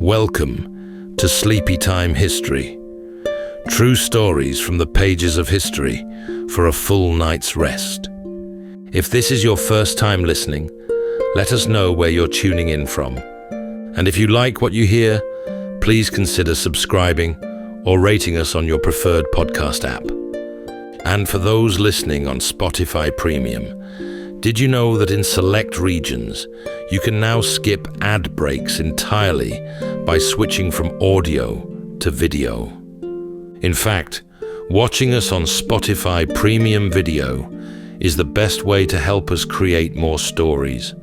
Welcome to Sleepytime History. True stories from the pages of history for a full night's rest. If this is your first time listening, let us know where you're tuning in from. And if you like what you hear, please consider subscribing or rating us on your preferred podcast app. And for those listening on Spotify Premium, did you know that in select regions, you can now skip ad breaks entirely by switching from audio to video? In fact, watching us on Spotify Premium Video is the best way to help us create more stories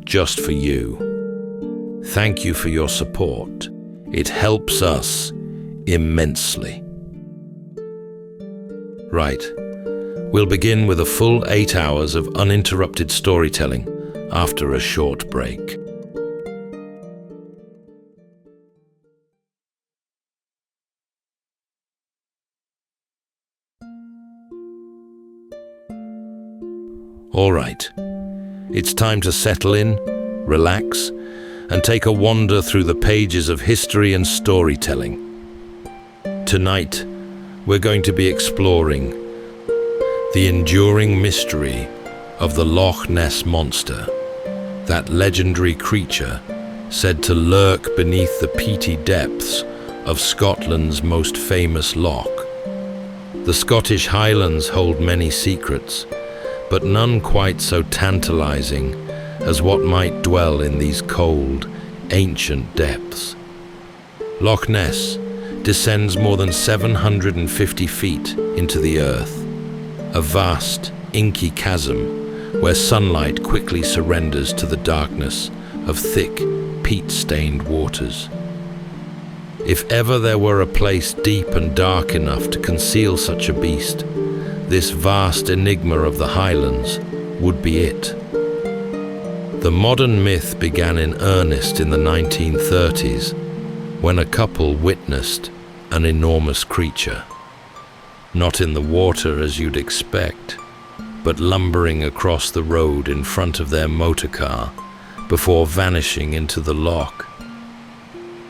just for you. Thank you for your support. It helps us immensely. Right. We'll begin with a full 8 hours of uninterrupted storytelling after a short break. All right, it's time to settle in, relax, and take a wander through the pages of history and storytelling. Tonight, we're going to be exploring the enduring mystery of the Loch Ness monster, that legendary creature said to lurk beneath the peaty depths of Scotland's most famous loch. The Scottish Highlands hold many secrets, but none quite so tantalizing as what might dwell in these cold, ancient depths. Loch Ness descends more than 750 feet into the earth, a vast, inky chasm where sunlight quickly surrenders to the darkness of thick, peat-stained waters. If ever there were a place deep and dark enough to conceal such a beast, this vast enigma of the Highlands would be it. The modern myth began in earnest in the 1930s, when a couple witnessed an enormous creature. Not in the water as you'd expect, but lumbering across the road in front of their motorcar before vanishing into the loch.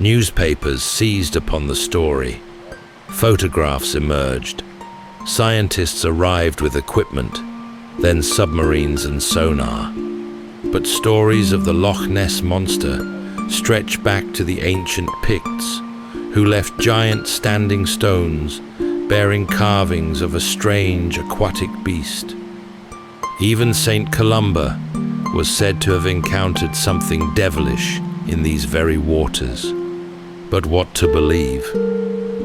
Newspapers seized upon the story. Photographs emerged. Scientists arrived with equipment, then submarines and sonar. But stories of the Loch Ness monster stretch back to the ancient Picts, who left giant standing stones bearing carvings of a strange aquatic beast. Even Saint Columba was said to have encountered something devilish in these very waters. But what to believe?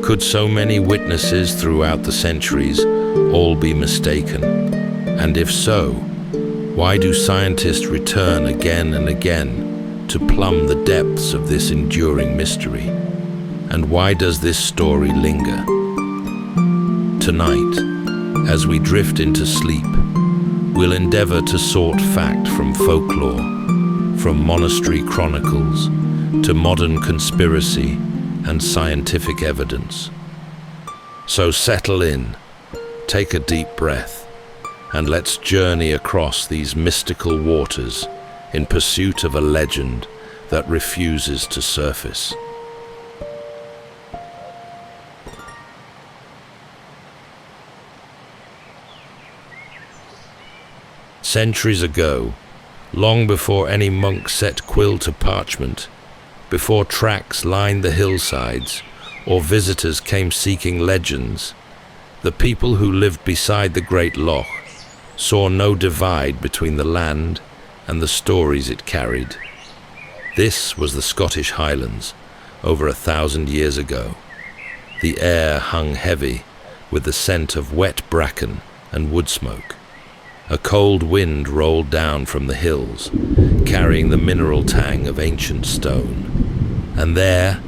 Could so many witnesses throughout the centuries all be mistaken? And if so, why do scientists return again and again to plumb the depths of this enduring mystery? And why does this story linger? Tonight, as we drift into sleep, we'll endeavor to sort fact from folklore, from monastery chronicles to modern conspiracy and scientific evidence. So settle in, take a deep breath, and let's journey across these mystical waters in pursuit of a legend that refuses to surface. Centuries ago, long before any monk set quill to parchment, before tracks lined the hillsides or visitors came seeking legends, the people who lived beside the great loch saw no divide between the land and the stories it carried. This was the Scottish Highlands over 1,000 years ago. The air hung heavy with the scent of wet bracken and wood smoke. A cold wind rolled down from the hills, carrying the mineral tang of ancient stone. And there,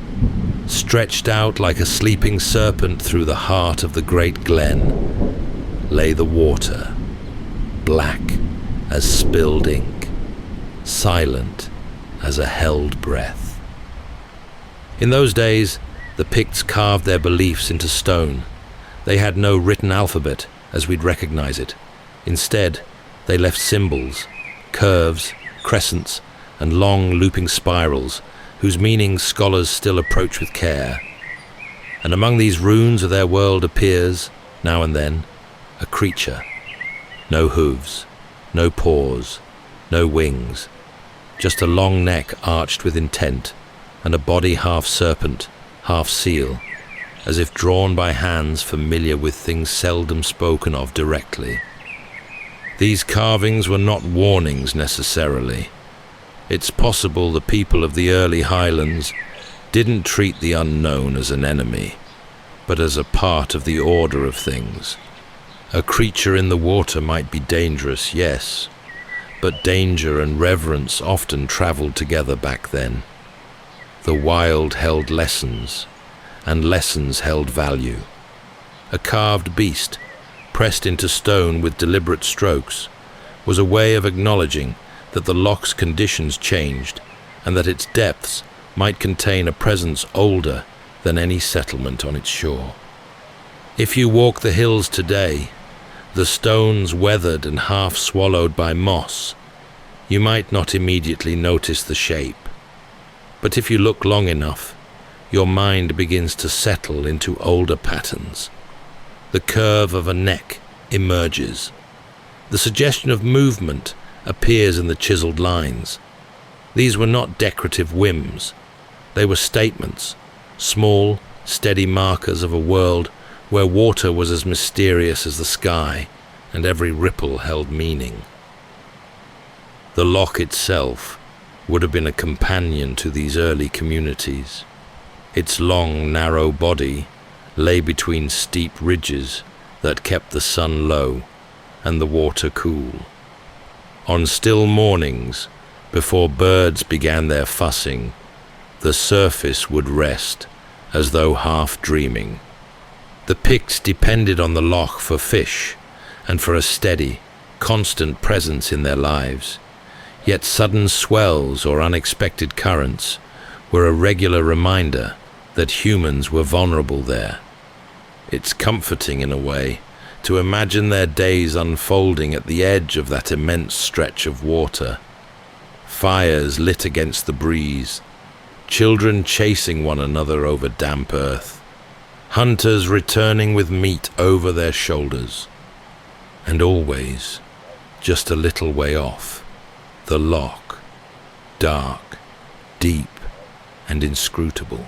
stretched out like a sleeping serpent through the heart of the great glen, lay the water, black as spilled ink, silent as a held breath. In those days, the Picts carved their beliefs into stone. They had no written alphabet as we'd recognize it. Instead, they left symbols, curves, crescents, and long looping spirals whose meanings scholars still approach with care. And among these runes of their world appears, now and then, a creature. No hooves, no paws, no wings, just a long neck arched with intent, and a body half serpent, half seal, as if drawn by hands familiar with things seldom spoken of directly. These carvings were not warnings necessarily. It's possible the people of the early Highlands didn't treat the unknown as an enemy, but as a part of the order of things. A creature in the water might be dangerous, yes, but danger and reverence often traveled together back then. The wild held lessons, and lessons held value. A carved beast, pressed into stone with deliberate strokes, was a way of acknowledging that the loch's conditions changed and that its depths might contain a presence older than any settlement on its shore. If you walk the hills today, the stones weathered and half swallowed by moss, you might not immediately notice the shape. But if you look long enough, your mind begins to settle into older patterns. The curve of a neck emerges. The suggestion of movement appears in the chiseled lines. These were not decorative whims. They were statements, small, steady markers of a world where water was as mysterious as the sky, and every ripple held meaning. The loch itself would have been a companion to these early communities. Its long, narrow body lay between steep ridges that kept the sun low and the water cool. On still mornings, before birds began their fussing, the surface would rest as though half dreaming. The Picts depended on the loch for fish and for a steady, constant presence in their lives. Yet sudden swells or unexpected currents were a regular reminder that humans were vulnerable there. It's comforting in a way to imagine their days unfolding at the edge of that immense stretch of water. Fires lit against the breeze, children chasing one another over damp earth, hunters returning with meat over their shoulders. And always, just a little way off, the loch, dark, deep, and inscrutable.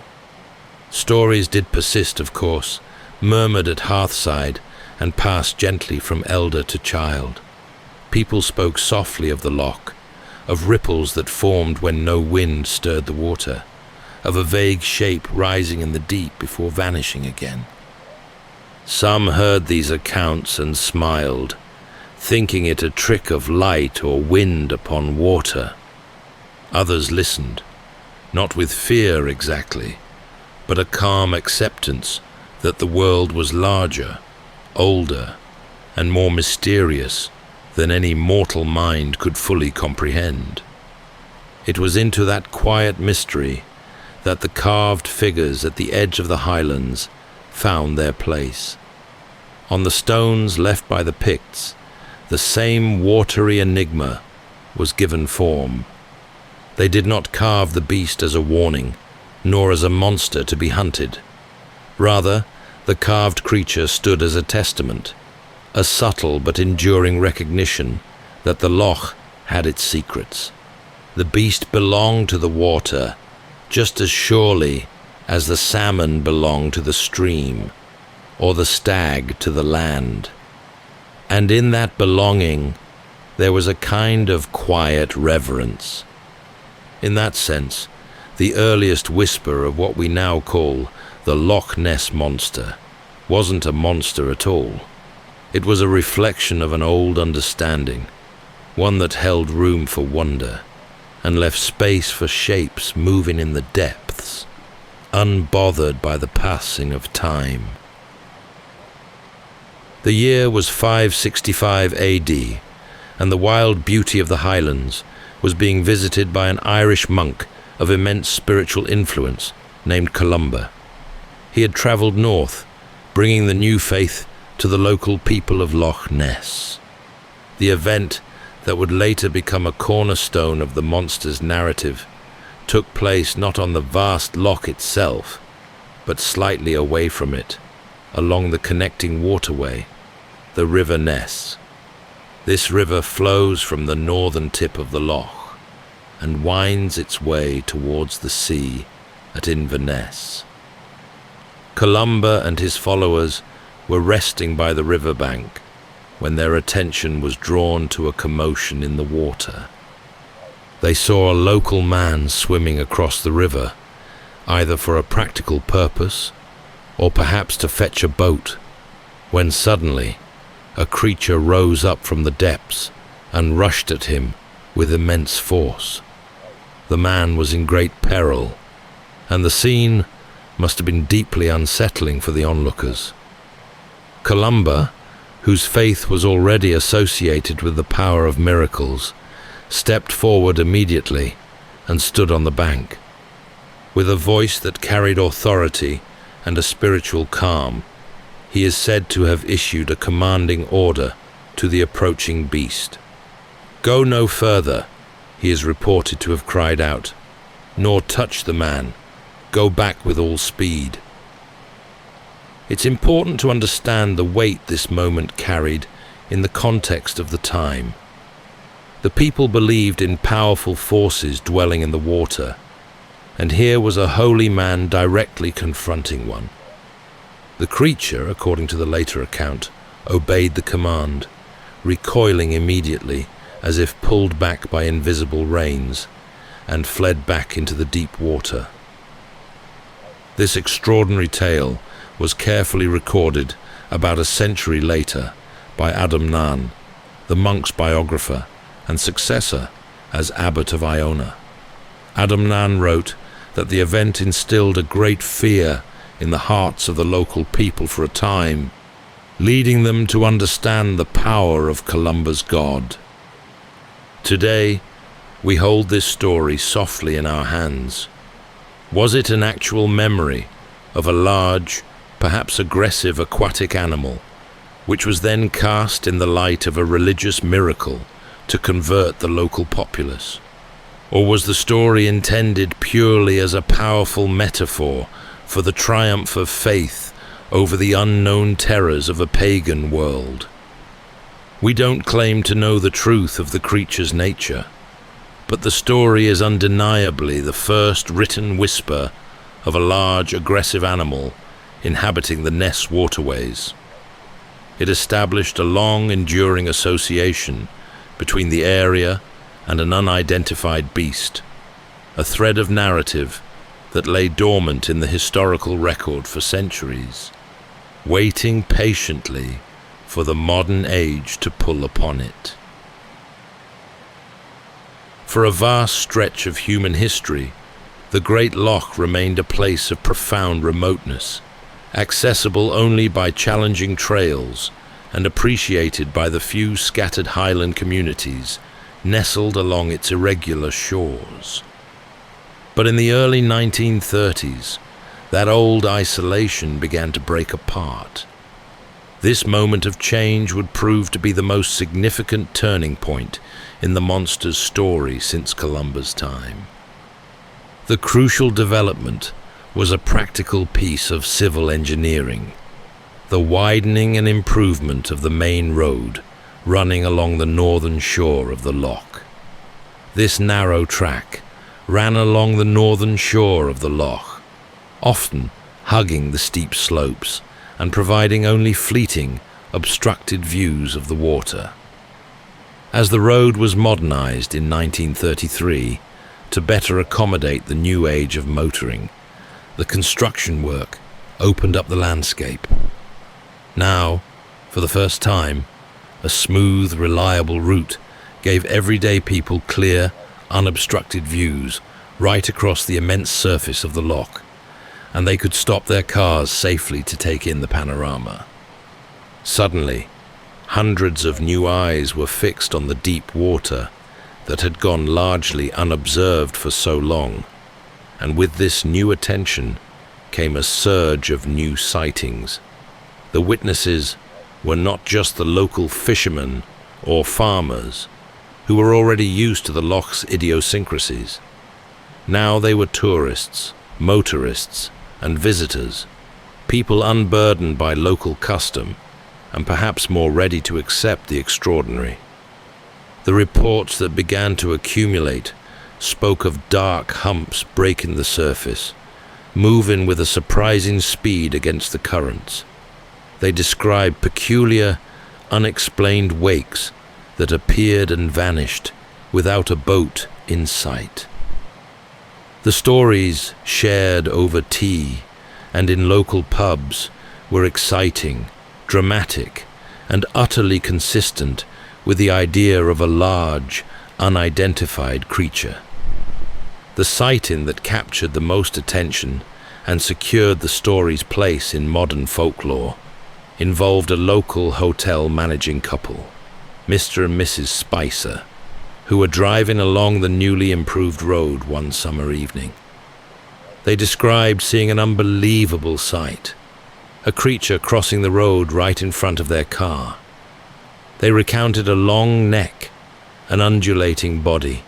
Stories did persist, of course, murmured at hearthside and passed gently from elder to child. People spoke softly of the loch, of ripples that formed when no wind stirred the water, of a vague shape rising in the deep before vanishing again. Some heard these accounts and smiled, thinking it a trick of light or wind upon water. Others listened, not with fear exactly, but a calm acceptance that the world was larger, older, and more mysterious than any mortal mind could fully comprehend. It was into that quiet mystery that the carved figures at the edge of the highlands found their place. On the stones left by the Picts, the same watery enigma was given form. They did not carve the beast as a warning, nor as a monster to be hunted. Rather, the carved creature stood as a testament, a subtle but enduring recognition that the loch had its secrets. The beast belonged to the water just as surely as the salmon belonged to the stream, or the stag to the land. And in that belonging, there was a kind of quiet reverence. In that sense, the earliest whisper of what we now call the Loch Ness monster wasn't a monster at all. It was a reflection of an old understanding, one that held room for wonder and left space for shapes moving in the depths, unbothered by the passing of time. The year was 565 AD, and the wild beauty of the Highlands was being visited by an Irish monk of immense spiritual influence named Columba. He had travelled north, bringing the new faith to the local people of Loch Ness. The event that would later become a cornerstone of the monster's narrative took place not on the vast loch itself, but slightly away from it, along the connecting waterway, the River Ness. This river flows from the northern tip of the loch and winds its way towards the sea at Inverness. Columba and his followers were resting by the riverbank when their attention was drawn to a commotion in the water. They saw a local man swimming across the river, either for a practical purpose or perhaps to fetch a boat, when suddenly a creature rose up from the depths and rushed at him with immense force. The man was in great peril, and the scene must have been deeply unsettling for the onlookers. Columba, whose faith was already associated with the power of miracles, stepped forward immediately and stood on the bank. With a voice that carried authority and a spiritual calm, he is said to have issued a commanding order to the approaching beast. "Go no further," he is reported to have cried out, "nor touch the man. Go back with all speed." It's important to understand the weight this moment carried in the context of the time. The people believed in powerful forces dwelling in the water, and here was a holy man directly confronting one. The creature, according to the later account, obeyed the command, recoiling immediately as if pulled back by invisible reins, and fled back into the deep water. This extraordinary tale was carefully recorded about a century later by Adam Nan, the monk's biographer and successor as Abbot of Iona. Adam Nan wrote that the event instilled a great fear in the hearts of the local people for a time, leading them to understand the power of Columba's God. Today, we hold this story softly in our hands. Was it an actual memory of a large, perhaps aggressive aquatic animal, which was then cast in the light of a religious miracle to convert the local populace? Or was the story intended purely as a powerful metaphor for the triumph of faith over the unknown terrors of a pagan world? We don't claim to know the truth of the creature's nature, but the story is undeniably the first written whisper of a large, aggressive animal inhabiting the Ness waterways. It established a long, enduring association between the area and an unidentified beast, a thread of narrative that lay dormant in the historical record for centuries, waiting patiently for the modern age to pull upon it. For a vast stretch of human history, the Great Loch remained a place of profound remoteness, accessible only by challenging trails and appreciated by the few scattered highland communities nestled along its irregular shores. But in the early 1930s, that old isolation began to break apart. This moment of change would prove to be the most significant turning point in the monster's story since Columba's time. The crucial development was a practical piece of civil engineering, the widening and improvement of the main road running along the northern shore of the loch. This narrow track ran along the northern shore of the loch, often hugging the steep slopes and providing only fleeting, obstructed views of the water. As the road was modernized in 1933 to better accommodate the new age of motoring, the construction work opened up the landscape. Now, for the first time, a smooth, reliable route gave everyday people clear, unobstructed views right across the immense surface of the loch, and they could stop their cars safely to take in the panorama. Suddenly, hundreds of new eyes were fixed on the deep water that had gone largely unobserved for so long, and with this new attention came a surge of new sightings. The witnesses were not just the local fishermen or farmers who were already used to the loch's idiosyncrasies. Now they were tourists, motorists, and visitors, people unburdened by local custom and perhaps more ready to accept the extraordinary. The reports that began to accumulate spoke of dark humps breaking the surface, moving with a surprising speed against the currents. They described peculiar, unexplained wakes that appeared and vanished without a boat in sight. The stories shared over tea and in local pubs were exciting, dramatic, and utterly consistent with the idea of a large, unidentified creature. The sighting that captured the most attention and secured the story's place in modern folklore involved a local hotel managing couple, Mr. and Mrs. Spicer, who were driving along the newly improved road one summer evening. They described seeing an unbelievable sight, a creature crossing the road right in front of their car. They recounted a long neck, an undulating body,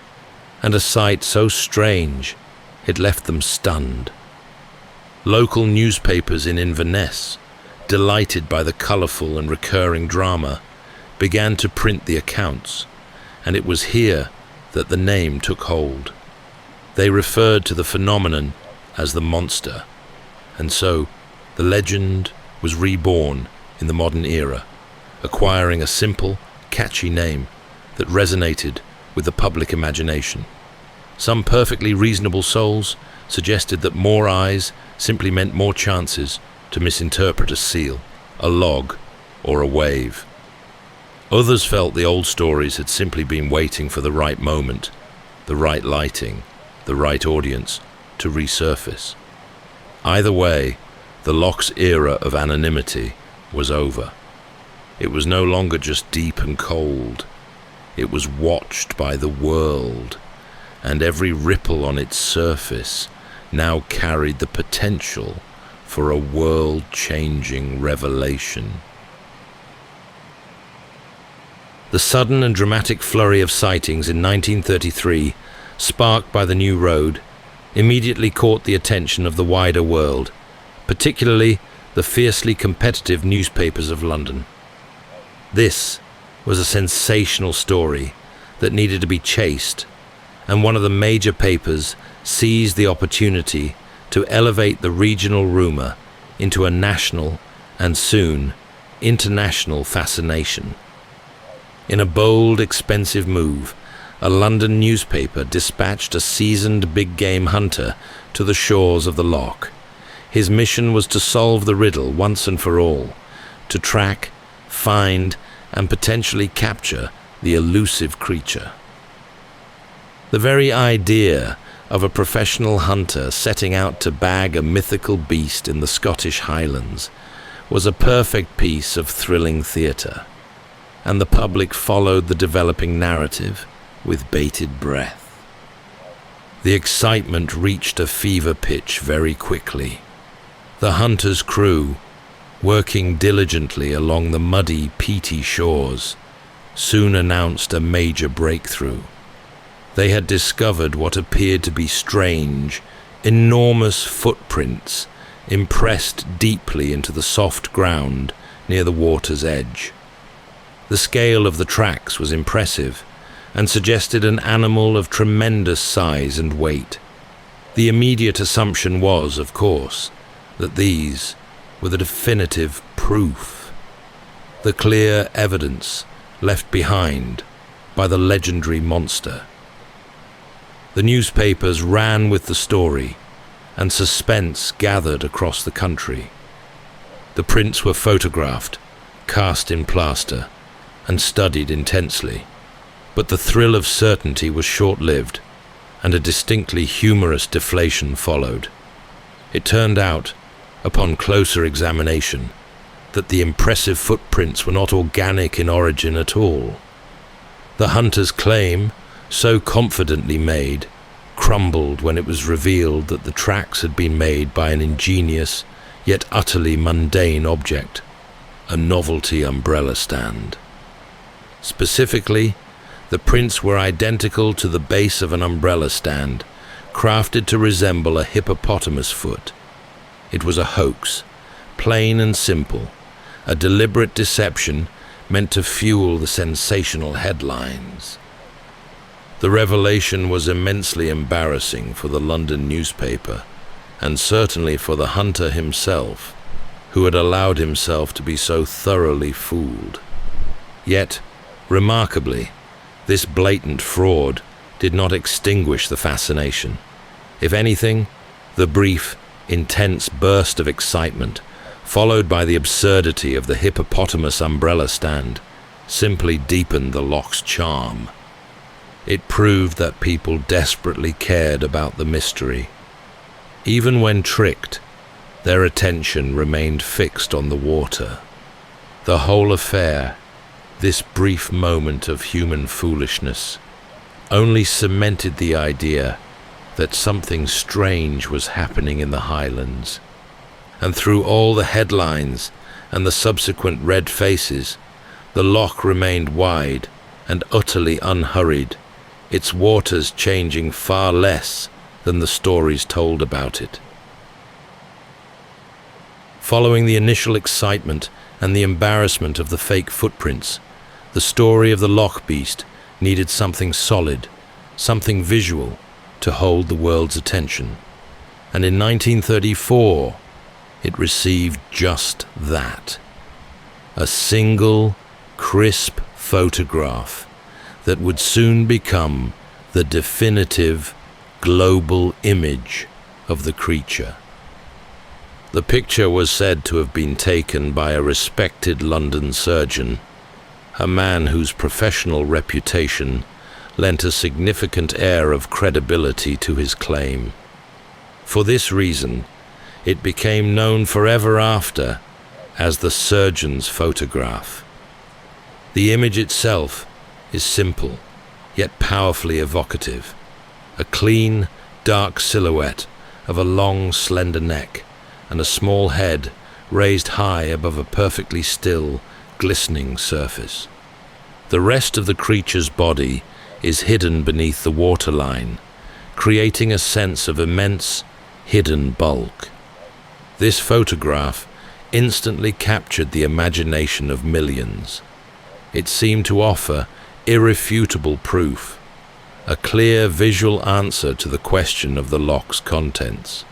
and a sight so strange it left them stunned. Local newspapers in Inverness, delighted by the colourful and recurring drama, began to print the accounts, and it was here that the name took hold. They referred to the phenomenon as the monster, and so the legend was reborn in the modern era, acquiring a simple, catchy name that resonated with the public imagination. Some perfectly reasonable souls suggested that more eyes simply meant more chances to misinterpret a seal, a log, or a wave. Others felt the old stories had simply been waiting for the right moment, the right lighting, the right audience to resurface. Either way, the Loch's era of anonymity was over. It was no longer just deep and cold. It was watched by the world, and every ripple on its surface now carried the potential for a world-changing revelation. The sudden and dramatic flurry of sightings in 1933, sparked by the new road, immediately caught the attention of the wider world, particularly the fiercely competitive newspapers of London. This was a sensational story that needed to be chased, and one of the major papers seized the opportunity to elevate the regional rumour into a national and soon international fascination. In a bold, expensive move, a London newspaper dispatched a seasoned big-game hunter to the shores of the Loch. His mission was to solve the riddle once and for all, to track, find, and potentially capture the elusive creature. The very idea of a professional hunter setting out to bag a mythical beast in the Scottish Highlands was a perfect piece of thrilling theatre, and the public followed the developing narrative with bated breath. The excitement reached a fever pitch very quickly. The hunter's crew, working diligently along the muddy, peaty shores, soon announced a major breakthrough. They had discovered what appeared to be strange, enormous footprints impressed deeply into the soft ground near the water's edge. The scale of the tracks was impressive and suggested an animal of tremendous size and weight. The immediate assumption was, of course, that these were the definitive proof, the clear evidence left behind by the legendary monster. The newspapers ran with the story, and suspense gathered across the country. The prints were photographed, cast in plaster, and studied intensely. But the thrill of certainty was short-lived, and a distinctly humorous deflation followed. It turned out, upon closer examination, that the impressive footprints were not organic in origin at all. The hunter's claim, so confidently made, crumbled when it was revealed that the tracks had been made by an ingenious yet utterly mundane object, a novelty umbrella stand. Specifically, the prints were identical to the base of an umbrella stand, crafted to resemble a hippopotamus foot. It was a hoax, plain and simple, a deliberate deception meant to fuel the sensational headlines. The revelation was immensely embarrassing for the London newspaper, and certainly for the hunter himself, who had allowed himself to be so thoroughly fooled. Yet, remarkably, this blatant fraud did not extinguish the fascination. If anything, the brief, intense burst of excitement, followed by the absurdity of the hippopotamus umbrella stand, simply deepened the Loch's charm. It proved that people desperately cared about the mystery. Even when tricked, their attention remained fixed on the water. The whole affair, this brief moment of human foolishness, only cemented the idea that something strange was happening in the Highlands. And through all the headlines and the subsequent red faces, the Loch remained wide and utterly unhurried, its waters changing far less than the stories told about it. Following the initial excitement and the embarrassment of the fake footprints, the story of the Loch beast needed something solid, something visual, to hold the world's attention. And in 1934, it received just that. A single, crisp photograph that would soon become the definitive global image of the creature. The picture was said to have been taken by a respected London surgeon, a man whose professional reputation lent a significant air of credibility to his claim. For this reason, it became known forever after as the surgeon's photograph. The image itself is simple, yet powerfully evocative. A clean, dark silhouette of a long, slender neck and a small head raised high above a perfectly still, glistening surface. The rest of the creature's body is hidden beneath the waterline, creating a sense of immense, hidden bulk. This photograph instantly captured the imagination of millions. It seemed to offer irrefutable proof, a clear visual answer to the question of the Loch's contents.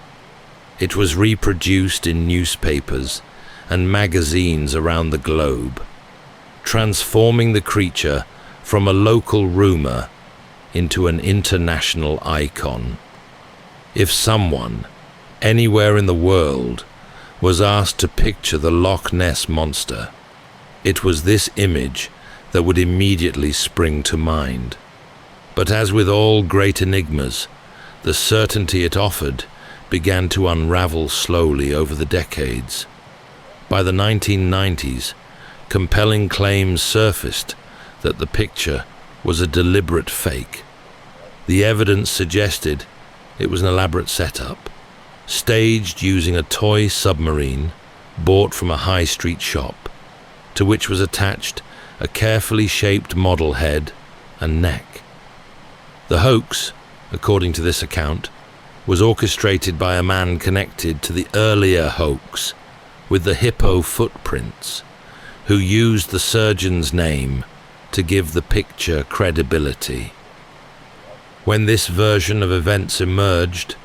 It was reproduced in newspapers and magazines around the globe, transforming the creature from a local rumor into an international icon. If someone, anywhere in the world, was asked to picture the Loch Ness monster, it was this image that would immediately spring to mind. But as with all great enigmas, the certainty it offered began to unravel slowly over the decades. By the 1990s, compelling claims surfaced that the picture was a deliberate fake. The evidence suggested it was an elaborate setup, staged using a toy submarine bought from a high street shop, to which was attached a carefully shaped model head and neck. The hoax, according to this account, was orchestrated by a man connected to the earlier hoax with the hippo footprints, who used the surgeon's name to give the picture credibility. When this version of events emerged,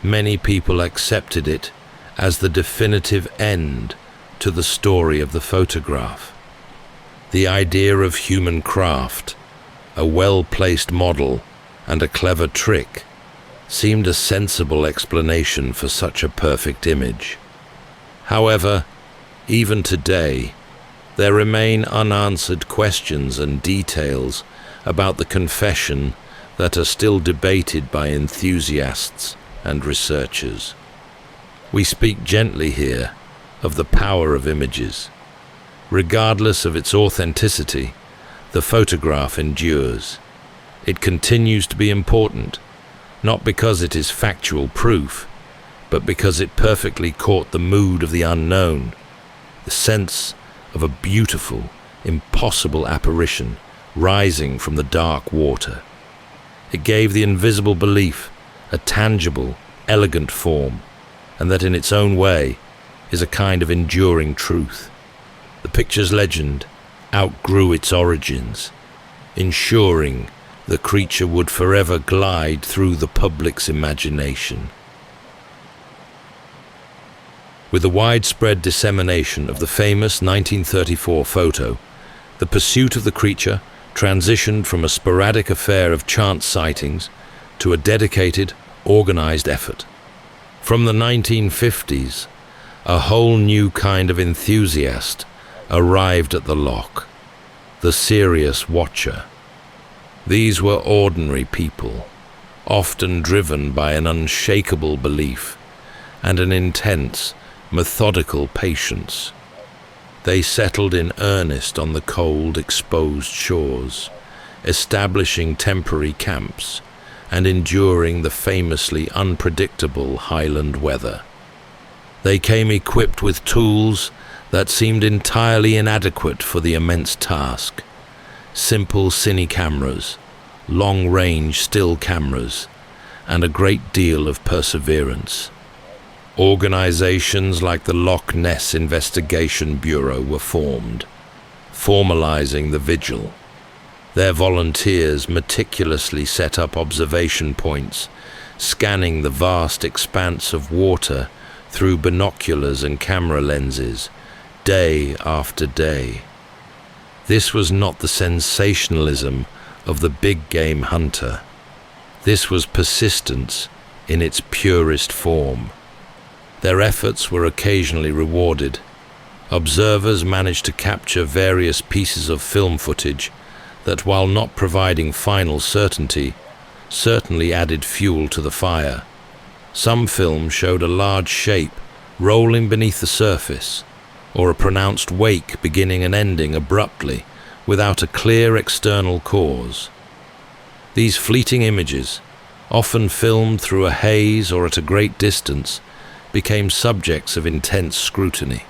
many people accepted it as the definitive end to the story of the photograph. The idea of human craft, a well-placed model, and a clever trick seemed a sensible explanation for such a perfect image. However, even today, there remain unanswered questions and details about the confession that are still debated by enthusiasts and researchers. We speak gently here of the power of images. Regardless of its authenticity, the photograph endures. It continues to be important, not because it is factual proof, but because it perfectly caught the mood of the unknown, the sense of a beautiful, impossible apparition rising from the dark water. It gave the invisible belief a tangible, elegant form, and that in its own way is a kind of enduring truth. The picture's legend outgrew its origins, ensuring the creature would forever glide through the public's imagination. With the widespread dissemination of the famous 1934 photo, the pursuit of the creature transitioned from a sporadic affair of chance sightings to a dedicated, organized effort. From the 1950s, a whole new kind of enthusiast arrived at the Loch, the serious watcher. These were ordinary people, often driven by an unshakable belief and an intense, methodical patience. They settled in earnest on the cold, exposed shores, establishing temporary camps and enduring the famously unpredictable highland weather. They came equipped with tools that seemed entirely inadequate for the immense task: simple cine cameras, long-range still cameras, and a great deal of perseverance. Organizations like the Loch Ness Investigation Bureau were formed, formalizing the vigil. Their volunteers meticulously set up observation points, scanning the vast expanse of water through binoculars and camera lenses, day after day. This was not the sensationalism of the big game hunter. This was persistence in its purest form. Their efforts were occasionally rewarded. Observers managed to capture various pieces of film footage that, while not providing final certainty, certainly added fuel to the fire. Some film showed a large shape rolling beneath the surface, or a pronounced wake beginning and ending abruptly without a clear external cause. These fleeting images, often filmed through a haze or at a great distance, became subjects of intense scrutiny.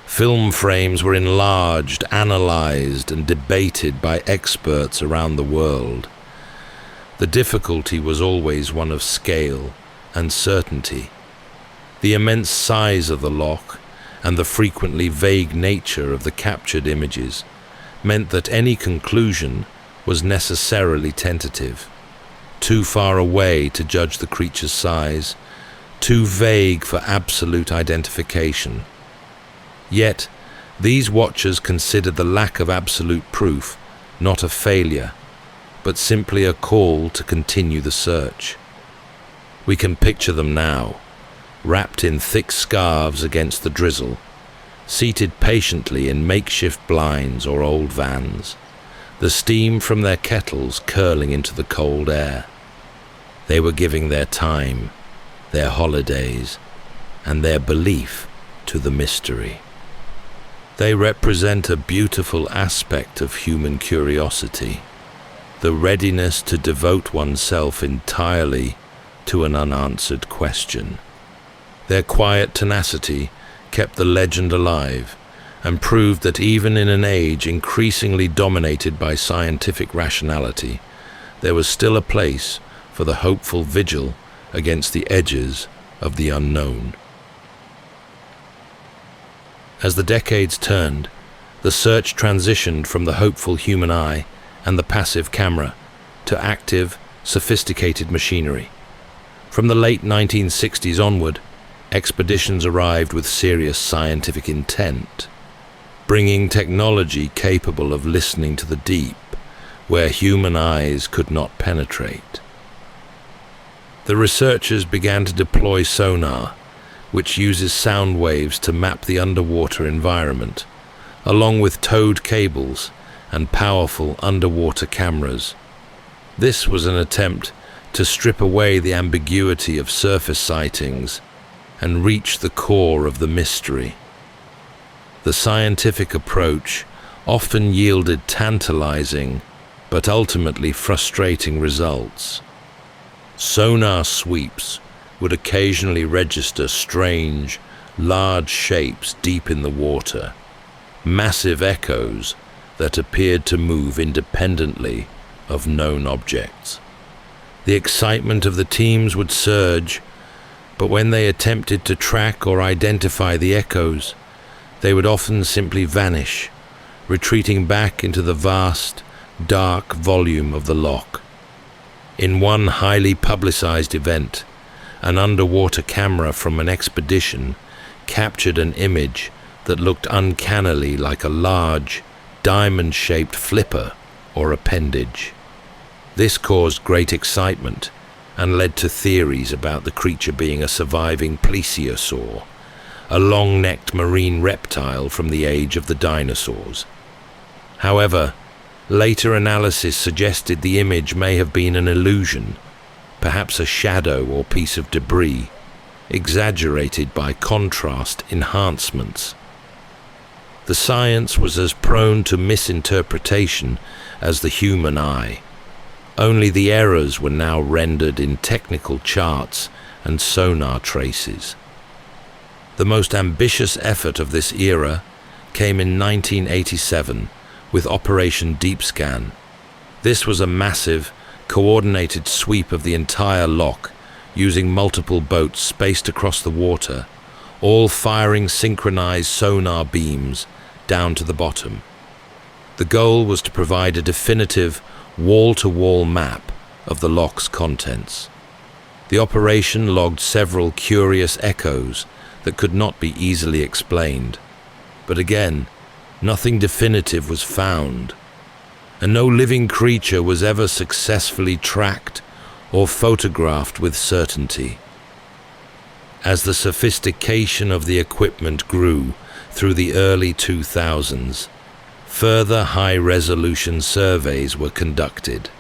Film frames were enlarged, analyzed, and debated by experts around the world. The difficulty was always one of scale and certainty. The immense size of the Loch and the frequently vague nature of the captured images meant that any conclusion was necessarily tentative, too far away to judge the creature's size, too vague for absolute identification. Yet, these watchers considered the lack of absolute proof not a failure, but simply a call to continue the search. We can picture them now, wrapped in thick scarves against the drizzle, seated patiently in makeshift blinds or old vans, the steam from their kettles curling into the cold air. They were giving their time, their holidays, and their belief to the mystery. They represent a beautiful aspect of human curiosity, the readiness to devote oneself entirely to an unanswered question. Their quiet tenacity kept the legend alive and proved that even in an age increasingly dominated by scientific rationality, there was still a place for the hopeful vigil against the edges of the unknown. As the decades turned, the search transitioned from the hopeful human eye and the passive camera to active, sophisticated machinery. From the late 1960s onward, expeditions arrived with serious scientific intent, bringing technology capable of listening to the deep, where human eyes could not penetrate. The researchers began to deploy sonar, which uses sound waves to map the underwater environment, along with towed cables and powerful underwater cameras. This was an attempt to strip away the ambiguity of surface sightings and reach the core of the mystery. The scientific approach often yielded tantalizing but ultimately frustrating results. Sonar sweeps would occasionally register strange, large shapes deep in the water, massive echoes that appeared to move independently of known objects. The excitement of the teams would surge, but when they attempted to track or identify the echoes, they would often simply vanish, retreating back into the vast, dark volume of the Loch. In one highly publicized event, an underwater camera from an expedition captured an image that looked uncannily like a large, diamond-shaped flipper or appendage. This caused great excitement and led to theories about the creature being a surviving plesiosaur, a long-necked marine reptile from the age of the dinosaurs. However, later analysis suggested the image may have been an illusion, perhaps a shadow or piece of debris, exaggerated by contrast enhancements. The science was as prone to misinterpretation as the human eye. Only the errors were now rendered in technical charts and sonar traces. The most ambitious effort of this era came in 1987 with Operation Deep Scan. This was a massive, coordinated sweep of the entire Loch, using multiple boats spaced across the water, all firing synchronized sonar beams down to the bottom. The goal was to provide a definitive wall-to-wall map of the Loch's contents. The operation logged several curious echoes that could not be easily explained. But again, nothing definitive was found, and no living creature was ever successfully tracked or photographed with certainty. As the sophistication of the equipment grew through the early 2000s, further high-resolution surveys were conducted.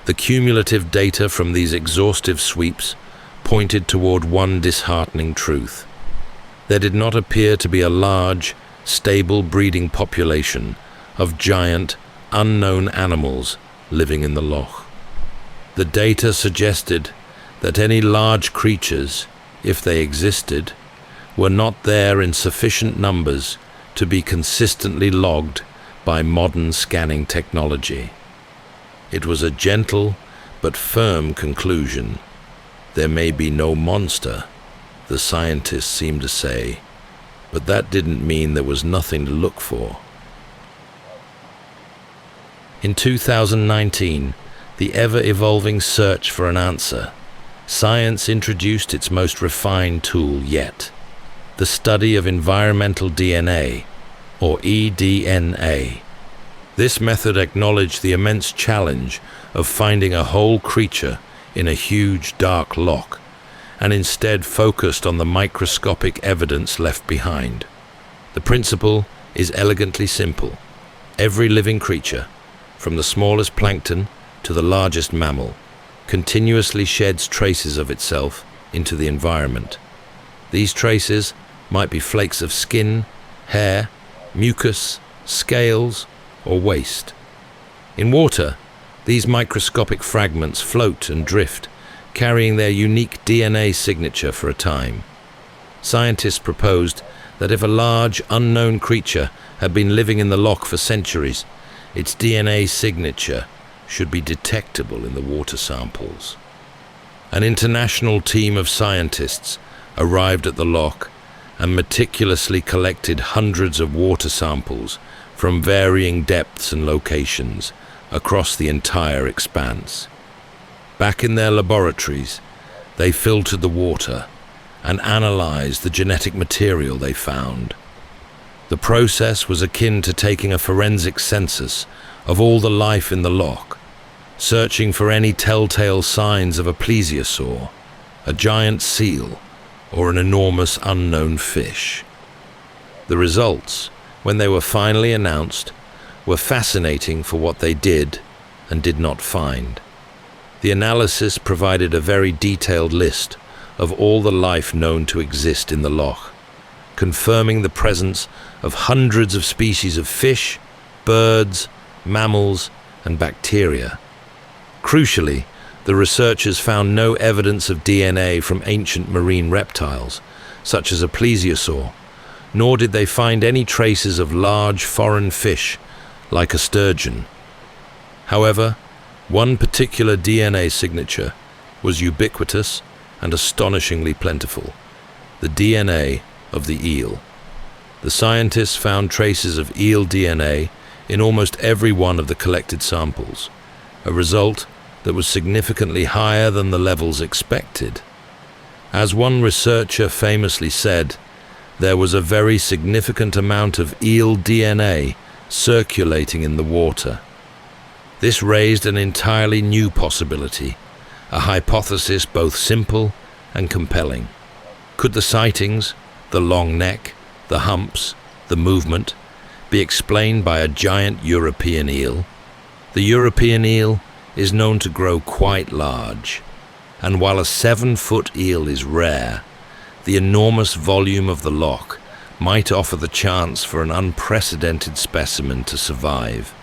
The cumulative data from these exhaustive sweeps pointed toward one disheartening truth. There did not appear to be a large, stable breeding population of giant, unknown animals living in the Loch. The data suggested that any large creatures, if they existed, were not there in sufficient numbers to be consistently logged by modern scanning technology. It was a gentle but firm conclusion. There may be no monster, the scientists seemed to say, but that didn't mean there was nothing to look for. In 2019, the ever-evolving search for an answer, science introduced its most refined tool yet, the study of environmental DNA, or eDNA. This method acknowledged the immense challenge of finding a whole creature in a huge dark Loch, and instead focused on the microscopic evidence left behind. The principle is elegantly simple. Every living creature, from the smallest plankton to the largest mammal, continuously sheds traces of itself into the environment. These traces might be flakes of skin, hair, mucus, scales, or waste. In water, these microscopic fragments float and drift, carrying their unique DNA signature for a time. Scientists proposed that if a large, unknown creature had been living in the Loch for centuries, its DNA signature should be detectable in the water samples. An international team of scientists arrived at the Loch and meticulously collected hundreds of water samples from varying depths and locations across the entire expanse. Back in their laboratories, they filtered the water and analyzed the genetic material they found. The process was akin to taking a forensic census of all the life in the Loch, searching for any telltale signs of a plesiosaur, a giant seal, or an enormous unknown fish. The results, when they were finally announced, were fascinating for what they did and did not find. The analysis provided a very detailed list of all the life known to exist in the Loch, confirming the presence of hundreds of species of fish, birds, mammals, and bacteria. Crucially, the researchers found no evidence of DNA from ancient marine reptiles, such as a plesiosaur, nor did they find any traces of large foreign fish, like a sturgeon. However, One particular DNA signature was ubiquitous and astonishingly plentiful: the DNA of the eel. The scientists found traces of eel DNA in almost every one of the collected samples, a result that was significantly higher than the levels expected. As one researcher famously said, there was a very significant amount of eel DNA circulating in the water. This raised an entirely new possibility, a hypothesis both simple and compelling. Could the sightings, the long neck, the humps, the movement, be explained by a giant European eel? The European eel is known to grow quite large, and while a 7-foot eel is rare, the enormous volume of the loch might offer the chance for an unprecedented specimen to survive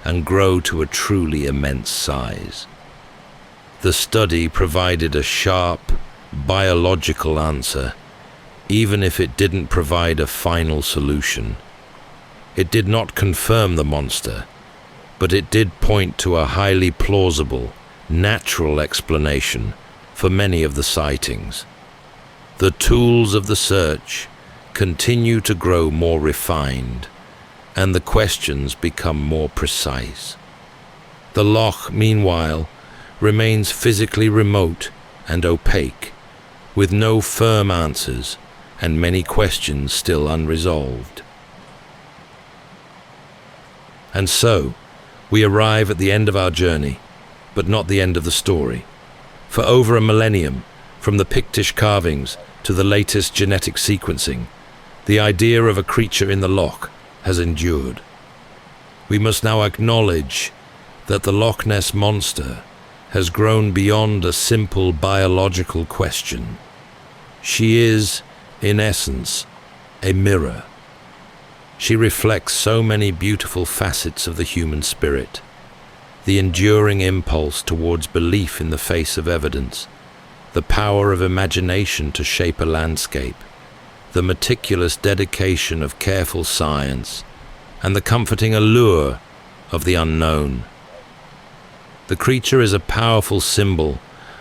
and grow to a truly immense size. The study provided a sharp, biological answer, even if it didn't provide a final solution. It did not confirm the monster, but it did point to a highly plausible, natural explanation for many of the sightings. The tools of the search continue to grow more refined, and the questions become more precise. The loch, meanwhile, remains physically remote and opaque, with no firm answers and many questions still unresolved. And so, we arrive at the end of our journey, but not the end of the story. For over a millennium, from the Pictish carvings to the latest genetic sequencing, the idea of a creature in the loch has endured. We must now acknowledge that the Loch Ness monster has grown beyond a simple biological question. She is, in essence, a mirror. She reflects so many beautiful facets of the human spirit: the enduring impulse towards belief in the face of evidence, the power of imagination to shape a landscape, the meticulous dedication of careful science, and the comforting allure of the unknown. The creature is a powerful symbol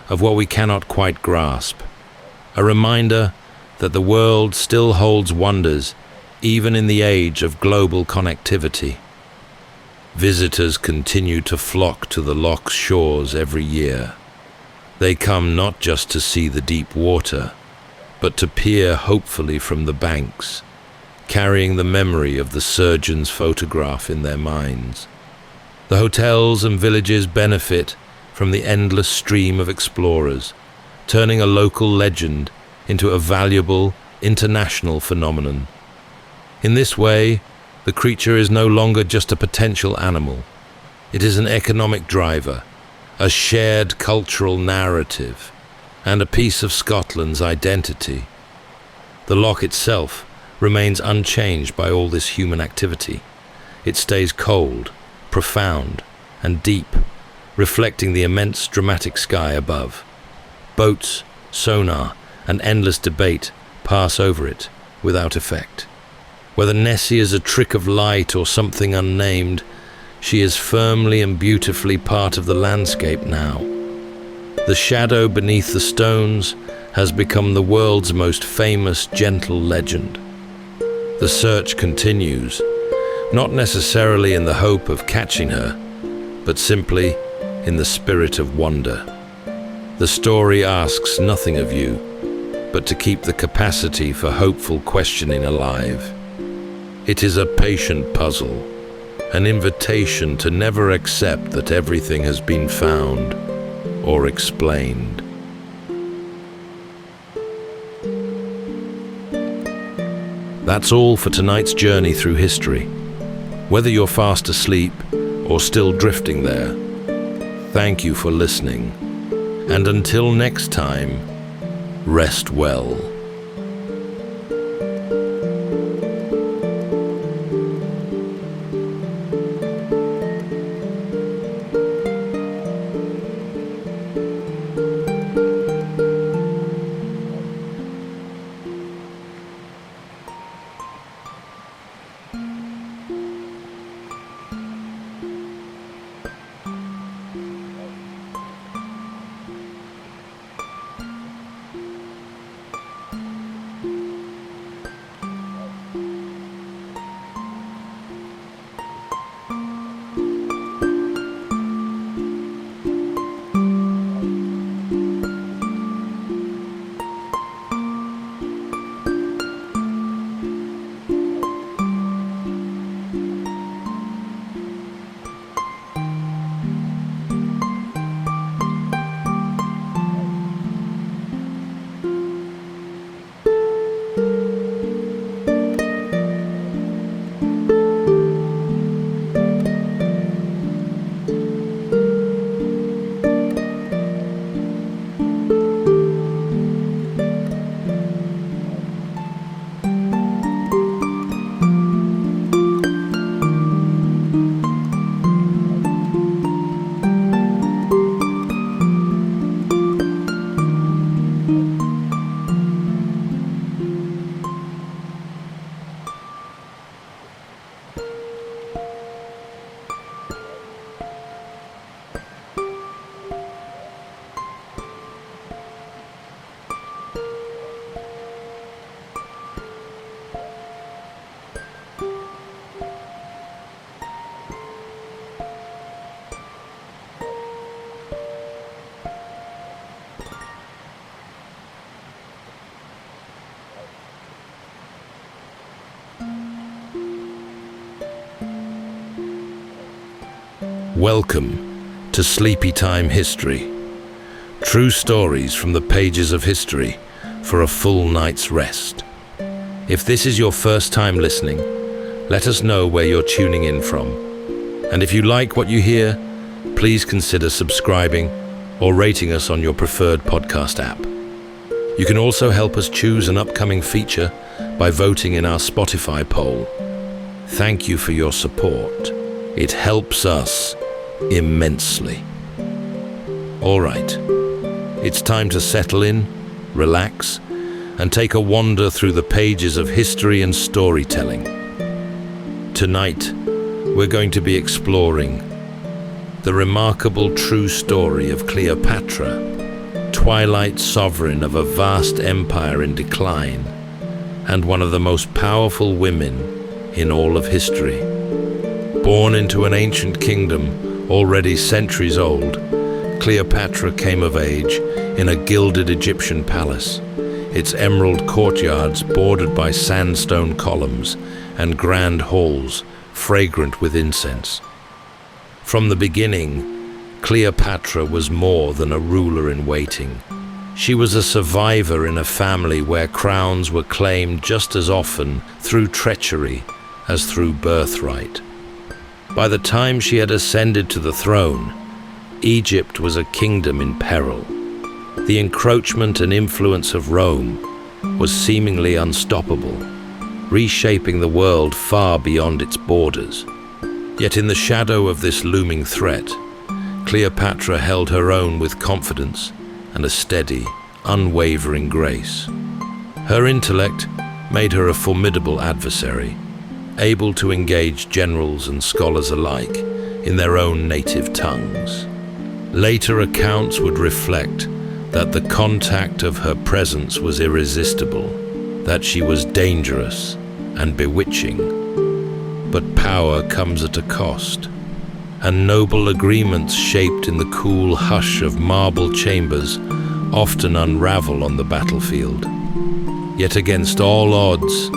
of what we cannot quite grasp, a reminder that the world still holds wonders even in the age of global connectivity. Visitors continue to flock to the loch's shores every year. They come not just to see the deep water, but to peer hopefully from the banks, carrying the memory of the surgeon's photograph in their minds. The hotels and villages benefit from the endless stream of explorers, turning a local legend into a valuable international phenomenon. In this way, the creature is no longer just a potential animal. It is an economic driver, a shared cultural narrative, and a piece of Scotland's identity. The loch itself remains unchanged by all this human activity. It stays cold, profound, and deep, reflecting the immense dramatic sky above. Boats, sonar, and endless debate pass over it without effect. Whether Nessie is a trick of light or something unnamed, she is firmly and beautifully part of the landscape now. The shadow beneath the stones has become the world's most famous gentle legend. The search continues, not necessarily in the hope of catching her, but simply in the spirit of wonder. The story asks nothing of you, but to keep the capacity for hopeful questioning alive. It is a patient puzzle, an invitation to never accept that everything has been found or explained. That's all for tonight's journey through history. Whether you're fast asleep or still drifting there, thank you for listening. And until next time, rest well. Welcome to Sleepytime History. True stories from the pages of history for a full night's rest. If this is your first time listening, let us know where you're tuning in from. And if you like what you hear, please consider subscribing or rating us on your preferred podcast app. You can also help us choose an upcoming feature by voting in our Spotify poll. Thank you for your support. It helps us immensely. All right, it's time to settle in, relax, and take a wander through the pages of history and storytelling. Tonight, we're going to be exploring the remarkable true story of Cleopatra, twilight sovereign of a vast empire in decline, and one of the most powerful women in all of history. Born into an ancient kingdom already centuries old, Cleopatra came of age in a gilded Egyptian palace, its emerald courtyards bordered by sandstone columns and grand halls fragrant with incense. From the beginning, Cleopatra was more than a ruler in waiting. She was a survivor in a family where crowns were claimed just as often through treachery as through birthright. By the time she had ascended to the throne, Egypt was a kingdom in peril. The encroachment and influence of Rome was seemingly unstoppable, reshaping the world far beyond its borders. Yet in the shadow of this looming threat, Cleopatra held her own with confidence and a steady, unwavering grace. Her intellect made her a formidable adversary, able to engage generals and scholars alike in their own native tongues. Later accounts would reflect that the contact of her presence was irresistible, that she was dangerous and bewitching. But power comes at a cost, and noble agreements shaped in the cool hush of marble chambers often unravel on the battlefield. Yet against all odds,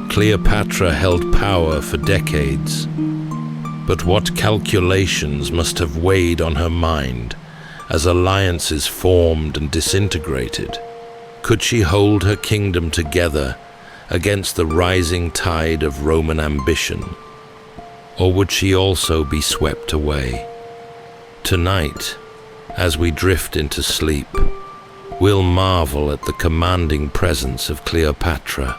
Cleopatra held power for decades. But what calculations must have weighed on her mind as alliances formed and disintegrated? Could she hold her kingdom together against the rising tide of Roman ambition? Or would she also be swept away? Tonight, as we drift into sleep, we'll marvel at the commanding presence of Cleopatra,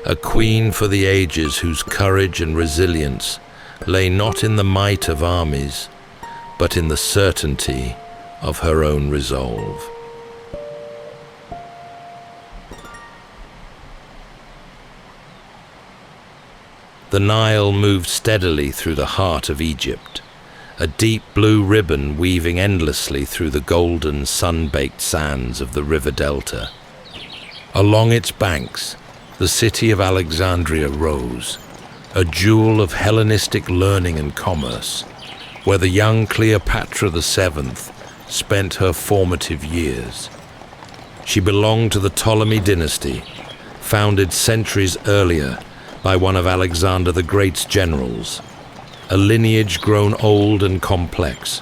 a queen for the ages whose courage and resilience lay not in the might of armies, but in the certainty of her own resolve. The Nile moved steadily through the heart of Egypt, a deep blue ribbon weaving endlessly through the golden, sun-baked sands of the river delta. Along its banks, the city of Alexandria rose, a jewel of Hellenistic learning and commerce, where the young Cleopatra VII spent her formative years. She belonged to the Ptolemy dynasty, founded centuries earlier by one of Alexander the Great's generals, a lineage grown old and complex,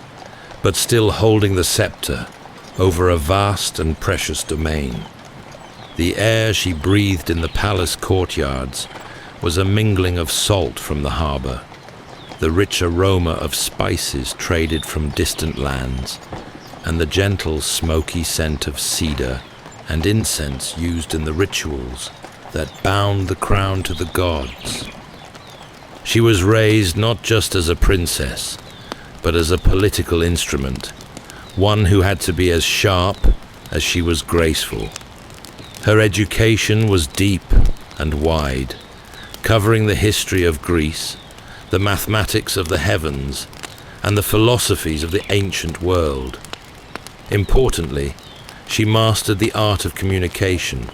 but still holding the scepter over a vast and precious domain. The air she breathed in the palace courtyards was a mingling of salt from the harbor, the rich aroma of spices traded from distant lands, and the gentle smoky scent of cedar and incense used in the rituals that bound the crown to the gods. She was raised not just as a princess, but as a political instrument, one who had to be as sharp as she was graceful. Her education was deep and wide, covering the history of Greece, the mathematics of the heavens, and the philosophies of the ancient world. Importantly, she mastered the art of communication.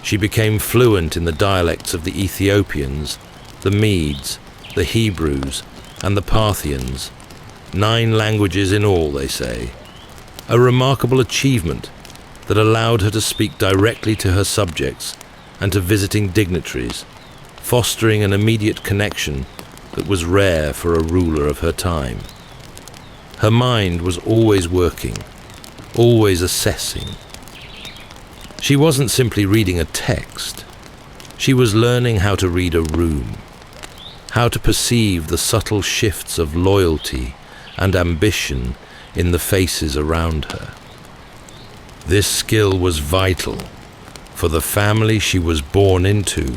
She became fluent in the dialects of the Ethiopians, the Medes, the Hebrews, and the Parthians, 9 languages in all, they say. A remarkable achievement that allowed her to speak directly to her subjects and to visiting dignitaries, fostering an immediate connection that was rare for a ruler of her time. Her mind was always working, always assessing. She wasn't simply reading a text. She was learning how to read a room, how to perceive the subtle shifts of loyalty and ambition in the faces around her. This skill was vital, for the family she was born into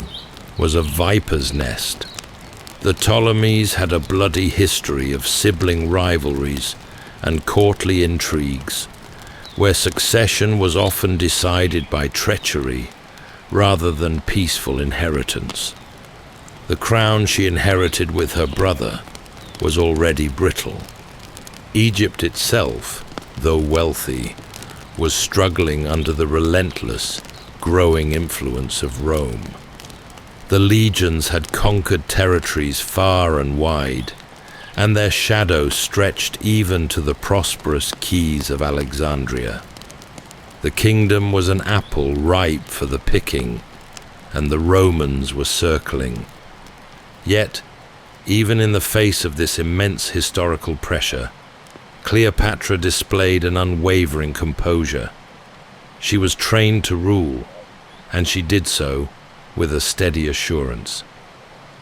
was a viper's nest. The Ptolemies had a bloody history of sibling rivalries and courtly intrigues, where succession was often decided by treachery rather than peaceful inheritance. The crown she inherited with her brother was already brittle. Egypt itself, though wealthy, was struggling under the relentless, growing influence of Rome. The legions had conquered territories far and wide, and their shadow stretched even to the prosperous quays of Alexandria. The kingdom was an apple ripe for the picking, and the Romans were circling. Yet, even in the face of this immense historical pressure, Cleopatra displayed an unwavering composure. She was trained to rule, and she did so with a steady assurance.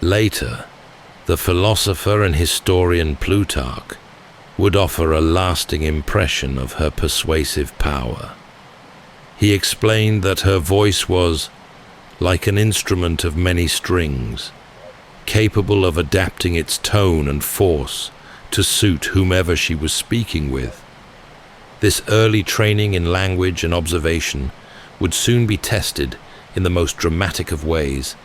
Later, the philosopher and historian Plutarch would offer a lasting impression of her persuasive power. He explained that her voice was like an instrument of many strings, capable of adapting its tone and force to suit whomever she was speaking with. This early training in language and observation would soon be tested in the most dramatic of ways,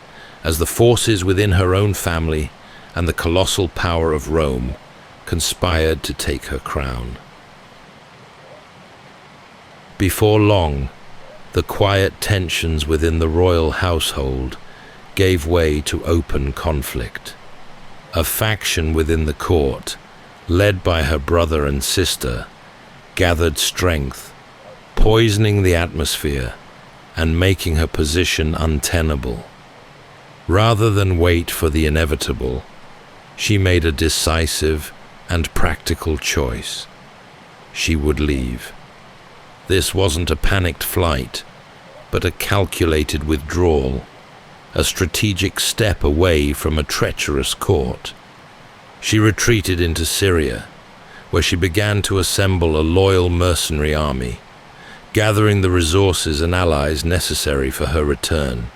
as the forces within her own family and the colossal power of Rome conspired to take her crown. Before long, the quiet tensions within the royal household gave way to open conflict. A faction within the court, led by her brother and sister, gathered strength, poisoning the atmosphere and making her position untenable. Rather than wait for the inevitable, she made a decisive and practical choice. She would leave. This wasn't a panicked flight, but a calculated withdrawal, a strategic step away from a treacherous court. She retreated into Syria, where she began to assemble a loyal mercenary army, gathering the resources and allies necessary for her return.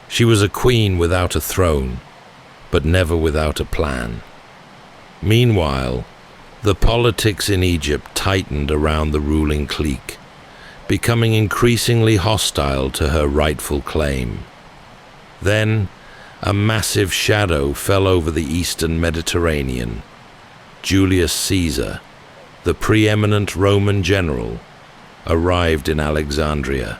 She was a queen without a throne, but never without a plan. Meanwhile, the politics in Egypt tightened around the ruling clique, becoming increasingly hostile to her rightful claim. Then, a massive shadow fell over the eastern Mediterranean. Julius Caesar, the preeminent Roman general, arrived in Alexandria.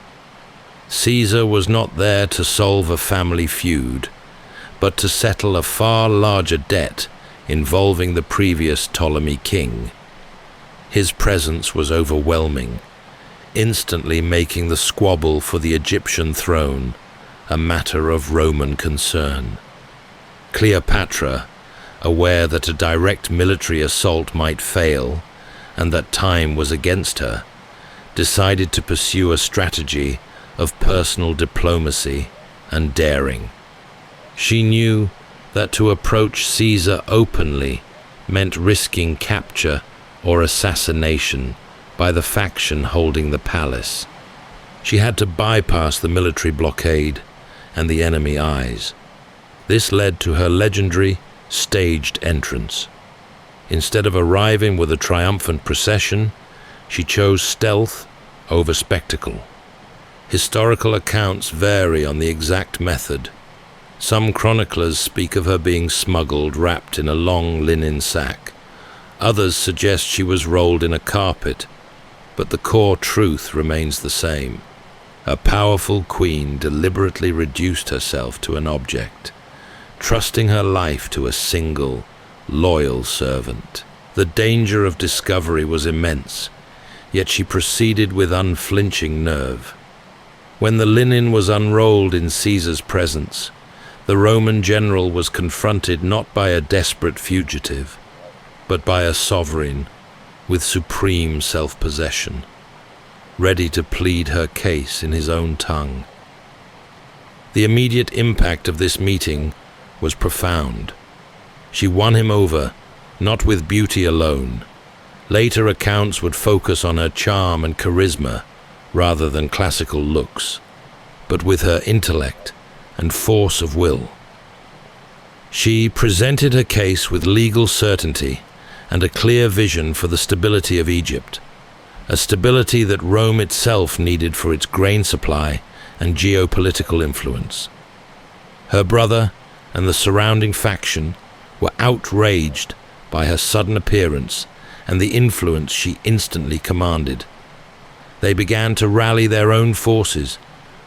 Caesar was not there to solve a family feud, but to settle a far larger debt involving the previous Ptolemy king. His presence was overwhelming, instantly making the squabble for the Egyptian throne a matter of Roman concern. Cleopatra, aware that a direct military assault might fail and that time was against her, decided to pursue a strategy of personal diplomacy and daring. She knew that to approach Caesar openly meant risking capture or assassination by the faction holding the palace. She had to bypass the military blockade and the enemy eyes. This led to her legendary staged entrance. Instead of arriving with a triumphant procession, she chose stealth over spectacle. Historical accounts vary on the exact method. Some chroniclers speak of her being smuggled wrapped in a long linen sack. Others suggest she was rolled in a carpet, but the core truth remains the same. A powerful queen deliberately reduced herself to an object, trusting her life to a single, loyal servant. The danger of discovery was immense, yet she proceeded with unflinching nerve. When the linen was unrolled in Caesar's presence, the Roman general was confronted not by a desperate fugitive, but by a sovereign with supreme self-possession, ready to plead her case in his own tongue. The immediate impact of this meeting was profound. She won him over, not with beauty alone. Later accounts would focus on her charm and charisma rather than classical looks, but with her intellect and force of will. She presented her case with legal certainty and a clear vision for the stability of Egypt, a stability that Rome itself needed for its grain supply and geopolitical influence. Her brother and the surrounding faction were outraged by her sudden appearance and the influence she instantly commanded. They began to rally their own forces,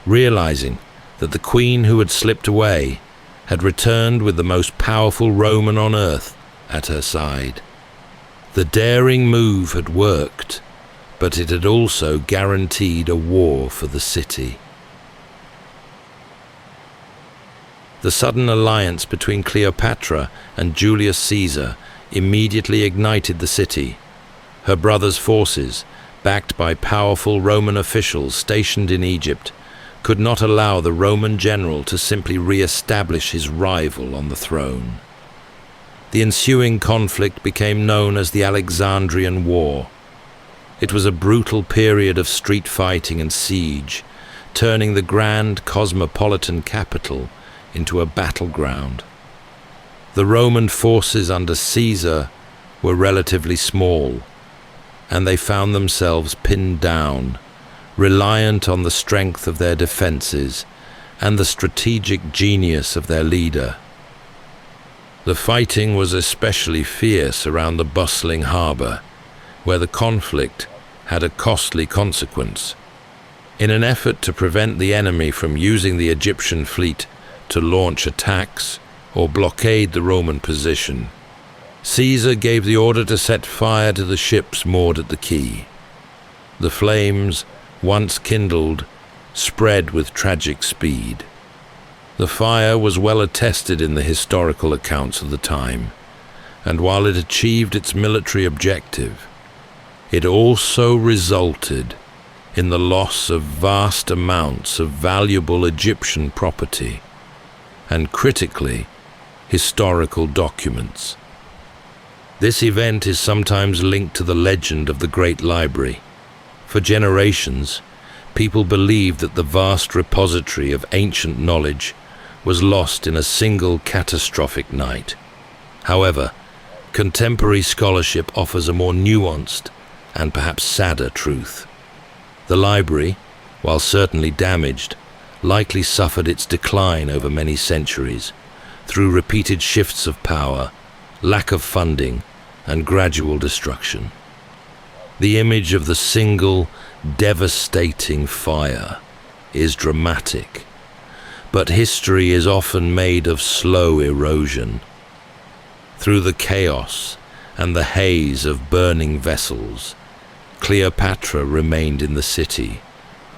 realizing that the queen who had slipped away had returned with the most powerful Roman on earth at her side. The daring move had worked, but it had also guaranteed a war for the city. The sudden alliance between Cleopatra and Julius Caesar immediately ignited the city. Her brother's forces, backed by powerful Roman officials stationed in Egypt, could not allow the Roman general to simply re-establish his rival on the throne. The ensuing conflict became known as the Alexandrian War. It was a brutal period of street fighting and siege, turning the grand cosmopolitan capital into a battleground. The Roman forces under Caesar were relatively small, and they found themselves pinned down, reliant on the strength of their defenses and the strategic genius of their leader. The fighting was especially fierce around the bustling harbor, where the conflict had a costly consequence. In an effort to prevent the enemy from using the Egyptian fleet to launch attacks or blockade the Roman position, Caesar gave the order to set fire to the ships moored at the quay. The flames, once kindled, spread with tragic speed. The fire was well attested in the historical accounts of the time, and while it achieved its military objective, it also resulted in the loss of vast amounts of valuable Egyptian property, and critically, historical documents. This event is sometimes linked to the legend of the Great Library. For generations, people believed that the vast repository of ancient knowledge was lost in a single catastrophic night. However, contemporary scholarship offers a more nuanced and perhaps sadder truth. The library, while certainly damaged, likely suffered its decline over many centuries through repeated shifts of power, lack of funding, and gradual destruction. The image of the single, devastating fire is dramatic, but history is often made of slow erosion. Through the chaos and the haze of burning vessels, Cleopatra remained in the city,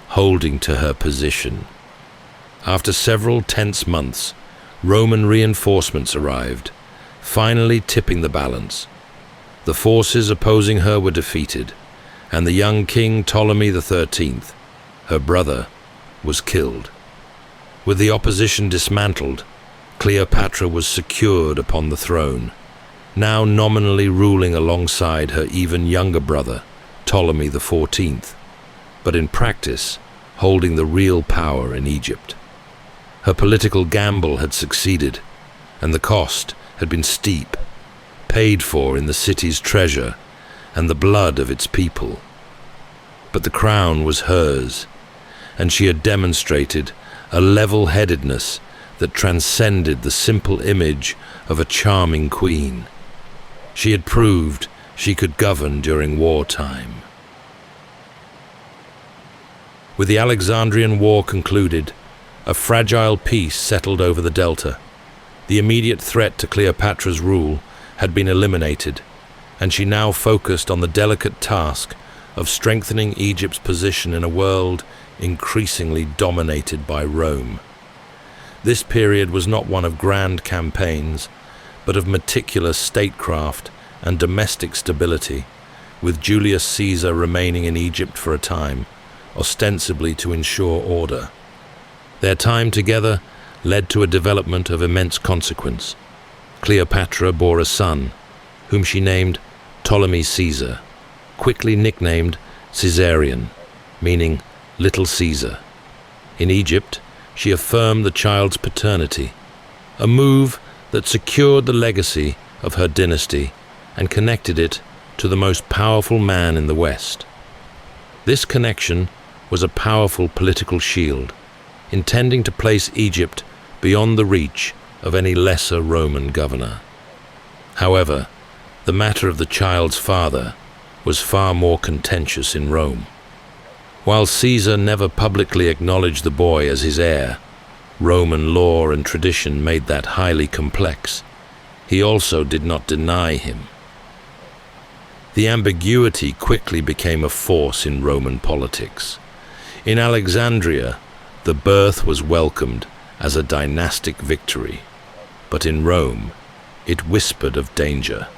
holding to her position. After several tense months, Roman reinforcements arrived, finally tipping the balance. The forces opposing her were defeated, and the young king Ptolemy XIII, her brother, was killed. With the opposition dismantled, Cleopatra was secured upon the throne, now nominally ruling alongside her even younger brother, Ptolemy XIV, but in practice holding the real power in Egypt. Her political gamble had succeeded, and the cost had been steep, paid for in the city's treasure and the blood of its people. But the crown was hers, and she had demonstrated a level-headedness that transcended the simple image of a charming queen. She had proved she could govern during wartime. With the Alexandrian War concluded, a fragile peace settled over the Delta. The immediate threat to Cleopatra's rule had been eliminated, and she now focused on the delicate task of strengthening Egypt's position in a world increasingly dominated by Rome. This period was not one of grand campaigns, but of meticulous statecraft and domestic stability, with Julius Caesar remaining in Egypt for a time, ostensibly to ensure order. Their time together led to a development of immense consequence. Cleopatra bore a son, whom she named Ptolemy Caesar, quickly nicknamed Caesarion, meaning Little Caesar. In Egypt, she affirmed the child's paternity, a move that secured the legacy of her dynasty and connected it to the most powerful man in the West. This connection was a powerful political shield, intending to place Egypt beyond the reach of any lesser Roman governor. However, the matter of the child's father was far more contentious in Rome. While Caesar never publicly acknowledged the boy as his heir, Roman law and tradition made that highly complex. He also did not deny him. The ambiguity quickly became a force in Roman politics. In Alexandria, the birth was welcomed as a dynastic victory, but in Rome, it whispered of danger.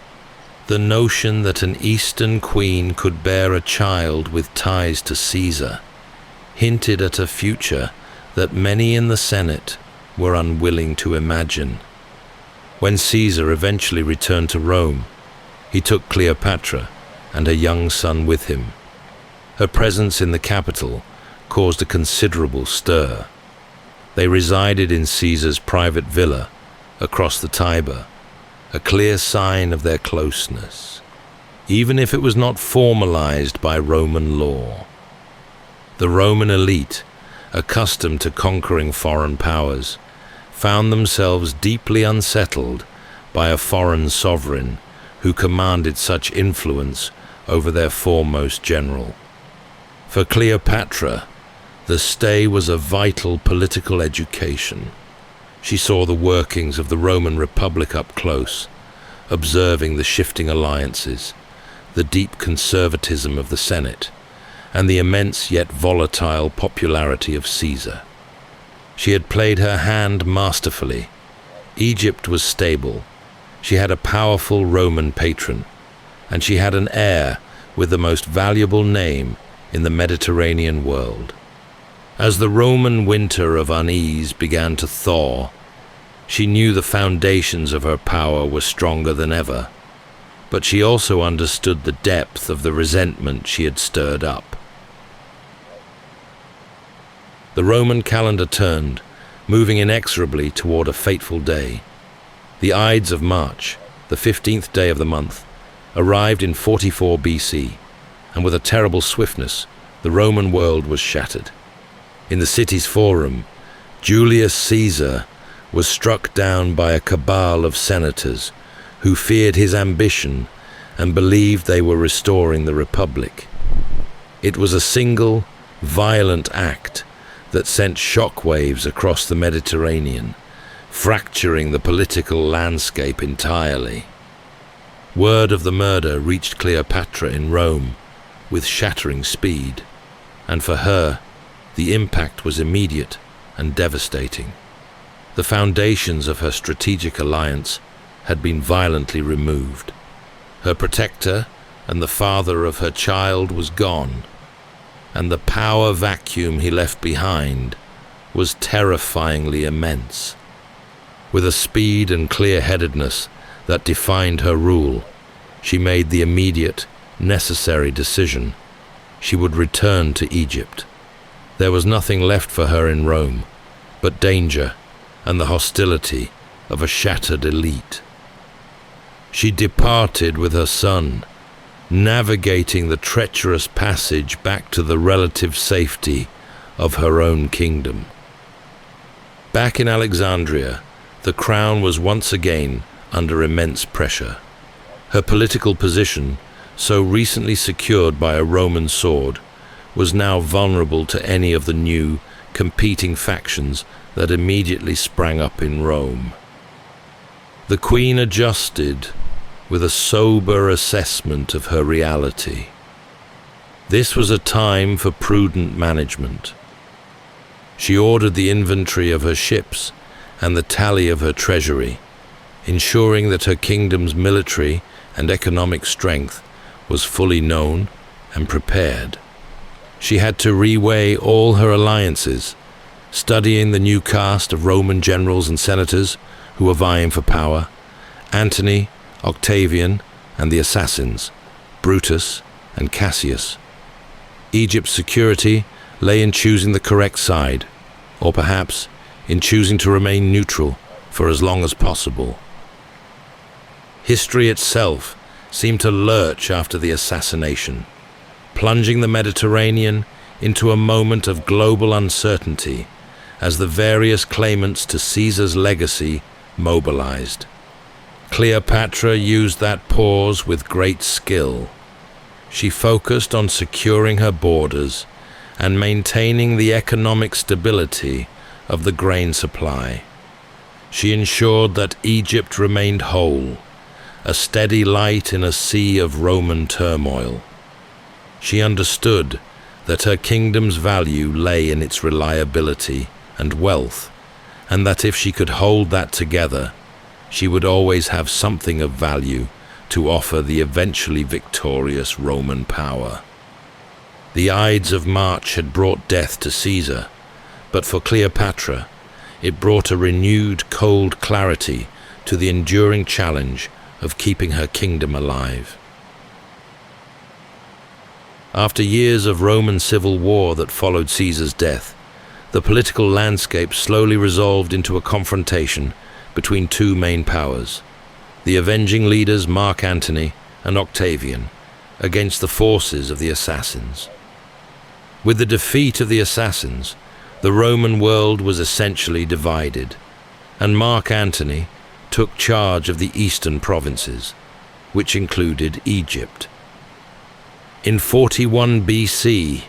The notion that an Eastern queen could bear a child with ties to Caesar hinted at a future that many in the Senate were unwilling to imagine. When Caesar eventually returned to Rome, he took Cleopatra and her young son with him. Her presence in the capital caused a considerable stir. They resided in Caesar's private villa across the Tiber, a clear sign of their closeness, even if it was not formalized by Roman law. The Roman elite, accustomed to conquering foreign powers, found themselves deeply unsettled by a foreign sovereign who commanded such influence over their foremost general. For Cleopatra, the stay was a vital political education. She saw the workings of the Roman Republic up close, observing the shifting alliances, the deep conservatism of the Senate, and the immense yet volatile popularity of Caesar. She had played her hand masterfully. Egypt was stable. She had a powerful Roman patron, and she had an heir with the most valuable name in the Mediterranean world. As the Roman winter of unease began to thaw, she knew the foundations of her power were stronger than ever, but she also understood the depth of the resentment she had stirred up. The Roman calendar turned, moving inexorably toward a fateful day. The Ides of March, the 15th day of the month, arrived in 44 BC, and with a terrible swiftness, the Roman world was shattered. In the city's forum, Julius Caesar was struck down by a cabal of senators who feared his ambition and believed they were restoring the Republic. It was a single, violent act that sent shockwaves across the Mediterranean, fracturing the political landscape entirely. Word of the murder reached Cleopatra in Rome with shattering speed, and for her, the impact was immediate and devastating. The foundations of her strategic alliance had been violently removed. Her protector and the father of her child was gone, and the power vacuum he left behind was terrifyingly immense. With a speed and clear-headedness that defined her rule, she made the immediate, necessary decision. She would return to Egypt. There was nothing left for her in Rome but danger and the hostility of a shattered elite. She departed with her son, navigating the treacherous passage back to the relative safety of her own kingdom. Back in Alexandria, the crown was once again under immense pressure. Her political position, so recently secured by a Roman sword, was now vulnerable to any of the new, competing factions that immediately sprang up in Rome. The Queen adjusted with a sober assessment of her reality. This was a time for prudent management. She ordered the inventory of her ships and the tally of her treasury, ensuring that her kingdom's military and economic strength was fully known and prepared. She had to reweigh all her alliances, studying the new cast of Roman generals and senators who were vying for power: Antony, Octavian, and the assassins, Brutus and Cassius. Egypt's security lay in choosing the correct side, or perhaps in choosing to remain neutral for as long as possible. History itself seemed to lurch after the assassination, plunging the Mediterranean into a moment of global uncertainty as the various claimants to Caesar's legacy mobilized. Cleopatra used that pause with great skill. She focused on securing her borders and maintaining the economic stability of the grain supply. She ensured that Egypt remained whole, a steady light in a sea of Roman turmoil. She understood that her kingdom's value lay in its reliability and wealth, and that if she could hold that together, she would always have something of value to offer the eventually victorious Roman power. The Ides of March had brought death to Caesar, but for Cleopatra, it brought a renewed cold clarity to the enduring challenge of keeping her kingdom alive. After years of Roman civil war that followed Caesar's death, the political landscape slowly resolved into a confrontation between two main powers: the avenging leaders Mark Antony and Octavian against the forces of the assassins. With the defeat of the assassins, the Roman world was essentially divided, and Mark Antony took charge of the eastern provinces, which included Egypt. In 41 BC,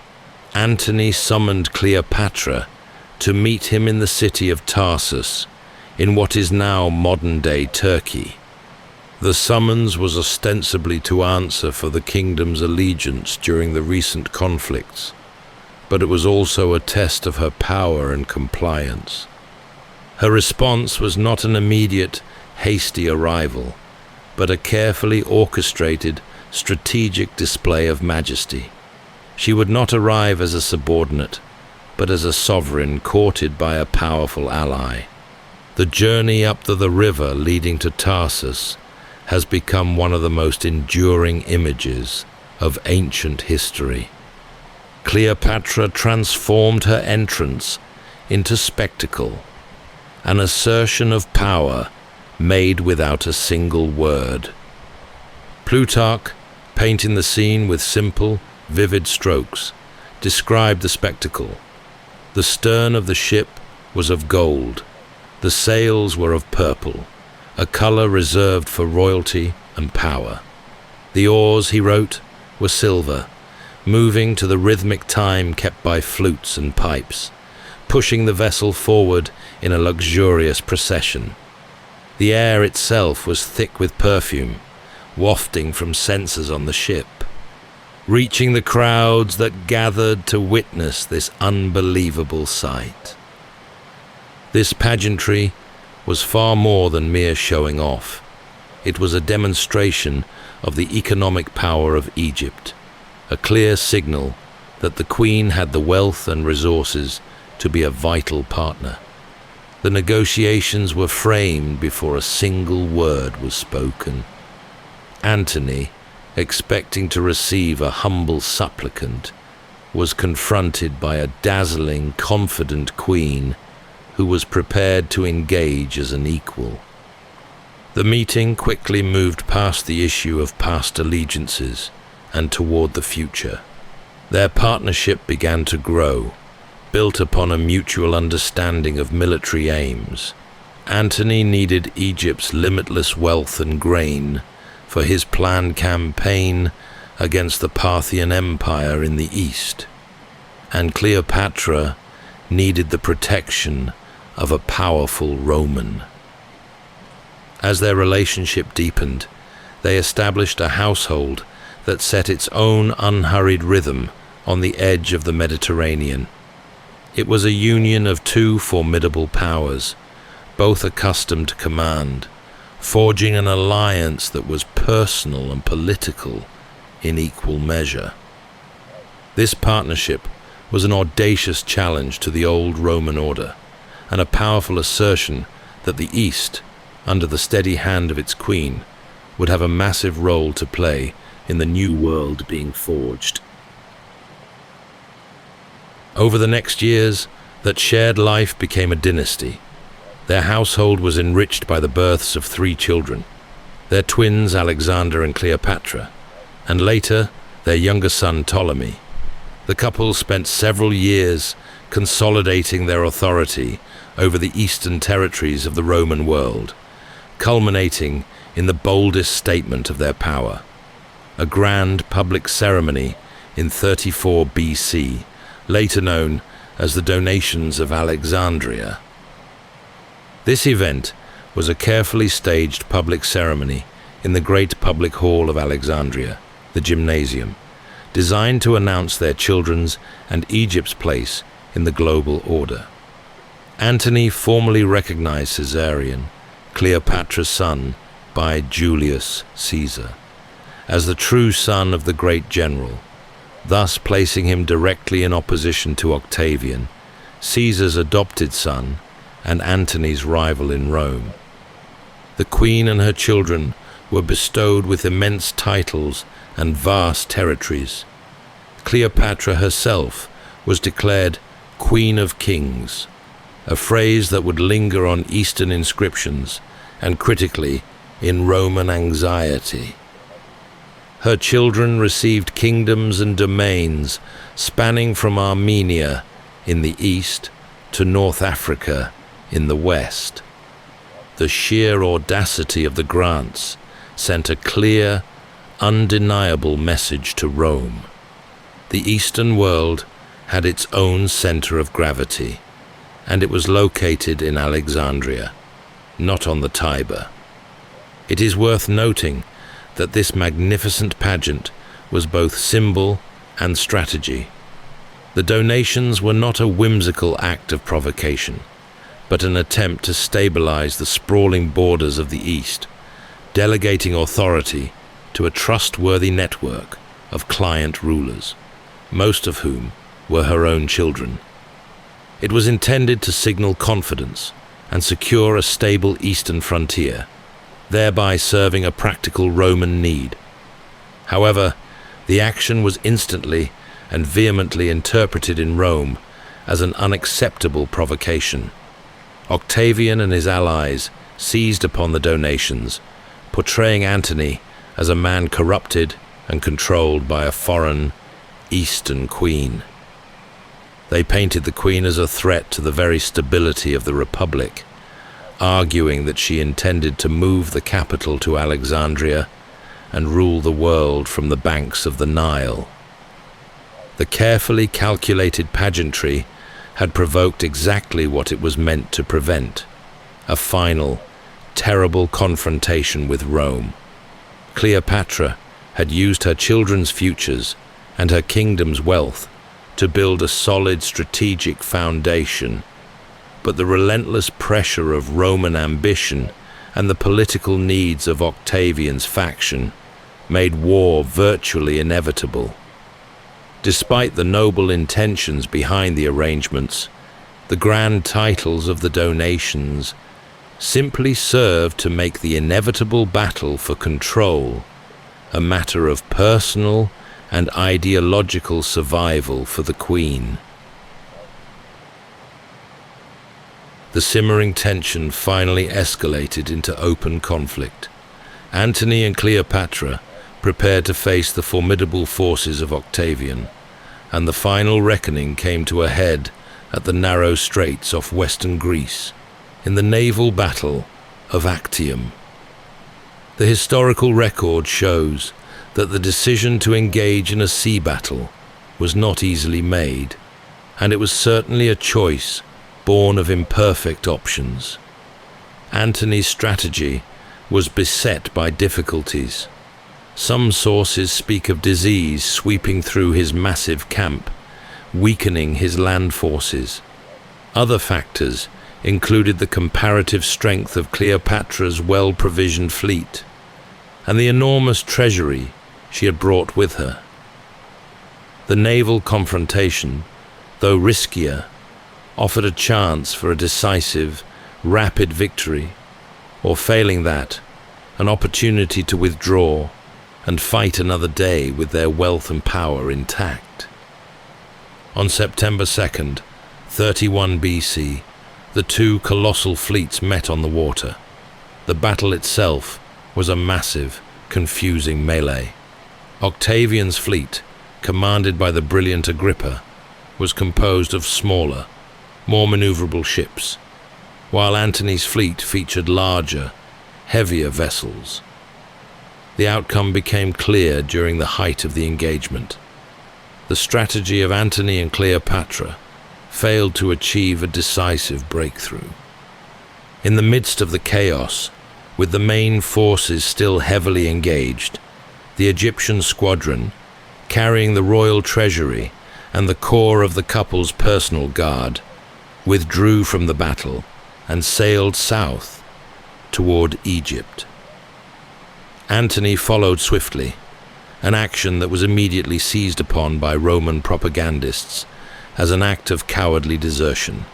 Antony summoned Cleopatra to meet him in the city of Tarsus, in what is now modern-day Turkey. The summons was ostensibly to answer for the kingdom's allegiance during the recent conflicts, but it was also a test of her power and compliance. Her response was not an immediate, hasty arrival, but a carefully orchestrated, strategic display of majesty. She would not arrive as a subordinate, but as a sovereign courted by a powerful ally. The journey up the river leading to Tarsus has become one of the most enduring images of ancient history. Cleopatra transformed her entrance into spectacle, an assertion of power made without a single word. Plutarch, painting the scene with simple, vivid strokes, described the spectacle. The stern of the ship was of gold, the sails were of purple, a color reserved for royalty and power. The oars, he wrote, were silver, moving to the rhythmic time kept by flutes and pipes, pushing the vessel forward in a luxurious procession. The air itself was thick with perfume, wafting from censers on the ship, reaching the crowds that gathered to witness this unbelievable sight. This pageantry was far more than mere showing off. It was a demonstration of the economic power of Egypt, a clear signal that the Queen had the wealth and resources to be a vital partner. The negotiations were framed before a single word was spoken. Antony, expecting to receive a humble supplicant, was confronted by a dazzling, confident queen who was prepared to engage as an equal. The meeting quickly moved past the issue of past allegiances and toward the future. Their partnership began to grow, built upon a mutual understanding of military aims. Antony needed Egypt's limitless wealth and grain for his planned campaign against the Parthian Empire in the east, and Cleopatra needed the protection of a powerful Roman. As their relationship deepened, they established a household that set its own unhurried rhythm on the edge of the Mediterranean. It was a union of two formidable powers, both accustomed to command, forging an alliance that was personal and political in equal measure. This partnership was an audacious challenge to the old Roman order, and a powerful assertion that the East, under the steady hand of its queen, would have a massive role to play in the new world being forged. Over the next years, that shared life became a dynasty. Their household was enriched by the births of 3 children, their twins Alexander and Cleopatra, and later their younger son Ptolemy. The couple spent several years consolidating their authority over the eastern territories of the Roman world, culminating in the boldest statement of their power, a grand public ceremony in 34 BC, later known as the Donations of Alexandria. This event was a carefully staged public ceremony in the great public hall of Alexandria, the Gymnasium, designed to announce their children's and Egypt's place in the global order. Antony formally recognized Caesarion, Cleopatra's son by Julius Caesar, as the true son of the great general, thus placing him directly in opposition to Octavian, Caesar's adopted son and Antony's rival in Rome. The queen and her children were bestowed with immense titles and vast territories. Cleopatra herself was declared Queen of Kings, a phrase that would linger on Eastern inscriptions and, critically, in Roman anxiety. Her children received kingdoms and domains spanning from Armenia in the east to North Africa in the west. The sheer audacity of the grants sent a clear, undeniable message to Rome. The Eastern world had its own center of gravity, and it was located in Alexandria, not on the Tiber. It is worth noting that this magnificent pageant was both symbol and strategy. The donations were not a whimsical act of provocation, but an attempt to stabilize the sprawling borders of the East, delegating authority to a trustworthy network of client rulers, most of whom were her own children. It was intended to signal confidence and secure a stable eastern frontier, thereby serving a practical Roman need. However, the action was instantly and vehemently interpreted in Rome as an unacceptable provocation. Octavian and his allies seized upon the donations, portraying Antony as a man corrupted and controlled by a foreign, Eastern queen. They painted the queen as a threat to the very stability of the Republic, arguing that she intended to move the capital to Alexandria and rule the world from the banks of the Nile. The carefully calculated pageantry had provoked exactly what it was meant to prevent: a final, terrible confrontation with Rome. Cleopatra had used her children's futures and her kingdom's wealth to build a solid strategic foundation, but the relentless pressure of Roman ambition and the political needs of Octavian's faction made war virtually inevitable. Despite the noble intentions behind the arrangements, the grand titles of the donations simply served to make the inevitable battle for control a matter of personal and ideological survival for the queen. The simmering tension finally escalated into open conflict. Antony and Cleopatra prepared to face the formidable forces of Octavian, and the final reckoning came to a head at the narrow straits off western Greece, in the naval battle of Actium. The historical record shows that the decision to engage in a sea battle was not easily made, and it was certainly a choice born of imperfect options. Antony's strategy was beset by difficulties. Some sources speak of disease sweeping through his massive camp, weakening his land forces. Other factors included the comparative strength of Cleopatra's well-provisioned fleet and the enormous treasury she had brought with her. The naval confrontation, though riskier, offered a chance for a decisive, rapid victory, or failing that, an opportunity to withdraw and fight another day with their wealth and power intact. On September 2nd, 31 BC, the two colossal fleets met on the water. The battle itself was a massive, confusing melee. Octavian's fleet, commanded by the brilliant Agrippa, was composed of smaller, more maneuverable ships, while Antony's fleet featured larger, heavier vessels. The outcome became clear during the height of the engagement. The strategy of Antony and Cleopatra failed to achieve a decisive breakthrough. In the midst of the chaos, with the main forces still heavily engaged, the Egyptian squadron, carrying the royal treasury and the core of the couple's personal guard, withdrew from the battle and sailed south toward Egypt. Antony followed swiftly, an action that was immediately seized upon by Roman propagandists as an act of cowardly desertion.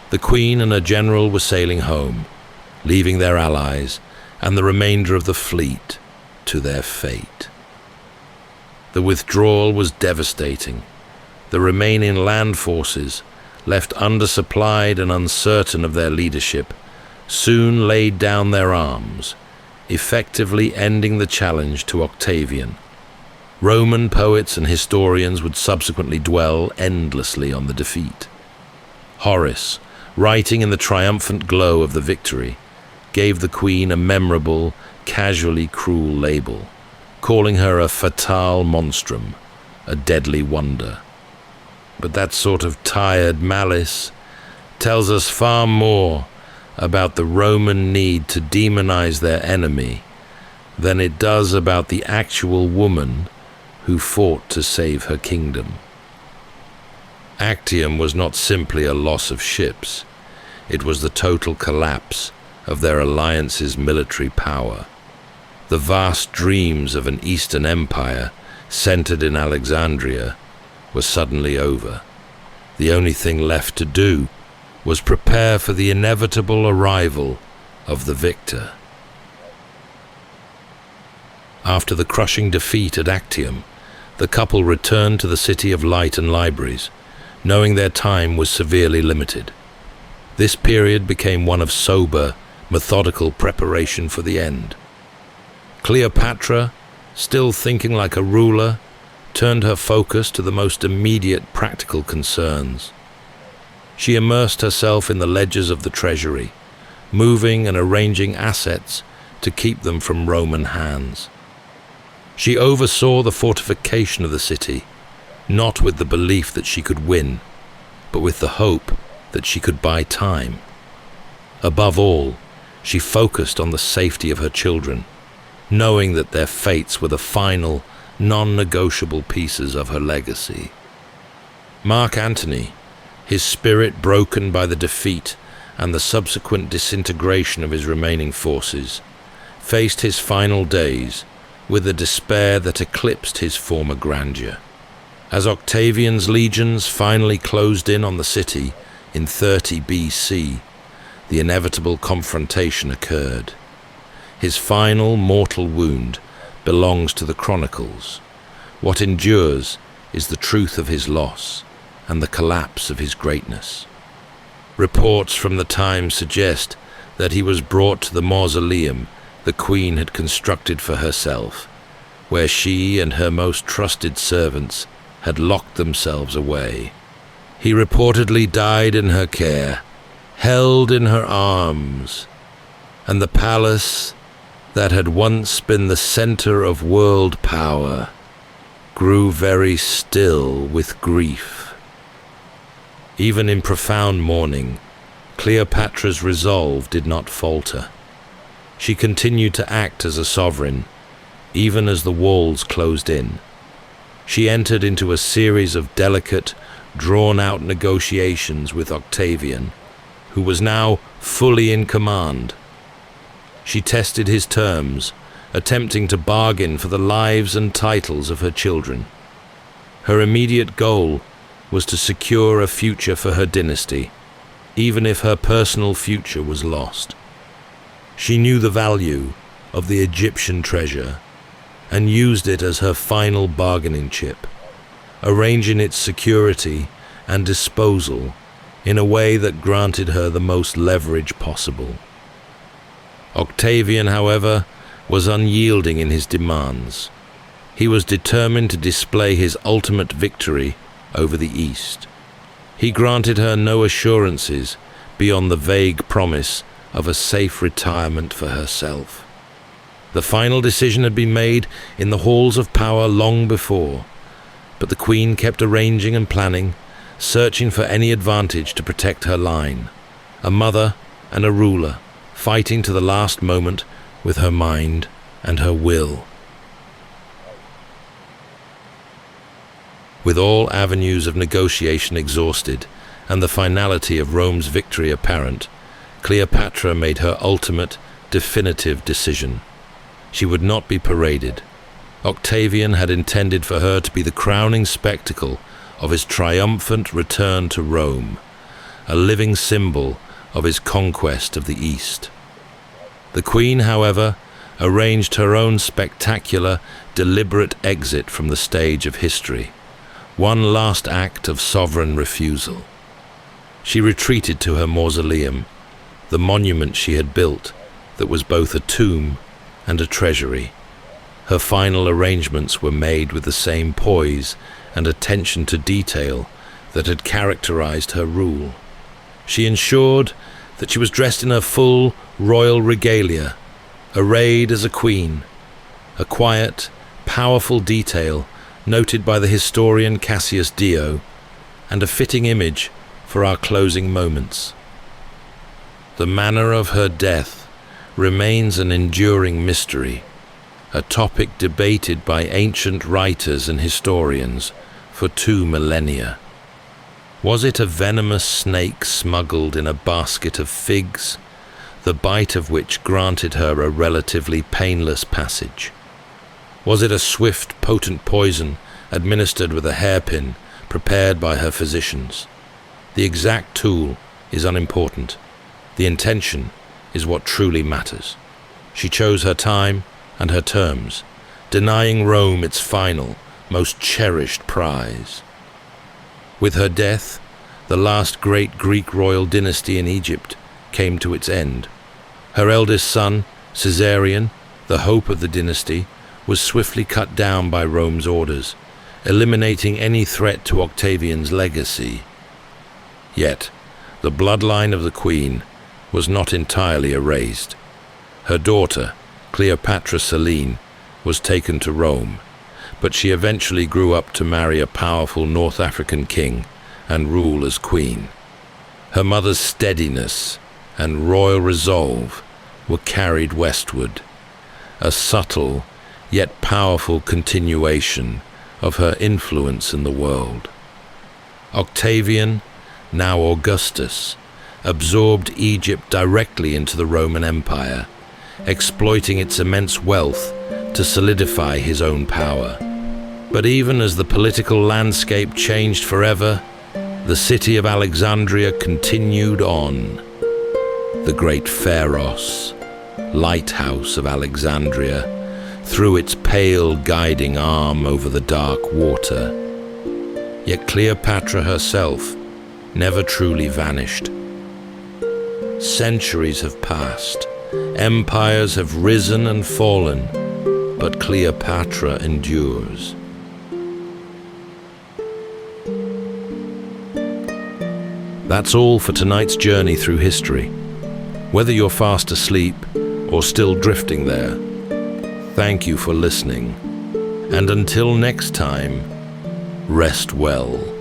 The Queen and her general were sailing home, leaving their allies and the remainder of the fleet to their fate. The withdrawal was devastating. The remaining land forces, left undersupplied and uncertain of their leadership, soon laid down their arms, effectively ending the challenge to Octavian. Roman poets and historians would subsequently dwell endlessly on the defeat. Horace, writing in the triumphant glow of the victory, gave the Queen a memorable, casually cruel label, calling her a fatale monstrum, a deadly wonder. But that sort of tired malice tells us far more about the Roman need to demonize their enemy than it does about the actual woman who fought to save her kingdom. Actium was not simply a loss of ships, it was the total collapse of their alliance's military power. The vast dreams of an Eastern empire centered in Alexandria were suddenly over. The only thing left to do was prepare for the inevitable arrival of the victor. After the crushing defeat at Actium, the couple returned to the city of light and libraries, knowing their time was severely limited. This period became one of sober, methodical preparation for the end. Cleopatra, still thinking like a ruler, turned her focus to the most immediate practical concerns. She immersed herself in the ledgers of the treasury, moving and arranging assets to keep them from Roman hands. She oversaw the fortification of the city, not with the belief that she could win, but with the hope that she could buy time. Above all, she focused on the safety of her children, knowing that their fates were the final, non-negotiable pieces of her legacy. Mark Antony, his spirit broken by the defeat and the subsequent disintegration of his remaining forces, faced his final days with a despair that eclipsed his former grandeur. As Octavian's legions finally closed in on the city in 30 BC, the inevitable confrontation occurred. His final mortal wound belongs to the chronicles. What endures is the truth of his loss and the collapse of his greatness. Reports from the time suggest that he was brought to the mausoleum the Queen had constructed for herself, where she and her most trusted servants had locked themselves away. He reportedly died in her care, held in her arms, and the palace that had once been the center of world power grew very still with grief. Even in profound mourning, Cleopatra's resolve did not falter. She continued to act as a sovereign, even as the walls closed in. She entered into a series of delicate, drawn-out negotiations with Octavian, who was now fully in command. She tested his terms attempting to bargain for the lives and titles of her children. Her immediate goal was to secure a future for her dynasty, even if her personal future was lost. She knew the value of the Egyptian treasure and used it as her final bargaining chip, arranging its security and disposal in a way that granted her the most leverage possible. Octavian, however, was unyielding in his demands. He was determined to display his ultimate victory over the East. He granted her no assurances beyond the vague promise of a safe retirement for herself. The final decision had been made in the halls of power long before, but the Queen kept arranging and planning, searching for any advantage to protect her line. A mother and a ruler, fighting to the last moment with her mind and her will. With all avenues of negotiation exhausted and the finality of Rome's victory apparent, Cleopatra made her ultimate, definitive decision. She would not be paraded. Octavian had intended for her to be the crowning spectacle of his triumphant return to Rome, a living symbol of his conquest of the East. The Queen, however, arranged her own spectacular, deliberate exit from the stage of history, one last act of sovereign refusal. She retreated to her mausoleum, the monument she had built that was both a tomb and a treasury. Her final arrangements were made with the same poise and attention to detail that had characterized her rule. She ensured that she was dressed in her full royal regalia, arrayed as a queen, a quiet, powerful detail noted by the historian Cassius Dio, and a fitting image for our closing moments. The manner of her death remains an enduring mystery, a topic debated by ancient writers and historians for 2 millennia. Was it a venomous snake smuggled in a basket of figs, the bite of which granted her a relatively painless passage? Was it a swift, potent poison administered with a hairpin prepared by her physicians? The exact tool is unimportant. The intention is what truly matters. She chose her time and her terms, denying Rome its final, most cherished prize. With her death, the last great Greek royal dynasty in Egypt came to its end. Her eldest son, Caesarion, the hope of the dynasty, was swiftly cut down by Rome's orders, eliminating any threat to Octavian's legacy. Yet, the bloodline of the Queen was not entirely erased. Her daughter, Cleopatra Selene, was taken to Rome, but she eventually grew up to marry a powerful North African king and rule as queen. Her mother's steadiness and royal resolve were carried westward, a subtle yet powerful continuation of her influence in the world. Octavian, now Augustus, absorbed Egypt directly into the Roman Empire, exploiting its immense wealth to solidify his own power. But even as the political landscape changed forever, the city of Alexandria continued on. The great Pharos, lighthouse of Alexandria, threw its pale guiding arm over the dark water. Yet Cleopatra herself never truly vanished. Centuries have passed, empires have risen and fallen, but Cleopatra endures. That's all for tonight's journey through history. Whether you're fast asleep or still drifting there, thank you for listening. And until next time, rest well.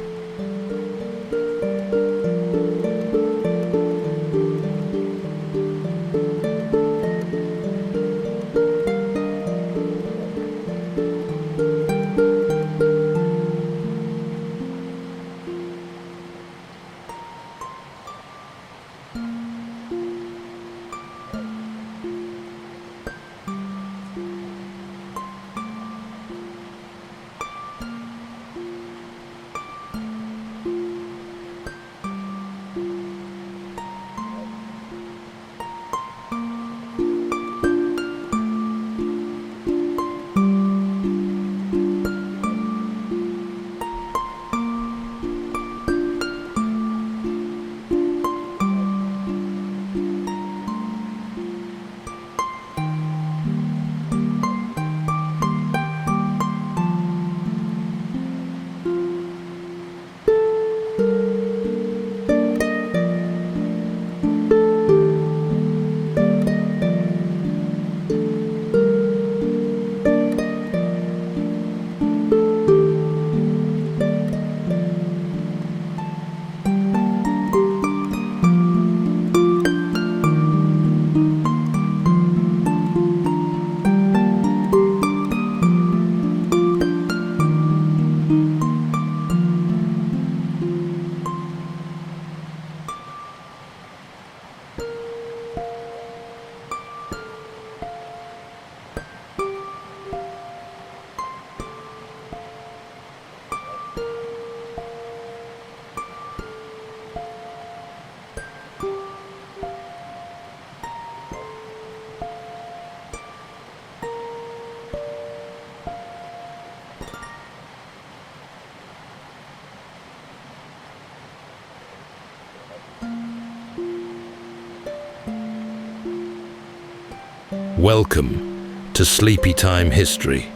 Welcome to Sleepytime History.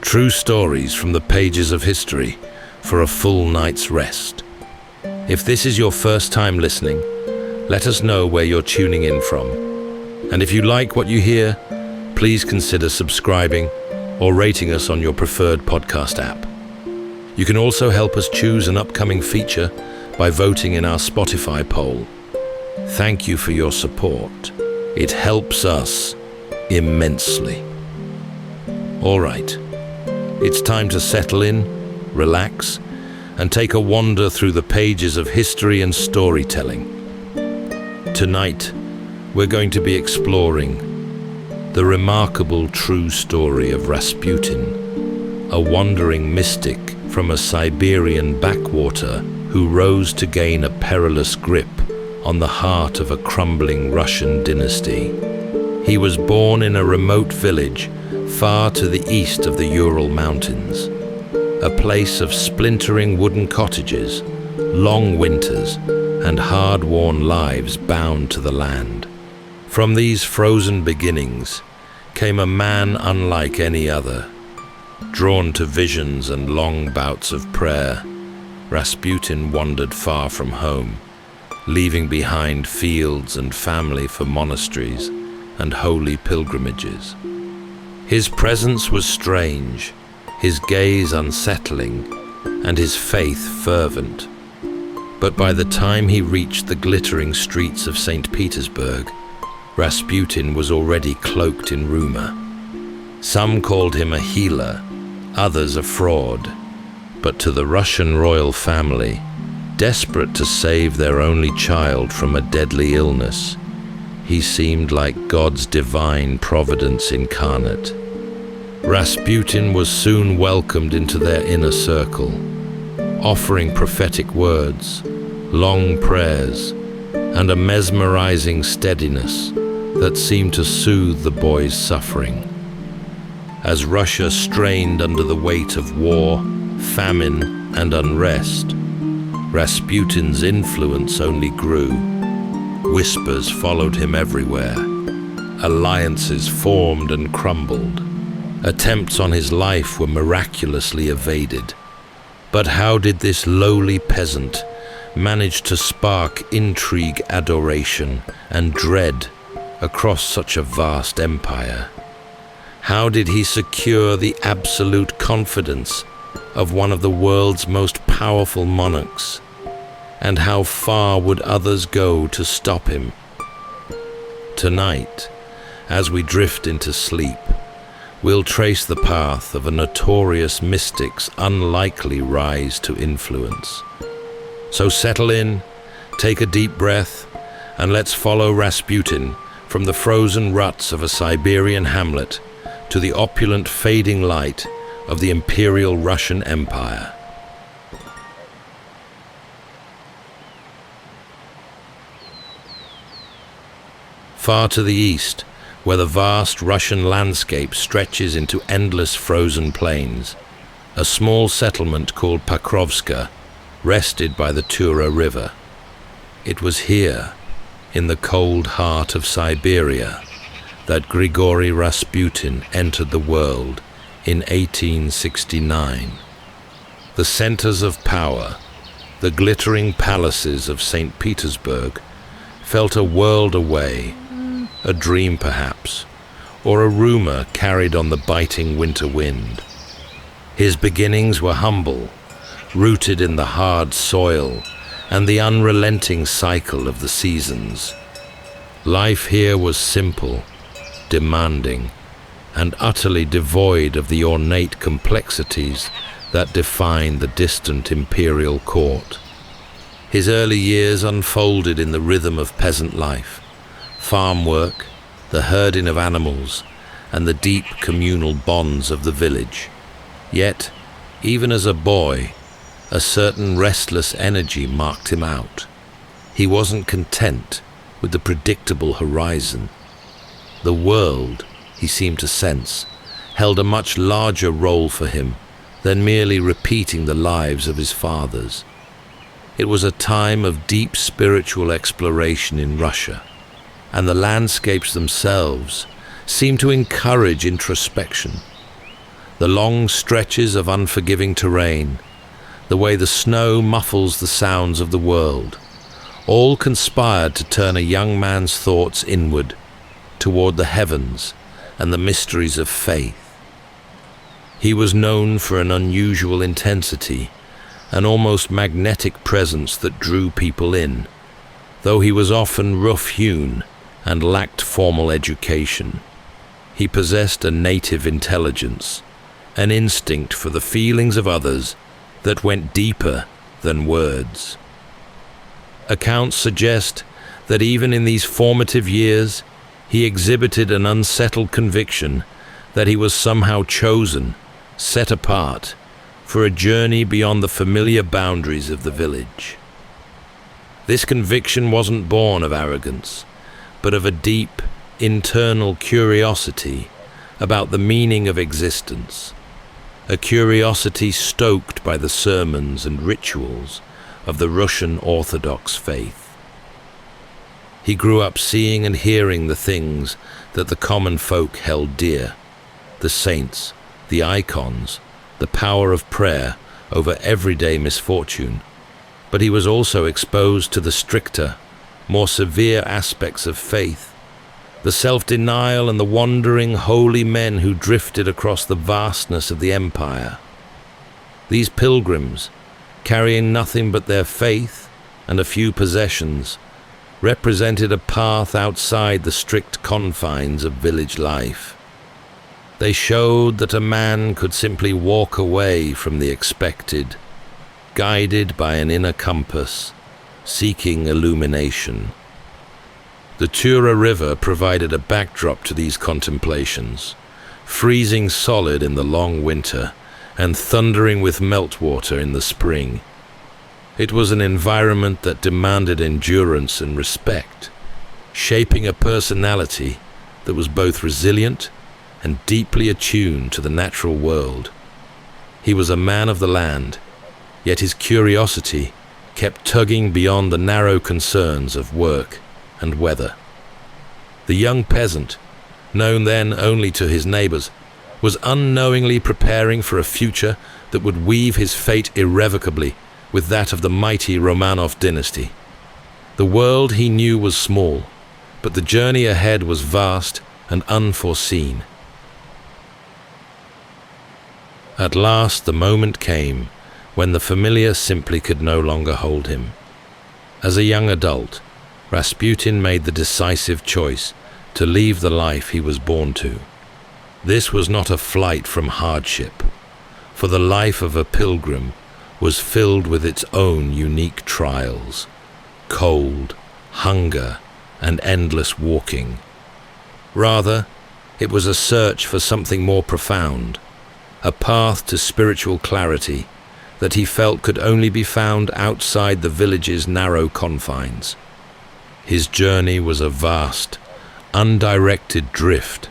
True stories from the pages of history for a full night's rest. If this is your first time listening, let us know where you're tuning in from. And if you like what you hear, please consider subscribing or rating us on your preferred podcast app. You can also help us choose an upcoming feature by voting in our Spotify poll. Thank you for your support. It helps us immensely. All right, it's time to settle in, relax, and take a wander through the pages of history and storytelling. Tonight, we're going to be exploring the remarkable true story of Rasputin, a wandering mystic from a Siberian backwater who rose to gain a perilous grip on the heart of a crumbling Russian dynasty. He was born in a remote village far to the east of the Ural Mountains, a place of splintering wooden cottages, long winters, and hard-worn lives bound to the land. From these frozen beginnings came a man unlike any other. Drawn to visions and long bouts of prayer, Rasputin wandered far from home, leaving behind fields and family for monasteries and holy pilgrimages. His presence was strange, his gaze unsettling, and his faith fervent. But by the time he reached the glittering streets of St. Petersburg, Rasputin was already cloaked in rumor. Some called him a healer, others a fraud. But to the Russian royal family, desperate to save their only child from a deadly illness, he seemed like God's divine providence incarnate. Rasputin was soon welcomed into their inner circle, offering prophetic words, long prayers, and a mesmerizing steadiness that seemed to soothe the boy's suffering. As Russia strained under the weight of war, famine, and unrest, Rasputin's influence only grew. Whispers followed him everywhere. Alliances formed and crumbled. Attempts on his life were miraculously evaded. But how did this lowly peasant manage to spark intrigue, adoration, and dread across such a vast empire? How did he secure the absolute confidence of one of the world's most powerful monarchs? And how far would others go to stop him? Tonight, as we drift into sleep, we'll trace the path of a notorious mystic's unlikely rise to influence. So settle in, take a deep breath, and let's follow Rasputin from the frozen ruts of a Siberian hamlet to the opulent fading light of the Imperial Russian Empire. Far to the east, where the vast Russian landscape stretches into endless frozen plains, a small settlement called Pokrovska rested by the Tura River. It was here, in the cold heart of Siberia, that Grigory Rasputin entered the world in 1869. The centers of power, the glittering palaces of St. Petersburg, felt a world away, a dream perhaps, or a rumor carried on the biting winter wind. His beginnings were humble, rooted in the hard soil and the unrelenting cycle of the seasons. Life here was simple, demanding, and utterly devoid of the ornate complexities that define the distant imperial court. His early years unfolded in the rhythm of peasant life, farm work, the herding of animals, and the deep communal bonds of the village. Yet, even as a boy, a certain restless energy marked him out. He wasn't content with the predictable horizon. The world, he seemed to sense, held a much larger role for him than merely repeating the lives of his fathers. It was a time of deep spiritual exploration in Russia, and the landscapes themselves seemed to encourage introspection. The long stretches of unforgiving terrain, the way the snow muffles the sounds of the world, all conspired to turn a young man's thoughts inward, toward the heavens and the mysteries of faith. He was known for an unusual intensity, an almost magnetic presence that drew people in, though he was often rough-hewn and lacked formal education. He possessed a native intelligence, an instinct for the feelings of others that went deeper than words. Accounts suggest that even in these formative years, he exhibited an unsettled conviction that he was somehow chosen, set apart, for a journey beyond the familiar boundaries of the village. This conviction wasn't born of arrogance, but of a deep, internal curiosity about the meaning of existence, a curiosity stoked by the sermons and rituals of the Russian Orthodox faith. He grew up seeing and hearing the things that the common folk held dear, the saints, the icons, the power of prayer over everyday misfortune, but he was also exposed to the stricter, more severe aspects of faith, the self-denial and the wandering holy men who drifted across the vastness of the empire. These pilgrims, carrying nothing but their faith and a few possessions, represented a path outside the strict confines of village life. They showed that a man could simply walk away from the expected, guided by an inner compass, seeking illumination. The Tura River provided a backdrop to these contemplations, freezing solid in the long winter and thundering with meltwater in the spring. It was an environment that demanded endurance and respect, shaping a personality that was both resilient and deeply attuned to the natural world. He was a man of the land, yet his curiosity kept tugging beyond the narrow concerns of work and weather. The young peasant, known then only to his neighbors, was unknowingly preparing for a future that would weave his fate irrevocably with that of the mighty Romanov dynasty. The world he knew was small, but the journey ahead was vast and unforeseen. At last the moment came when the familiar simply could no longer hold him. As a young adult, Rasputin made the decisive choice to leave the life he was born to. This was not a flight from hardship, for the life of a pilgrim was filled with its own unique trials, cold, hunger, and endless walking. Rather, it was a search for something more profound, a path to spiritual clarity that he felt could only be found outside the village's narrow confines. His journey was a vast, undirected drift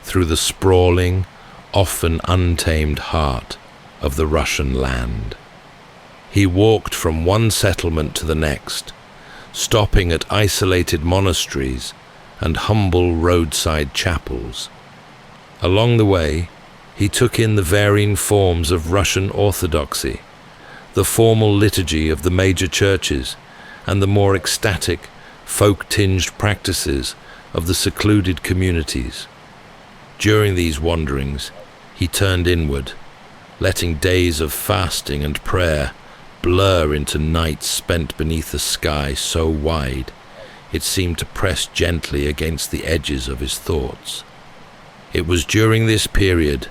through the sprawling, often untamed heart of the Russian land. He walked from one settlement to the next, stopping at isolated monasteries and humble roadside chapels. Along the way, he took in the varying forms of Russian Orthodoxy, the formal liturgy of the major churches, and the more ecstatic, folk-tinged practices of the secluded communities. During these wanderings, he turned inward, letting days of fasting and prayer blur into nights spent beneath a sky so wide it seemed to press gently against the edges of his thoughts. It was during this period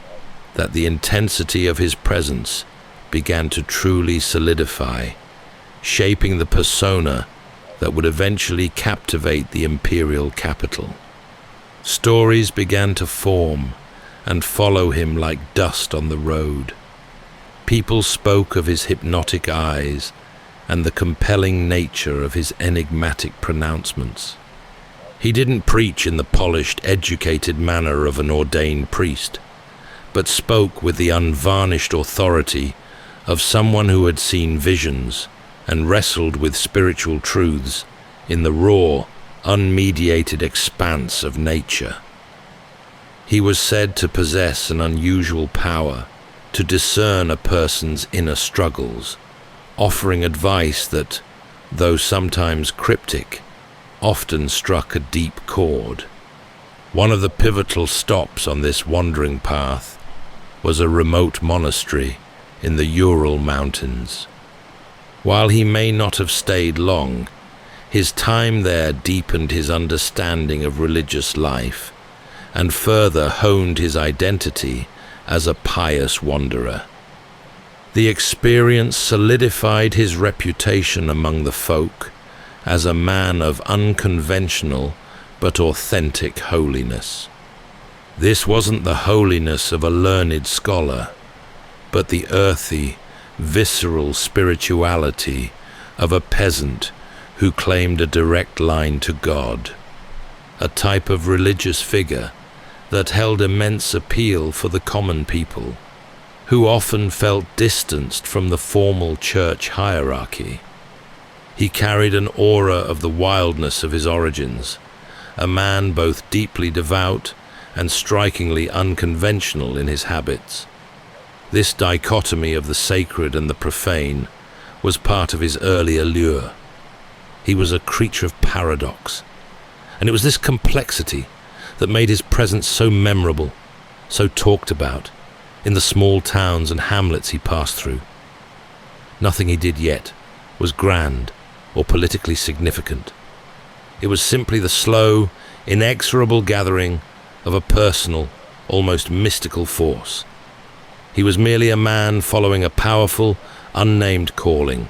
that the intensity of his presence began to truly solidify, shaping the persona that would eventually captivate the imperial capital. Stories began to form and follow him like dust on the road. People spoke of his hypnotic eyes and the compelling nature of his enigmatic pronouncements. He didn't preach in the polished, educated manner of an ordained priest, but spoke with the unvarnished authority of someone who had seen visions and wrestled with spiritual truths in the raw, unmediated expanse of nature. He was said to possess an unusual power to discern a person's inner struggles, offering advice that, though sometimes cryptic, often struck a deep chord. One of the pivotal stops on this wandering path was a remote monastery in the Ural Mountains. While he may not have stayed long, his time there deepened his understanding of religious life and further honed his identity as a pious wanderer. The experience solidified his reputation among the folk as a man of unconventional but authentic holiness. This wasn't the holiness of a learned scholar, but the earthy, visceral spirituality of a peasant who claimed a direct line to God, a type of religious figure that held immense appeal for the common people, who often felt distanced from the formal church hierarchy. He carried an aura of the wildness of his origins, a man both deeply devout and strikingly unconventional in his habits. This dichotomy of the sacred and the profane was part of his early allure. He was a creature of paradox, and it was this complexity that made his presence so memorable, so talked about, in the small towns and hamlets he passed through. Nothing he did yet was grand or politically significant. It was simply the slow, inexorable gathering of a personal, almost mystical force. He was merely a man following a powerful, unnamed calling,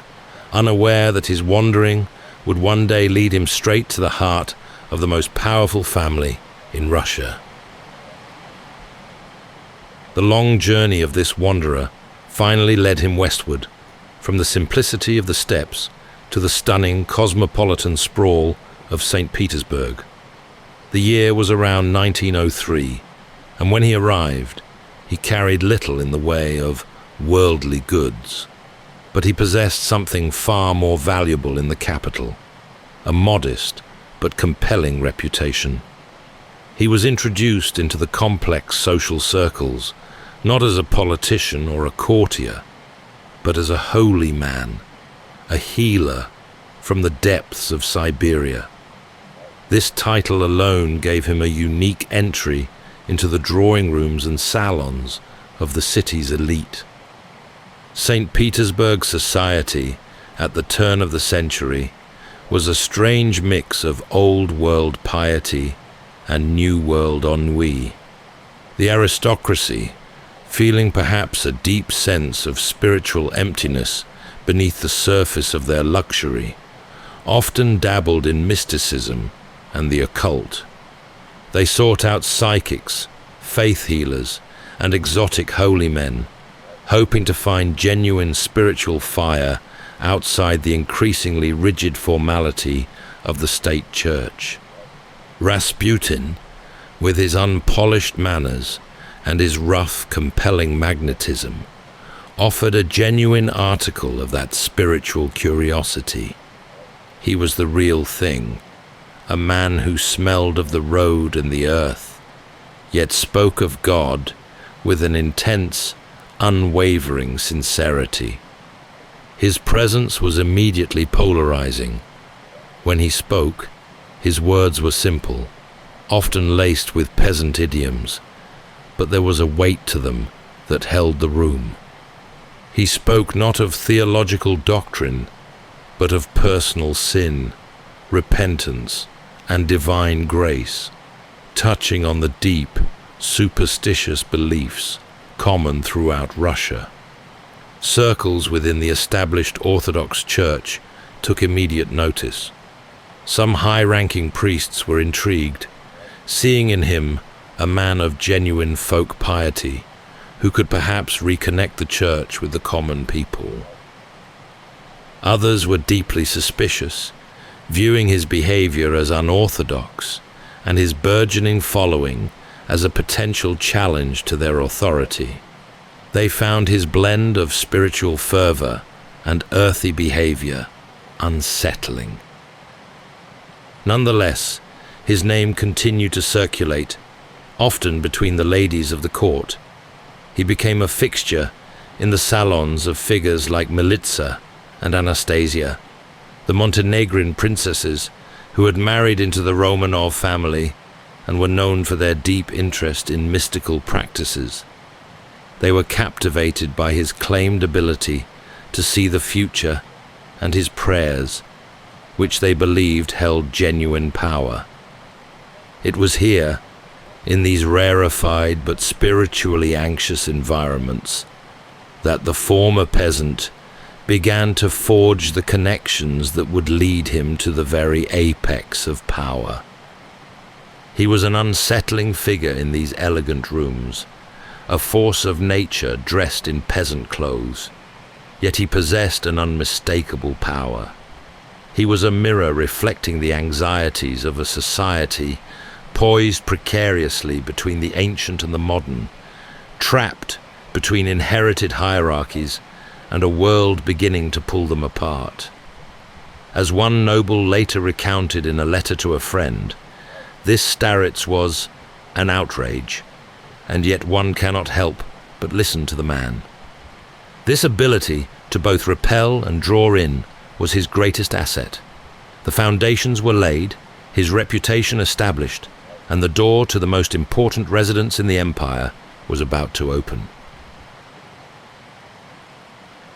unaware that his wandering would one day lead him straight to the heart of the most powerful family in Russia. The long journey of this wanderer finally led him westward, from the simplicity of the steppes to the stunning cosmopolitan sprawl of St. Petersburg. The year was around 1903, and when he arrived, he carried little in the way of worldly goods, but he possessed something far more valuable in the capital, a modest but compelling reputation. He was introduced into the complex social circles, not as a politician or a courtier, but as a holy man, a healer from the depths of Siberia. This title alone gave him a unique entry into the drawing rooms and salons of the city's elite. St. Petersburg society, at the turn of the century, was a strange mix of old-world piety and new-world ennui. The aristocracy, feeling perhaps a deep sense of spiritual emptiness beneath the surface of their luxury, often dabbled in mysticism and the occult. They sought out psychics, faith healers, and exotic holy men, hoping to find genuine spiritual fire outside the increasingly rigid formality of the state church. Rasputin, with his unpolished manners and his rough, compelling magnetism, offered a genuine article of that spiritual curiosity. He was the real thing, a man who smelled of the road and the earth, yet spoke of God with an intense, unwavering sincerity. His presence was immediately polarizing. When he spoke, his words were simple, often laced with peasant idioms, but there was a weight to them that held the room. He spoke not of theological doctrine, but of personal sin, repentance, and divine grace, touching on the deep, superstitious beliefs common throughout Russia. Circles within the established Orthodox Church took immediate notice. Some high-ranking priests were intrigued, seeing in him a man of genuine folk piety who could perhaps reconnect the church with the common people. Others were deeply suspicious, viewing his behavior as unorthodox and his burgeoning following as a potential challenge to their authority. They found his blend of spiritual fervor and earthy behavior unsettling. Nonetheless, his name continued to circulate, often between the ladies of the court. He became a fixture in the salons of figures like Militsa and Anastasia, the Montenegrin princesses who had married into the Romanov family and were known for their deep interest in mystical practices. They were captivated by his claimed ability to see the future and his prayers, which they believed held genuine power. It was here, in these rarefied but spiritually anxious environments, that the former peasant began to forge the connections that would lead him to the very apex of power. He was an unsettling figure in these elegant rooms, a force of nature dressed in peasant clothes, yet he possessed an unmistakable power. He was a mirror reflecting the anxieties of a society poised precariously between the ancient and the modern, trapped between inherited hierarchies and a world beginning to pull them apart. As one noble later recounted in a letter to a friend, this starets was an outrage, and yet one cannot help but listen to the man. This ability to both repel and draw in was his greatest asset. The foundations were laid, his reputation established, and the door to the most important residence in the empire was about to open.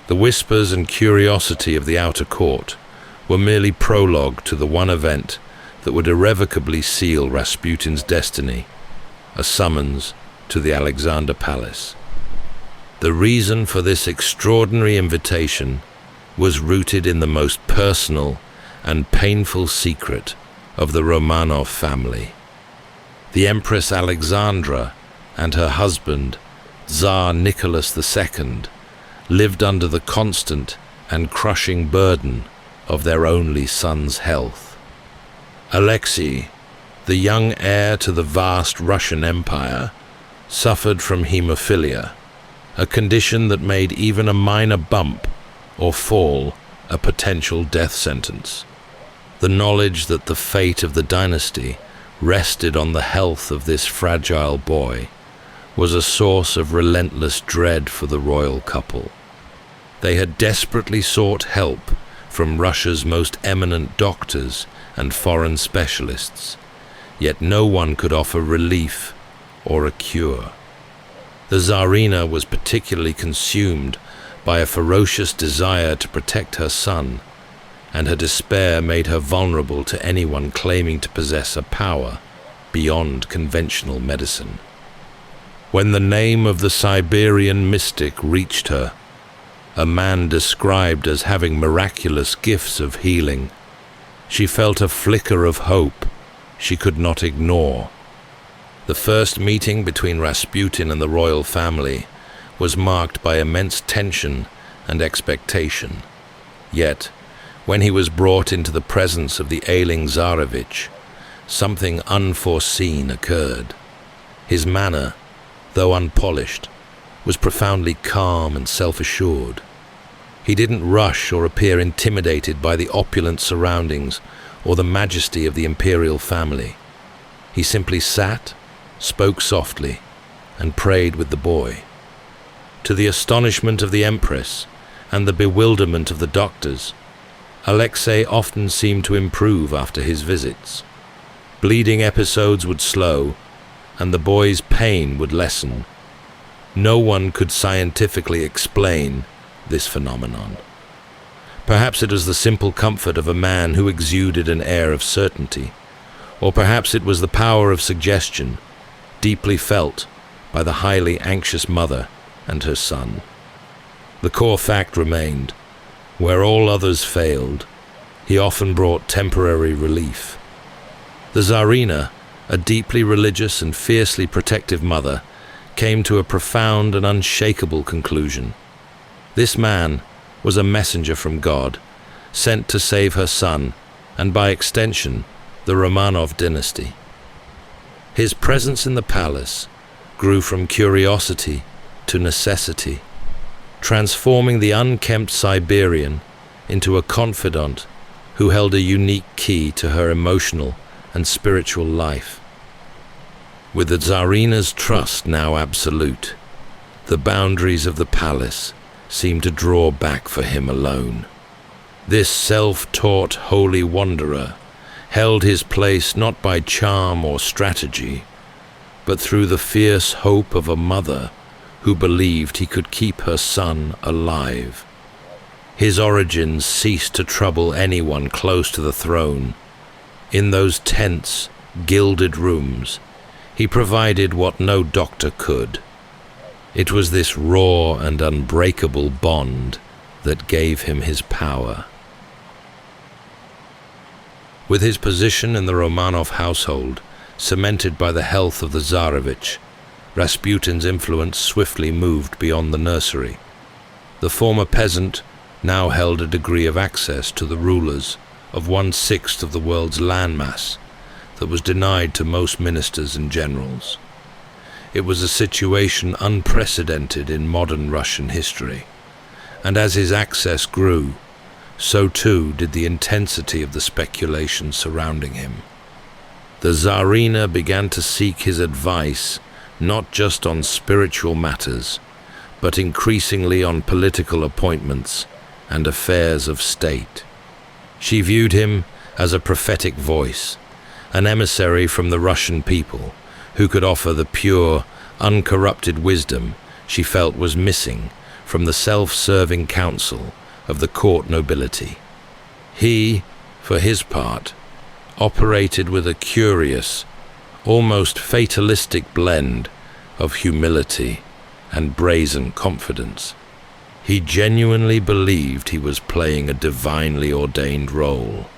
The whispers and curiosity of the outer court were merely prologue to the one event that would irrevocably seal Rasputin's destiny, a summons to the Alexander Palace. The reason for this extraordinary invitation was rooted in the most personal and painful secret of the Romanov family. The Empress Alexandra and her husband, Tsar Nicholas II, lived under the constant and crushing burden of their only son's health. Alexei, the young heir to the vast Russian Empire, suffered from hemophilia, a condition that made even a minor bump or fall a potential death sentence. The knowledge that the fate of the dynasty rested on the health of this fragile boy was a source of relentless dread for the royal couple. They had desperately sought help from Russia's most eminent doctors and foreign specialists, yet no one could offer relief or a cure. The Tsarina was particularly consumed by a ferocious desire to protect her son, and her despair made her vulnerable to anyone claiming to possess a power beyond conventional medicine. When the name of the Siberian mystic reached her, a man described as having miraculous gifts of healing, she felt a flicker of hope she could not ignore. The first meeting between Rasputin and the royal family was marked by immense tension and expectation. Yet, when he was brought into the presence of the ailing Tsarevich, something unforeseen occurred. His manner, though unpolished, was profoundly calm and self-assured. He didn't rush or appear intimidated by the opulent surroundings or the majesty of the imperial family. He simply sat, spoke softly, and prayed with the boy. To the astonishment of the Empress and the bewilderment of the doctors, Alexei often seemed to improve after his visits. Bleeding episodes would slow, and the boy's pain would lessen. No one could scientifically explain this phenomenon. Perhaps it was the simple comfort of a man who exuded an air of certainty, or perhaps it was the power of suggestion, deeply felt by the highly anxious mother and her son. The core fact remained: where all others failed, he often brought temporary relief. The Tsarina, a deeply religious and fiercely protective mother, came to a profound and unshakable conclusion. This man was a messenger from God, sent to save her son, and by extension, the Romanov dynasty. His presence in the palace grew from curiosity to necessity, transforming the unkempt Siberian into a confidant who held a unique key to her emotional and spiritual life. With the Tsarina's trust now absolute, the boundaries of the palace seemed to draw back for him alone. This self-taught holy wanderer held his place not by charm or strategy, but through the fierce hope of a mother who believed he could keep her son alive. His origins ceased to trouble anyone close to the throne. In those tense, gilded rooms, he provided what no doctor could. It was this raw and unbreakable bond that gave him his power. With his position in the Romanov household cemented by the health of the Tsarevich, Rasputin's influence swiftly moved beyond the nursery. The former peasant now held a degree of access to the rulers of 1/6 of the world's landmass that was denied to most ministers and generals. It was a situation unprecedented in modern Russian history, and as his access grew, so too did the intensity of the speculation surrounding him. The Tsarina began to seek his advice not just on spiritual matters, but increasingly on political appointments and affairs of state. She viewed him as a prophetic voice, an emissary from the Russian people who could offer the pure, uncorrupted wisdom she felt was missing from the self-serving council of the court nobility. He, for his part, operated with a curious, almost fatalistic blend of humility and brazen confidence. He genuinely believed he was playing a divinely ordained role,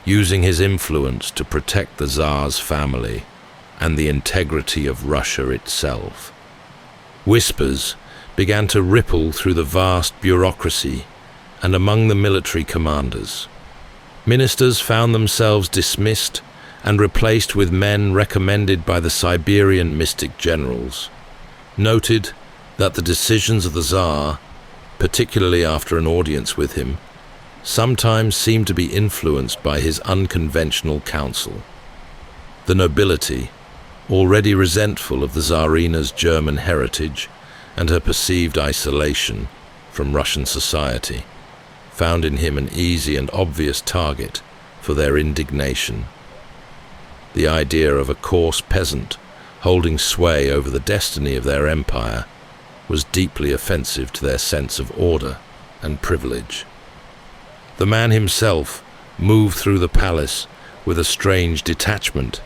using his influence to protect the Tsar's family and the integrity of Russia itself. Whispers began to ripple through the vast bureaucracy and among the military commanders. Ministers found themselves dismissed and replaced with men recommended by the Siberian mystic generals. Noted that the decisions of the Tsar, particularly after an audience with him, sometimes seemed to be influenced by his unconventional counsel. The nobility, already resentful of the Tsarina's German heritage and her perceived isolation from Russian society, found in him an easy and obvious target for their indignation. The idea of a coarse peasant holding sway over the destiny of their empire was deeply offensive to their sense of order and privilege. The man himself moved through the palace with a strange detachment.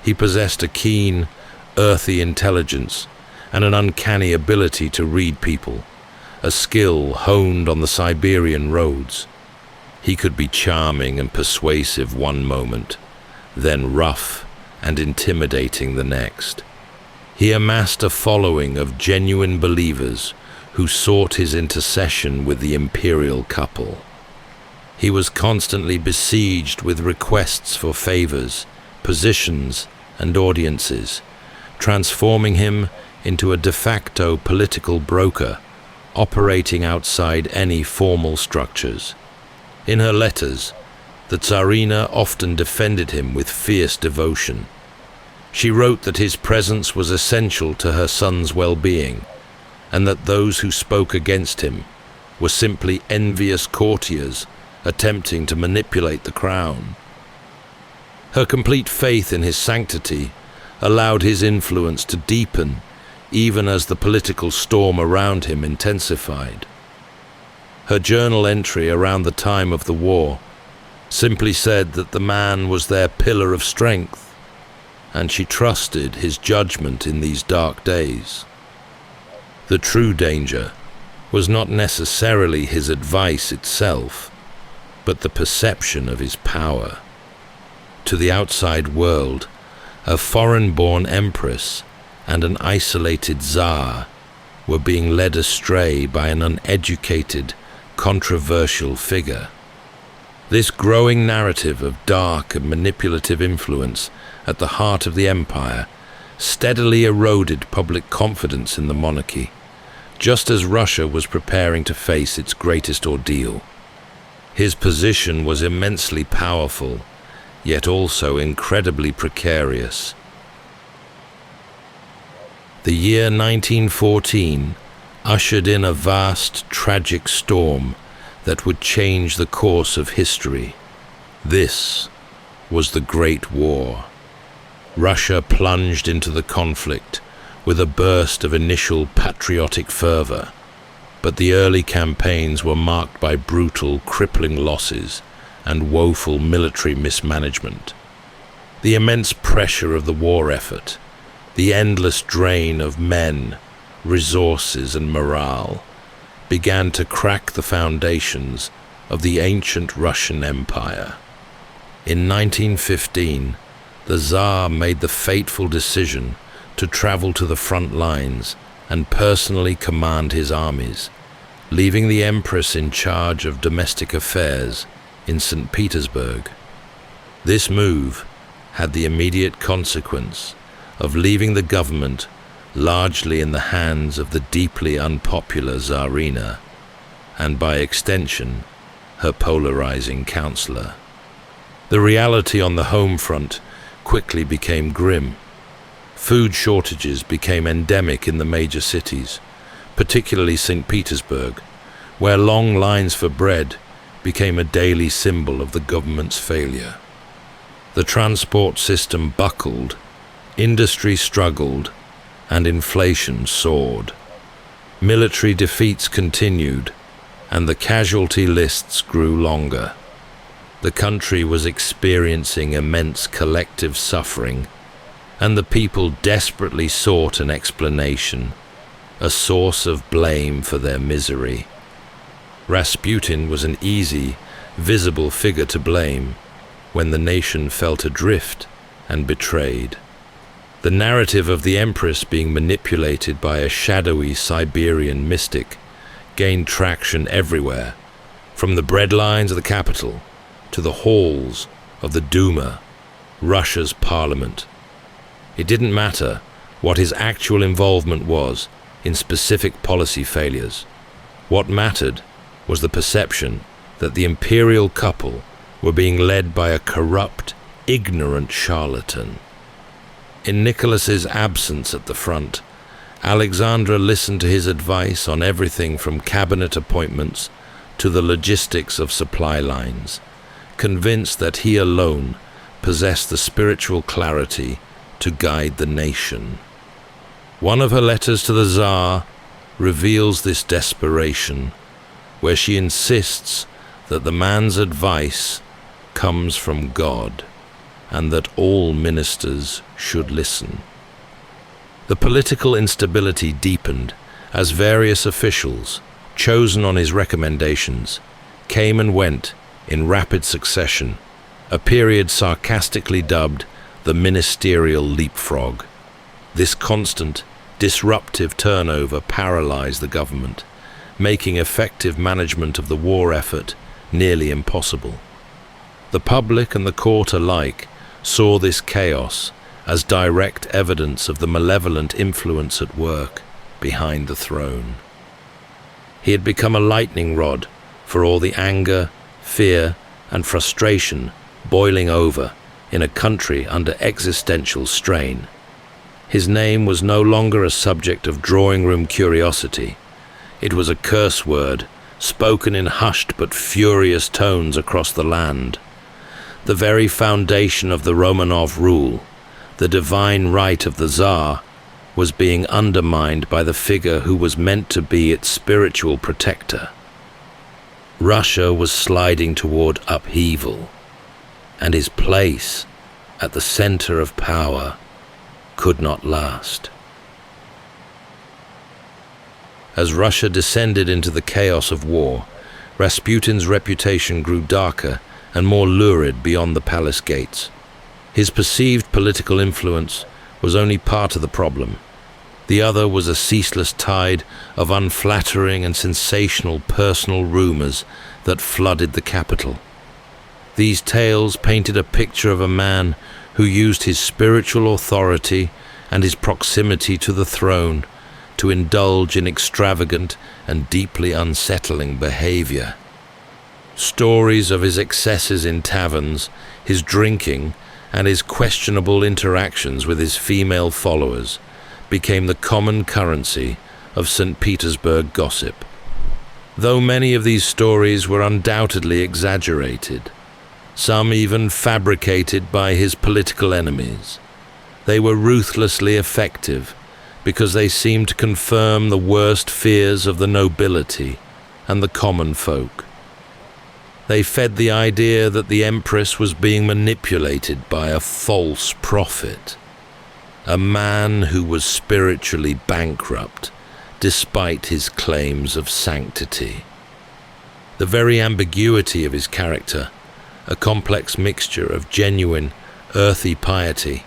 He possessed a keen, earthy intelligence and an uncanny ability to read people, a skill honed on the Siberian roads. He could be charming and persuasive one moment, then rough and intimidating the next. He amassed a following of genuine believers who sought his intercession with the imperial couple. He was constantly besieged with requests for favors, positions, and audiences, transforming him into a de facto political broker, operating outside any formal structures. In her letters, the Tsarina often defended him with fierce devotion. She wrote that his presence was essential to her son's well-being, and that those who spoke against him were simply envious courtiers attempting to manipulate the crown. Her complete faith in his sanctity allowed his influence to deepen even as the political storm around him intensified. Her journal entry around the time of the war simply said that the man was their pillar of strength, and she trusted his judgment in these dark days. The true danger was not necessarily his advice itself, but the perception of his power. To the outside world, a foreign-born empress and an isolated Tsar were being led astray by an uneducated, controversial figure. This growing narrative of dark and manipulative influence at the heart of the empire steadily eroded public confidence in the monarchy, just as Russia was preparing to face its greatest ordeal. His position was immensely powerful, yet also incredibly precarious. The year 1914 ushered in a vast, tragic storm that would change the course of history. This was the Great War. Russia plunged into the conflict with a burst of initial patriotic fervor, but the early campaigns were marked by brutal, crippling losses and woeful military mismanagement. The immense pressure of the war effort, the endless drain of men, resources, and morale began to crack the foundations of the ancient Russian Empire. In 1915, the Tsar made the fateful decision to travel to the front lines and personally command his armies, leaving the Empress in charge of domestic affairs in St. Petersburg. This move had the immediate consequence of leaving the government largely in the hands of the deeply unpopular Tsarina, and by extension, her polarizing counselor. The reality on the home front quickly became grim. Food shortages became endemic in the major cities, particularly St. Petersburg, where long lines for bread became a daily symbol of the government's failure. The transport system buckled, industry struggled, and inflation soared. Military defeats continued, and the casualty lists grew longer. The country was experiencing immense collective suffering, and the people desperately sought an explanation, a source of blame for their misery. Rasputin was an easy, visible figure to blame when the nation felt adrift and betrayed. The narrative of the Empress being manipulated by a shadowy Siberian mystic gained traction everywhere, from the breadlines of the capital to the halls of the Duma, Russia's parliament. It didn't matter what his actual involvement was in specific policy failures. What mattered was the perception that the imperial couple were being led by a corrupt, ignorant charlatan. In Nicholas's absence at the front, Alexandra listened to his advice on everything from cabinet appointments to the logistics of supply lines, convinced that he alone possessed the spiritual clarity to guide the nation. One of her letters to the Tsar reveals this desperation, where she insists that the man's advice comes from God, and that all ministers should listen. The political instability deepened as various officials, chosen on his recommendations, came and went in rapid succession, a period sarcastically dubbed the ministerial leapfrog. This constant, disruptive turnover paralyzed the government, making effective management of the war effort nearly impossible. The public and the court alike saw this chaos as direct evidence of the malevolent influence at work behind the throne. He had become a lightning rod for all the anger, fear, and frustration boiling over in a country under existential strain. His name was no longer a subject of drawing-room curiosity. It was a curse word, spoken in hushed but furious tones across the land. The very foundation of the Romanov rule, the divine right of the Tsar, was being undermined by the figure who was meant to be its spiritual protector. Russia was sliding toward upheaval, and his place at the center of power could not last. As Russia descended into the chaos of war, Rasputin's reputation grew darker and more lurid beyond the palace gates. His perceived political influence was only part of the problem. The other was a ceaseless tide of unflattering and sensational personal rumors that flooded the capital. These tales painted a picture of a man who used his spiritual authority and his proximity to the throne to indulge in extravagant and deeply unsettling behavior. Stories of his excesses in taverns, his drinking, and his questionable interactions with his female followers became the common currency of St. Petersburg gossip. Though many of these stories were undoubtedly exaggerated, some even fabricated by his political enemies, they were ruthlessly effective because they seemed to confirm the worst fears of the nobility and the common folk. They fed the idea that the Empress was being manipulated by a false prophet, a man who was spiritually bankrupt despite his claims of sanctity. The very ambiguity of his character, a complex mixture of genuine, earthy piety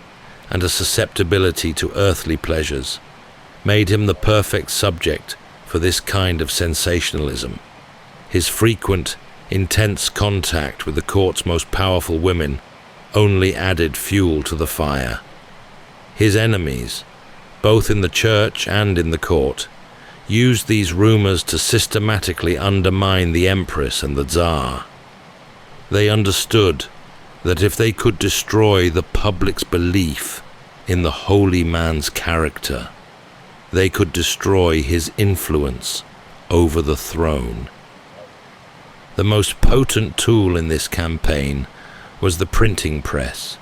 and a susceptibility to earthly pleasures, made him the perfect subject for this kind of sensationalism. His frequent, intense contact with the court's most powerful women only added fuel to the fire. His enemies, both in the church and in the court, used these rumors to systematically undermine the Empress and the Tsar. They understood that if they could destroy the public's belief in the holy man's character, they could destroy his influence over the throne. The most potent tool in this campaign was the printing press.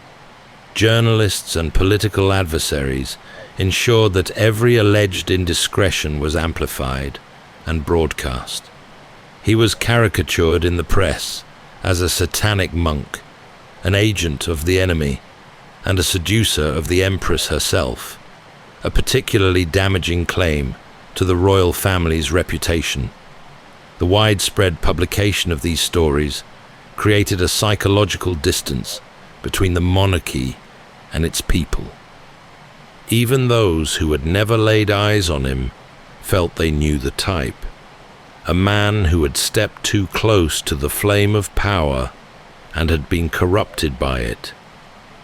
Journalists and political adversaries ensured that every alleged indiscretion was amplified and broadcast. He was caricatured in the press as a satanic monk, an agent of the enemy, and a seducer of the Empress herself, a particularly damaging claim to the royal family's reputation. The widespread publication of these stories created a psychological distance between the monarchy and its people. Even those who had never laid eyes on him felt they knew the type. A man who had stepped too close to the flame of power and had been corrupted by it.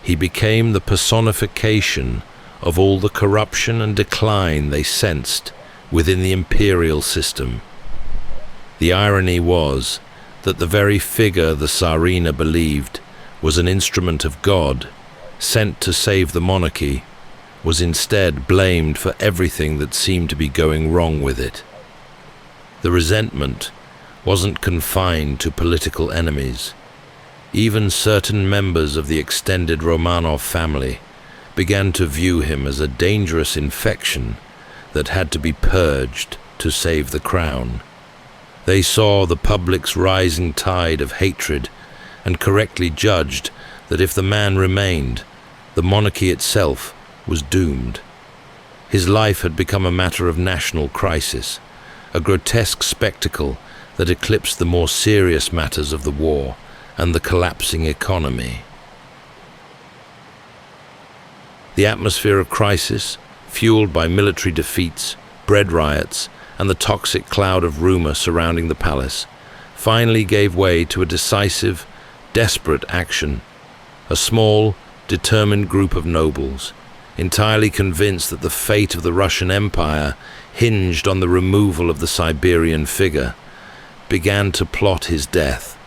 He became the personification of all the corruption and decline they sensed within the imperial system. The irony was that the very figure the Tsarina believed was an instrument of God, sent to save the monarchy, was instead blamed for everything that seemed to be going wrong with it. The resentment wasn't confined to political enemies. Even certain members of the extended Romanov family began to view him as a dangerous infection that had to be purged to save the crown. They saw the public's rising tide of hatred and correctly judged that if the man remained, the monarchy itself was doomed. His life had become a matter of national crisis, a grotesque spectacle that eclipsed the more serious matters of the war and the collapsing economy. The atmosphere of crisis, fueled by military defeats, bread riots, and the toxic cloud of rumor surrounding the palace, finally gave way to a decisive, desperate action. A small, determined group of nobles, entirely convinced that the fate of the Russian Empire hinged on the removal of the Siberian figure, began to plot his death.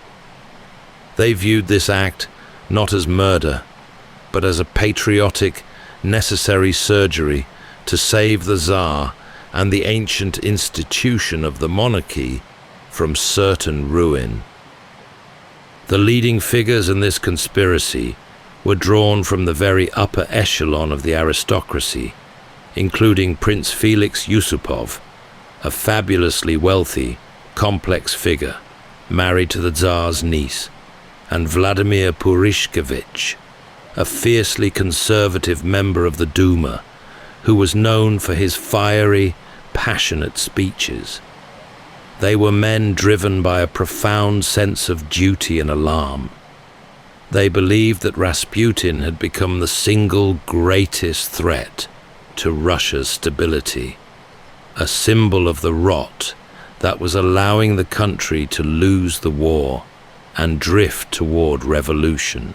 They viewed this act not as murder, but as a patriotic, necessary surgery to save the Tsar and the ancient institution of the monarchy from certain ruin. The leading figures in this conspiracy were drawn from the very upper echelon of the aristocracy, including Prince Felix Yusupov, a fabulously wealthy, complex figure, married to the Tsar's niece, and Vladimir Purishkevich, a fiercely conservative member of the Duma, who was known for his fiery, passionate speeches. They were men driven by a profound sense of duty and alarm. They believed that Rasputin had become the single greatest threat to Russia's stability, a symbol of the rot that was allowing the country to lose the war and drift toward revolution.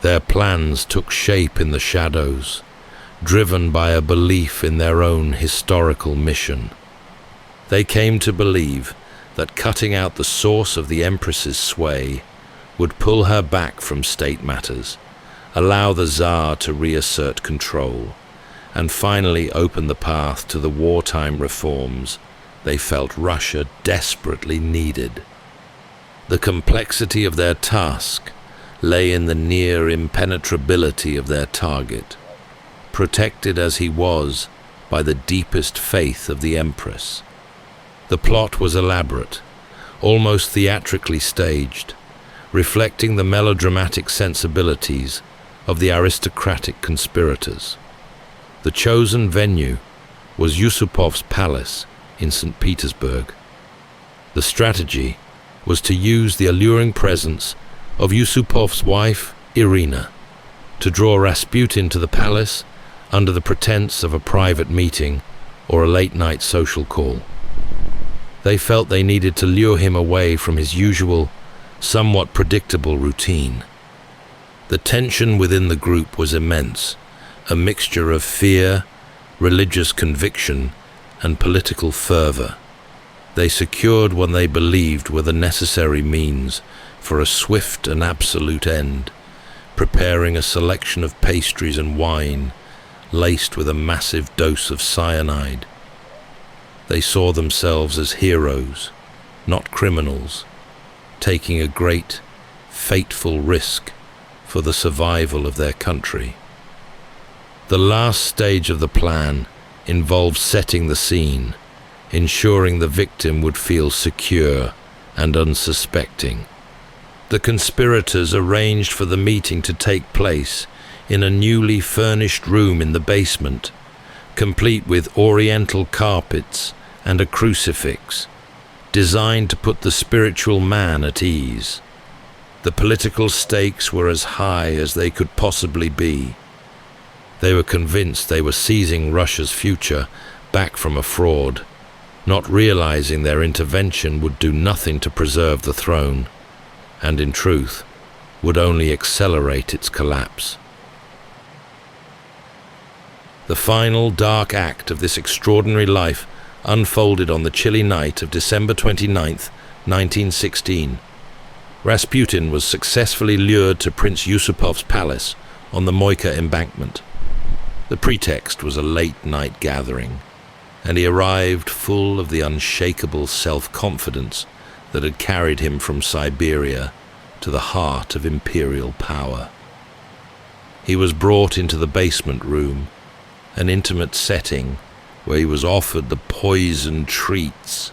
Their plans took shape in the shadows, driven by a belief in their own historical mission. They came to believe that cutting out the source of the Empress's sway would pull her back from state matters, allow the Tsar to reassert control, and finally opened the path to the wartime reforms they felt Russia desperately needed. The complexity of their task lay in the near impenetrability of their target, protected as he was by the deepest faith of the Empress. The plot was elaborate, almost theatrically staged, reflecting the melodramatic sensibilities of the aristocratic conspirators. The chosen venue was Yusupov's palace in St. Petersburg. The strategy was to use the alluring presence of Yusupov's wife, Irina, to draw Rasputin to the palace under the pretense of a private meeting or a late-night social call. They felt they needed to lure him away from his usual, somewhat predictable routine. The tension within the group was immense, a mixture of fear, religious conviction, and political fervor. They secured what they believed were the necessary means for a swift and absolute end, preparing a selection of pastries and wine laced with a massive dose of cyanide. They saw themselves as heroes, not criminals, taking a great, fateful risk for the survival of their country. The last stage of the plan involved setting the scene, ensuring the victim would feel secure and unsuspecting. The conspirators arranged for the meeting to take place in a newly furnished room in the basement, complete with oriental carpets and a crucifix, designed to put the spiritual man at ease. The political stakes were as high as they could possibly be. They were convinced they were seizing Russia's future back from a fraud, not realizing their intervention would do nothing to preserve the throne, and in truth, would only accelerate its collapse. The final dark act of this extraordinary life unfolded on the chilly night of December 29th, 1916. Rasputin was successfully lured to Prince Yusupov's palace on the Moika embankment. The pretext was a late-night gathering, and he arrived full of the unshakable self-confidence that had carried him from Siberia to the heart of imperial power. He was brought into the basement room, an intimate setting where he was offered the poisoned treats.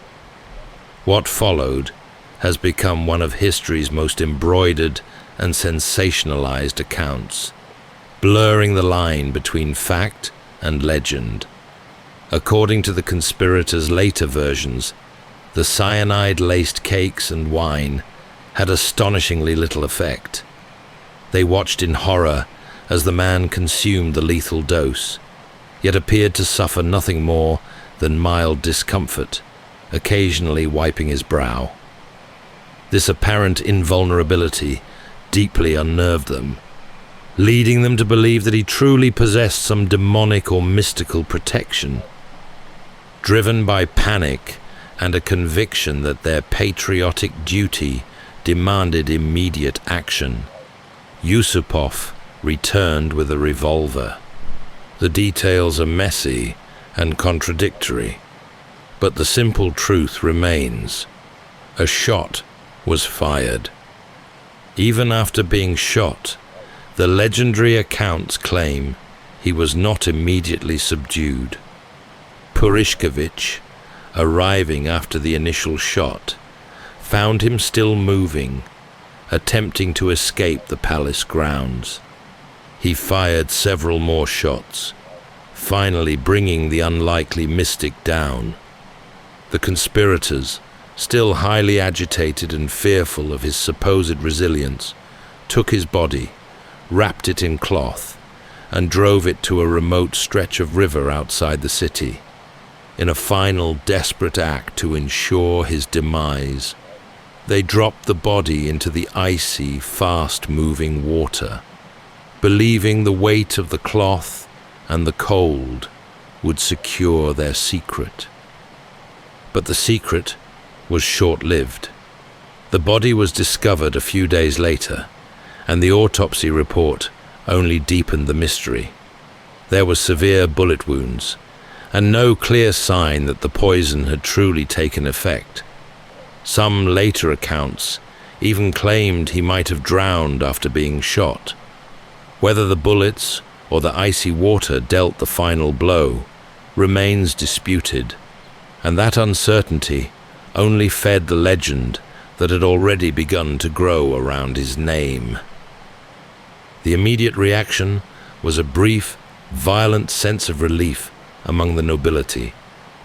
What followed has become one of history's most embroidered and sensationalized accounts, blurring the line between fact and legend. According to the conspirators' later versions, the cyanide-laced cakes and wine had astonishingly little effect. They watched in horror as the man consumed the lethal dose, yet appeared to suffer nothing more than mild discomfort, occasionally wiping his brow. This apparent invulnerability deeply unnerved them, leading them to believe that he truly possessed some demonic or mystical protection. Driven by panic and a conviction that their patriotic duty demanded immediate action, Yusupov returned with a revolver. The details are messy and contradictory, but the simple truth remains. A shot was fired. Even after being shot, the legendary accounts claim he was not immediately subdued. Purishkevich, arriving after the initial shot, found him still moving, attempting to escape the palace grounds. He fired several more shots, finally bringing the unlikely mystic down. The conspirators, still highly agitated and fearful of his supposed resilience, took his body, wrapped it in cloth, and drove it to a remote stretch of river outside the city, in a final desperate act to ensure his demise. They dropped the body into the icy, fast-moving water, believing the weight of the cloth and the cold would secure their secret. But the secret was short-lived. The body was discovered a few days later, and the autopsy report only deepened the mystery. There were severe bullet wounds, and no clear sign that the poison had truly taken effect. Some later accounts even claimed he might have drowned after being shot. Whether the bullets or the icy water dealt the final blow remains disputed, and that uncertainty only fed the legend that had already begun to grow around his name. The immediate reaction was a brief, violent sense of relief among the nobility,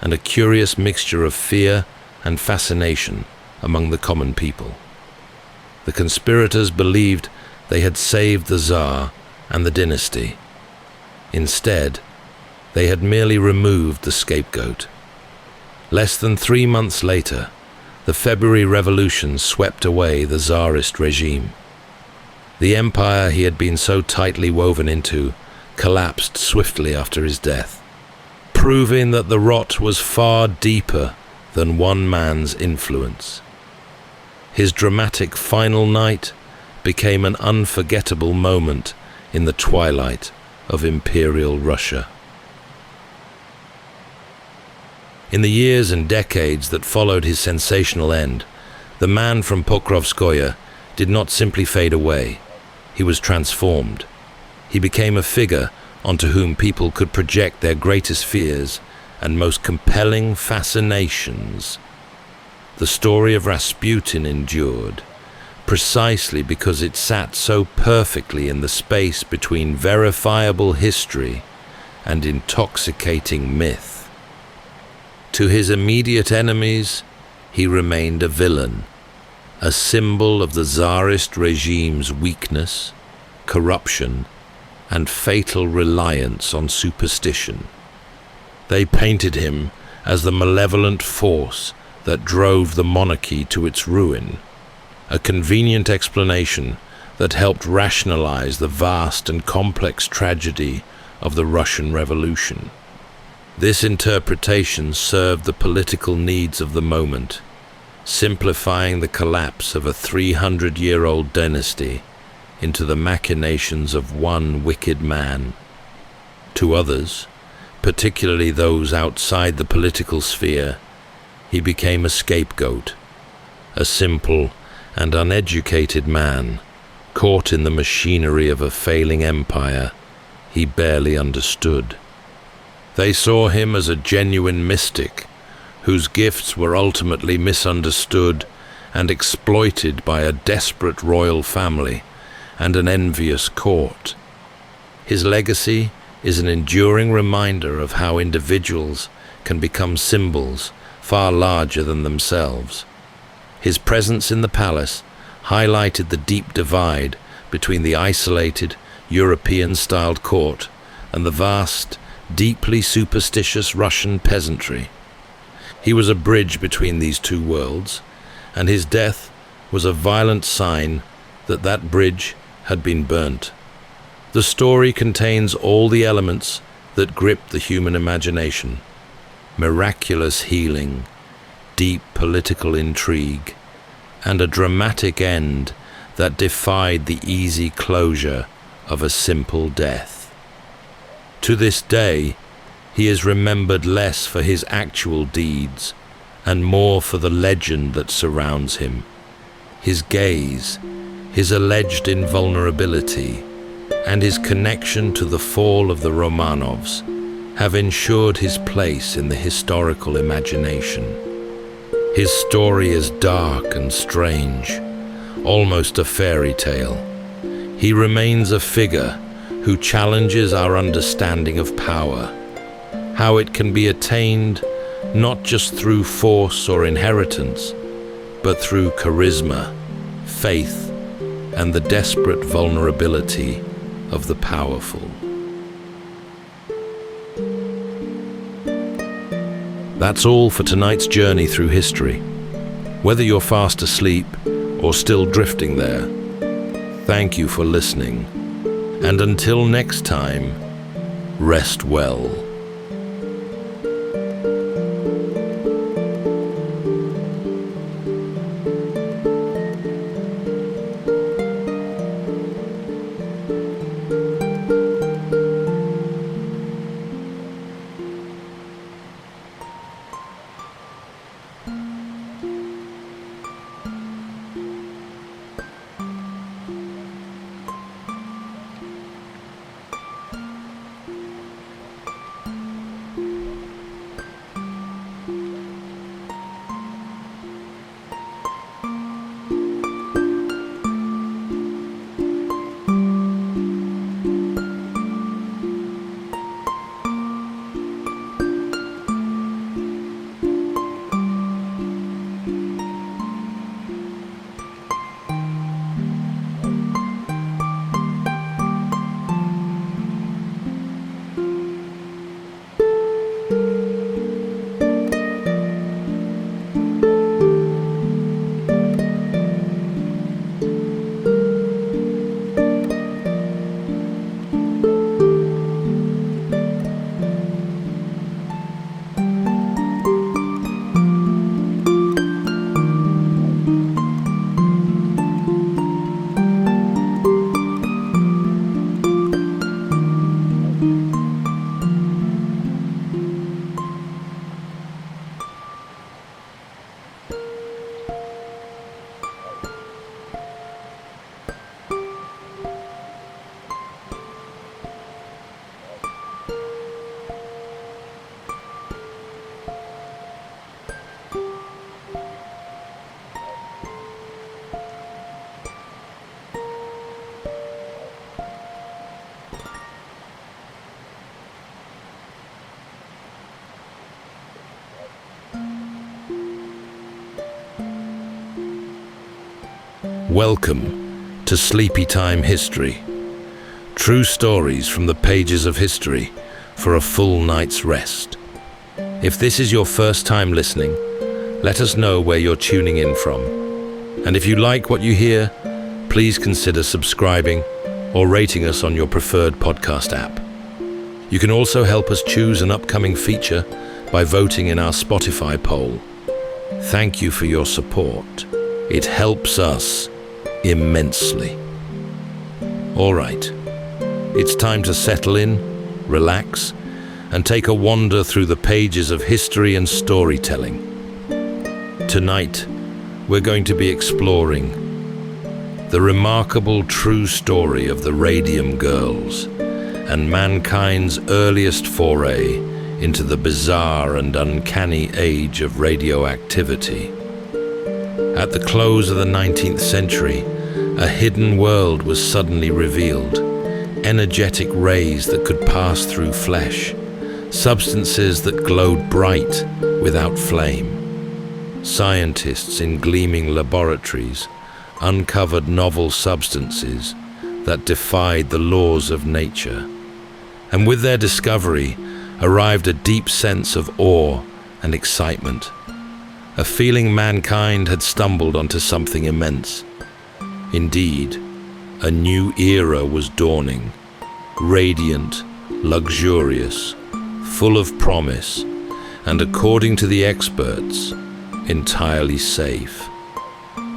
and a curious mixture of fear and fascination among the common people. The conspirators believed they had saved the Tsar and the dynasty. Instead, they had merely removed the scapegoat. Less than 3 months later, the February Revolution swept away the Tsarist regime. The empire he had been so tightly woven into collapsed swiftly after his death, proving that the rot was far deeper than one man's influence. His dramatic final night became an unforgettable moment in the twilight of Imperial Russia. In the years and decades that followed his sensational end, the man from Pokrovskoye did not simply fade away. He was transformed. He became a figure onto whom people could project their greatest fears and most compelling fascinations. The story of Rasputin endured, precisely because it sat so perfectly in the space between verifiable history and intoxicating myth. To his immediate enemies, he remained a villain, a symbol of the Tsarist regime's weakness, corruption, and fatal reliance on superstition. They painted him as the malevolent force that drove the monarchy to its ruin, a convenient explanation that helped rationalize the vast and complex tragedy of the Russian Revolution. This interpretation served the political needs of the moment, simplifying the collapse of a 300-year-old dynasty into the machinations of one wicked man. To others, particularly those outside the political sphere, he became a scapegoat, a simple and uneducated man caught in the machinery of a failing empire he barely understood. They saw him as a genuine mystic whose gifts were ultimately misunderstood and exploited by a desperate royal family and an envious court. His legacy is an enduring reminder of how individuals can become symbols far larger than themselves. His presence in the palace highlighted the deep divide between the isolated, European-styled court and the vast, deeply superstitious Russian peasantry. He was a bridge between these two worlds, and his death was a violent sign that that bridge had been burnt. The story contains all the elements that grip the human imagination: miraculous healing, deep political intrigue, and a dramatic end that defied the easy closure of a simple death. To this day, he is remembered less for his actual deeds and more for the legend that surrounds him. His gaze, his alleged invulnerability, and his connection to the fall of the Romanovs have ensured his place in the historical imagination. His story is dark and strange, almost a fairy tale. He remains a figure who challenges our understanding of power, how it can be attained not just through force or inheritance, but through charisma, faith, and the desperate vulnerability of the powerful. That's all for tonight's journey through history. Whether you're fast asleep or still drifting there, thank you for listening. And until next time, rest well. Welcome to Sleepytime History. True stories from the pages of history for a full night's rest. If this is your first time listening, let us know where you're tuning in from. And if you like what you hear, please consider subscribing or rating us on your preferred podcast app. You can also help us choose an upcoming feature by voting in our Spotify poll. Thank you for your support. It helps us immensely. All right, it's time to settle in, relax, and take a wander through the pages of history and storytelling. Tonight, we're going to be exploring the remarkable true story of the Radium Girls and mankind's earliest foray into the bizarre and uncanny age of radioactivity. At the close of the 19th century, a hidden world was suddenly revealed. Energetic rays that could pass through flesh, substances that glowed bright without flame. Scientists in gleaming laboratories uncovered novel substances that defied the laws of nature. And with their discovery arrived a deep sense of awe and excitement, a feeling mankind had stumbled onto something immense. Indeed, a new era was dawning, radiant, luxurious, full of promise, and according to the experts, entirely safe.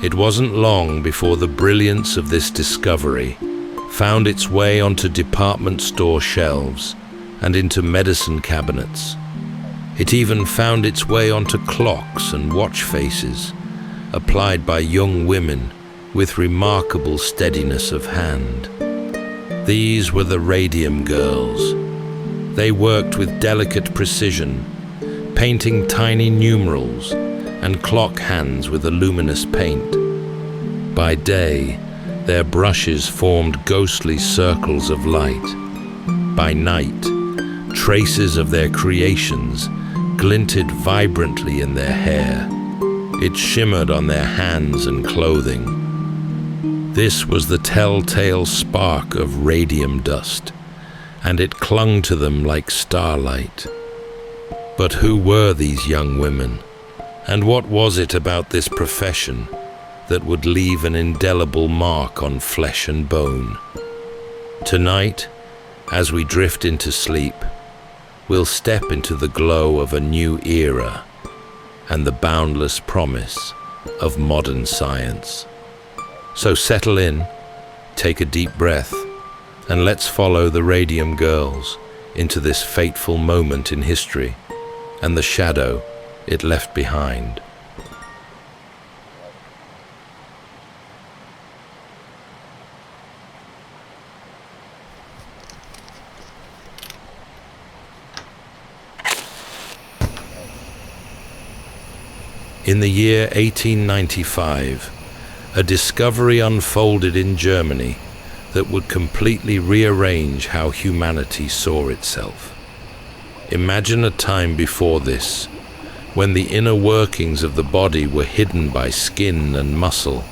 It wasn't long before the brilliance of this discovery found its way onto department store shelves and into medicine cabinets. It even found its way onto clocks and watch faces, applied by young women with remarkable steadiness of hand. These were the Radium Girls. They worked with delicate precision, painting tiny numerals and clock hands with a luminous paint. By day, their brushes formed ghostly circles of light. By night, traces of their creations glinted vibrantly in their hair. It shimmered on their hands and clothing. This was the telltale spark of radium dust, and it clung to them like starlight. But who were these young women? And what was it about this profession that would leave an indelible mark on flesh and bone? Tonight, as we drift into sleep, we'll step into the glow of a new era and the boundless promise of modern science. So settle in, take a deep breath, and let's follow the Radium Girls into this fateful moment in history and the shadow it left behind. In the year 1895, a discovery unfolded in Germany that would completely rearrange how humanity saw itself. Imagine a time before this, when the inner workings of the body were hidden by skin and muscle,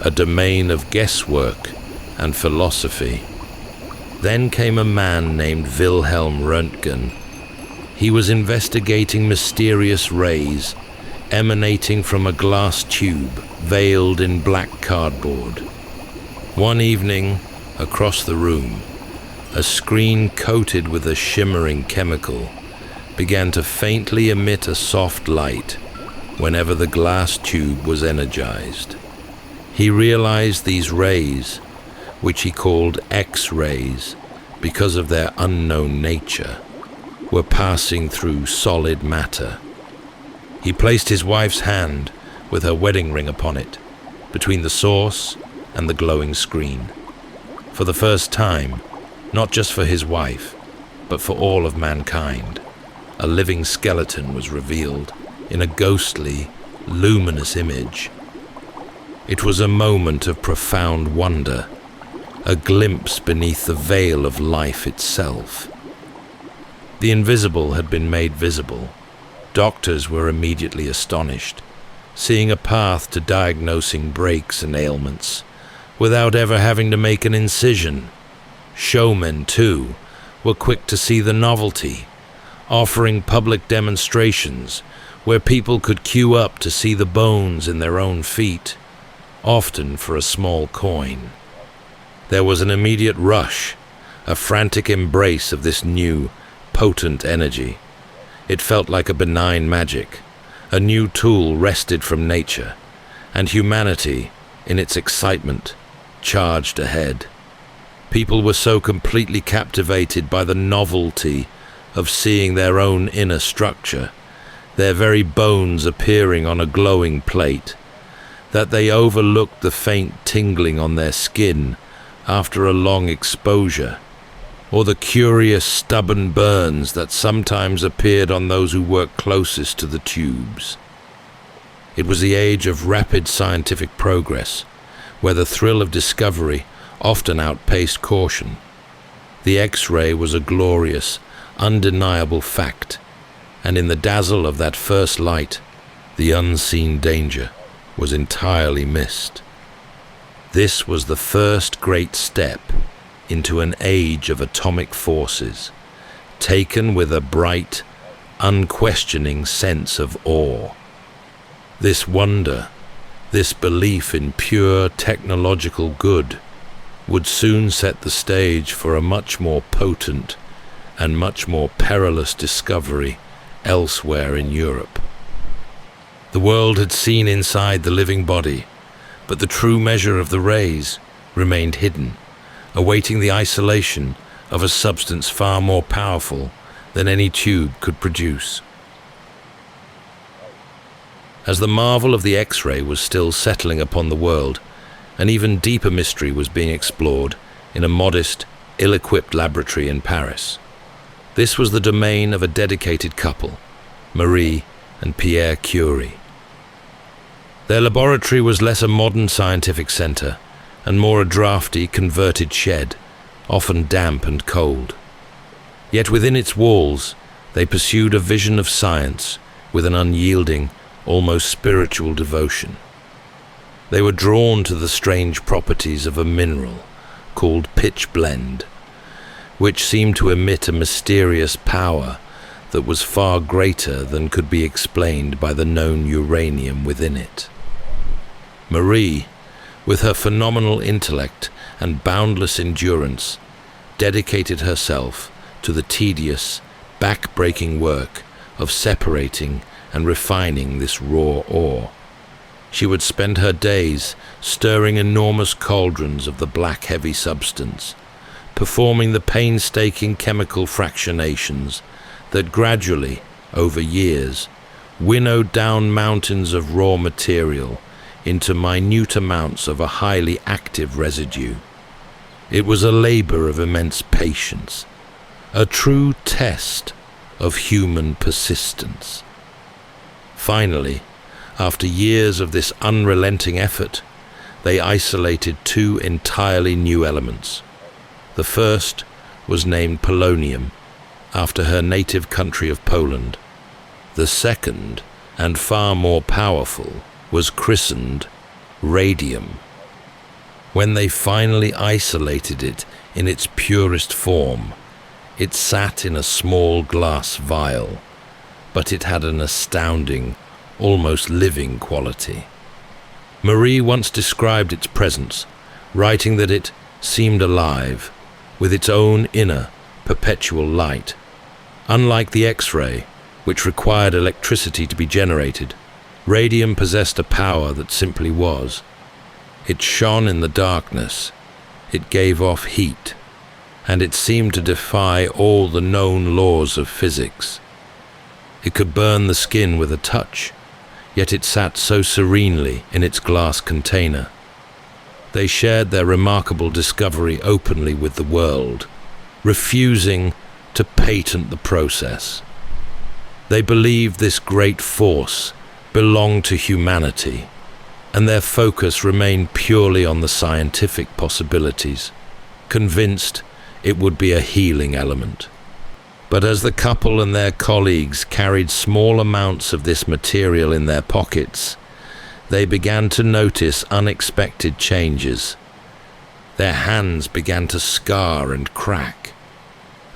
a domain of guesswork and philosophy. Then came a man named Wilhelm Röntgen. He was investigating mysterious rays emanating from a glass tube veiled in black cardboard. One evening, across the room, a screen coated with a shimmering chemical began to faintly emit a soft light whenever the glass tube was energized. He realized these rays, which he called X-rays because of their unknown nature, were passing through solid matter. He placed his wife's hand with her wedding ring upon it, between the source and the glowing screen. For the first time, not just for his wife, but for all of mankind, a living skeleton was revealed in a ghostly, luminous image. It was a moment of profound wonder, a glimpse beneath the veil of life itself. The invisible had been made visible. Doctors were immediately astonished. seeing a path to diagnosing breaks and ailments, without ever having to make an incision. Showmen, too, were quick to see the novelty, offering public demonstrations where people could queue up to see the bones in their own feet, often for a small coin. There was an immediate rush, a frantic embrace of this new, potent energy. It felt like a benign magic, a new tool wrested from nature, and humanity, in its excitement, charged ahead. People were so completely captivated by the novelty of seeing their own inner structure, their very bones appearing on a glowing plate, that they overlooked the faint tingling on their skin after a long exposure, or the curious stubborn burns that sometimes appeared on those who worked closest to the tubes. It was the age of rapid scientific progress, where the thrill of discovery often outpaced caution. The X-ray was a glorious, undeniable fact, and in the dazzle of that first light, the unseen danger was entirely missed. This was the first great step into an age of atomic forces, taken with a bright, unquestioning sense of awe. This wonder, this belief in pure technological good, would soon set the stage for a much more potent and much more perilous discovery elsewhere in Europe. The world had seen inside the living body, but the true measure of the rays remained hidden, awaiting the isolation of a substance far more powerful than any tube could produce. As the marvel of the X-ray was still settling upon the world, an even deeper mystery was being explored in a modest, ill-equipped laboratory in Paris. This was the domain of a dedicated couple, Marie and Pierre Curie. Their laboratory was less a modern scientific center and more a drafty, converted shed, often damp and cold. Yet within its walls, they pursued a vision of science with an unyielding, almost spiritual devotion. They were drawn to the strange properties of a mineral called pitchblende, which seemed to emit a mysterious power that was far greater than could be explained by the known uranium within it. Marie, with her phenomenal intellect and boundless endurance, dedicated herself to the tedious, back-breaking work of separating and refining this raw ore. She would spend her days stirring enormous cauldrons of the black heavy substance, performing the painstaking chemical fractionations that gradually, over years, winnowed down mountains of raw material into minute amounts of a highly active residue. It was a labor of immense patience, a true test of human persistence. Finally, after years of this unrelenting effort, they isolated two entirely new elements. The first was named polonium, after her native country of Poland. The second, and far more powerful, was christened radium. When they finally isolated it in its purest form, it sat in a small glass vial, but it had an astounding, almost living quality. Marie once described its presence, writing that it seemed alive, with its own inner, perpetual light. Unlike the X-ray, which required electricity to be generated, radium possessed a power that simply was. It shone in the darkness, it gave off heat, and it seemed to defy all the known laws of physics. It could burn the skin with a touch, yet it sat so serenely in its glass container. They shared their remarkable discovery openly with the world, refusing to patent the process. They believed this great force belonged to humanity, and their focus remained purely on the scientific possibilities, convinced it would be a healing element. But as the couple and their colleagues carried small amounts of this material in their pockets, they began to notice unexpected changes. Their hands began to scar and crack.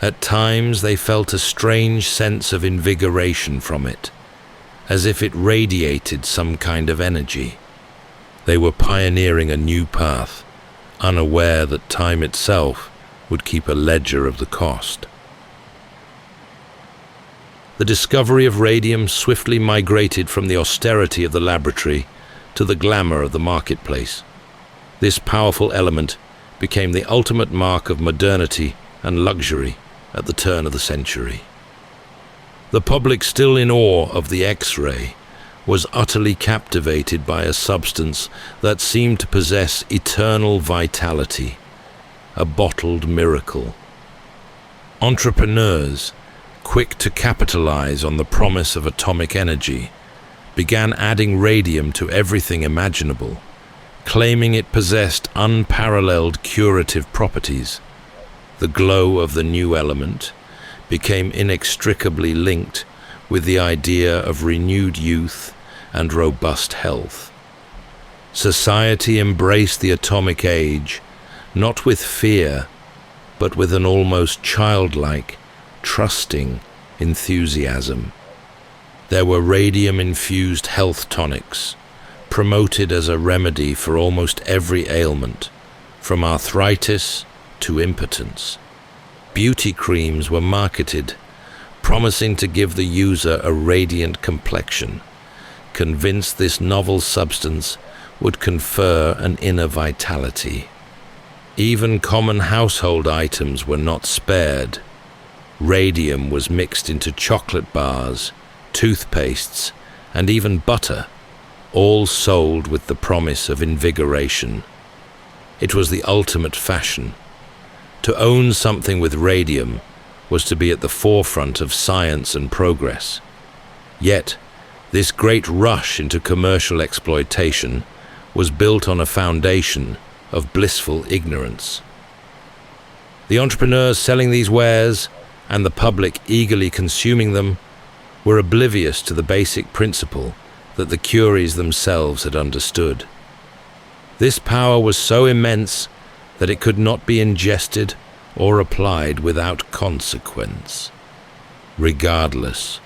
At times they felt a strange sense of invigoration from it, as if it radiated some kind of energy. They were pioneering a new path, unaware that time itself would keep a ledger of the cost. The discovery of radium swiftly migrated from the austerity of the laboratory to the glamour of the marketplace. This powerful element became the ultimate mark of modernity and luxury at the turn of the century. The public, still in awe of the X-ray, was utterly captivated by a substance that seemed to possess eternal vitality, a bottled miracle. Entrepreneurs, quick to capitalize on the promise of atomic energy, began adding radium to everything imaginable, claiming it possessed unparalleled curative properties. The glow of the new element became inextricably linked with the idea of renewed youth and robust health. Society embraced the atomic age, not with fear, but with an almost childlike, trusting enthusiasm. There were radium-infused health tonics, promoted as a remedy for almost every ailment, from arthritis to impotence. Beauty creams were marketed, promising to give the user a radiant complexion, convinced this novel substance would confer an inner vitality. Even common household items were not spared. Radium was mixed into chocolate bars, toothpastes, and even butter, all sold with the promise of invigoration. It was the ultimate fashion. To own something with radium was to be at the forefront of science and progress. Yet, this great rush into commercial exploitation was built on a foundation of blissful ignorance. The entrepreneurs selling these wares and the public eagerly consuming them were oblivious to the basic principle that the Curies themselves had understood. This power was so immense that it could not be ingested or applied without consequence. Regardless,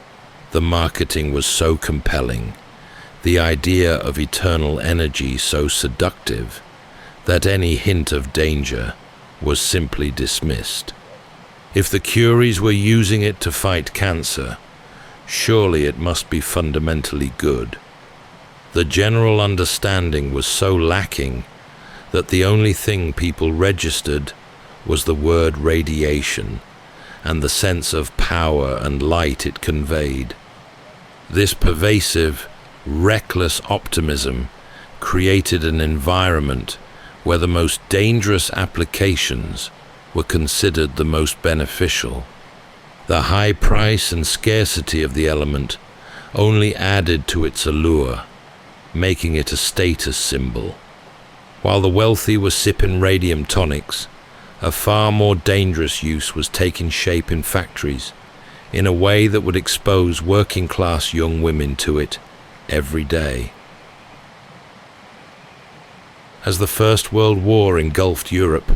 the marketing was so compelling, the idea of eternal energy so seductive, that any hint of danger was simply dismissed. If the Curies were using it to fight cancer, surely it must be fundamentally good. The general understanding was so lacking that the only thing people registered was the word radiation and the sense of power and light it conveyed. This pervasive, reckless optimism created an environment where the most dangerous applications were considered the most beneficial. The high price and scarcity of the element only added to its allure, making it a status symbol. While the wealthy were sipping radium tonics, a far more dangerous use was taking shape in factories in a way that would expose working-class young women to it every day. As the First World War engulfed Europe,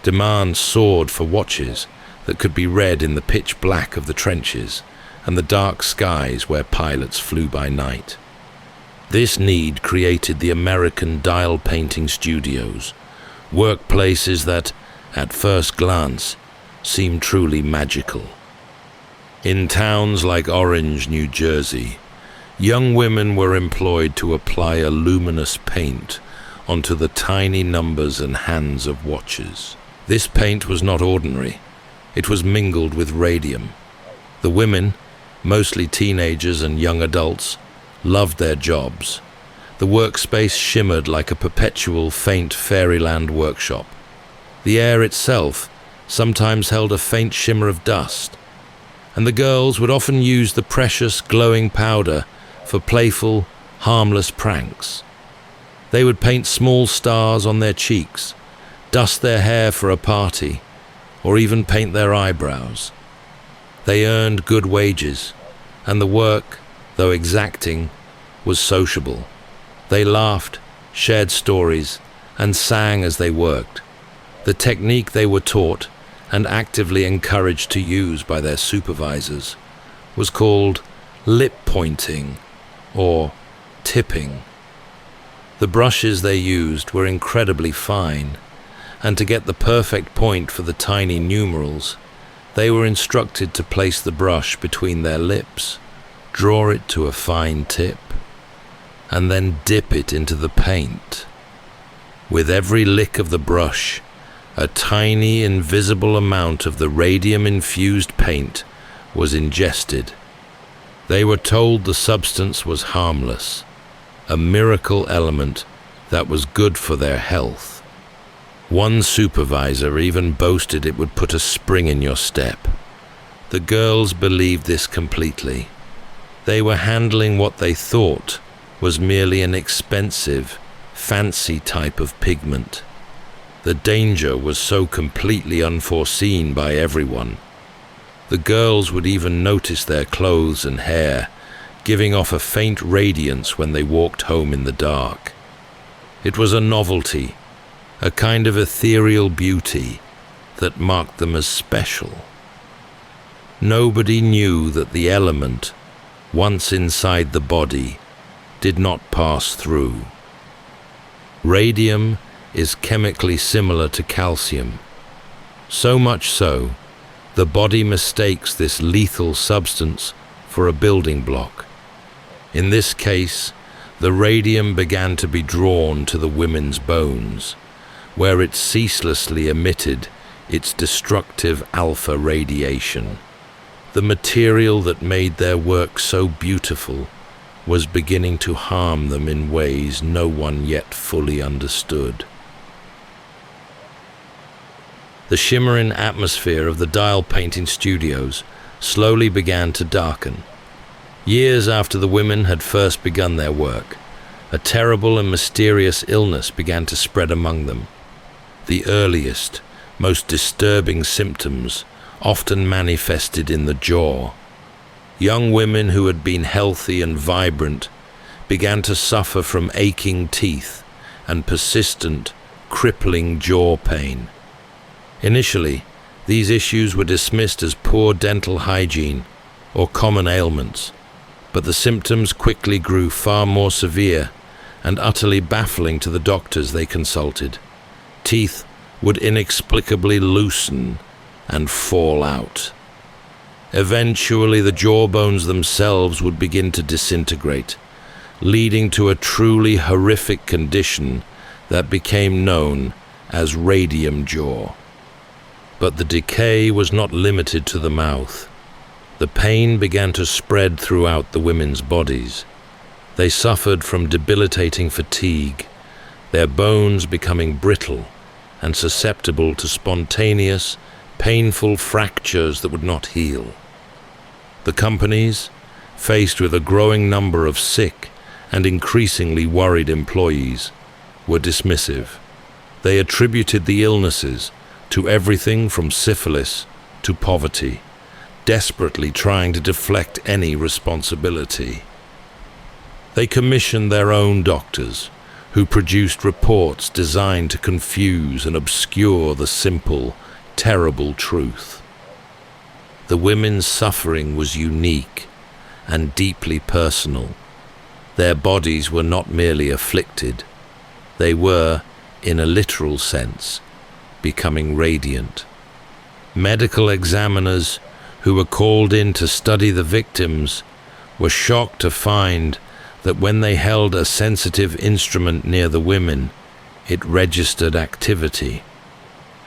demand soared for watches that could be read in the pitch black of the trenches and the dark skies where pilots flew by night. This need created the American dial painting studios, workplaces that, at first glance, seemed truly magical. In towns like Orange, New Jersey, young women were employed to apply a luminous paint onto the tiny numbers and hands of watches. This paint was not ordinary. It was mingled with radium. The women, mostly teenagers and young adults, loved their jobs. The workspace shimmered like a perpetual faint fairyland workshop. The air itself sometimes held a faint shimmer of dust, and the girls would often use the precious glowing powder for playful, harmless pranks. They would paint small stars on their cheeks, dust their hair for a party, or even paint their eyebrows. They earned good wages, and the work, though exacting, was sociable. They laughed, shared stories, and sang as they worked. The technique they were taught and actively encouraged to use by their supervisors was called lip pointing or tipping. The brushes they used were incredibly fine, and to get the perfect point for the tiny numerals, they were instructed to place the brush between their lips, draw it to a fine tip, and then dip it into the paint. With every lick of the brush, a tiny invisible amount of the radium-infused paint was ingested. They were told the substance was harmless, a miracle element that was good for their health. One supervisor even boasted it would put a spring in your step. The girls believed this completely. They were handling what they thought was merely an expensive, fancy type of pigment. The danger was so completely unforeseen by everyone. The girls would even notice their clothes and hair giving off a faint radiance when they walked home in the dark. It was a novelty, a kind of ethereal beauty that marked them as special. Nobody knew that the element, once inside the body, did not pass through. Radium is chemically similar to calcium. So much so, the body mistakes this lethal substance for a building block. In this case, the radium began to be drawn to the women's bones, where it ceaselessly emitted its destructive alpha radiation. The material that made their work so beautiful was beginning to harm them in ways no one yet fully understood. The shimmering atmosphere of the dial painting studios slowly began to darken. Years after the women had first begun their work, a terrible and mysterious illness began to spread among them. The earliest, most disturbing symptoms often manifested in the jaw. Young women who had been healthy and vibrant began to suffer from aching teeth and persistent, crippling jaw pain. Initially, these issues were dismissed as poor dental hygiene or common ailments, but the symptoms quickly grew far more severe and utterly baffling to the doctors they consulted. Teeth would inexplicably loosen and fall out. Eventually, the jawbones themselves would begin to disintegrate, leading to a truly horrific condition that became known as radium jaw. But the decay was not limited to the mouth. The pain began to spread throughout the women's bodies. They suffered from debilitating fatigue, their bones becoming brittle and susceptible to spontaneous, painful fractures that would not heal. The companies, faced with a growing number of sick and increasingly worried employees, were dismissive. They attributed the illnesses to everything from syphilis to poverty, desperately trying to deflect any responsibility. They commissioned their own doctors, who produced reports designed to confuse and obscure the simple, terrible truth. The women's suffering was unique and deeply personal. Their bodies were not merely afflicted, they were, in a literal sense, becoming radiant. Medical examiners who were called in to study the victims were shocked to find that when they held a sensitive instrument near the women, it registered activity.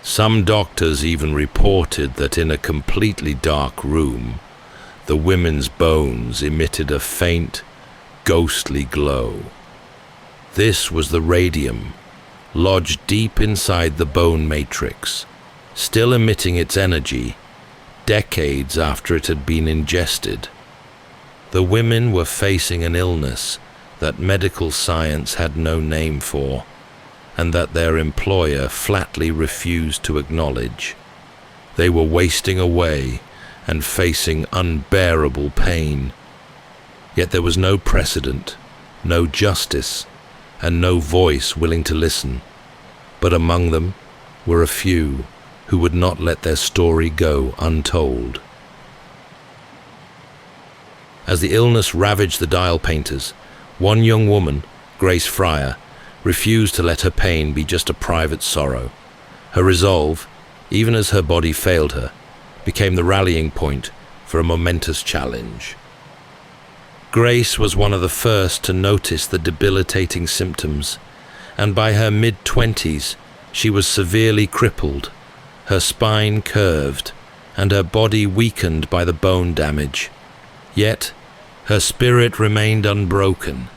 Some doctors even reported that in a completely dark room, the women's bones emitted a faint, ghostly glow. This was the radium, lodged deep inside the bone matrix, still emitting its energy decades after it had been ingested. The women were facing an illness that medical science had no name for, and that their employer flatly refused to acknowledge. They were wasting away and facing unbearable pain. Yet there was no precedent, no justice, and no voice willing to listen. But among them were a few who would not let their story go untold. As the illness ravaged the dial painters, one young woman, Grace Fryer, refused to let her pain be just a private sorrow. Her resolve, even as her body failed her, became the rallying point for a momentous challenge. Grace was one of the first to notice the debilitating symptoms, and by her mid-20s, she was severely crippled, her spine curved, and her body weakened by the bone damage. Yet, her spirit remained unbroken.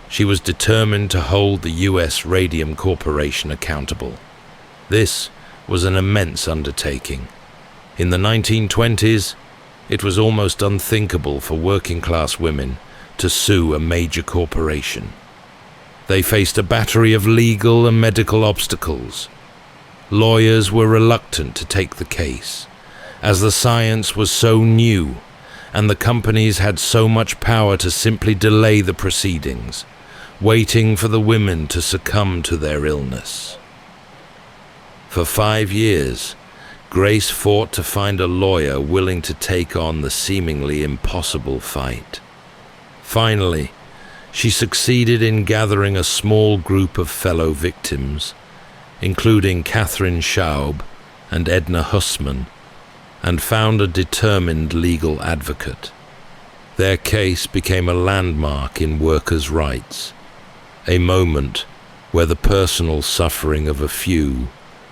She was determined to hold the U.S. Radium Corporation accountable. This was an immense undertaking. In the 1920s, it was almost unthinkable for working-class women to sue a major corporation. They faced a battery of legal and medical obstacles. Lawyers were reluctant to take the case, as the science was so new, and the companies had so much power to simply delay the proceedings, waiting for the women to succumb to their illness. For 5 years, Grace fought to find a lawyer willing to take on the seemingly impossible fight. Finally, she succeeded in gathering a small group of fellow victims, including Catherine Schaub and Edna Hussman, and found a determined legal advocate. Their case became a landmark in workers' rights, a moment where the personal suffering of a few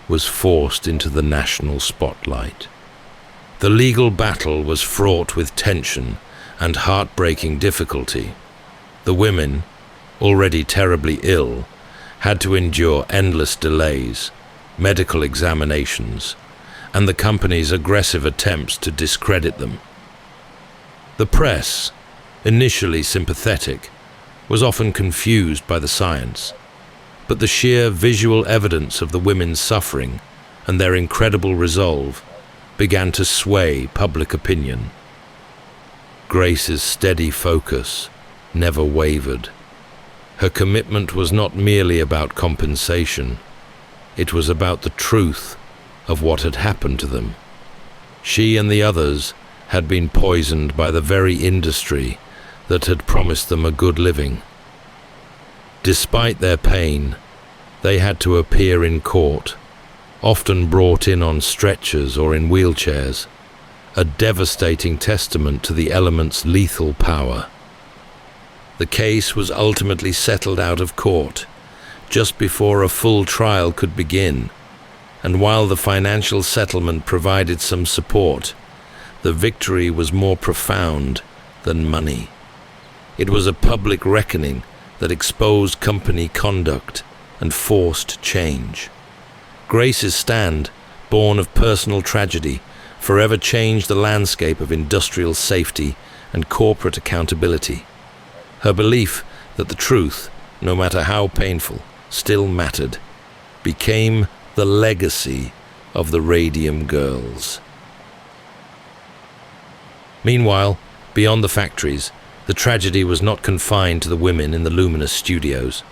was forced into the national spotlight. The legal battle was fraught with tension and heartbreaking difficulty. The women, already terribly ill, had to endure endless delays, medical examinations, and the company's aggressive attempts to discredit them. The press, initially sympathetic, was often confused by the science, but the sheer visual evidence of the women's suffering and their incredible resolve began to sway public opinion. Grace's steady focus never wavered. Her commitment was not merely about compensation, it was about the truth of what had happened to them. She and the others had been poisoned by the very industry that had promised them a good living. Despite their pain, they had to appear in court, often brought in on stretchers or in wheelchairs, a devastating testament to the element's lethal power. The case was ultimately settled out of court, just before a full trial could begin, and while the financial settlement provided some support, the victory was more profound than money. It was a public reckoning that exposed company conduct and forced change. Grace's stand, born of personal tragedy, forever changed the landscape of industrial safety and corporate accountability. Her belief that the truth, no matter how painful, still mattered, became the legacy of the Radium Girls. Meanwhile, beyond the factories, the tragedy was not confined to the women in the luminous studios.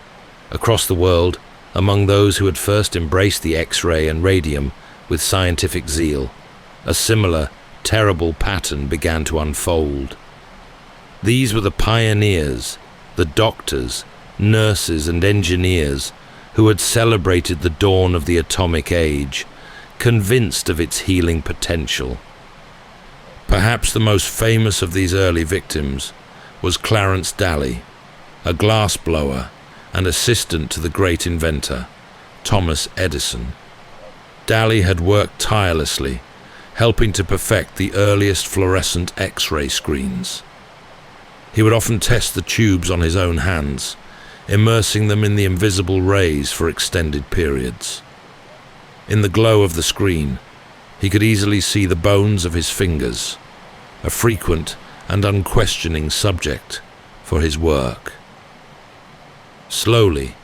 Across the world, among those who had first embraced the X-ray and radium with scientific zeal, a similar, terrible pattern began to unfold. These were the pioneers, the doctors, nurses, and engineers who had celebrated the dawn of the atomic age, convinced of its healing potential. Perhaps the most famous of these early victims was Clarence Daly, a glassblower and assistant to the great inventor, Thomas Edison. Daly had worked tirelessly, helping to perfect the earliest fluorescent X-ray screens. He would often test the tubes on his own hands, immersing them in the invisible rays for extended periods. In the glow of the screen, he could easily see the bones of his fingers, a frequent and unquestioning subject for his work. Slowly,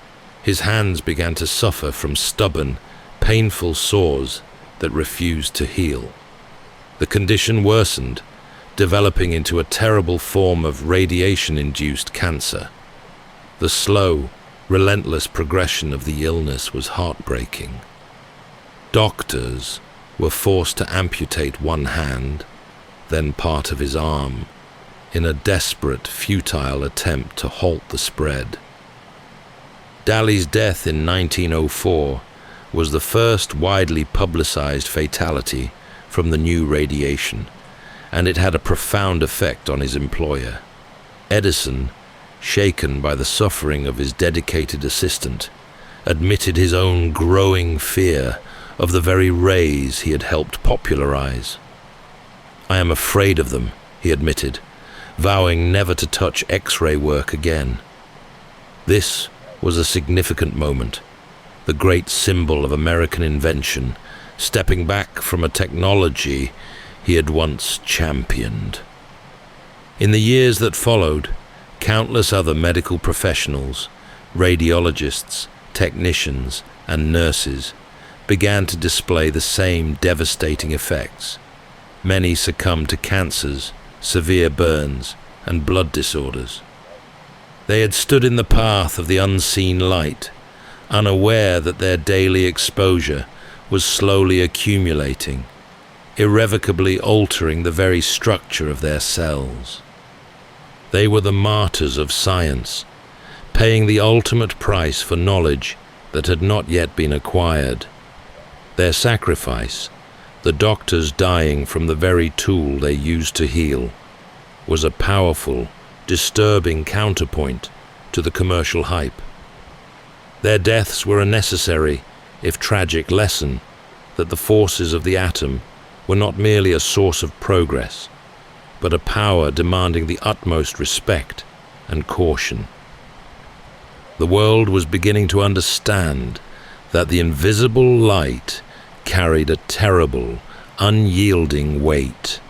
his hands began to suffer from stubborn, painful sores that refused to heal. The condition worsened, developing into a terrible form of radiation-induced cancer. The slow, relentless progression of the illness was heartbreaking. Doctors were forced to amputate one hand, then part of his arm, in a desperate, futile attempt to halt the spread. Daly's death in 1904 was the first widely publicized fatality from the new radiation, and it had a profound effect on his employer. Edison, shaken by the suffering of his dedicated assistant, admitted his own growing fear of the very rays he had helped popularize. "I am afraid of them," he admitted, vowing never to touch X-ray work again. This was a significant moment, the great symbol of American invention, stepping back from a technology he had once championed. In the years that followed, countless other medical professionals, radiologists, technicians, and nurses began to display the same devastating effects. Many succumbed to cancers, severe burns, and blood disorders. They had stood in the path of the unseen light, unaware that their daily exposure was slowly accumulating, irrevocably altering the very structure of their cells. They were the martyrs of science, paying the ultimate price for knowledge that had not yet been acquired. Their sacrifice, the doctors dying from the very tool they used to heal, was a powerful, disturbing counterpoint to the commercial hype. Their deaths were a necessary, if tragic, lesson that the forces of the atom were not merely a source of progress, but a power demanding the utmost respect and caution. The world was beginning to understand that the invisible light carried a terrible, unyielding weight.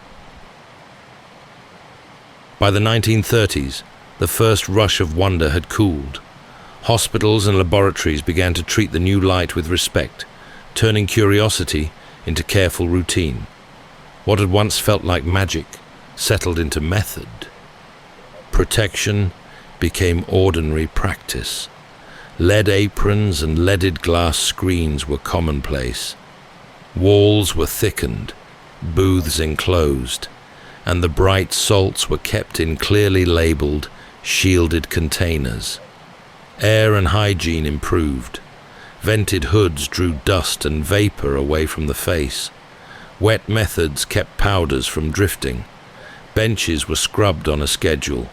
By the 1930s, the first rush of wonder had cooled. Hospitals and laboratories began to treat the new light with respect, turning curiosity into careful routine. What had once felt like magic settled into method. Protection became ordinary practice. Lead aprons and leaded glass screens were commonplace. Walls were thickened, booths enclosed, and the bright salts were kept in clearly labeled, shielded containers. Air and hygiene improved. Vented hoods drew dust and vapor away from the face. Wet methods kept powders from drifting. Benches were scrubbed on a schedule.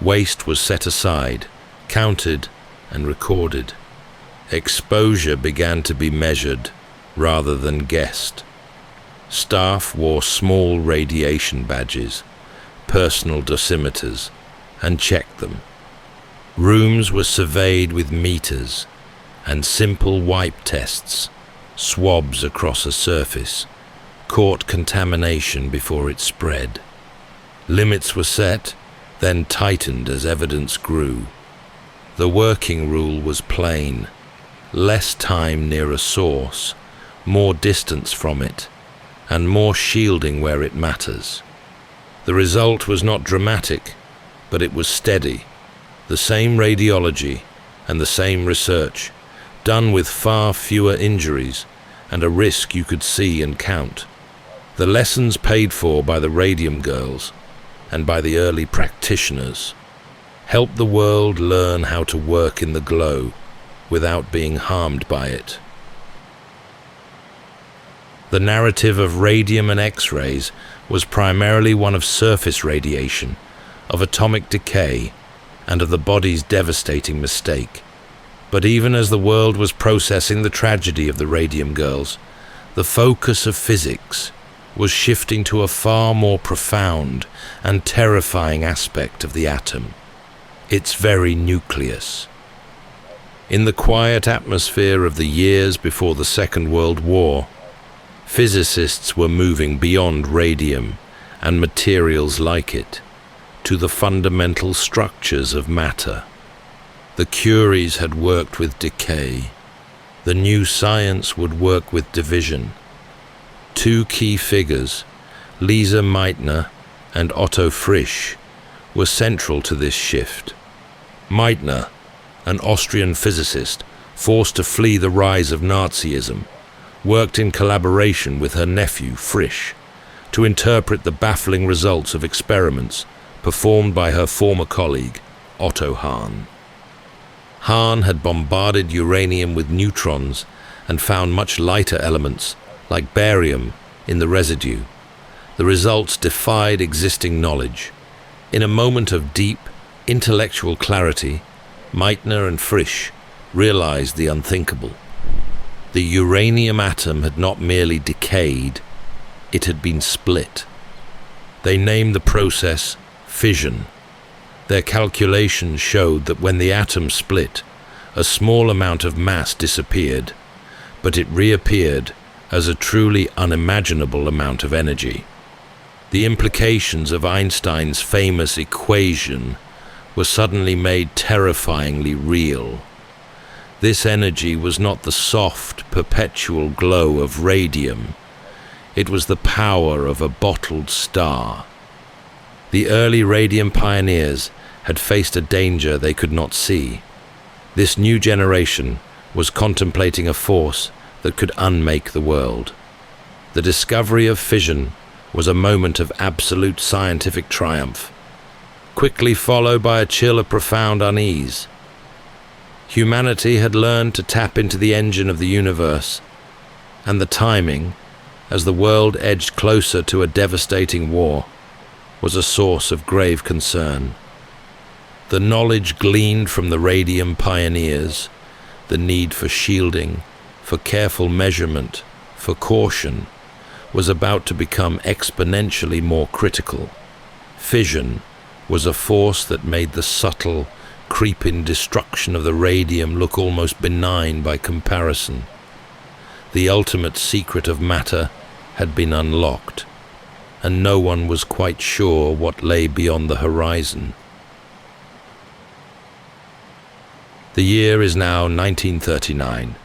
Waste was set aside, counted, and recorded. Exposure began to be measured rather than guessed. Staff wore small radiation badges, personal dosimeters, and checked them. Rooms were surveyed with meters and simple wipe tests, swabs across a surface, caught contamination before it spread. Limits were set, then tightened as evidence grew. The working rule was plain: less time near a source, more distance from it, and more shielding where it matters. The result was not dramatic, but it was steady. The same radiology and the same research, done with far fewer injuries and a risk you could see and count. The lessons paid for by the radium girls and by the early practitioners helped the world learn how to work in the glow without being harmed by it. The narrative of radium and X-rays was primarily one of surface radiation, of atomic decay, and of the body's devastating mistake. But even as the world was processing the tragedy of the radium girls, the focus of physics was shifting to a far more profound and terrifying aspect of the atom, its very nucleus. In the quiet atmosphere of the years before the Second World War, physicists were moving beyond radium and materials like it to the fundamental structures of matter. The Curies had worked with decay. The new science would work with division. Two key figures, Lisa Meitner and Otto Frisch, were central to this shift. Meitner, an Austrian physicist forced to flee the rise of Nazism, worked in collaboration with her nephew, Frisch, to interpret the baffling results of experiments performed by her former colleague, Otto Hahn. Hahn had bombarded uranium with neutrons and found much lighter elements, like barium, in the residue. The results defied existing knowledge. In a moment of deep, intellectual clarity, Meitner and Frisch realized the unthinkable. The uranium atom had not merely decayed, it had been split. They named the process fission. Their calculations showed that when the atom split, a small amount of mass disappeared, but it reappeared as a truly unimaginable amount of energy. The implications of Einstein's famous equation were suddenly made terrifyingly real. This energy was not the soft, perpetual glow of radium. It was the power of a bottled star. The early radium pioneers had faced a danger they could not see. This new generation was contemplating a force that could unmake the world. The discovery of fission was a moment of absolute scientific triumph, quickly followed by a chill of profound unease. Humanity had learned to tap into the engine of the universe, and the timing, as the world edged closer to a devastating war, was a source of grave concern. The knowledge gleaned from the radium pioneers, the need for shielding, for careful measurement, for caution, was about to become exponentially more critical. Fission was a force that made the subtle, creeping destruction of the radium look almost benign by comparison. The ultimate secret of matter had been unlocked, and no one was quite sure what lay beyond the horizon. The year is now 1939.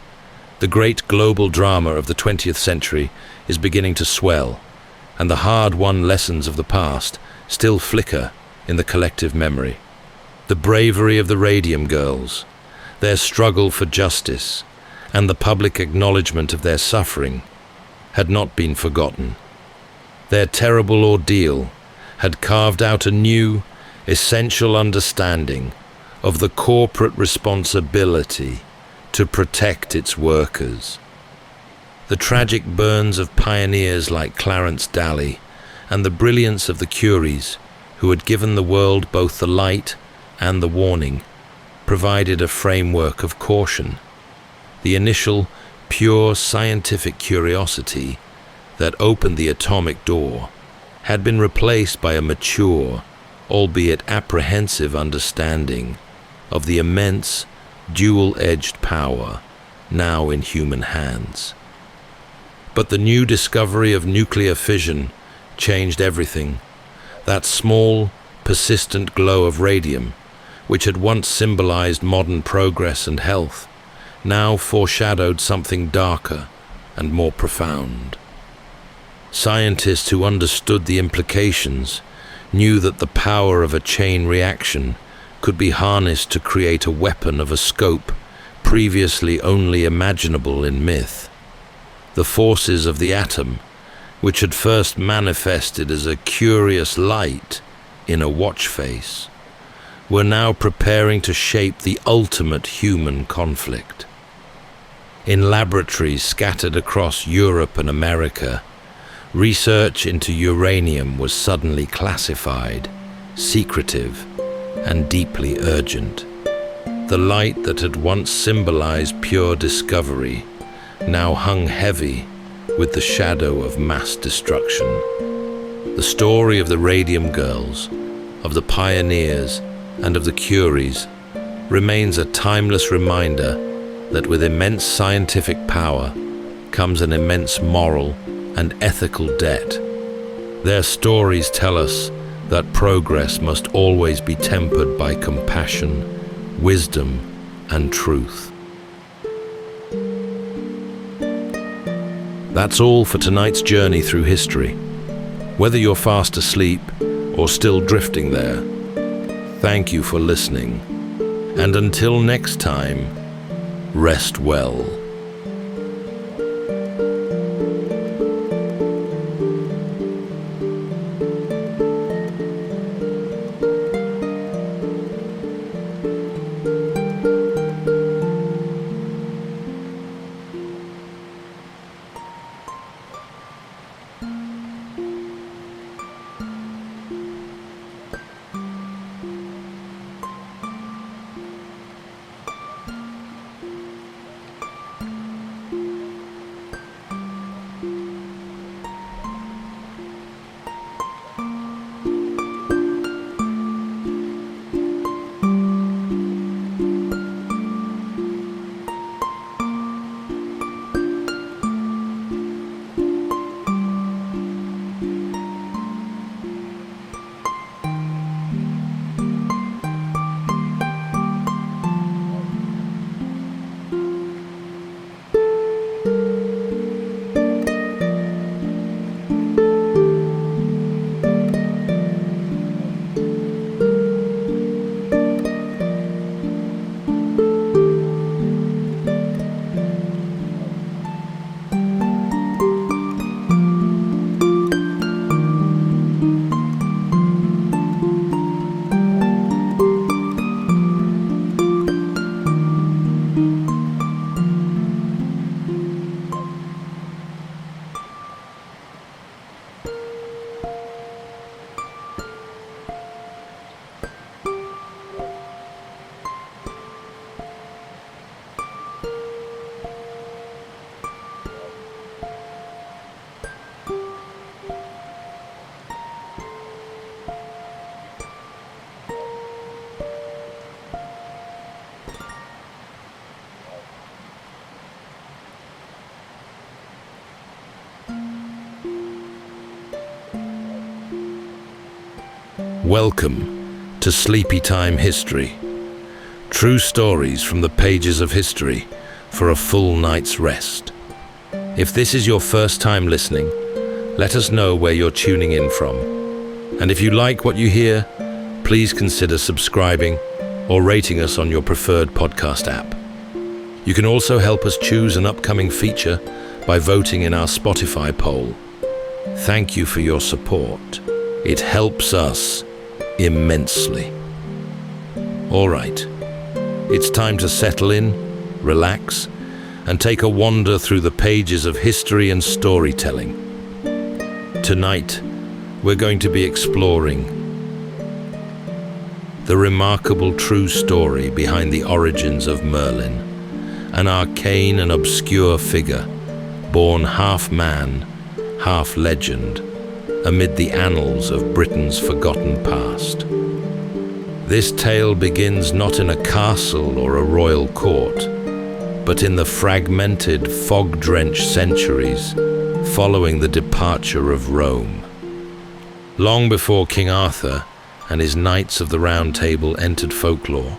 The great global drama of the 20th century is beginning to swell, and the hard-won lessons of the past still flicker in the collective memory. The bravery of the Radium Girls, their struggle for justice, and the public acknowledgement of their suffering had not been forgotten. Their terrible ordeal had carved out a new, essential understanding of the corporate responsibility to protect its workers. The tragic burns of pioneers like Clarence Daly and the brilliance of the Curies, who had given the world both the light and the warning, provided a framework of caution. The initial, pure scientific curiosity that opened the atomic door had been replaced by a mature, albeit apprehensive understanding of the immense, dual-edged power now in human hands. But the new discovery of nuclear fission changed everything. That small, persistent glow of radium, which had once symbolized modern progress and health, now foreshadowed something darker and more profound. Scientists who understood the implications knew that the power of a chain reaction could be harnessed to create a weapon of a scope previously only imaginable in myth. The forces of the atom, which had first manifested as a curious light in a watch face, were now preparing to shape the ultimate human conflict. In laboratories scattered across Europe and America, research into uranium was suddenly classified, secretive, and deeply urgent. The light that had once symbolized pure discovery now hung heavy with the shadow of mass destruction. The story of the Radium Girls, of the pioneers, and of the Curies remains a timeless reminder that with immense scientific power comes an immense moral and ethical debt. Their stories tell us that progress must always be tempered by compassion, wisdom, and truth. That's all for tonight's journey through history. Whether you're fast asleep or still drifting there, thank you for listening. And until next time, rest well. Welcome to Sleepytime History. True stories from the pages of history for a full night's rest. If this is your first time listening, let us know where you're tuning in from. And if you like what you hear, please consider subscribing or rating us on your preferred podcast app. You can also help us choose an upcoming feature by voting in our Spotify poll. Thank you for your support. It helps us immensely. All right, it's time to settle in, relax, and take a wander through the pages of history and storytelling. Tonight, we're going to be exploring the remarkable true story behind the origins of Merlin, an arcane and obscure figure, born half man, half legend, amid the annals of Britain's forgotten past. This tale begins not in a castle or a royal court, but in the fragmented, fog-drenched centuries following the departure of Rome. Long before King Arthur and his Knights of the Round Table entered folklore,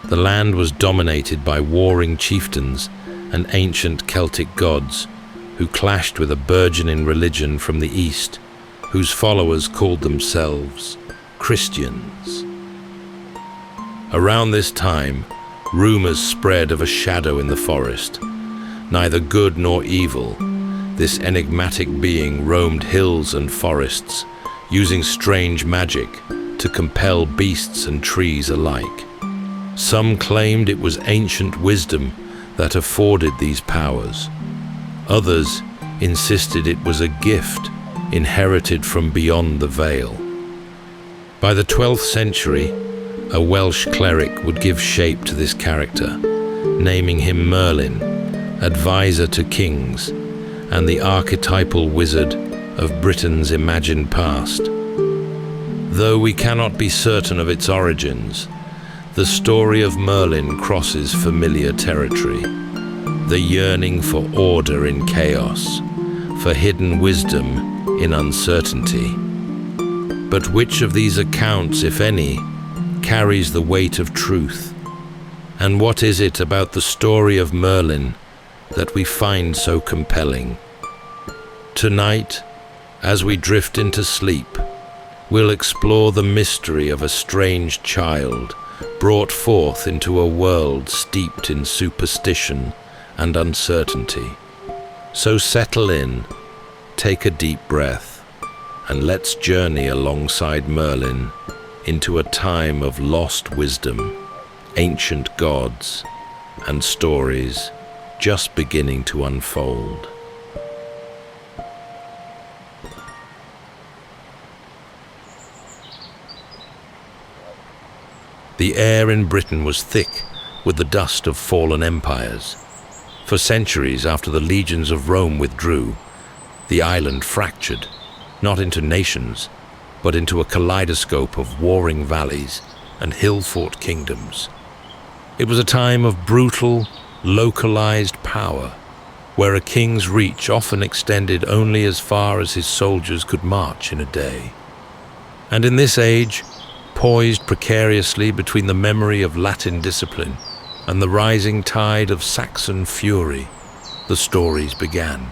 the land was dominated by warring chieftains and ancient Celtic gods who clashed with a burgeoning religion from the East, whose followers called themselves Christians. Around this time, rumors spread of a shadow in the forest. Neither good nor evil, this enigmatic being roamed hills and forests, using strange magic to compel beasts and trees alike. Some claimed it was ancient wisdom that afforded these powers. Others insisted it was a gift inherited from beyond the veil. By the 12th century, a Welsh cleric would give shape to this character, naming him Merlin, advisor to kings, and the archetypal wizard of Britain's imagined past. Though we cannot be certain of its origins, the story of Merlin crosses familiar territory. The yearning for order in chaos, for hidden wisdom in uncertainty. But which of these accounts, if any, carries the weight of truth? And what is it about the story of Merlin that we find so compelling? Tonight, as we drift into sleep, we'll explore the mystery of a strange child brought forth into a world steeped in superstition and uncertainty. So settle in, take a deep breath, and let's journey alongside Merlin into a time of lost wisdom, ancient gods, and stories just beginning to unfold. The air in Britain was thick with the dust of fallen empires. For centuries after the legions of Rome withdrew, the island fractured, not into nations, but into a kaleidoscope of warring valleys and hill-fort kingdoms. It was a time of brutal, localized power, where a king's reach often extended only as far as his soldiers could march in a day. And in this age, poised precariously between the memory of Latin discipline and the rising tide of Saxon fury, the stories began.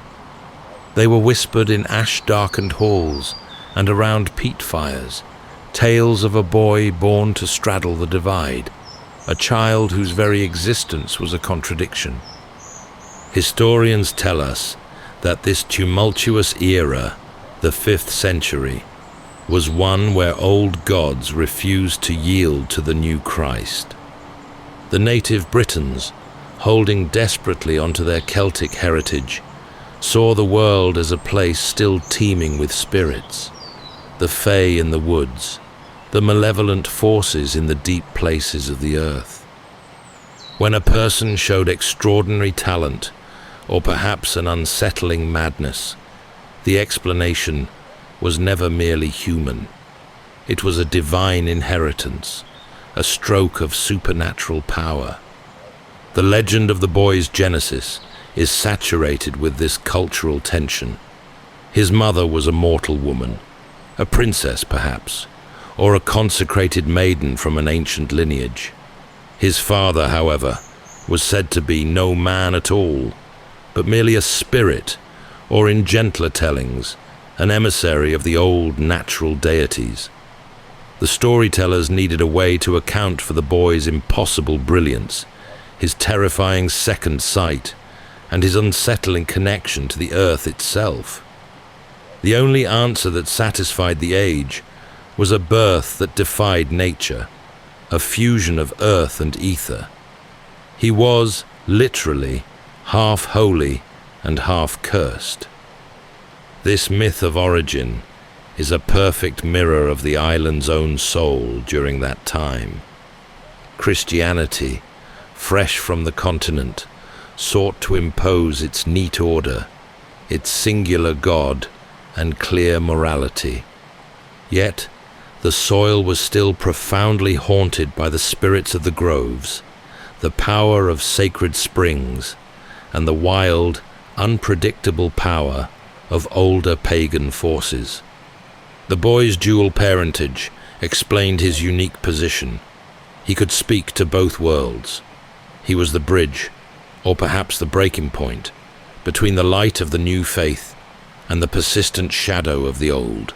They were whispered in ash-darkened halls and around peat fires, tales of a boy born to straddle the divide, a child whose very existence was a contradiction. Historians tell us that this tumultuous era, the 5th century, was one where old gods refused to yield to the new Christ. The native Britons, holding desperately onto their Celtic heritage, saw the world as a place still teeming with spirits, the fae in the woods, the malevolent forces in the deep places of the earth. When a person showed extraordinary talent, or perhaps an unsettling madness, the explanation was never merely human. It was a divine inheritance, a stroke of supernatural power. The legend of the boy's genesis is saturated with this cultural tension. His mother was a mortal woman, a princess perhaps, or a consecrated maiden from an ancient lineage. His father, however, was said to be no man at all, but merely a spirit, or in gentler tellings, an emissary of the old natural deities. The storytellers needed a way to account for the boy's impossible brilliance, his terrifying second sight, and his unsettling connection to the earth itself. The only answer that satisfied the age was a birth that defied nature, a fusion of earth and ether. He was, literally, half holy and half cursed. This myth of origin is a perfect mirror of the island's own soul during that time. Christianity, fresh from the continent, sought to impose its neat order, its singular God, and clear morality. Yet, the soil was still profoundly haunted by the spirits of the groves, the power of sacred springs, and the wild, unpredictable power of older pagan forces. The boy's dual parentage explained his unique position. He could speak to both worlds. He was the bridge, or perhaps the breaking point, between the light of the new faith and the persistent shadow of the old.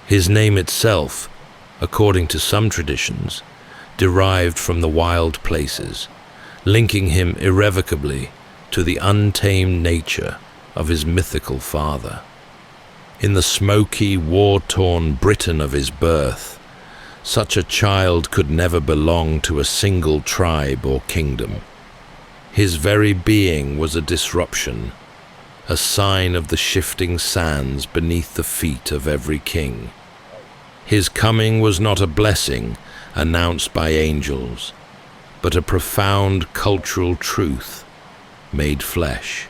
His name itself, according to some traditions, derived from the wild places, linking him irrevocably to the untamed nature of his mythical father. In the smoky, war-torn Britain of his birth, such a child could never belong to a single tribe or kingdom. His very being was a disruption, a sign of the shifting sands beneath the feet of every king. His coming was not a blessing announced by angels, but a profound cultural truth made flesh.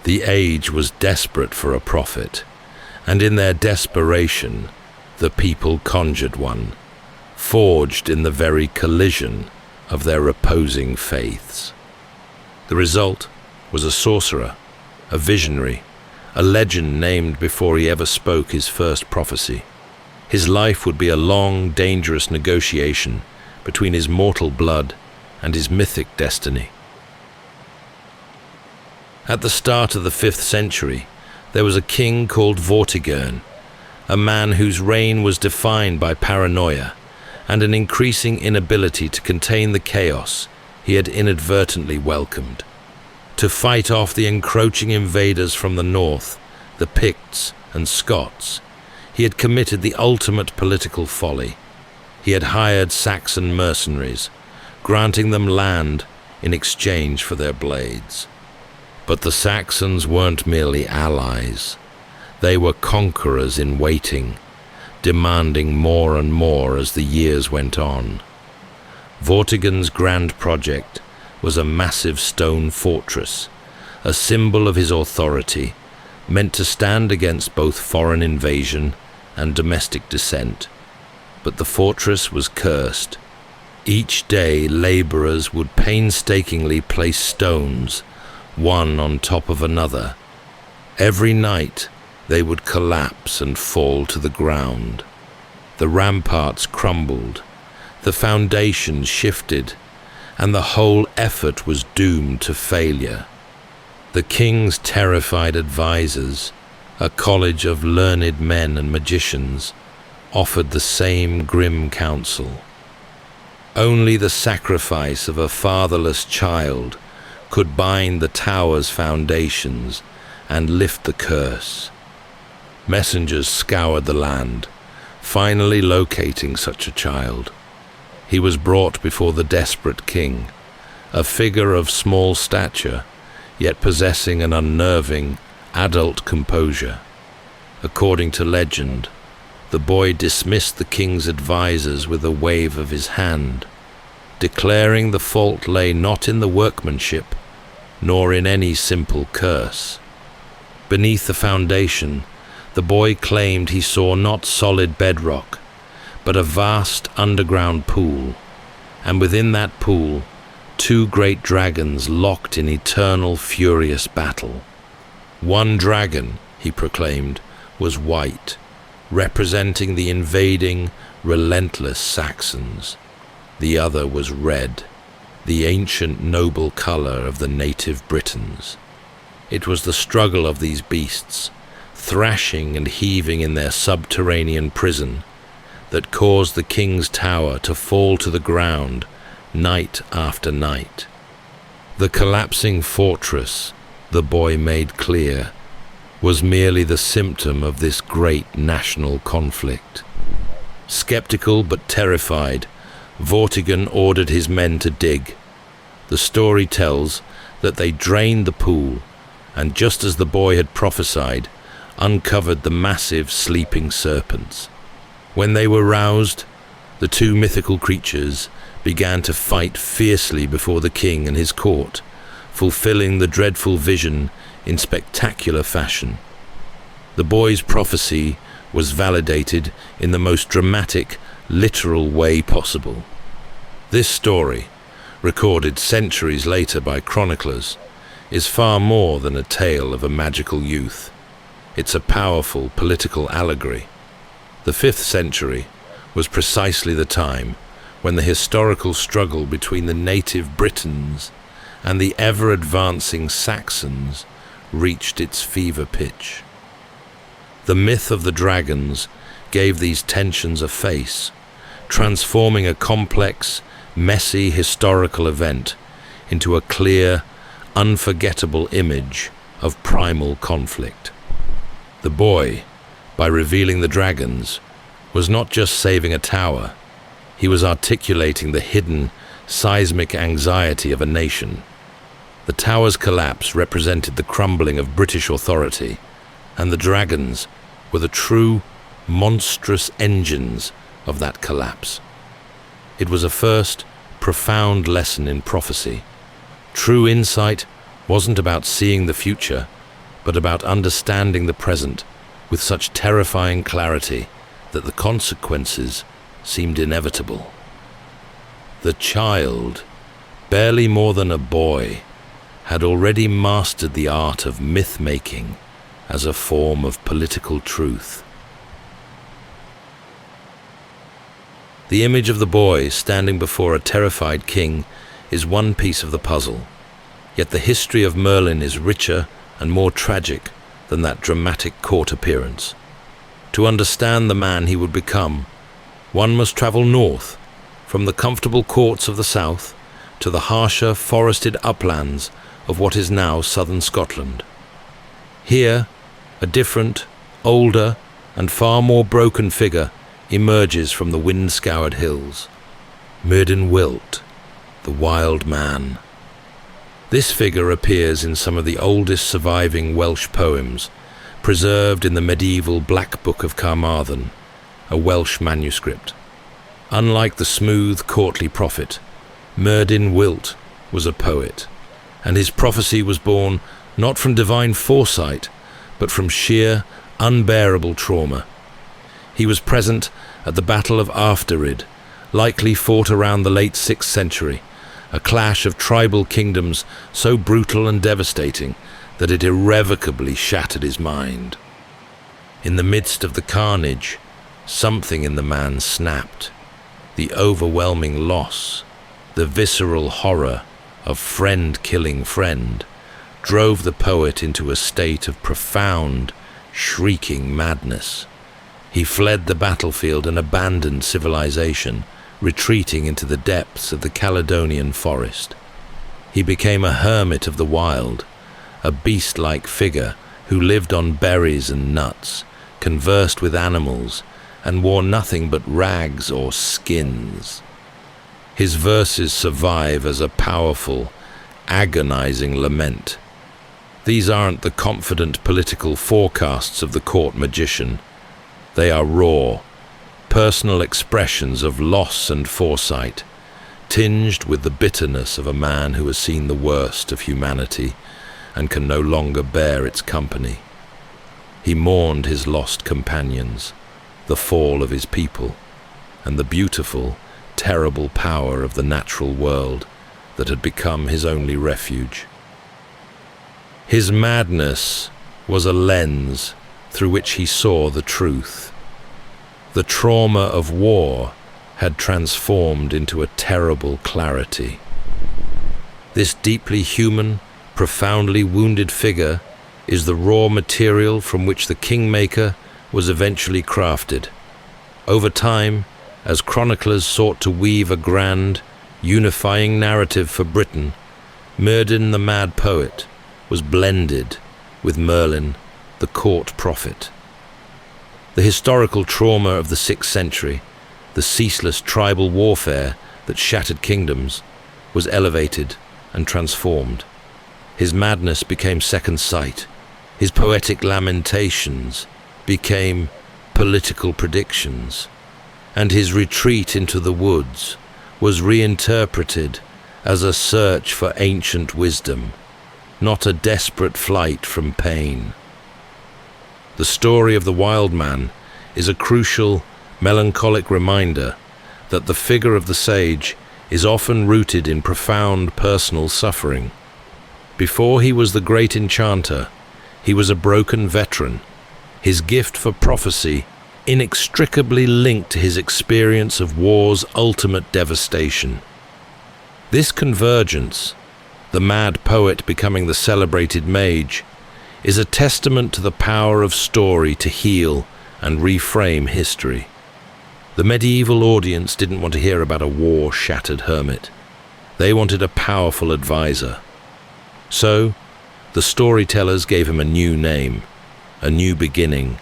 The age was desperate for a prophet, and in their desperation, the people conjured one, forged in the very collision of their opposing faiths. The result was a sorcerer, a visionary, a legend named before he ever spoke his first prophecy. His life would be a long, dangerous negotiation between his mortal blood and his mythic destiny. At the start of the 5th century, there was a king called Vortigern, a man whose reign was defined by paranoia and an increasing inability to contain the chaos he had inadvertently welcomed. To fight off the encroaching invaders from the north, the Picts and Scots, he had committed the ultimate political folly. He had hired Saxon mercenaries, granting them land in exchange for their blades. But the Saxons weren't merely allies. They were conquerors in waiting, demanding more and more as the years went on. Vortigern's grand project was a massive stone fortress, a symbol of his authority, meant to stand against both foreign invasion and domestic dissent. But the fortress was cursed. Each day, laborers would painstakingly place stones, one on top of another. Every night, they would collapse and fall to the ground. The ramparts crumbled, the foundations shifted, and the whole effort was doomed to failure. The king's terrified advisors, a college of learned men and magicians, offered the same grim counsel. Only the sacrifice of a fatherless child could bind the tower's foundations and lift the curse. Messengers scoured the land, finally locating such a child. He was brought before the desperate king, a figure of small stature, yet possessing an unnerving, adult composure. According to legend, the boy dismissed the king's advisors with a wave of his hand, declaring the fault lay not in the workmanship, nor in any simple curse. Beneath the foundation, the boy claimed he saw not solid bedrock, but a vast underground pool, and within that pool, two great dragons locked in eternal furious battle. One dragon, he proclaimed, was white, representing the invading, relentless Saxons. The other was red, the ancient noble color of the native Britons. It was the struggle of these beasts, thrashing and heaving in their subterranean prison, that caused the king's tower to fall to the ground night after night. The collapsing fortress, the boy made clear, was merely the symptom of this great national conflict. Skeptical but terrified, Vortigern ordered his men to dig. The story tells that they drained the pool, and just as the boy had prophesied, uncovered the massive sleeping serpents. When they were roused, the two mythical creatures began to fight fiercely before the king and his court, fulfilling the dreadful vision in spectacular fashion. The boy's prophecy was validated in the most dramatic, literal way possible. This story, recorded centuries later by chroniclers, is far more than a tale of a magical youth. It's a powerful political allegory. The 5th century was precisely the time when the historical struggle between the native Britons and the ever-advancing Saxons reached its fever pitch. The myth of the dragons gave these tensions a face, transforming a complex, messy historical event into a clear, unforgettable image of primal conflict. The boy, by revealing the dragons, was not just saving a tower, he was articulating the hidden, seismic anxiety of a nation. The tower's collapse represented the crumbling of British authority, and the dragons were the true, monstrous engines of that collapse. It was a first, profound lesson in prophecy. True insight wasn't about seeing the future, but about understanding the present with such terrifying clarity that the consequences seemed inevitable. The child, barely more than a boy, had already mastered the art of myth-making as a form of political truth. The image of the boy standing before a terrified king is one piece of the puzzle, yet the history of Merlin is richer and more tragic than that dramatic court appearance. To understand the man he would become, one must travel north from the comfortable courts of the south to the harsher forested uplands of what is now southern Scotland. Here, a different, older, and far more broken figure emerges from the wind-scoured hills. Myrddin Wyllt, the wild man. This figure appears in some of the oldest surviving Welsh poems, preserved in the medieval Black Book of Carmarthen, a Welsh manuscript. Unlike the smooth, courtly prophet, Myrddin Wyllt was a poet, and his prophecy was born not from divine foresight, but from sheer, unbearable trauma. He was present at the Battle of Afteryd, likely fought around the late 6th century, a clash of tribal kingdoms so brutal and devastating that it irrevocably shattered his mind. In the midst of the carnage, something in the man snapped. The overwhelming loss, the visceral horror of friend killing friend, drove the poet into a state of profound, shrieking madness. He fled the battlefield and abandoned civilization, retreating into the depths of the Caledonian forest. He became a hermit of the wild, a beast-like figure who lived on berries and nuts, conversed with animals, and wore nothing but rags or skins. His verses survive as a powerful, agonizing lament. These aren't the confident political forecasts of the court magician. They are raw, personal expressions of loss and foresight, tinged with the bitterness of a man who has seen the worst of humanity and can no longer bear its company. He mourned his lost companions, the fall of his people, and the beautiful, terrible power of the natural world that had become his only refuge. His madness was a lens through which he saw the truth. The trauma of war had transformed into a terrible clarity. This deeply human, profoundly wounded figure is the raw material from which the Kingmaker was eventually crafted. Over time, as chroniclers sought to weave a grand, unifying narrative for Britain, Myrddin the mad poet was blended with Merlin, the court prophet. The historical trauma of the 6th century, the ceaseless tribal warfare that shattered kingdoms, was elevated and transformed. His madness became second sight. His poetic lamentations became political predictions, and his retreat into the woods was reinterpreted as a search for ancient wisdom, not a desperate flight from pain. The story of the wild man is a crucial, melancholic reminder that the figure of the sage is often rooted in profound personal suffering. Before he was the great enchanter, he was a broken veteran, his gift for prophecy inextricably linked to his experience of war's ultimate devastation. This convergence, the mad poet becoming the celebrated mage, is a testament to the power of story to heal and reframe history. The medieval audience didn't want to hear about a war-shattered hermit. They wanted a powerful advisor. So, the storytellers gave him a new name, a new beginning,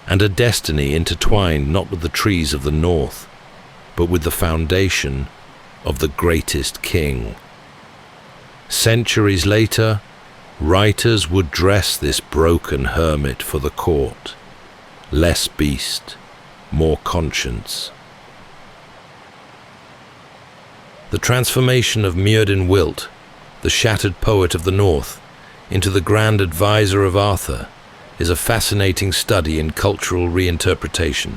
and a destiny intertwined not with the trees of the north, but with the foundation of the greatest king. Centuries later, writers would dress this broken hermit for the court. Less beast, more conscience. The transformation of Myrddin Wyllt, the shattered poet of the north, into the grand advisor of Arthur, is a fascinating study in cultural reinterpretation.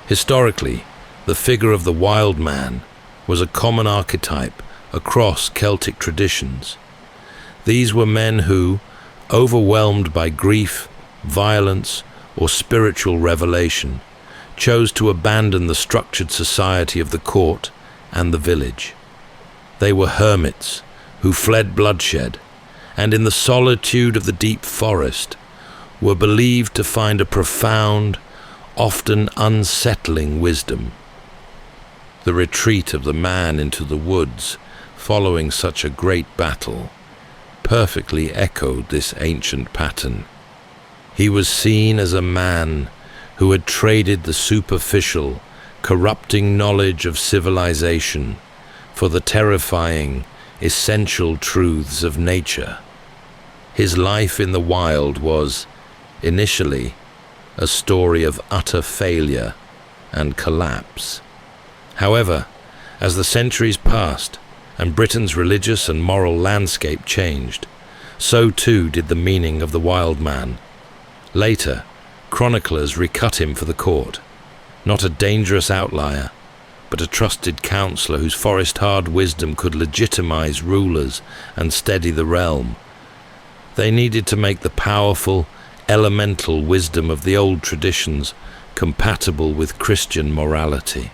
Historically, the figure of the wild man was a common archetype across Celtic traditions. These were men who, overwhelmed by grief, violence, or spiritual revelation, chose to abandon the structured society of the court and the village. They were hermits who fled bloodshed, and in the solitude of the deep forest were believed to find a profound, often unsettling wisdom. The retreat of the man into the woods following such a great battle perfectly echoed this ancient pattern. He was seen as a man who had traded the superficial, corrupting knowledge of civilization for the terrifying, essential truths of nature. His life in the wild was, initially, a story of utter failure and collapse. However, as the centuries passed and Britain's religious and moral landscape changed, so too did the meaning of the wild man. Later, chroniclers recut him for the court, not a dangerous outlier, but a trusted counselor whose forest-hard wisdom could legitimize rulers and steady the realm. They needed to make the powerful, elemental wisdom of the old traditions compatible with Christian morality.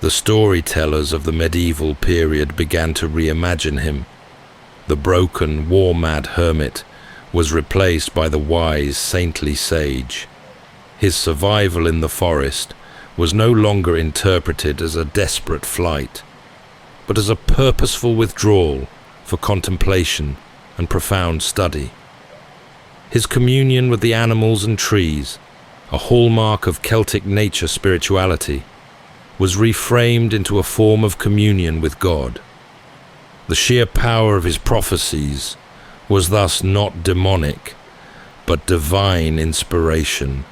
The storytellers of the medieval period began to reimagine him. The broken, war-mad hermit was replaced by the wise, saintly sage. His survival in the forest was no longer interpreted as a desperate flight, but as a purposeful withdrawal for contemplation and profound study. His communion with the animals and trees, a hallmark of Celtic nature spirituality, was reframed into a form of communion with God. The sheer power of his prophecies was thus not demonic, but divine inspiration.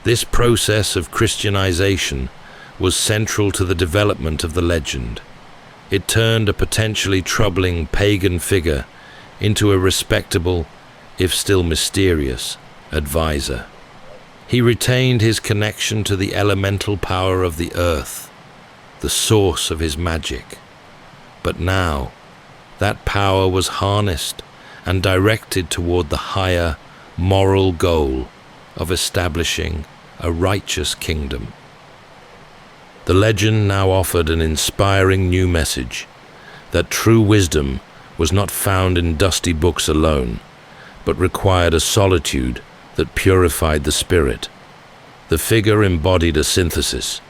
This process of Christianization was central to the development of the legend. It turned a potentially troubling pagan figure into a respectable, if still mysterious, advisor. He retained his connection to the elemental power of the earth, the source of his magic. But now, that power was harnessed and directed toward the higher, moral goal of establishing a righteous kingdom. The legend now offered an inspiring new message, that true wisdom was not found in dusty books alone, but required a solitude that purified the spirit. The figure embodied a synthesis.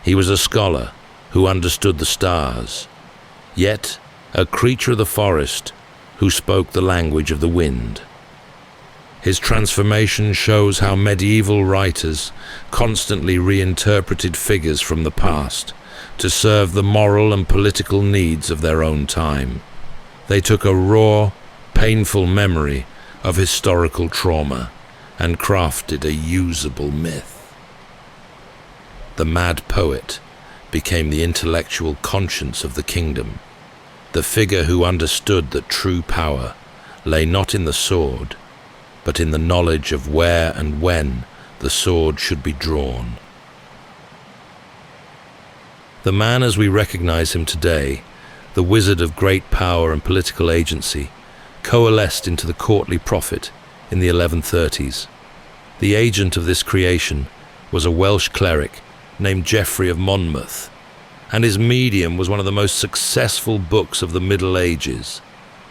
He was a scholar who understood the stars, yet a creature of the forest who spoke the language of the wind. His transformation shows how medieval writers constantly reinterpreted figures from the past to serve the moral and political needs of their own time. They took a raw, painful memory of historical trauma and crafted a usable myth. The mad poet became the intellectual conscience of the kingdom, the figure who understood that true power lay not in the sword, but in the knowledge of where and when the sword should be drawn. The man as we recognize him today, the wizard of great power and political agency, coalesced into the courtly prophet in the 1130s. The agent of this creation was a Welsh cleric named Geoffrey of Monmouth, and his medium was one of the most successful books of the Middle Ages,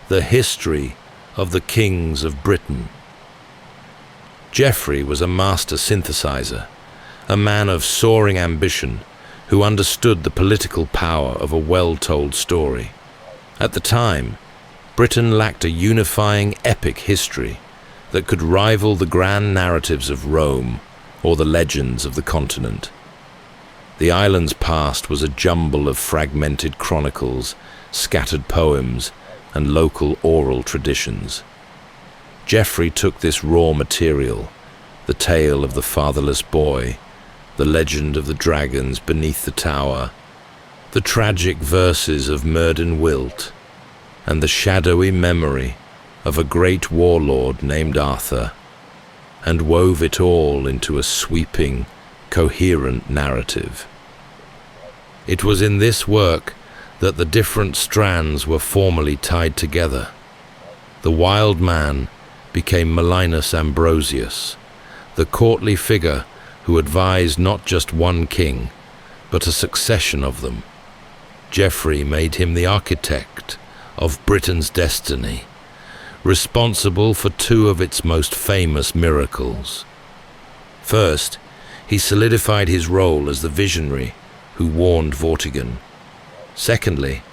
the history of the kings of Britain. Geoffrey was a master synthesizer, a man of soaring ambition who understood the political power of a well-told story. At the time, Britain lacked a unifying epic history that could rival the grand narratives of Rome or the legends of the continent. The island's past was a jumble of fragmented chronicles, scattered poems, and local oral traditions. Geoffrey took this raw material, the tale of the fatherless boy, the legend of the dragons beneath the tower, the tragic verses of Myrddin Wilt, and the shadowy memory of a great warlord named Arthur, and wove it all into a sweeping, coherent narrative. It was in this work that the different strands were formally tied together. The wild man became Malinus Ambrosius, the courtly figure who advised not just one king, but a succession of them. Geoffrey made him the architect of Britain's destiny, responsible for two of its most famous miracles. First, he solidified his role as the visionary who warned Vortigern. Secondly,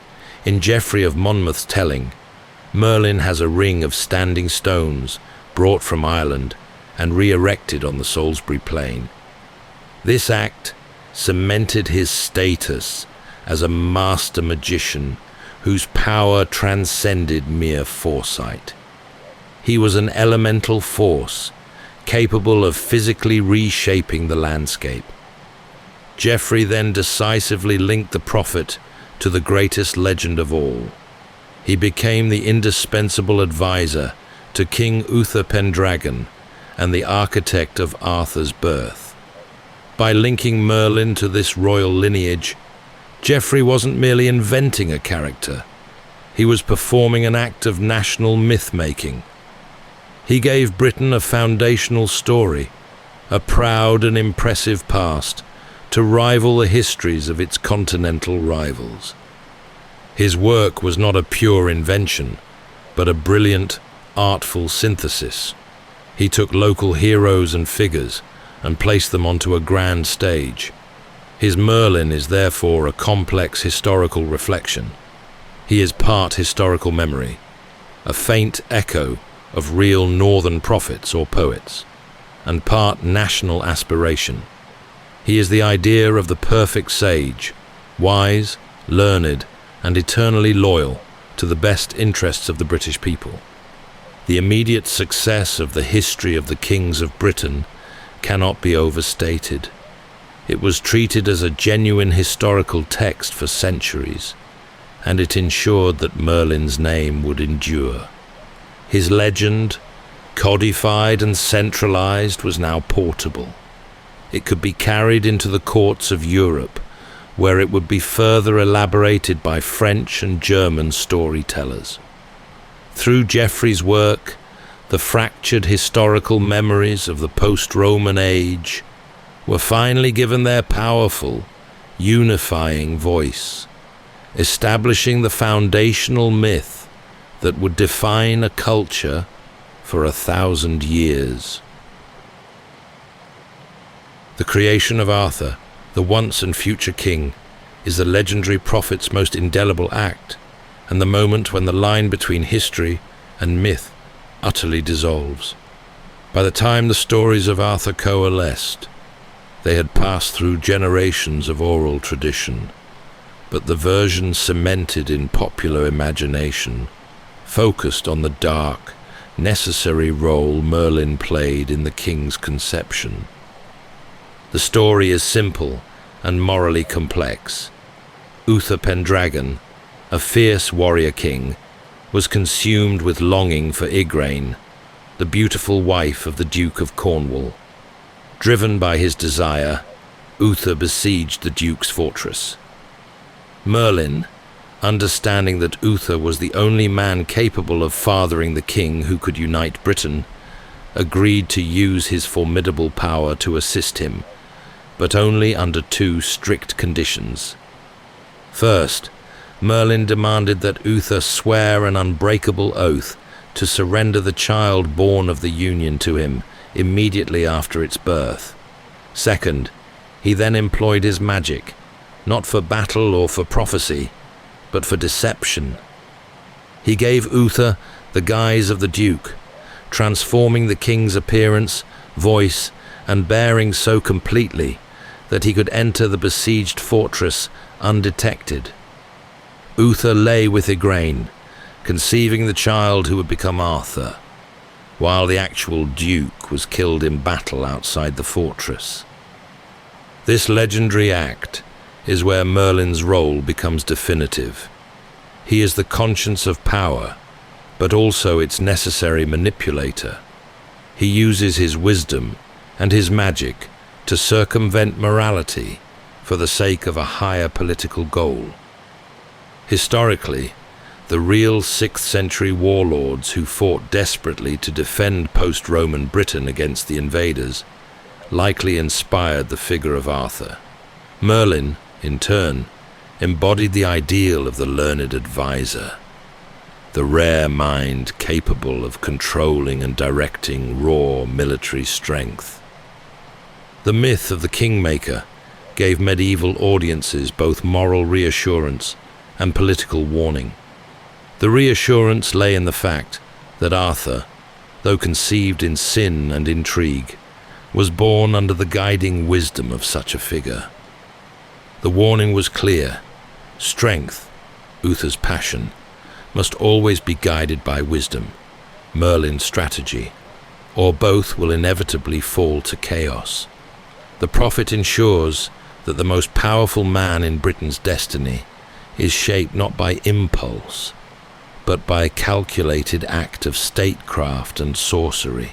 in Geoffrey of Monmouth's telling, Merlin has a ring of standing stones brought from Ireland and re-erected on the Salisbury Plain. This act cemented his status as a master magician whose power transcended mere foresight. He was an elemental force, capable of physically reshaping the landscape. Geoffrey then decisively linked the prophet to the greatest legend of all. He became the indispensable advisor to King Uther Pendragon and the architect of Arthur's birth. By linking Merlin to this royal lineage, Geoffrey wasn't merely inventing a character, he was performing an act of national myth-making. He gave Britain a foundational story, a proud and impressive past, to rival the histories of its continental rivals. His work was not a pure invention, but a brilliant, artful synthesis. He took local heroes and figures and placed them onto a grand stage. His Merlin is therefore a complex historical reflection. He is part historical memory, a faint echo of real northern prophets or poets, and part national aspiration. He is the idea of the perfect sage, wise, learned, and eternally loyal to the best interests of the British people. The immediate success of the history of the kings of Britain cannot be overstated. It was treated as a genuine historical text for centuries, and it ensured that Merlin's name would endure. His legend, codified and centralized, was now portable. It could be carried into the courts of Europe, where it would be further elaborated by French and German storytellers. Through Geoffrey's work, the fractured historical memories of the post-Roman age were finally given their powerful, unifying voice, establishing the foundational myth that would define a culture for 1,000 years. The creation of Arthur, the once and future king, is the legendary prophet's most indelible act, and the moment when the line between history and myth utterly dissolves. By the time the stories of Arthur coalesced, they had passed through generations of oral tradition, but the version cemented in popular imagination focused on the dark, necessary role Merlin played in the king's conception. The story is simple and morally complex. Uther Pendragon, a fierce warrior king, was consumed with longing for Igraine, the beautiful wife of the Duke of Cornwall. Driven by his desire, Uther besieged the duke's fortress. Merlin, understanding that Uther was the only man capable of fathering the king who could unite Britain, agreed to use his formidable power to assist him, but only under two strict conditions. First, Merlin demanded that Uther swear an unbreakable oath to surrender the child born of the union to him immediately after its birth. Second, he then employed his magic, not for battle or for prophecy, but for deception. He gave Uther the guise of the Duke, transforming the king's appearance, voice, and bearing so completely that he could enter the besieged fortress undetected. Uther lay with Igraine, conceiving the child who would become Arthur, while the actual Duke was killed in battle outside the fortress. This legendary act is where Merlin's role becomes definitive. He is the conscience of power, but also its necessary manipulator. He uses his wisdom and his magic to circumvent morality for the sake of a higher political goal. Historically, the real 6th century warlords who fought desperately to defend post-Roman Britain against the invaders likely inspired the figure of Arthur. Merlin, in turn, embodied the ideal of the learned advisor, the rare mind capable of controlling and directing raw military strength. The myth of the kingmaker gave medieval audiences both moral reassurance and political warning. The reassurance lay in the fact that Arthur, though conceived in sin and intrigue, was born under the guiding wisdom of such a figure. The warning was clear: strength, Uther's passion, must always be guided by wisdom, Merlin's strategy, or both will inevitably fall to chaos. The prophet ensures that the most powerful man in Britain's destiny is shaped not by impulse, but by a calculated act of statecraft and sorcery.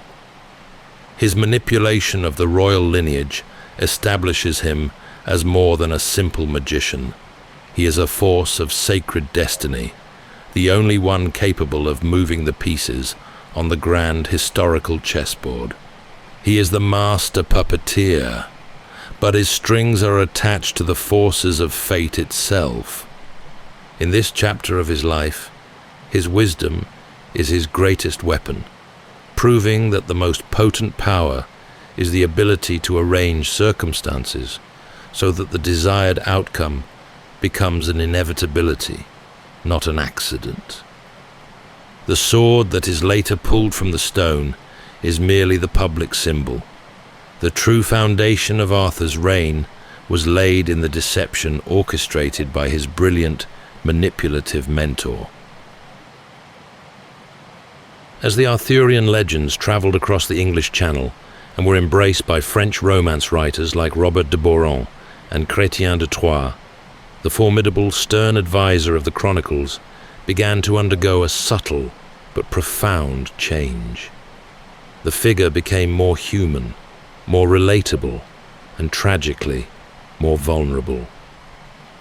His manipulation of the royal lineage establishes him as more than a simple magician. He is a force of sacred destiny, the only one capable of moving the pieces on the grand historical chessboard. He is the master puppeteer, but his strings are attached to the forces of fate itself. In this chapter of his life, his wisdom is his greatest weapon, proving that the most potent power is the ability to arrange circumstances so that the desired outcome becomes an inevitability, not an accident. The sword that is later pulled from the stone is merely the public symbol. The true foundation of Arthur's reign was laid in the deception orchestrated by his brilliant, manipulative mentor. As the Arthurian legends travelled across the English Channel and were embraced by French romance writers like Robert de Boron and Chrétien de Troyes, the formidable, stern advisor of the chronicles began to undergo a subtle but profound change. The figure became more human, more relatable, and tragically more vulnerable.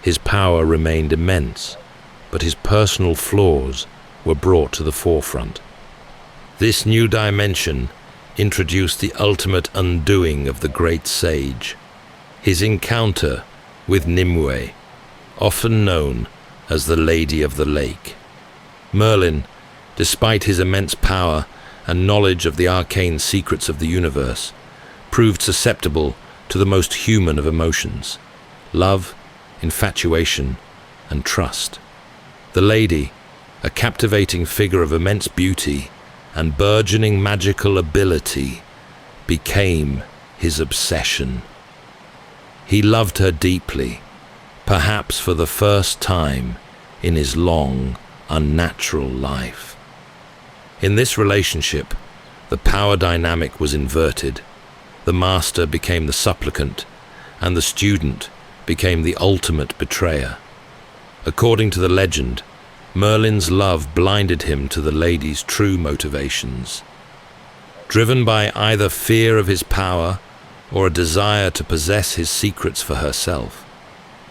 His power remained immense, but his personal flaws were brought to the forefront. This new dimension introduced the ultimate undoing of the great sage, his encounter with Nimue, often known as the Lady of the Lake. Merlin, despite his immense power and knowledge of the arcane secrets of the universe, proved susceptible to the most human of emotions: love, infatuation, and trust. The lady, a captivating figure of immense beauty and burgeoning magical ability, became his obsession. He loved her deeply, perhaps for the first time in his long, unnatural life. In this relationship, the power dynamic was inverted. The master became the supplicant, and the student became the ultimate betrayer. According to the legend, Merlin's love blinded him to the lady's true motivations. Driven by either fear of his power or a desire to possess his secrets for herself,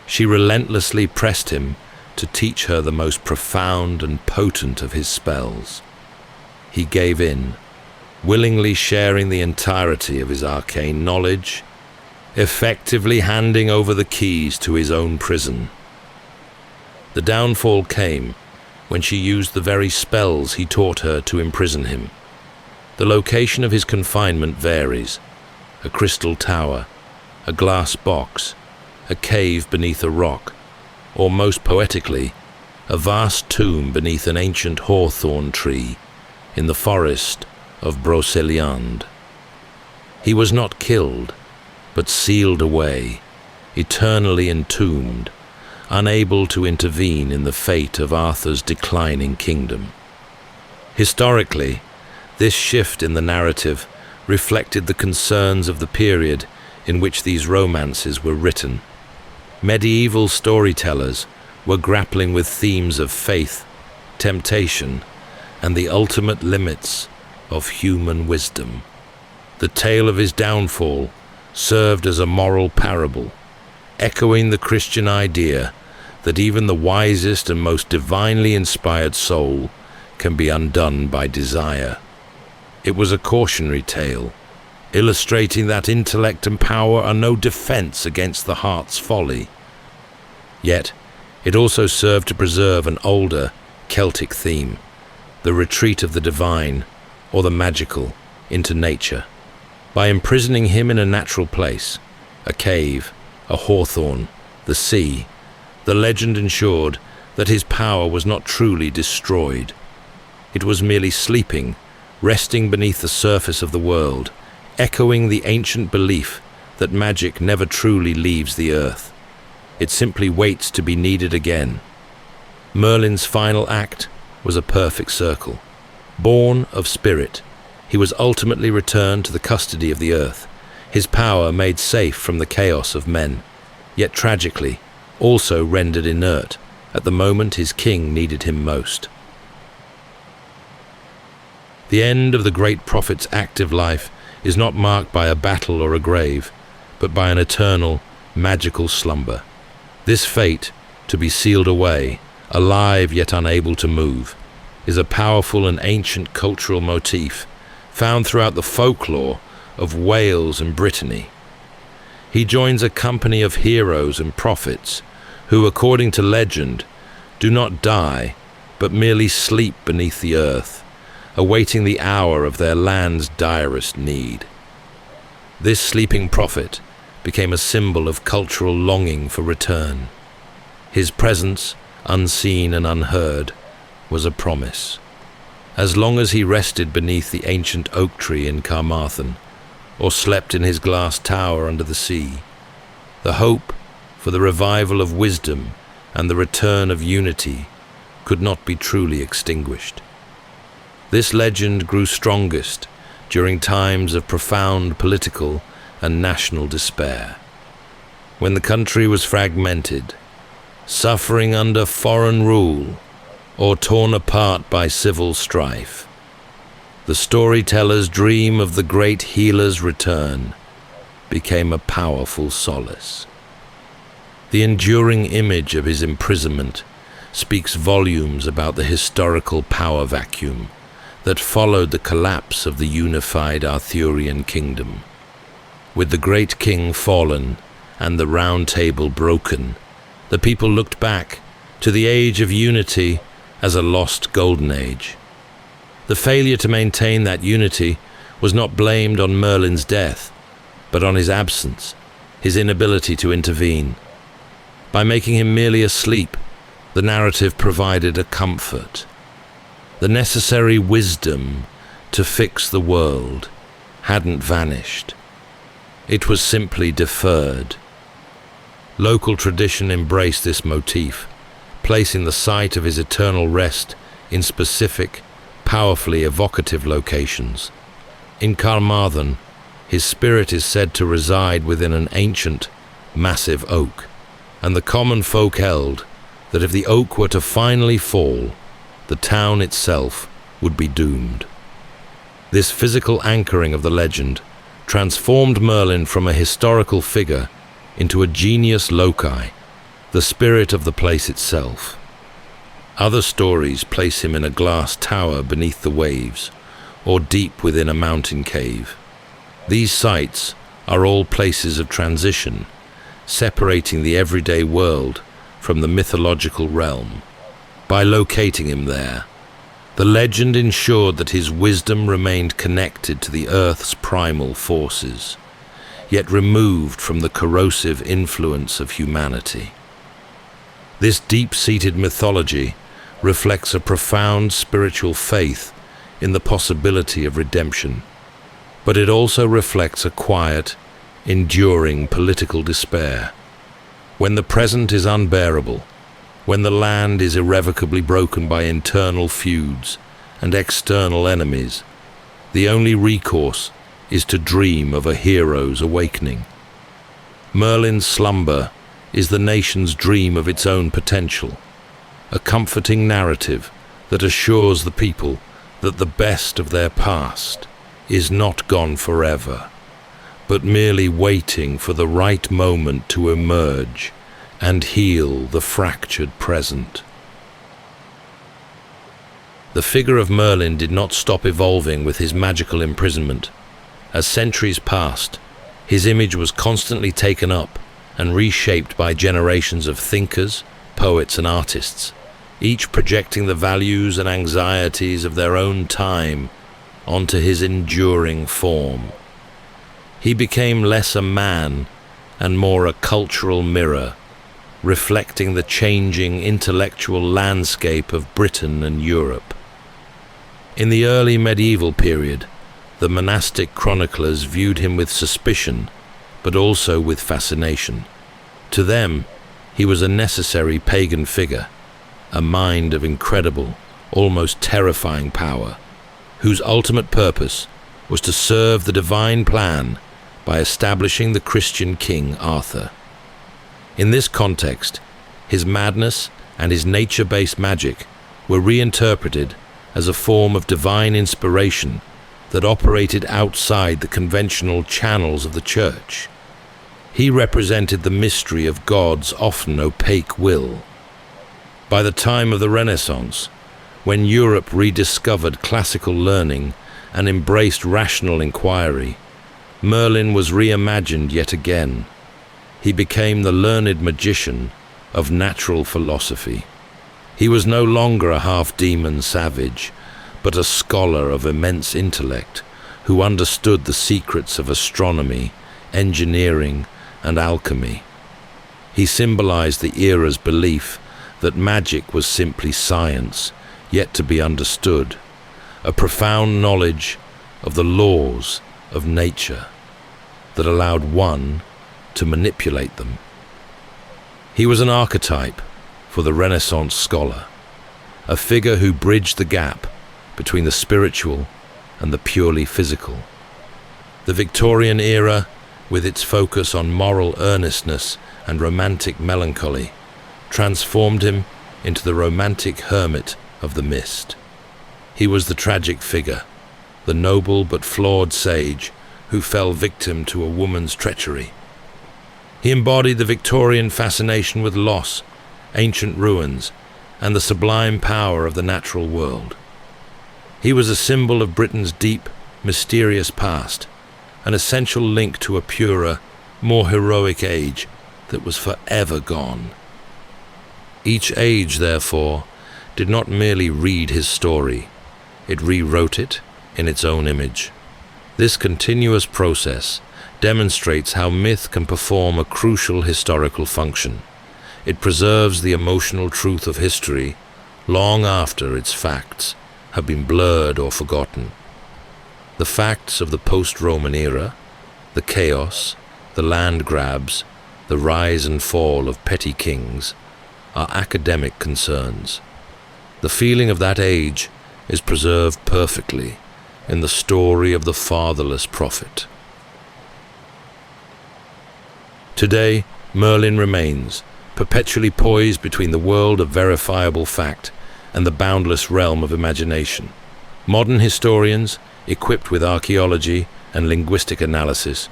she relentlessly pressed him to teach her the most profound and potent of his spells. He gave in, willingly sharing the entirety of his arcane knowledge, effectively handing over the keys to his own prison. The downfall came when she used the very spells he taught her to imprison him. The location of his confinement varies: a crystal tower, a glass box, a cave beneath a rock, or most poetically, a vast tomb beneath an ancient hawthorn tree in the forest of Brocéliande. He was not killed, but sealed away, eternally entombed, unable to intervene in the fate of Arthur's declining kingdom. Historically, this shift in the narrative reflected the concerns of the period in which these romances were written. Medieval storytellers were grappling with themes of faith, temptation, and the ultimate limits of human wisdom. The tale of his downfall served as a moral parable, echoing the Christian idea that even the wisest and most divinely inspired soul can be undone by desire. It was a cautionary tale, illustrating that intellect and power are no defense against the heart's folly. Yet, it also served to preserve an older Celtic theme: the retreat of the divine, or the magical, into nature. By imprisoning him in a natural place, a cave, a hawthorn, the sea, the legend ensured that his power was not truly destroyed. It was merely sleeping, resting beneath the surface of the world, echoing the ancient belief that magic never truly leaves the earth. It simply waits to be needed again. Merlin's final act was a perfect circle. Born of spirit, he was ultimately returned to the custody of the earth, his power made safe from the chaos of men, yet tragically, also rendered inert at the moment his king needed him most. The end of the great prophet's active life is not marked by a battle or a grave, but by an eternal, magical slumber. This fate, to be sealed away, alive yet unable to move, is a powerful and ancient cultural motif found throughout the folklore of Wales and Brittany. He joins a company of heroes and prophets who, according to legend, do not die, but merely sleep beneath the earth, awaiting the hour of their land's direst need. This sleeping prophet became a symbol of cultural longing for return. His presence, unseen and unheard, was a promise. As long as he rested beneath the ancient oak tree in Carmarthen, or slept in his glass tower under the sea, the hope for the revival of wisdom and the return of unity could not be truly extinguished. This legend grew strongest during times of profound political and national despair. When the country was fragmented, suffering under foreign rule, or torn apart by civil strife, the storyteller's dream of the great healer's return became a powerful solace. The enduring image of his imprisonment speaks volumes about the historical power vacuum that followed the collapse of the unified Arthurian kingdom. With the great king fallen and the round table broken, the people looked back to the age of unity as a lost golden age. The failure to maintain that unity was not blamed on Merlin's death, but on his absence, his inability to intervene. By making him merely asleep, the narrative provided a comfort. The necessary wisdom to fix the world hadn't vanished. It was simply deferred. Local tradition embraced this motif, placing the site of his eternal rest in specific, powerfully evocative locations. In Carmarthen, his spirit is said to reside within an ancient, massive oak, and the common folk held that if the oak were to finally fall, the town itself would be doomed. This physical anchoring of the legend transformed Merlin from a historical figure into a genius loci, the spirit of the place itself. Other stories place him in a glass tower beneath the waves, or deep within a mountain cave. These sites are all places of transition, separating the everyday world from the mythological realm. By locating him there, the legend ensured that his wisdom remained connected to the earth's primal forces, yet removed from the corrosive influence of humanity. This deep-seated mythology reflects a profound spiritual faith in the possibility of redemption, but it also reflects a quiet, enduring political despair. When the present is unbearable, when the land is irrevocably broken by internal feuds and external enemies, the only recourse is to dream of a hero's awakening. Merlin's slumber is the nation's dream of its own potential, a comforting narrative that assures the people that the best of their past is not gone forever, but merely waiting for the right moment to emerge and heal the fractured present. The figure of Merlin did not stop evolving with his magical imprisonment. As centuries passed, his image was constantly taken up and reshaped by generations of thinkers, poets, and artists, each projecting the values and anxieties of their own time onto his enduring form. He became less a man and more a cultural mirror, reflecting the changing intellectual landscape of Britain and Europe. In the early medieval period, the monastic chroniclers viewed him with suspicion, but also with fascination. To them, he was a necessary pagan figure, a mind of incredible, almost terrifying power, whose ultimate purpose was to serve the divine plan by establishing the Christian king Arthur. In this context, his madness and his nature-based magic were reinterpreted as a form of divine inspiration that operated outside the conventional channels of the church. He represented the mystery of God's often opaque will. By the time of the Renaissance, when Europe rediscovered classical learning and embraced rational inquiry, Merlin was reimagined yet again. He became the learned magician of natural philosophy. He was no longer a half-demon savage, but a scholar of immense intellect who understood the secrets of astronomy, engineering, and alchemy. He symbolized the era's belief that magic was simply science, yet to be understood, a profound knowledge of the laws of nature that allowed one to manipulate them. He was an archetype for the Renaissance scholar, a figure who bridged the gap between the spiritual and the purely physical. The Victorian era, with its focus on moral earnestness and romantic melancholy, transformed him into the romantic hermit of the mist. He was the tragic figure, the noble but flawed sage who fell victim to a woman's treachery. He embodied the Victorian fascination with loss, ancient ruins, and the sublime power of the natural world. He was a symbol of Britain's deep, mysterious past, an essential link to a purer, more heroic age that was forever gone. Each age, therefore, did not merely read his story, it rewrote it in its own image. This continuous process demonstrates how myth can perform a crucial historical function. It preserves the emotional truth of history long after its facts have been blurred or forgotten. The facts of the post-Roman era, the chaos, the land grabs, the rise and fall of petty kings, are academic concerns. The feeling of that age is preserved perfectly in the story of the fatherless prophet. Today, Merlin remains, perpetually poised between the world of verifiable fact and the boundless realm of imagination. Modern historians, equipped with archaeology and linguistic analysis,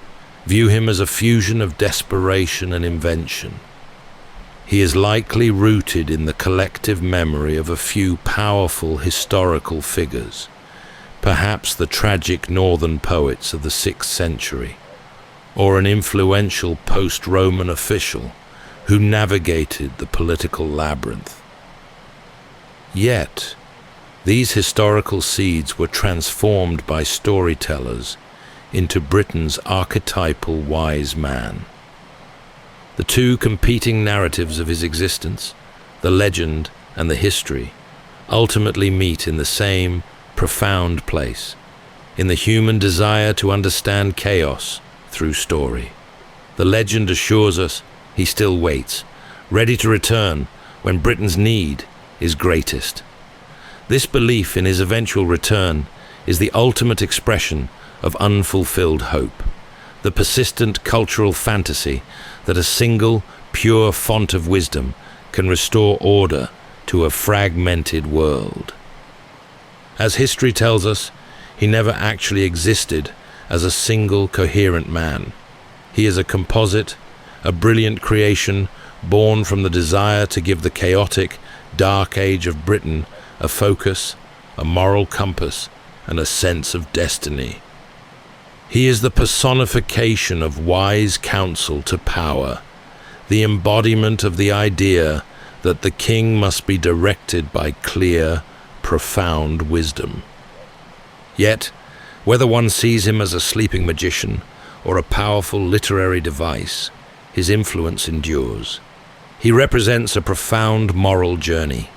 view him as a fusion of desperation and invention. He is likely rooted in the collective memory of a few powerful historical figures, perhaps the tragic northern poets of the 6th century, or an influential post-Roman official who navigated the political labyrinth. Yet, these historical seeds were transformed by storytellers into Britain's archetypal wise man. The two competing narratives of his existence, the legend and the history, ultimately meet in the same profound place, in the human desire to understand chaos through story. The legend assures us he still waits, ready to return when Britain's need is greatest. This belief in his eventual return is the ultimate expression of unfulfilled hope, the persistent cultural fantasy that a single, pure font of wisdom can restore order to a fragmented world. As history tells us, he never actually existed as a single coherent man. He is a composite, a brilliant creation born from the desire to give the chaotic, dark age of Britain a focus, a moral compass, and a sense of destiny. He is the personification of wise counsel to power, the embodiment of the idea that the king must be directed by clear, profound wisdom. Yet, whether one sees him as a sleeping magician or a powerful literary device, his influence endures. He represents a profound moral journey.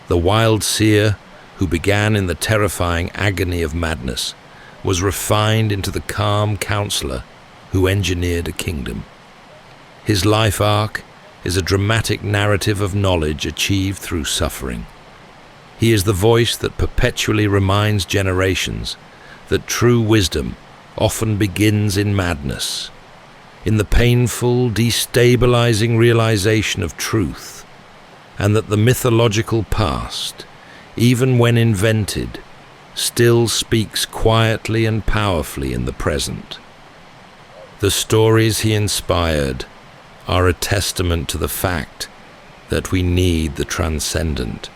The wild seer, who began in the terrifying agony of madness, was refined into the calm counselor who engineered a kingdom. His life arc is a dramatic narrative of knowledge achieved through suffering. He is the voice that perpetually reminds generations that true wisdom often begins in madness, in the painful, destabilizing realization of truth, and that the mythological past, even when invented, still speaks quietly and powerfully in the present. The stories he inspired are a testament to the fact that we need the transcendent.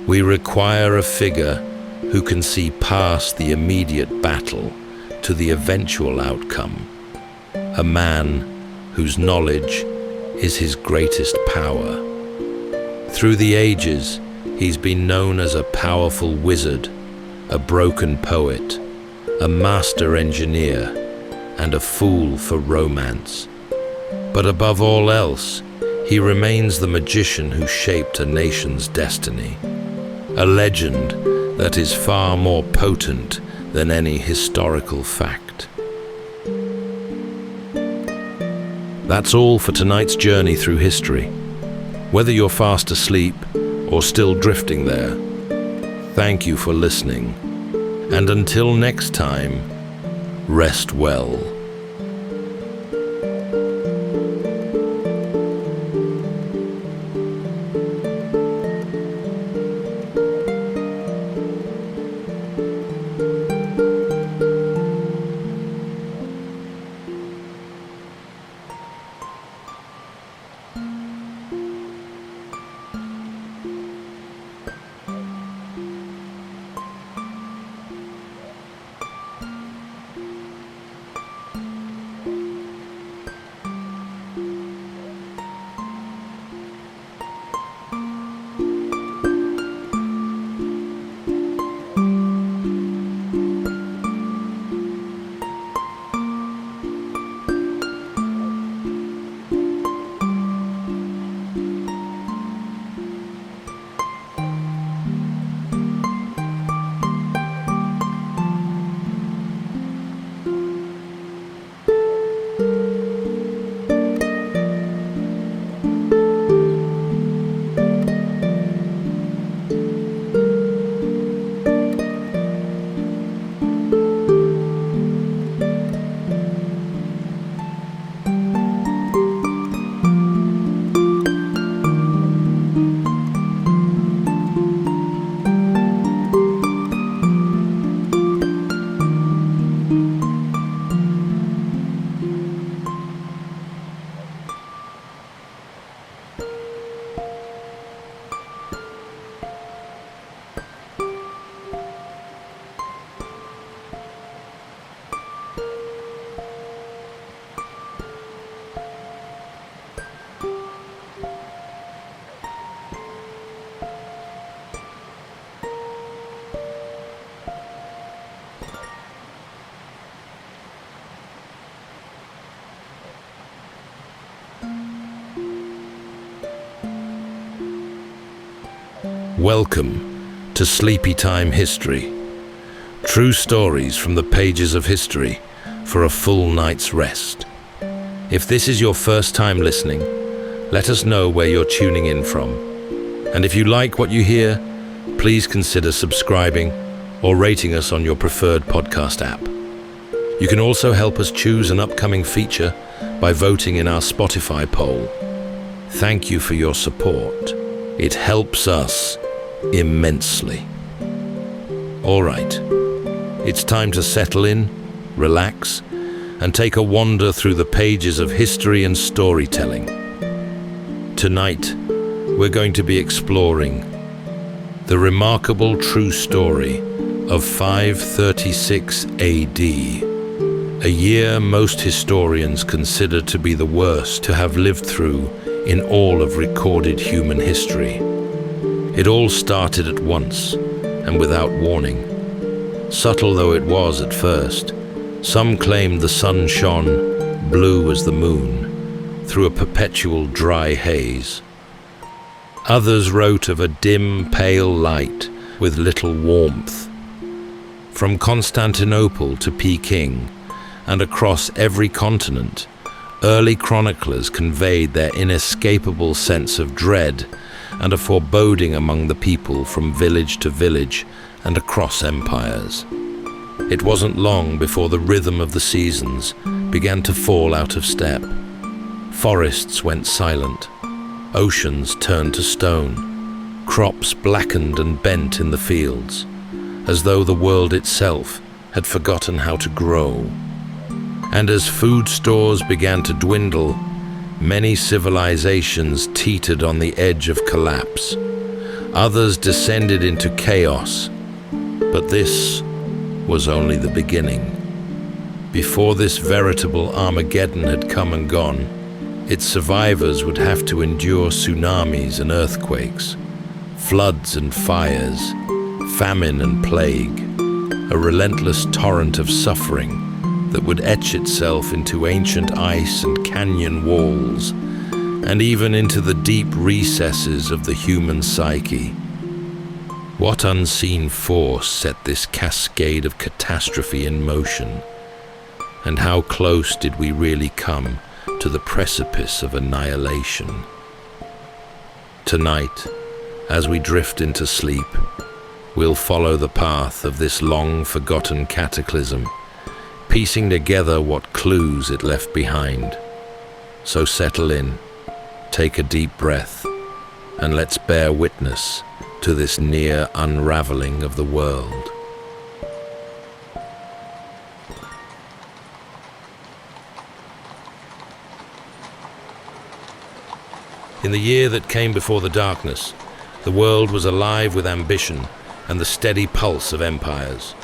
We require a figure who can see past the immediate battle to the eventual outcome, a man whose knowledge is his greatest power. Through the ages, he's been known as a powerful wizard, a broken poet, a master engineer, and a fool for romance. But above all else, he remains the magician who shaped a nation's destiny, a legend that is far more potent than any historical fact. That's all for tonight's journey through history. Whether you're fast asleep or still drifting there, thank you for listening. And until next time, rest well. Welcome to Sleepytime History. True stories from the pages of history for a full night's rest. If this is your first time listening, let us know where you're tuning in from. And if you like what you hear, please consider subscribing or rating us on your preferred podcast app. You can also help us choose an upcoming feature by voting in our Spotify poll. Thank you for your support. It helps us immensely. All right, it's time to settle in, relax, and take a wander through the pages of history and storytelling. Tonight, we're going to be exploring the remarkable true story of 536 AD, a year most historians consider to be the worst to have lived through in all of recorded human history. It all started at once and without warning. Subtle though it was at first, some claimed the sun shone blue as the moon, through a perpetual dry haze. Others wrote of a dim, pale light with little warmth. From Constantinople to Peking, and across every continent, early chroniclers conveyed their inescapable sense of dread and a foreboding among the people from village to village and across empires. It wasn't long before the rhythm of the seasons began to fall out of step. Forests went silent, oceans turned to stone, crops blackened and bent in the fields, as though the world itself had forgotten how to grow. And as food stores began to dwindle, many civilizations teetered on the edge of collapse. Others descended into chaos, but this was only the beginning. Before this veritable Armageddon had come and gone, its survivors would have to endure tsunamis and earthquakes, floods and fires, famine and plague, a relentless torrent of suffering that would etch itself into ancient ice and canyon walls, and even into the deep recesses of the human psyche. What unseen force set this cascade of catastrophe in motion? And how close did we really come to the precipice of annihilation? Tonight, as we drift into sleep, we'll follow the path of this long-forgotten cataclysm, piecing together what clues it left behind. So settle in, take a deep breath, and let's bear witness to this near unraveling of the world. In the year that came before the darkness, the world was alive with ambition and the steady pulse of empires.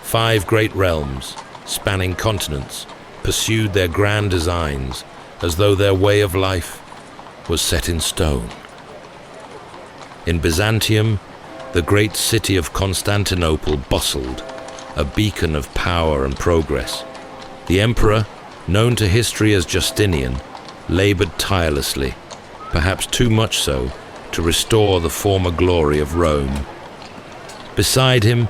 5 great realms, spanning continents, pursued their grand designs as though their way of life was set in stone. In Byzantium, the great city of Constantinople bustled, a beacon of power and progress. The emperor, known to history as Justinian, labored tirelessly, perhaps too much so, to restore the former glory of Rome. Beside him,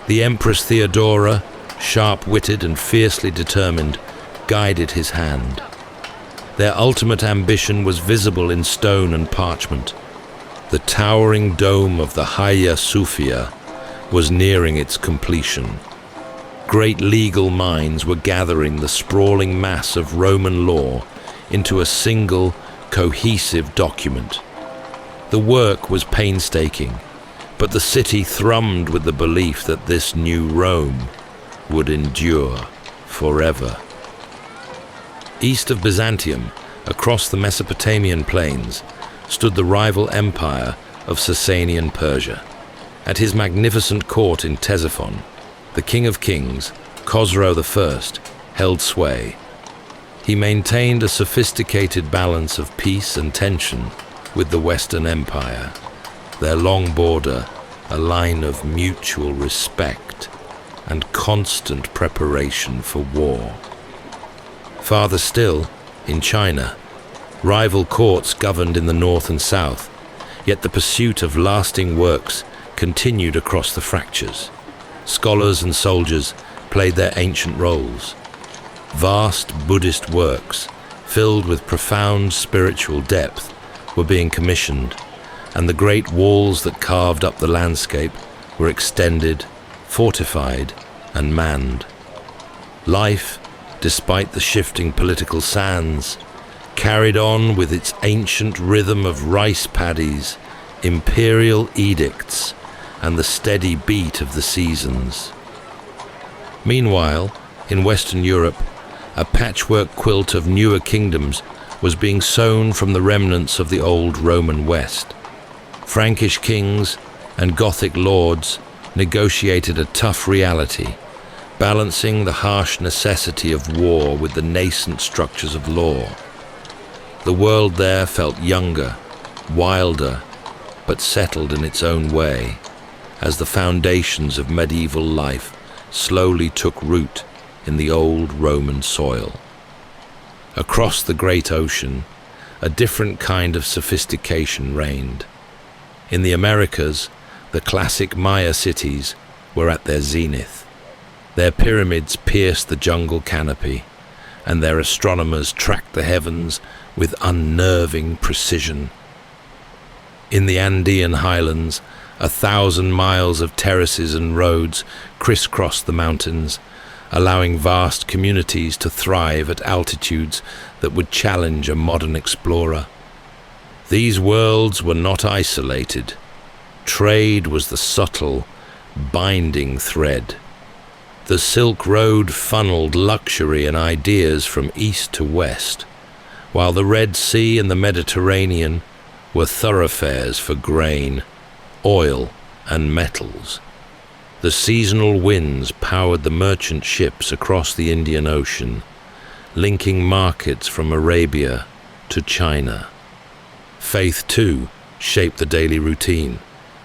the Empress Theodora, sharp-witted and fiercely determined, guided his hand. Their ultimate ambition was visible in stone and parchment. The towering dome of the Hagia Sophia was nearing its completion. Great legal minds were gathering the sprawling mass of Roman law into a single, cohesive document. The work was painstaking, but the city thrummed with the belief that this new Rome would endure forever. East of Byzantium, across the Mesopotamian plains, stood the rival empire of Sasanian Persia. At his magnificent court in Ctesiphon, the King of Kings, Khosrow I, held sway. He maintained a sophisticated balance of peace and tension with the Western Empire, their long border a line of mutual respect and constant preparation for war. Farther still, in China, rival courts governed in the north and south, yet the pursuit of lasting works continued across the fractures. Scholars and soldiers played their ancient roles. Vast Buddhist works, filled with profound spiritual depth, were being commissioned, and the great walls that carved up the landscape were extended, fortified, and manned. Life, despite the shifting political sands, carried on with its ancient rhythm of rice paddies, imperial edicts, and the steady beat of the seasons. Meanwhile, in Western Europe, a patchwork quilt of newer kingdoms was being sewn from the remnants of the old Roman West. Frankish kings and Gothic lords negotiated a tough reality, balancing the harsh necessity of war with the nascent structures of law. The world there felt younger, wilder, but settled in its own way, as the foundations of medieval life slowly took root in the old Roman soil. Across the great ocean, a different kind of sophistication reigned. In the Americas, the classic Maya cities were at their zenith. Their pyramids pierced the jungle canopy, and their astronomers tracked the heavens with unnerving precision. In the Andean highlands, 1,000 miles of terraces and roads crisscrossed the mountains, allowing vast communities to thrive at altitudes that would challenge a modern explorer. These worlds were not isolated. Trade was the subtle, binding thread. The Silk Road funneled luxury and ideas from east to west, while the Red Sea and the Mediterranean were thoroughfares for grain, oil, and metals. The seasonal winds powered the merchant ships across the Indian Ocean, linking markets from Arabia to China. Faith, too, shaped the daily routine,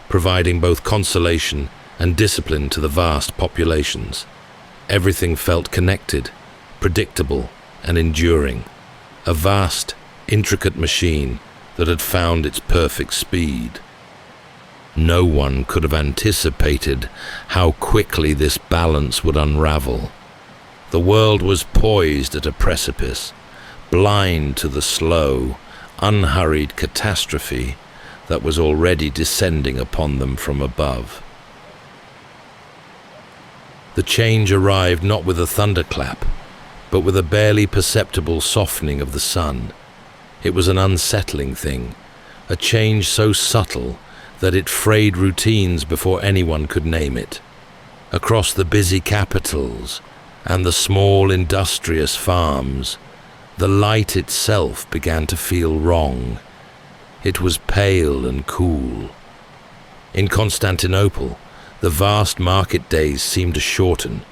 providing both consolation and discipline to the vast populations. Everything felt connected, predictable, and enduring. A vast, intricate machine that had found its perfect speed. No one could have anticipated how quickly this balance would unravel. The world was poised at a precipice, blind to the slow, unhurried catastrophe that was already descending upon them from above. The change arrived not with a thunderclap, but with a barely perceptible softening of the sun. It was an unsettling thing, a change so subtle that it frayed routines before anyone could name it. Across the busy capitals and the small industrious farms, the light itself began to feel wrong. It was pale and cool. In Constantinople, the vast market days seemed to shorten,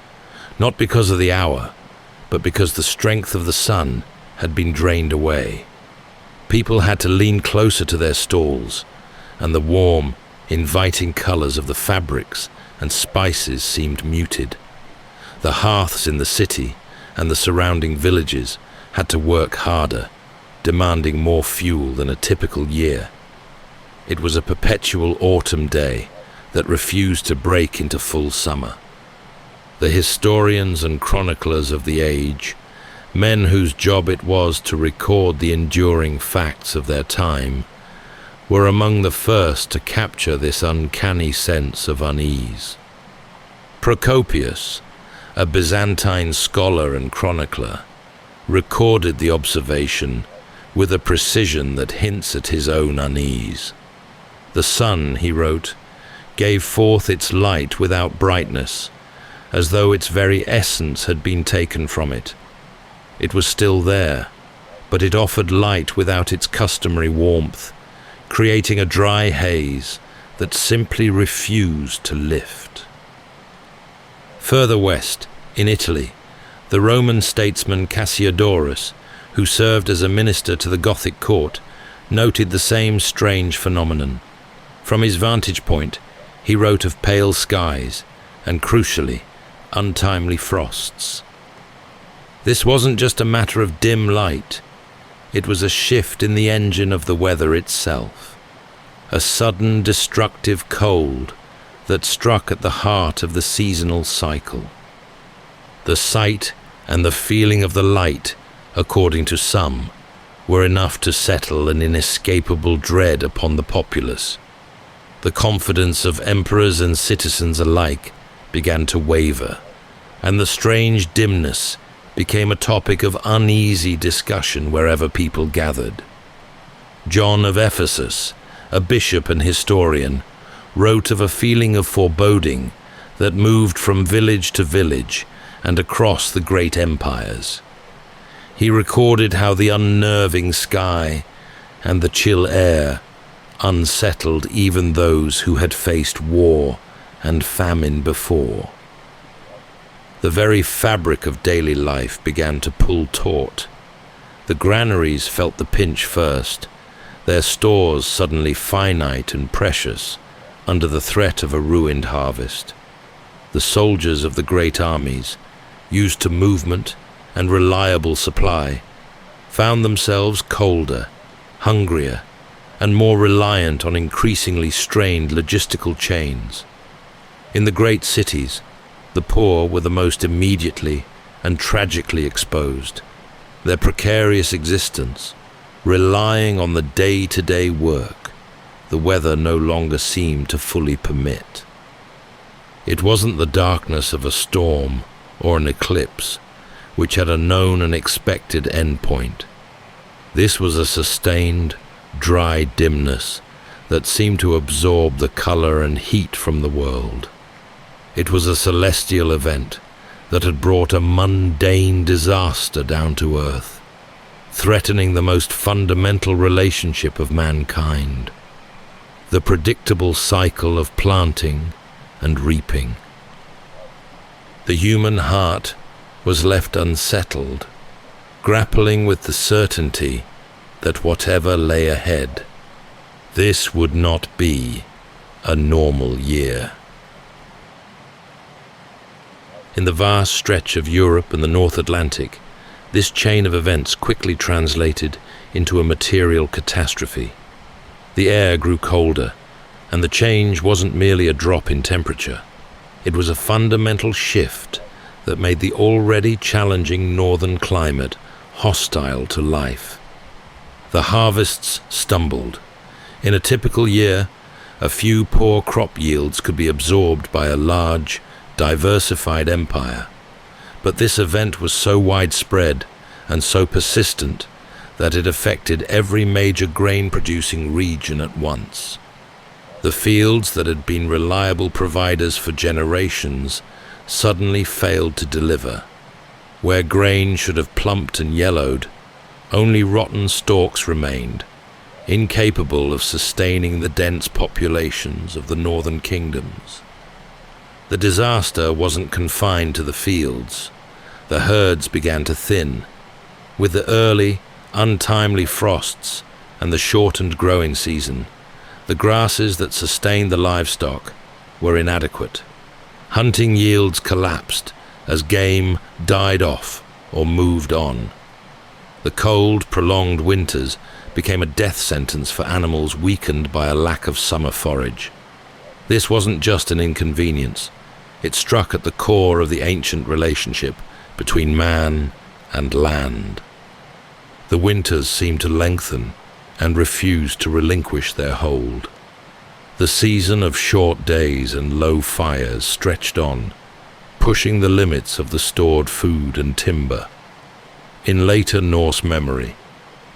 not because of the hour, but because the strength of the sun had been drained away. People had to lean closer to their stalls, and the warm, inviting colors of the fabrics and spices seemed muted. The hearths in the city and the surrounding villages had to work harder, demanding more fuel than a typical year. It was a perpetual autumn day that refused to break into full summer. The historians and chroniclers of the age, men whose job it was to record the enduring facts of their time, were among the first to capture this uncanny sense of unease. Procopius, a Byzantine scholar and chronicler, recorded the observation with a precision that hints at his own unease. The sun, he wrote, gave forth its light without brightness, as though its very essence had been taken from it. It was still there, but it offered light without its customary warmth, creating a dry haze that simply refused to lift. Further west, in Italy, the Roman statesman Cassiodorus, who served as a minister to the Gothic court, noted the same strange phenomenon. From his vantage point, he wrote of pale skies and, crucially, untimely frosts. This wasn't just a matter of dim light. It was a shift in the engine of the weather itself, a sudden destructive cold that struck at the heart of the seasonal cycle. The sight and the feeling of the light, according to some, were enough to settle an inescapable dread upon the populace. The confidence of emperors and citizens alike began to waver, and the strange dimness became a topic of uneasy discussion wherever people gathered. John of Ephesus, a bishop and historian, wrote of a feeling of foreboding that moved from village to village and across the great empires. He recorded how the unnerving sky and the chill air unsettled even those who had faced war and famine before. The very fabric of daily life began to pull taut. The granaries felt the pinch first, their stores suddenly finite and precious under the threat of a ruined harvest. The soldiers of the great armies, used to movement and reliable supply, found themselves colder, hungrier, and more reliant on increasingly strained logistical chains. In the great cities, the poor were the most immediately and tragically exposed. Their precarious existence, relying on the day-to-day work, the weather no longer seemed to fully permit. It wasn't the darkness of a storm or an eclipse, which had a known and expected endpoint. This was a sustained, dry dimness that seemed to absorb the color and heat from the world. It was a celestial event that had brought a mundane disaster down to earth, threatening the most fundamental relationship of mankind, the predictable cycle of planting and reaping. The human heart was left unsettled, grappling with the certainty that whatever lay ahead, this would not be a normal year. In the vast stretch of Europe and the North Atlantic, this chain of events quickly translated into a material catastrophe. The air grew colder, and the change wasn't merely a drop in temperature. It was a fundamental shift that made the already challenging northern climate hostile to life. The harvests stumbled. In a typical year, a few poor crop yields could be absorbed by a large, diversified empire. But this event was so widespread and so persistent that it affected every major grain-producing region at once. The fields that had been reliable providers for generations suddenly failed to deliver. Where grain should have plumped and yellowed, only rotten stalks remained, incapable of sustaining the dense populations of the northern kingdoms. The disaster wasn't confined to the fields. The herds began to thin. With the early, untimely frosts and the shortened growing season, the grasses that sustained the livestock were inadequate. Hunting yields collapsed as game died off or moved on. The cold, prolonged winters became a death sentence for animals weakened by a lack of summer forage. This wasn't just an inconvenience. It struck at the core of the ancient relationship between man and land. The winters seemed to lengthen and refused to relinquish their hold. The season of short days and low fires stretched on, pushing the limits of the stored food and timber. In later Norse memory,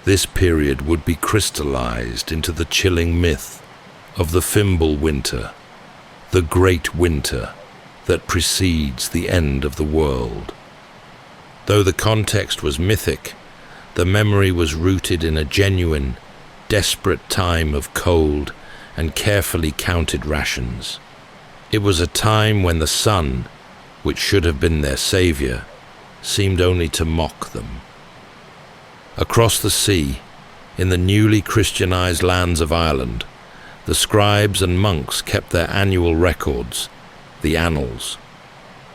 this period would be crystallized into the chilling myth of the Fimbul winter, the great winter that precedes the end of the world. Though the context was mythic, the memory was rooted in a genuine, desperate time of cold and carefully counted rations. It was a time when the sun, which should have been their savior, seemed only to mock them. Across the sea, in the newly Christianized lands of Ireland, the scribes and monks kept their annual records, the annals.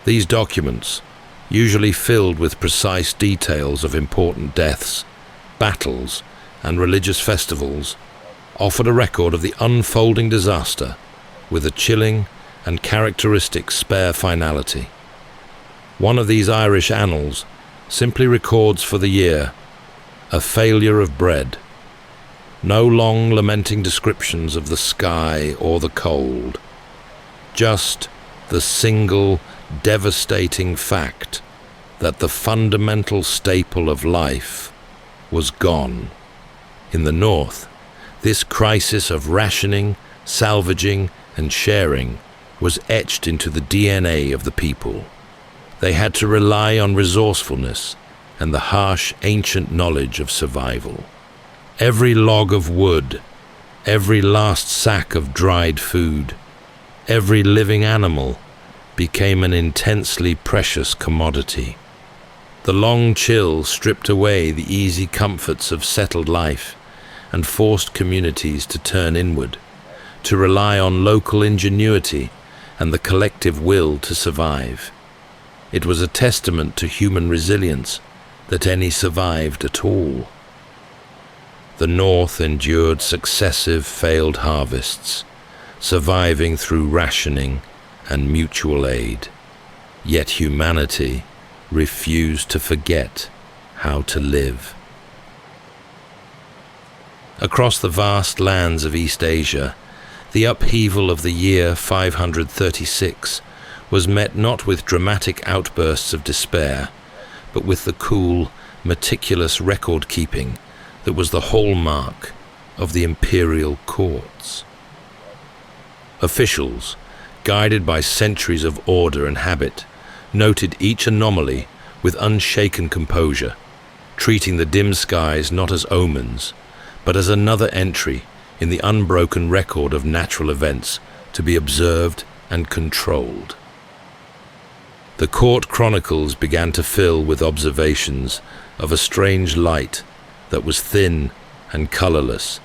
These documents, usually filled with precise details of important deaths, battles, and religious festivals, offered a record of the unfolding disaster with a chilling and characteristic spare finality. One of these Irish annals simply records for the year a failure of bread. No long lamenting descriptions of the sky or the cold, just the single devastating fact that the fundamental staple of life was gone. In the north, this crisis of rationing, salvaging, and sharing was etched into the DNA of the people. They had to rely on resourcefulness and the harsh ancient knowledge of survival. Every log of wood, every last sack of dried food, every living animal became an intensely precious commodity. The long chill stripped away the easy comforts of settled life and forced communities to turn inward, to rely on local ingenuity and the collective will to survive. It was a testament to human resilience that any survived at all. the North endured successive failed harvests, surviving through rationing and mutual aid. Yet humanity refused to forget how to live. Across the vast lands of East Asia, the upheaval of the year 536 was met not with dramatic outbursts of despair, but with the cool, meticulous record-keeping that was the hallmark of the imperial courts. Officials, guided by centuries of order and habit, noted each anomaly with unshaken composure, treating the dim skies not as omens, but as another entry in the unbroken record of natural events to be observed and controlled. The court chronicles began to fill with observations of a strange light that was thin and colourless,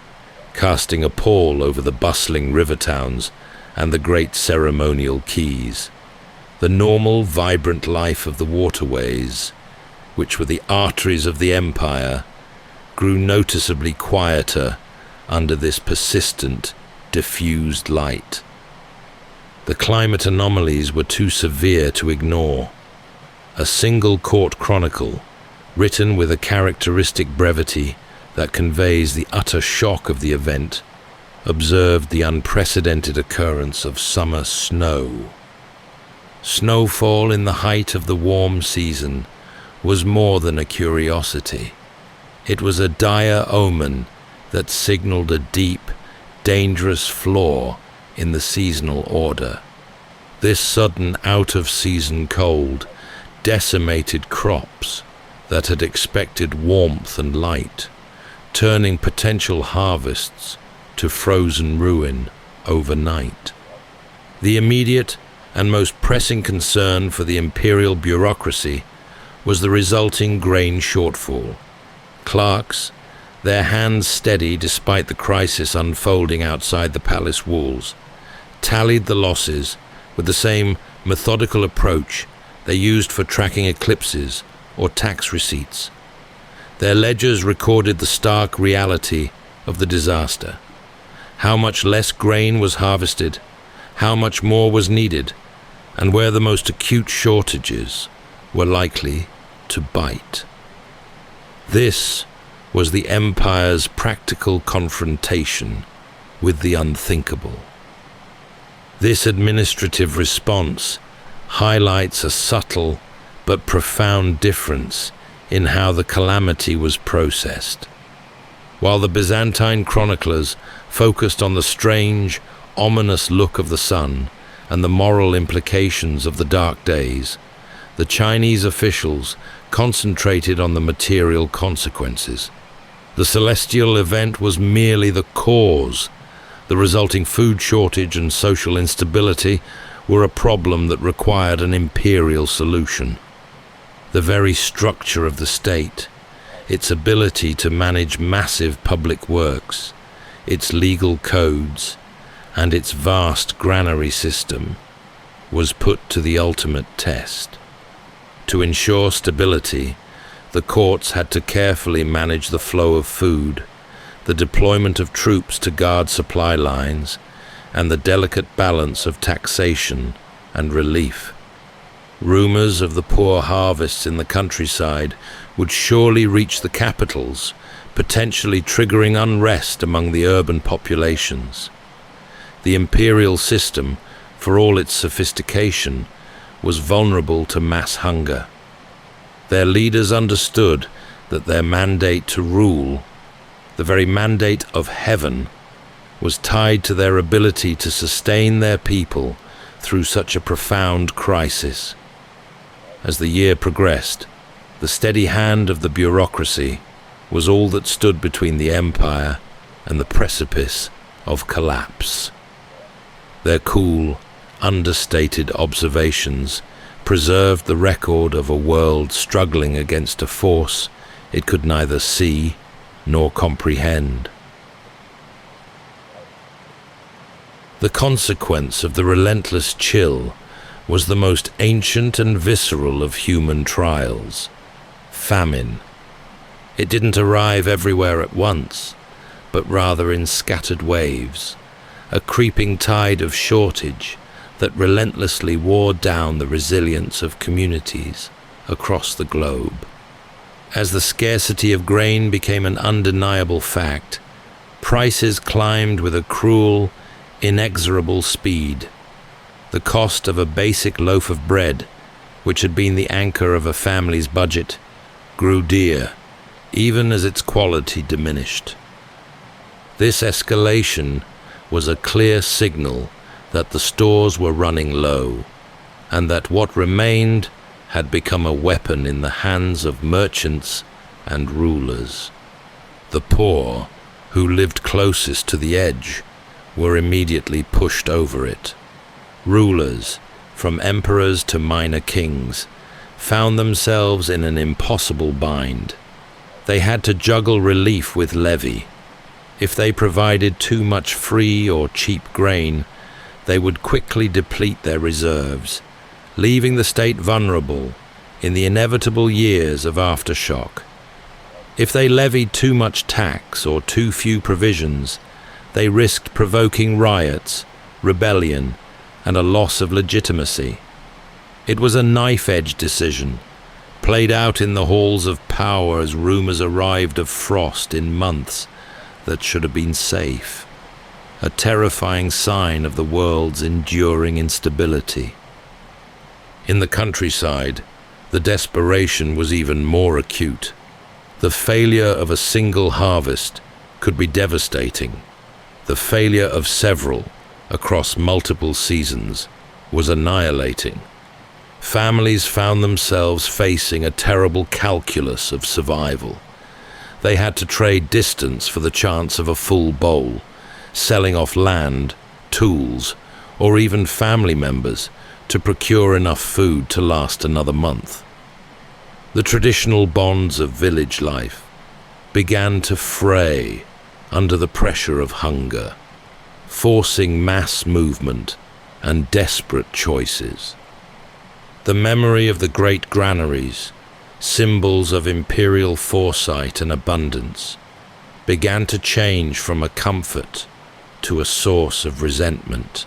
casting a pall over the bustling river towns and the great ceremonial quays. The normal, vibrant life of the waterways, which were the arteries of the empire, grew noticeably quieter under this persistent, diffused light. The climate anomalies were too severe to ignore. A single court chronicle, written with a characteristic brevity that conveys the utter shock of the event, observed the unprecedented occurrence of summer snow. Snowfall in the height of the warm season was more than a curiosity. It was a dire omen that signaled a deep, dangerous flaw in the seasonal order. This sudden out-of-season cold decimated crops that had expected warmth and light, turning potential harvests to frozen ruin overnight. The immediate and most pressing concern for the imperial bureaucracy was the resulting grain shortfall. Clerks, their hands steady despite the crisis unfolding outside the palace walls, tallied the losses with the same methodical approach they used for tracking eclipses or tax receipts. Their ledgers recorded the stark reality of the disaster: how much less grain was harvested, how much more was needed, and where the most acute shortages were likely to bite. This was the empire's practical confrontation with the unthinkable. This administrative response highlights a subtle but profound difference in how the calamity was processed. While the Byzantine chroniclers focused on the strange, ominous look of the sun and the moral implications of the dark days, the Chinese officials concentrated on the material consequences. The celestial event was merely the cause. The resulting food shortage and social instability were a problem that required an imperial solution. The very structure of the state, its ability to manage massive public works, its legal codes, and its vast granary system, was put to the ultimate test. To ensure stability, the courts had to carefully manage the flow of food, the deployment of troops to guard supply lines, and the delicate balance of taxation and relief. Rumors of the poor harvests in the countryside would surely reach the capitals, potentially triggering unrest among the urban populations. The imperial system, for all its sophistication, was vulnerable to mass hunger. Their leaders understood that their mandate to rule, the very mandate of heaven, was tied to their ability to sustain their people through such a profound crisis. As the year progressed, the steady hand of the bureaucracy was all that stood between the empire and the precipice of collapse. Their cool, understated observations preserved the record of a world struggling against a force it could neither see nor comprehend. The consequence of the relentless chill was the most ancient and visceral of human trials: famine. It didn't arrive everywhere at once, but rather in scattered waves, a creeping tide of shortage that relentlessly wore down the resilience of communities across the globe. As the scarcity of grain became an undeniable fact, prices climbed with a cruel, inexorable speed. The cost of a basic loaf of bread, which had been the anchor of a family's budget, grew dear, even as its quality diminished. This escalation was a clear signal that the stores were running low, and that what remained had become a weapon in the hands of merchants and rulers. The poor, who lived closest to the edge, were immediately pushed over it. Rulers, from emperors to minor kings, found themselves in an impossible bind. They had to juggle relief with levy. If they provided too much free or cheap grain, they would quickly deplete their reserves, leaving the state vulnerable in the inevitable years of aftershock. If they levied too much tax or too few provisions, they risked provoking riots, rebellion, and a loss of legitimacy. It was a knife-edge decision, played out in the halls of power as rumors arrived of frost in months that should have been safe, a terrifying sign of the world's enduring instability. In the countryside, the desperation was even more acute. The failure of a single harvest could be devastating. The failure of several across multiple seasons was annihilating. Families found themselves facing a terrible calculus of survival. They had to trade distance for the chance of a full bowl, selling off land, tools, or even family members to procure enough food to last another month. The traditional bonds of village life began to fray under the pressure of hunger, forcing mass movement and desperate choices. The memory of the great granaries, symbols of imperial foresight and abundance, began to change from a comfort to a source of resentment.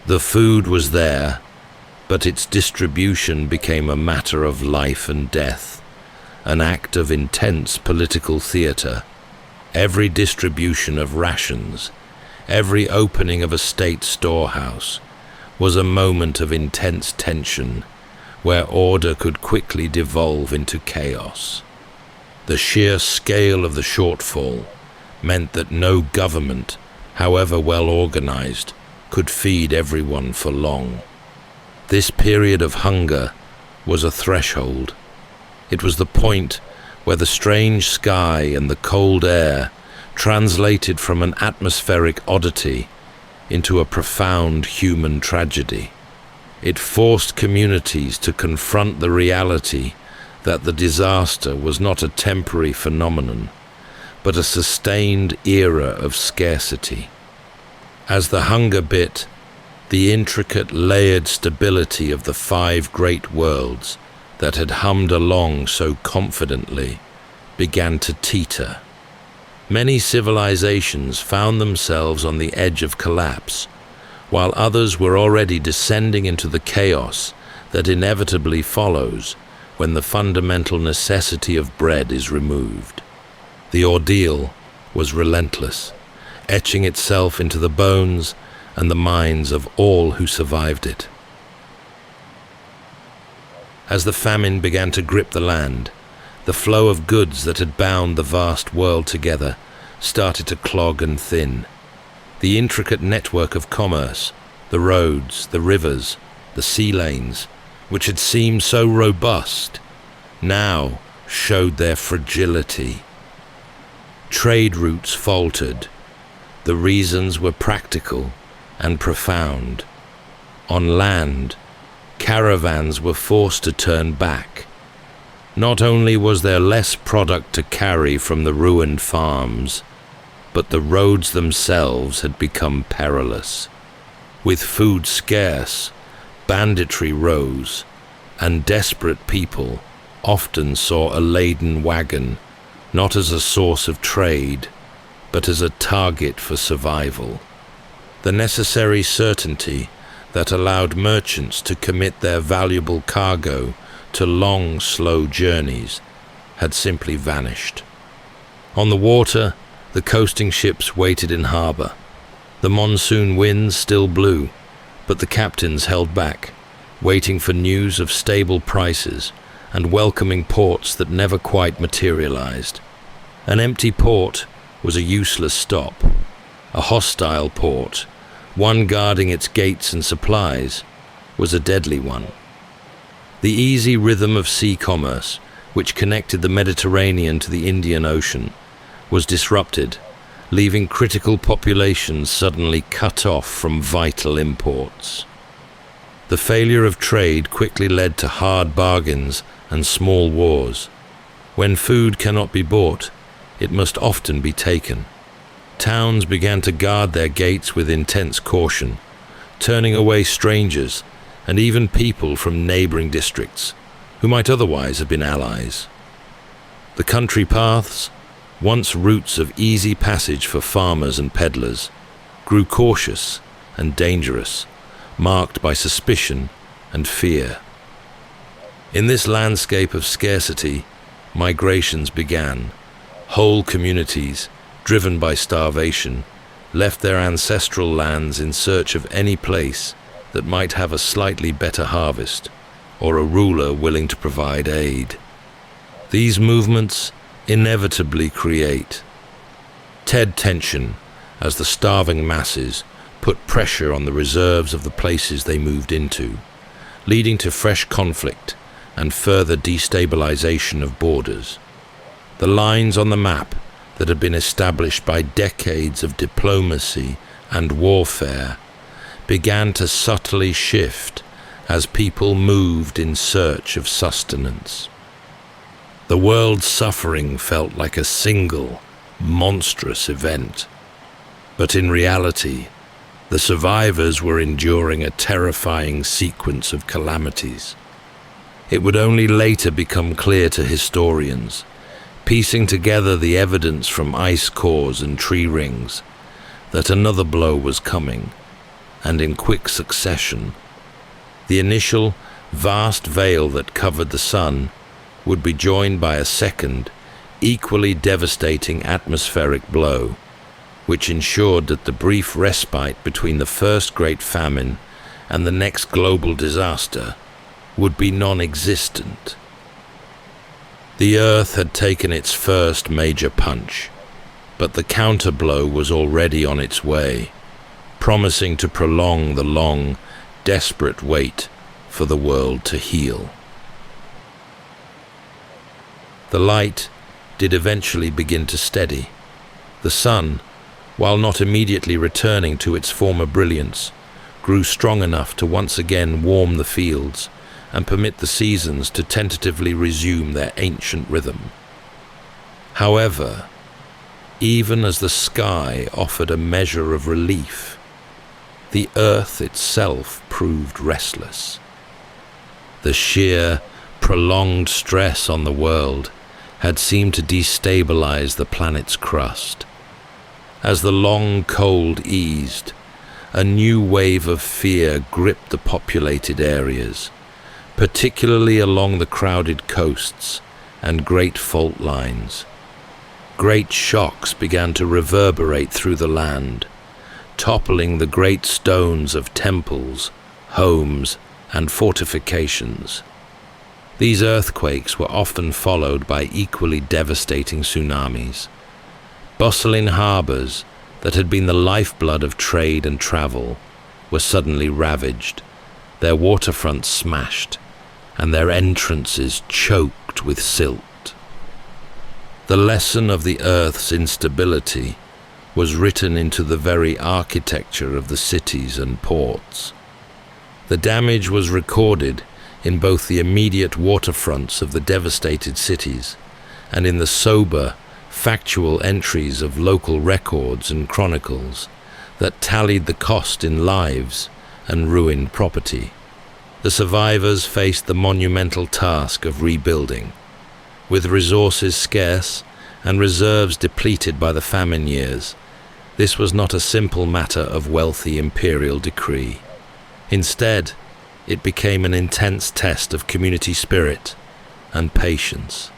The food was there, but its distribution became a matter of life and death, an act of intense political theater. Every distribution of rations, every opening of a state storehouse, was a moment of intense tension where order could quickly devolve into chaos. The sheer scale of the shortfall meant that no government, however well organized, could feed everyone for long. This period of hunger was a threshold. It was the point where the strange sky and the cold air translated from an atmospheric oddity into a profound human tragedy. It forced communities to confront the reality that the disaster was not a temporary phenomenon, but a sustained era of scarcity. As the hunger bit, the intricate layered stability of the 5 great worlds that had hummed along so confidently began to teeter. Many civilizations found themselves on the edge of collapse, while others were already descending into the chaos that inevitably follows when the fundamental necessity of bread is removed. The ordeal was relentless, etching itself into the bones and the minds of all who survived it. As the famine began to grip the land, the flow of goods that had bound the vast world together started to clog and thin. The intricate network of commerce, the roads, the rivers, the sea lanes, which had seemed so robust, now showed their fragility. Trade routes faltered. The reasons were practical and profound. On land, caravans were forced to turn back. Not only was there less product to carry from the ruined farms, but the roads themselves had become perilous. With food scarce, banditry rose, and desperate people often saw a laden wagon not as a source of trade, but as a target for survival. The necessary certainty that allowed merchants to commit their valuable cargo to long, slow journeys had simply vanished. On the water, the coasting ships waited in harbour. The monsoon winds still blew, but the captains held back, waiting for news of stable prices and welcoming ports that never quite materialized. An empty port was a useless stop. A hostile port, one guarding its gates and supplies, was a deadly one. The easy rhythm of sea commerce, which connected the Mediterranean to the Indian Ocean, was disrupted, leaving critical populations suddenly cut off from vital imports. The failure of trade quickly led to hard bargains and small wars. When food cannot be bought, it must often be taken. Towns began to guard their gates with intense caution, turning away strangers and even people from neighboring districts who might otherwise have been allies. The country paths, once routes of easy passage for farmers and peddlers, grew cautious and dangerous, marked by suspicion and fear. In this landscape of scarcity, migrations began. Whole communities, driven by starvation, left their ancestral lands in search of any place that might have a slightly better harvest or a ruler willing to provide aid. These movements inevitably create tension as the starving masses put pressure on the reserves of the places they moved into, leading to fresh conflict and further destabilization of borders. The lines on the map that had been established by decades of diplomacy and warfare began to subtly shift as people moved in search of sustenance. The world's suffering felt like a single, monstrous event. But in reality, the survivors were enduring a terrifying sequence of calamities. It would only later become clear to historians, piecing together the evidence from ice cores and tree rings, that another blow was coming, and in quick succession. The initial, vast veil that covered the sun would be joined by a second, equally devastating atmospheric blow, which ensured that the brief respite between the first great famine and the next global disaster would be non-existent. The Earth had taken its first major punch, but the counterblow was already on its way, promising to prolong the long, desperate wait for the world to heal. The light did eventually begin to steady. The sun, while not immediately returning to its former brilliance, grew strong enough to once again warm the fields and permit the seasons to tentatively resume their ancient rhythm. However, even as the sky offered a measure of relief, the earth itself proved restless. The sheer, prolonged stress on the world had seemed to destabilize the planet's crust. As the long cold eased, a new wave of fear gripped the populated areas, particularly along the crowded coasts and great fault lines. Great shocks began to reverberate through the land, toppling the great stones of temples, homes, and fortifications. These earthquakes were often followed by equally devastating tsunamis. Bustling harbors that had been the lifeblood of trade and travel were suddenly ravaged, their waterfronts smashed, and their entrances choked with silt. The lesson of the Earth's instability was written into the very architecture of the cities and ports. The damage was recorded in both the immediate waterfronts of the devastated cities and in the sober, factual entries of local records and chronicles that tallied the cost in lives and ruined property. The survivors faced the monumental task of rebuilding. With resources scarce and reserves depleted by the famine years, this was not a simple matter of wealthy imperial decree. Instead, it became an intense test of community spirit and patience.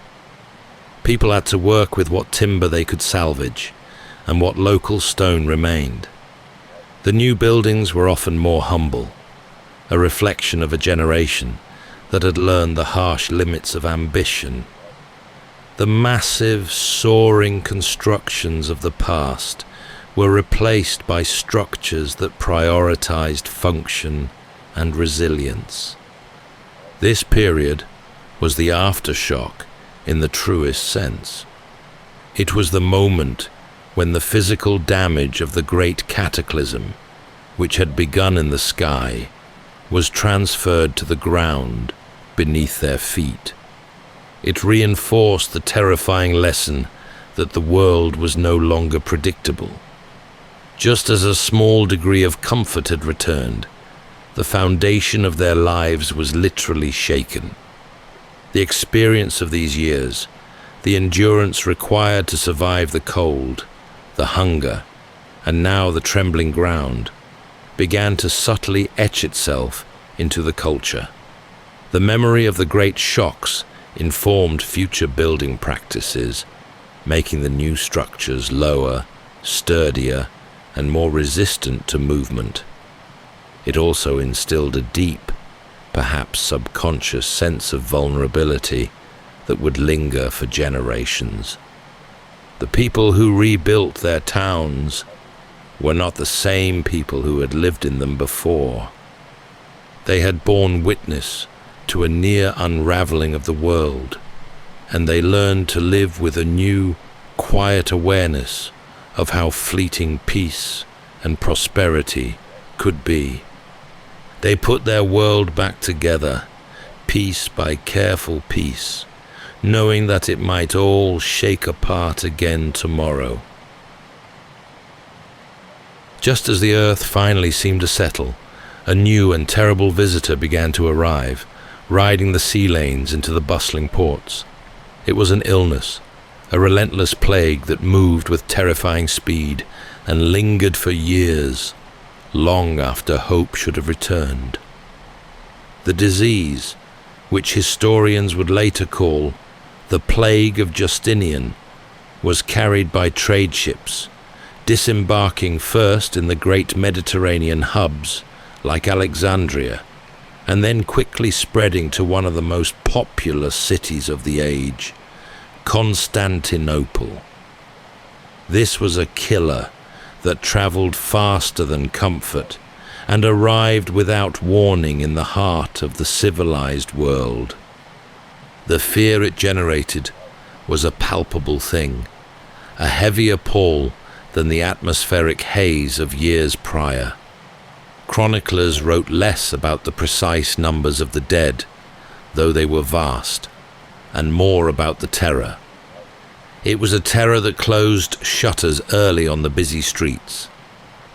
People had to work with what timber they could salvage and what local stone remained. The new buildings were often more humble, a reflection of a generation that had learned the harsh limits of ambition. The massive, soaring constructions of the past were replaced by structures that prioritized function and resilience. This period was the aftershock in the truest sense. It was the moment when the physical damage of the great cataclysm, which had begun in the sky, was transferred to the ground beneath their feet. It reinforced the terrifying lesson that the world was no longer predictable. Just as a small degree of comfort had returned, the foundation of their lives was literally shaken. The experience of these years, the endurance required to survive the cold, the hunger, and now the trembling ground, began to subtly etch itself into the culture. The memory of the great shocks informed future building practices, making the new structures lower, sturdier, and more resistant to movement. It also instilled a deep, perhaps subconscious sense of vulnerability that would linger for generations. The people who rebuilt their towns were not the same people who had lived in them before. They had borne witness to a near unraveling of the world, and they learned to live with a new, quiet awareness of how fleeting peace and prosperity could be. They put their world back together, piece by careful piece, knowing that it might all shake apart again tomorrow. Just as the earth finally seemed to settle, a new and terrible visitor began to arrive, riding the sea lanes into the bustling ports. It was an illness, a relentless plague that moved with terrifying speed and lingered for years, long after hope should have returned. The disease, which historians would later call the Plague of Justinian, was carried by trade ships, disembarking first in the great Mediterranean hubs like Alexandria, and then quickly spreading to one of the most populous cities of the age, Constantinople. This was a killer that traveled faster than comfort and arrived without warning in the heart of the civilized world. The fear it generated was a palpable thing, a heavier pall than the atmospheric haze of years prior. Chroniclers wrote less about the precise numbers of the dead, though they were vast, and more about the terror. It was a terror that closed shutters early on the busy streets.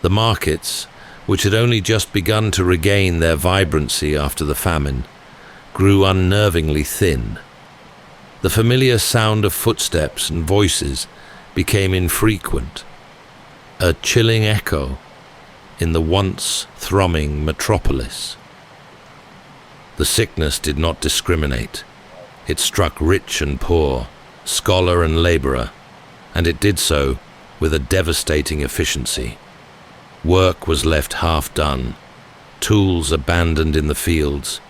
The markets, which had only just begun to regain their vibrancy after the famine, grew unnervingly thin. The familiar sound of footsteps and voices became infrequent, a chilling echo in the once thrumming metropolis. The sickness did not discriminate. It struck rich and poor, scholar and laborer, and it did so with a devastating efficiency. Work was left half done, tools abandoned in the fields,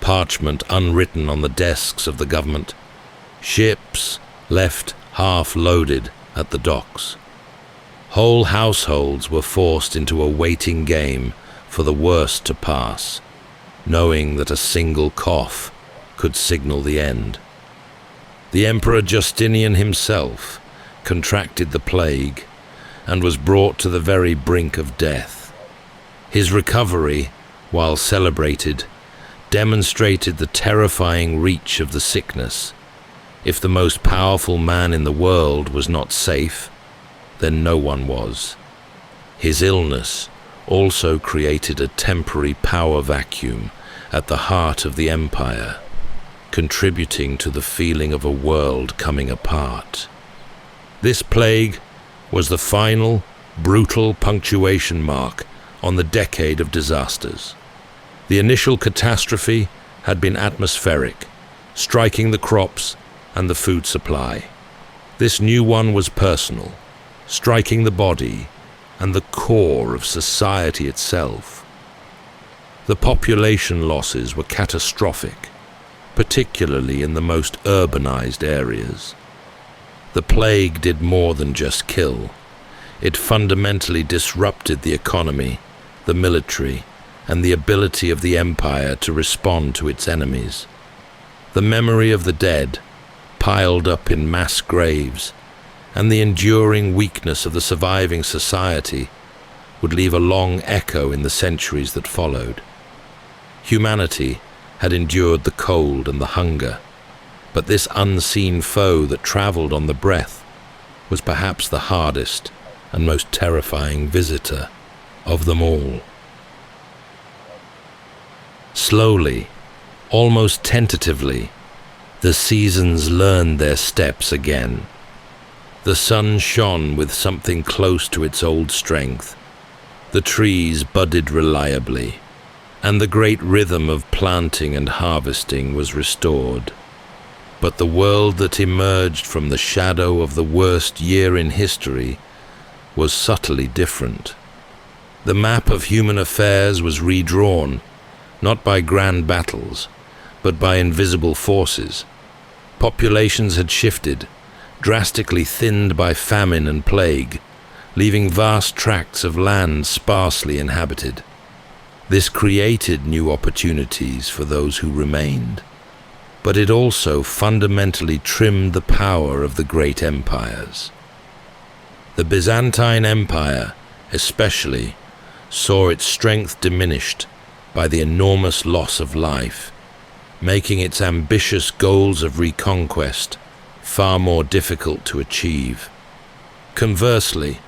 parchment unwritten on the desks of the government, ships left half loaded at the docks. Whole households were forced into a waiting game for the worst to pass, knowing that a single cough could signal the end. The Emperor Justinian himself contracted the plague and was brought to the very brink of death. His recovery, while celebrated, demonstrated the terrifying reach of the sickness. If the most powerful man in the world was not safe, then no one was. His illness also created a temporary power vacuum at the heart of the empire, contributing to the feeling of a world coming apart. This plague was the final, brutal punctuation mark on the decade of disasters. The initial catastrophe had been atmospheric, striking the crops and the food supply. This new one was personal, striking the body and the core of society itself. The population losses were catastrophic, particularly in the most urbanized areas. The plague did more than just kill. It fundamentally disrupted the economy, the military, and the ability of the empire to respond to its enemies. The memory of the dead, piled up in mass graves, and the enduring weakness of the surviving society would leave a long echo in the centuries that followed. Humanity had endured the cold and the hunger, but this unseen foe that traveled on the breath was perhaps the hardest and most terrifying visitor of them all. Slowly, almost tentatively, the seasons learned their steps again. The sun shone with something close to its old strength. The trees budded reliably, and the great rhythm of planting and harvesting was restored. But the world that emerged from the shadow of the worst year in history was subtly different. The map of human affairs was redrawn, not by grand battles, but by invisible forces. Populations had shifted, drastically thinned by famine and plague, leaving vast tracts of land sparsely inhabited. This created new opportunities for those who remained, but it also fundamentally trimmed the power of the great empires. The Byzantine Empire, especially, saw its strength diminished by the enormous loss of life, making its ambitious goals of reconquest far more difficult to achieve. Conversely,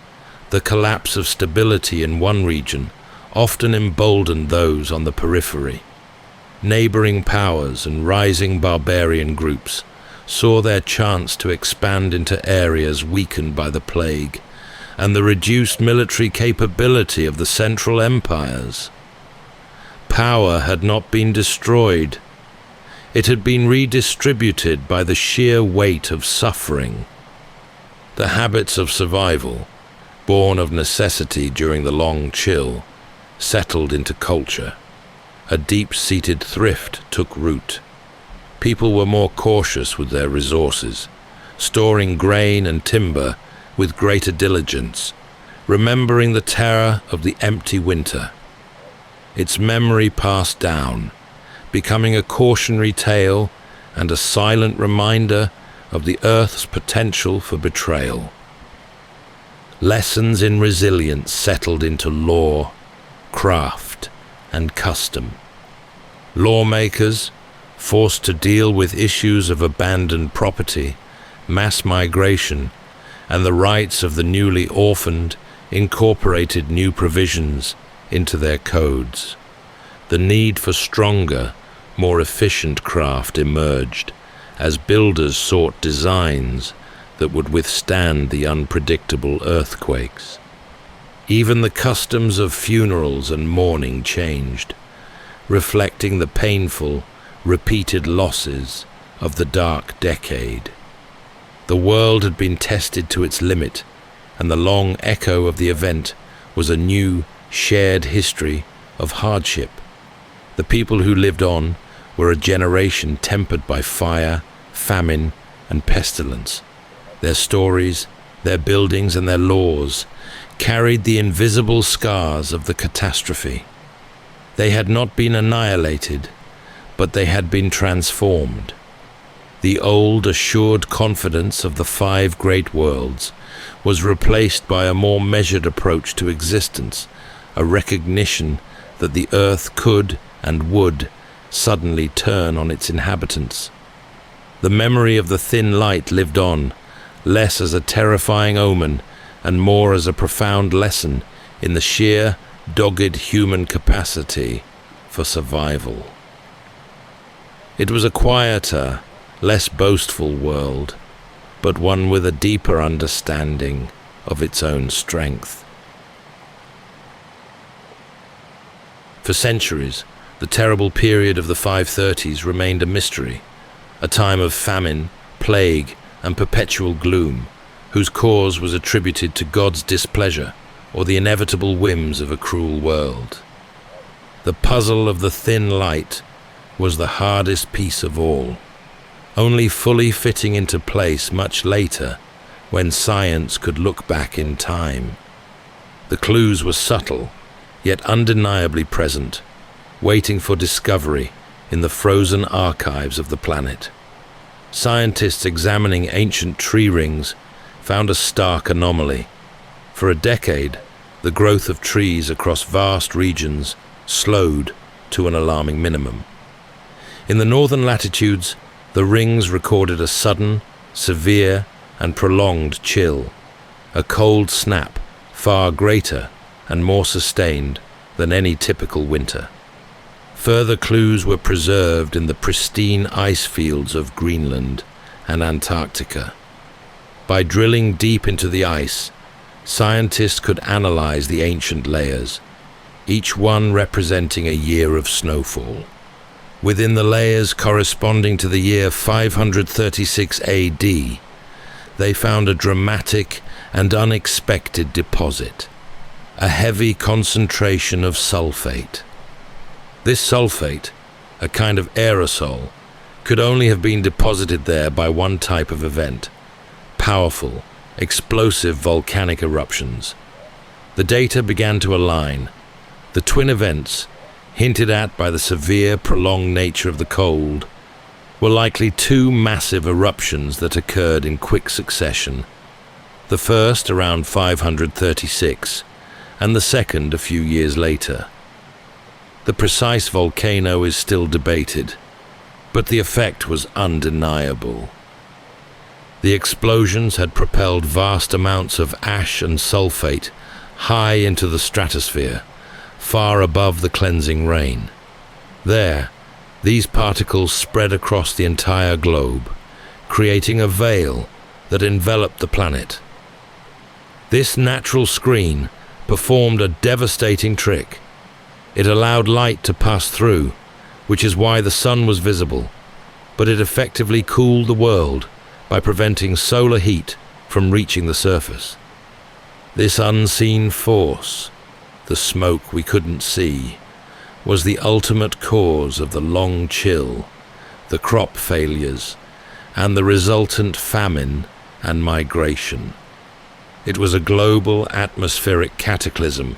the collapse of stability in one region often emboldened those on the periphery. Neighboring powers and rising barbarian groups saw their chance to expand into areas weakened by the plague and the reduced military capability of the central empires. Power had not been destroyed. It had been redistributed by the sheer weight of suffering. The habits of survival, born of necessity during the long chill, settled into culture. A deep-seated thrift took root. People were more cautious with their resources, storing grain and timber with greater diligence, remembering the terror of the empty winter. Its memory passed down, becoming a cautionary tale and a silent reminder of the earth's potential for betrayal. Lessons in resilience settled into law, craft, and custom. Lawmakers, forced to deal with issues of abandoned property, mass migration, and the rights of the newly orphaned, incorporated new provisions into their codes. The need for stronger, more efficient craft emerged as builders sought designs that would withstand the unpredictable earthquakes. Even the customs of funerals and mourning changed, reflecting the painful, repeated losses of the dark decade. The world had been tested to its limit, and the long echo of the event was a new, shared history of hardship. The people who lived on were a generation tempered by fire, famine, and pestilence. Their stories, their buildings, and their laws carried the invisible scars of the catastrophe. They had not been annihilated, but they had been transformed. The old, assured confidence of the 5 great worlds was replaced by a more measured approach to existence, a recognition that the earth could and would suddenly turn on its inhabitants. The memory of the thin light lived on, less as a terrifying omen and more as a profound lesson in the sheer, dogged human capacity for survival. It was a quieter, less boastful world, but one with a deeper understanding of its own strength. For centuries, the terrible period of the 530s remained a mystery, a time of famine, plague, and perpetual gloom, whose cause was attributed to God's displeasure or the inevitable whims of a cruel world. The puzzle of the thin light was the hardest piece of all, only fully fitting into place much later when science could look back in time. The clues were subtle, yet undeniably present, waiting for discovery in the frozen archives of the planet. Scientists examining ancient tree rings found a stark anomaly. For a decade, the growth of trees across vast regions slowed to an alarming minimum. In the northern latitudes, the rings recorded a sudden, severe, and prolonged chill, a cold snap far greater and more sustained than any typical winter. Further clues were preserved in the pristine ice fields of Greenland and Antarctica. By drilling deep into the ice, scientists could analyze the ancient layers, each one representing a year of snowfall. Within the layers corresponding to the year 536 AD, they found a dramatic and unexpected deposit, a heavy concentration of sulfate. This sulfate, a kind of aerosol, could only have been deposited there by one type of event: powerful, explosive volcanic eruptions. The data began to align. The twin events, hinted at by the severe, prolonged nature of the cold, were likely two massive eruptions that occurred in quick succession. The first around 536, and the second a few years later. The precise volcano is still debated, but the effect was undeniable. The explosions had propelled vast amounts of ash and sulfate high into the stratosphere, far above the cleansing rain. There, these particles spread across the entire globe, creating a veil that enveloped the planet. This natural screen performed a devastating trick. It allowed light to pass through, which is why the sun was visible, but it effectively cooled the world by preventing solar heat from reaching the surface. This unseen force, the smoke we couldn't see, was the ultimate cause of the long chill, the crop failures, and the resultant famine and migration. It was a global atmospheric cataclysm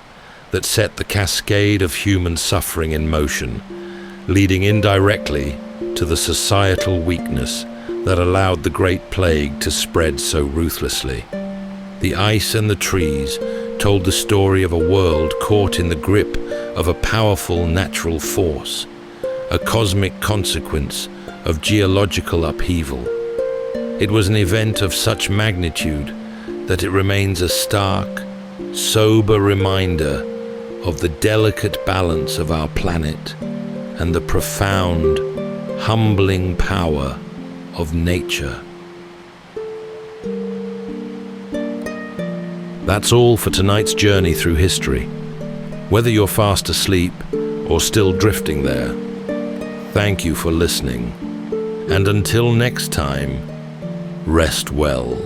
that set the cascade of human suffering in motion, leading indirectly to the societal weakness that allowed the Great Plague to spread so ruthlessly. The ice and the trees told the story of a world caught in the grip of a powerful natural force, a cosmic consequence of geological upheaval. It was an event of such magnitude that it remains a stark, sober reminder of the delicate balance of our planet and the profound, humbling power of nature. That's all for tonight's journey through history. Whether you're fast asleep or still drifting there, thank you for listening. And until next time, rest well.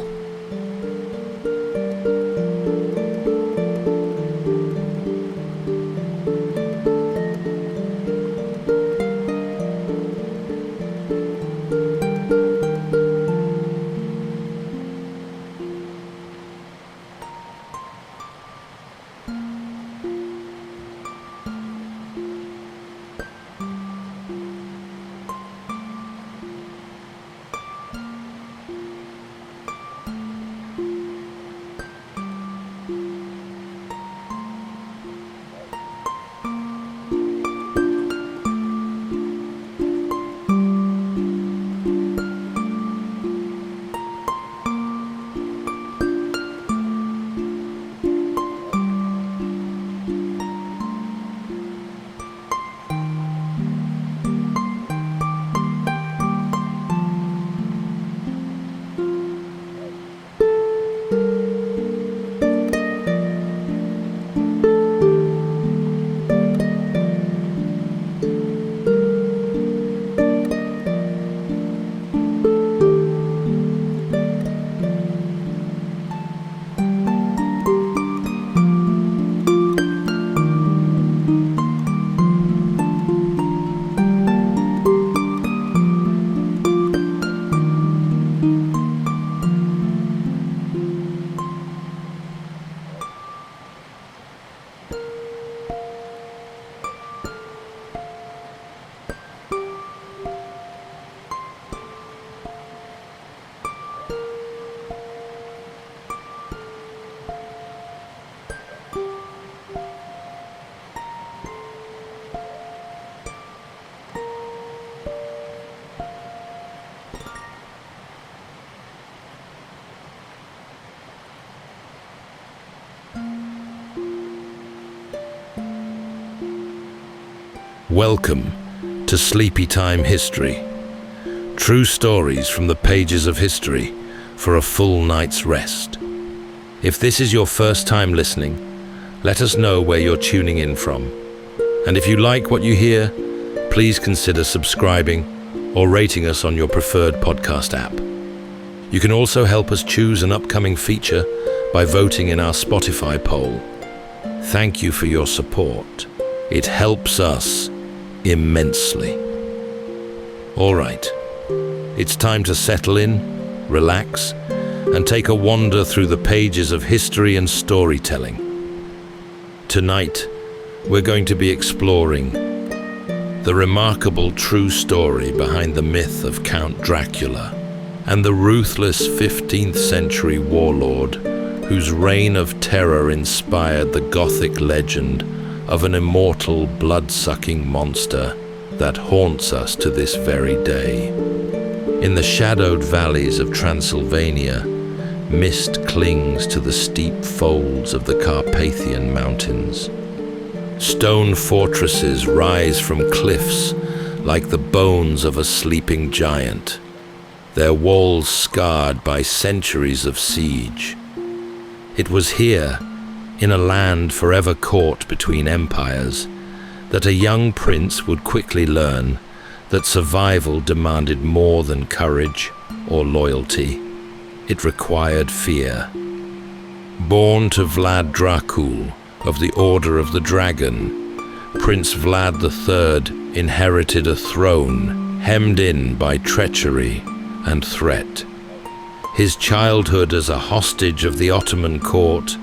Welcome to Sleepytime History. True stories from the pages of history for a full night's rest. If this is your first time listening, let us know where you're tuning in from. And if you like what you hear, please consider subscribing or rating us on your preferred podcast app. You can also help us choose an upcoming feature by voting in our Spotify poll. Thank you for your support. It helps us immensely. All right, it's time to settle in, relax, and take a wander through the pages of history and storytelling. Tonight, we're going to be exploring the remarkable true story behind the myth of Count Dracula and the ruthless 15th century warlord whose reign of terror inspired the Gothic legend of an immortal, blood-sucking monster that haunts us to this very day. In the shadowed valleys of Transylvania, mist clings to the steep folds of the Carpathian Mountains. Stone fortresses rise from cliffs like the bones of a sleeping giant, their walls scarred by centuries of siege. It was here, in a land forever caught between empires, that a young prince would quickly learn that survival demanded more than courage or loyalty. It required fear. Born to Vlad Dracul of the Order of the Dragon, Prince Vlad III inherited a throne hemmed in by treachery and threat. His childhood as a hostage of the Ottoman court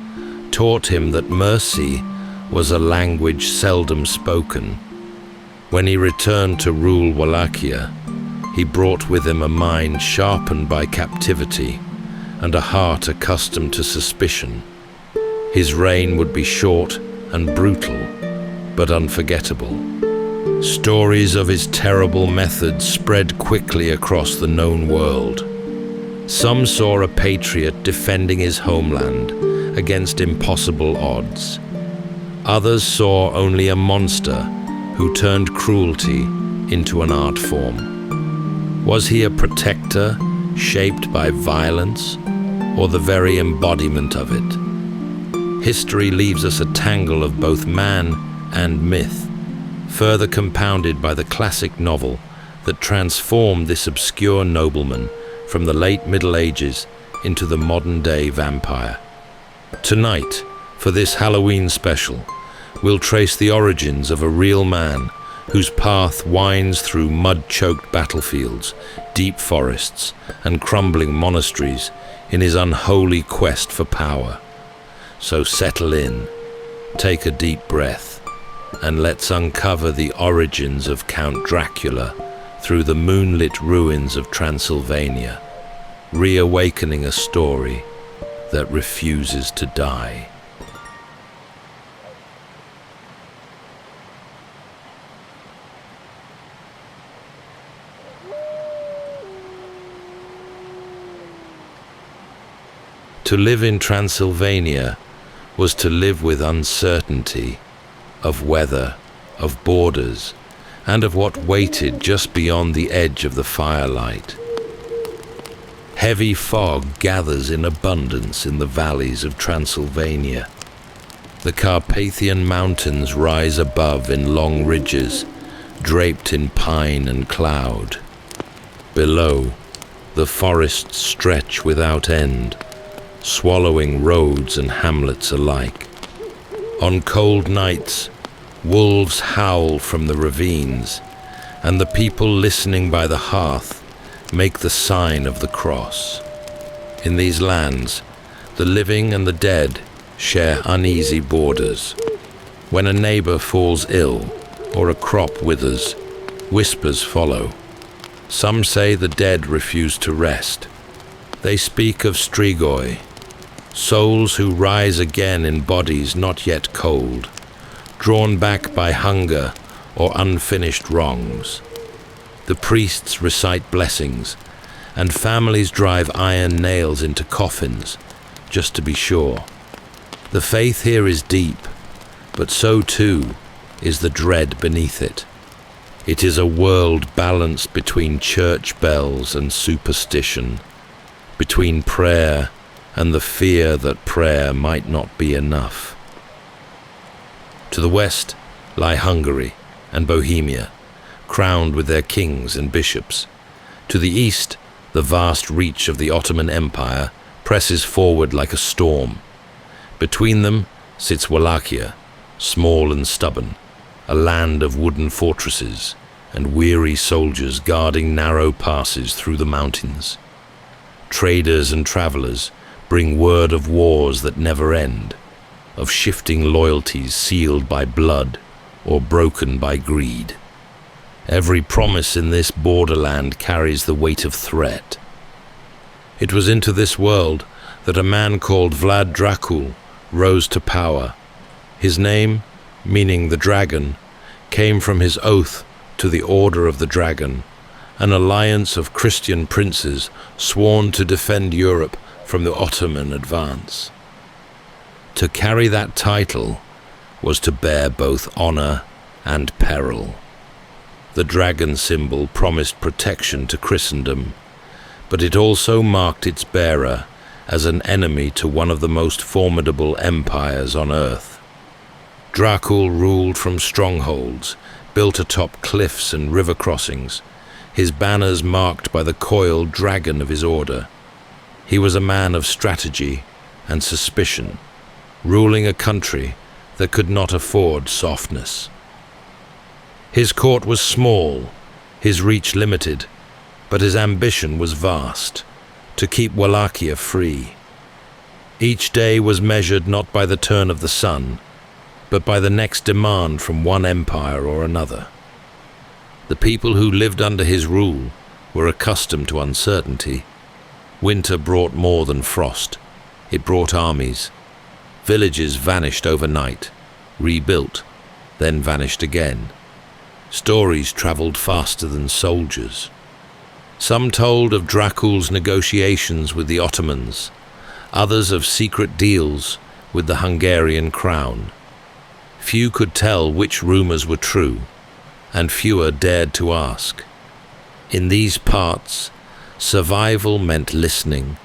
taught him that mercy was a language seldom spoken. When he returned to rule Wallachia, he brought with him a mind sharpened by captivity and a heart accustomed to suspicion. His reign would be short and brutal, but unforgettable. Stories of his terrible methods spread quickly across the known world. Some saw a patriot defending his homeland against impossible odds. Others saw only a monster who turned cruelty into an art form. Was he a protector shaped by violence, or the very embodiment of it? History leaves us a tangle of both man and myth, further compounded by the classic novel that transformed this obscure nobleman from the late Middle Ages into the modern-day vampire. Tonight, for this Halloween special, we'll trace the origins of a real man whose path winds through mud-choked battlefields, deep forests, and crumbling monasteries in his unholy quest for power. So settle in, take a deep breath, and let's uncover the origins of Count Dracula through the moonlit ruins of Transylvania, reawakening a story that refuses to die. To live in Transylvania was to live with uncertainty of weather, of borders, and of what waited just beyond the edge of the firelight. Heavy fog gathers in abundance in the valleys of Transylvania. The Carpathian Mountains rise above in long ridges, draped in pine and cloud. Below, the forests stretch without end, swallowing roads and hamlets alike. On cold nights, wolves howl from the ravines, and the people listening by the hearth make the sign of the cross. In these lands, the living and the dead share uneasy borders. When a neighbor falls ill or a crop withers, whispers follow. Some say the dead refuse to rest. They speak of strigoi, souls who rise again in bodies not yet cold, drawn back by hunger or unfinished wrongs. The priests recite blessings, and families drive iron nails into coffins, just to be sure. The faith here is deep, but so too is the dread beneath it. It is a world balanced between church bells and superstition, between prayer and the fear that prayer might not be enough. To the west lie Hungary and Bohemia, crowned with their kings and bishops. To the east, the vast reach of the Ottoman Empire presses forward like a storm. Between them sits Wallachia, small and stubborn, a land of wooden fortresses and weary soldiers guarding narrow passes through the mountains. Traders and travelers bring word of wars that never end, of shifting loyalties sealed by blood or broken by greed. Every promise in this borderland carries the weight of threat. It was into this world that a man called Vlad Dracul rose to power. His name, meaning the dragon, came from his oath to the Order of the Dragon, an alliance of Christian princes sworn to defend Europe from the Ottoman advance. To carry that title was to bear both honor and peril. The dragon symbol promised protection to Christendom, but it also marked its bearer as an enemy to one of the most formidable empires on earth. Dracul ruled from strongholds, built atop cliffs and river crossings, his banners marked by the coiled dragon of his order. He was a man of strategy and suspicion, ruling a country that could not afford softness. His court was small, his reach limited, but his ambition was vast, to keep Wallachia free. Each day was measured not by the turn of the sun, but by the next demand from one empire or another. The people who lived under his rule were accustomed to uncertainty. Winter brought more than frost. It brought armies. Villages vanished overnight, rebuilt, then vanished again. Stories traveled faster than soldiers. Some told of Dracul's negotiations with the Ottomans, others of secret deals with the Hungarian crown. Few could tell which rumors were true, and fewer dared to ask. In these parts, survival meant listening,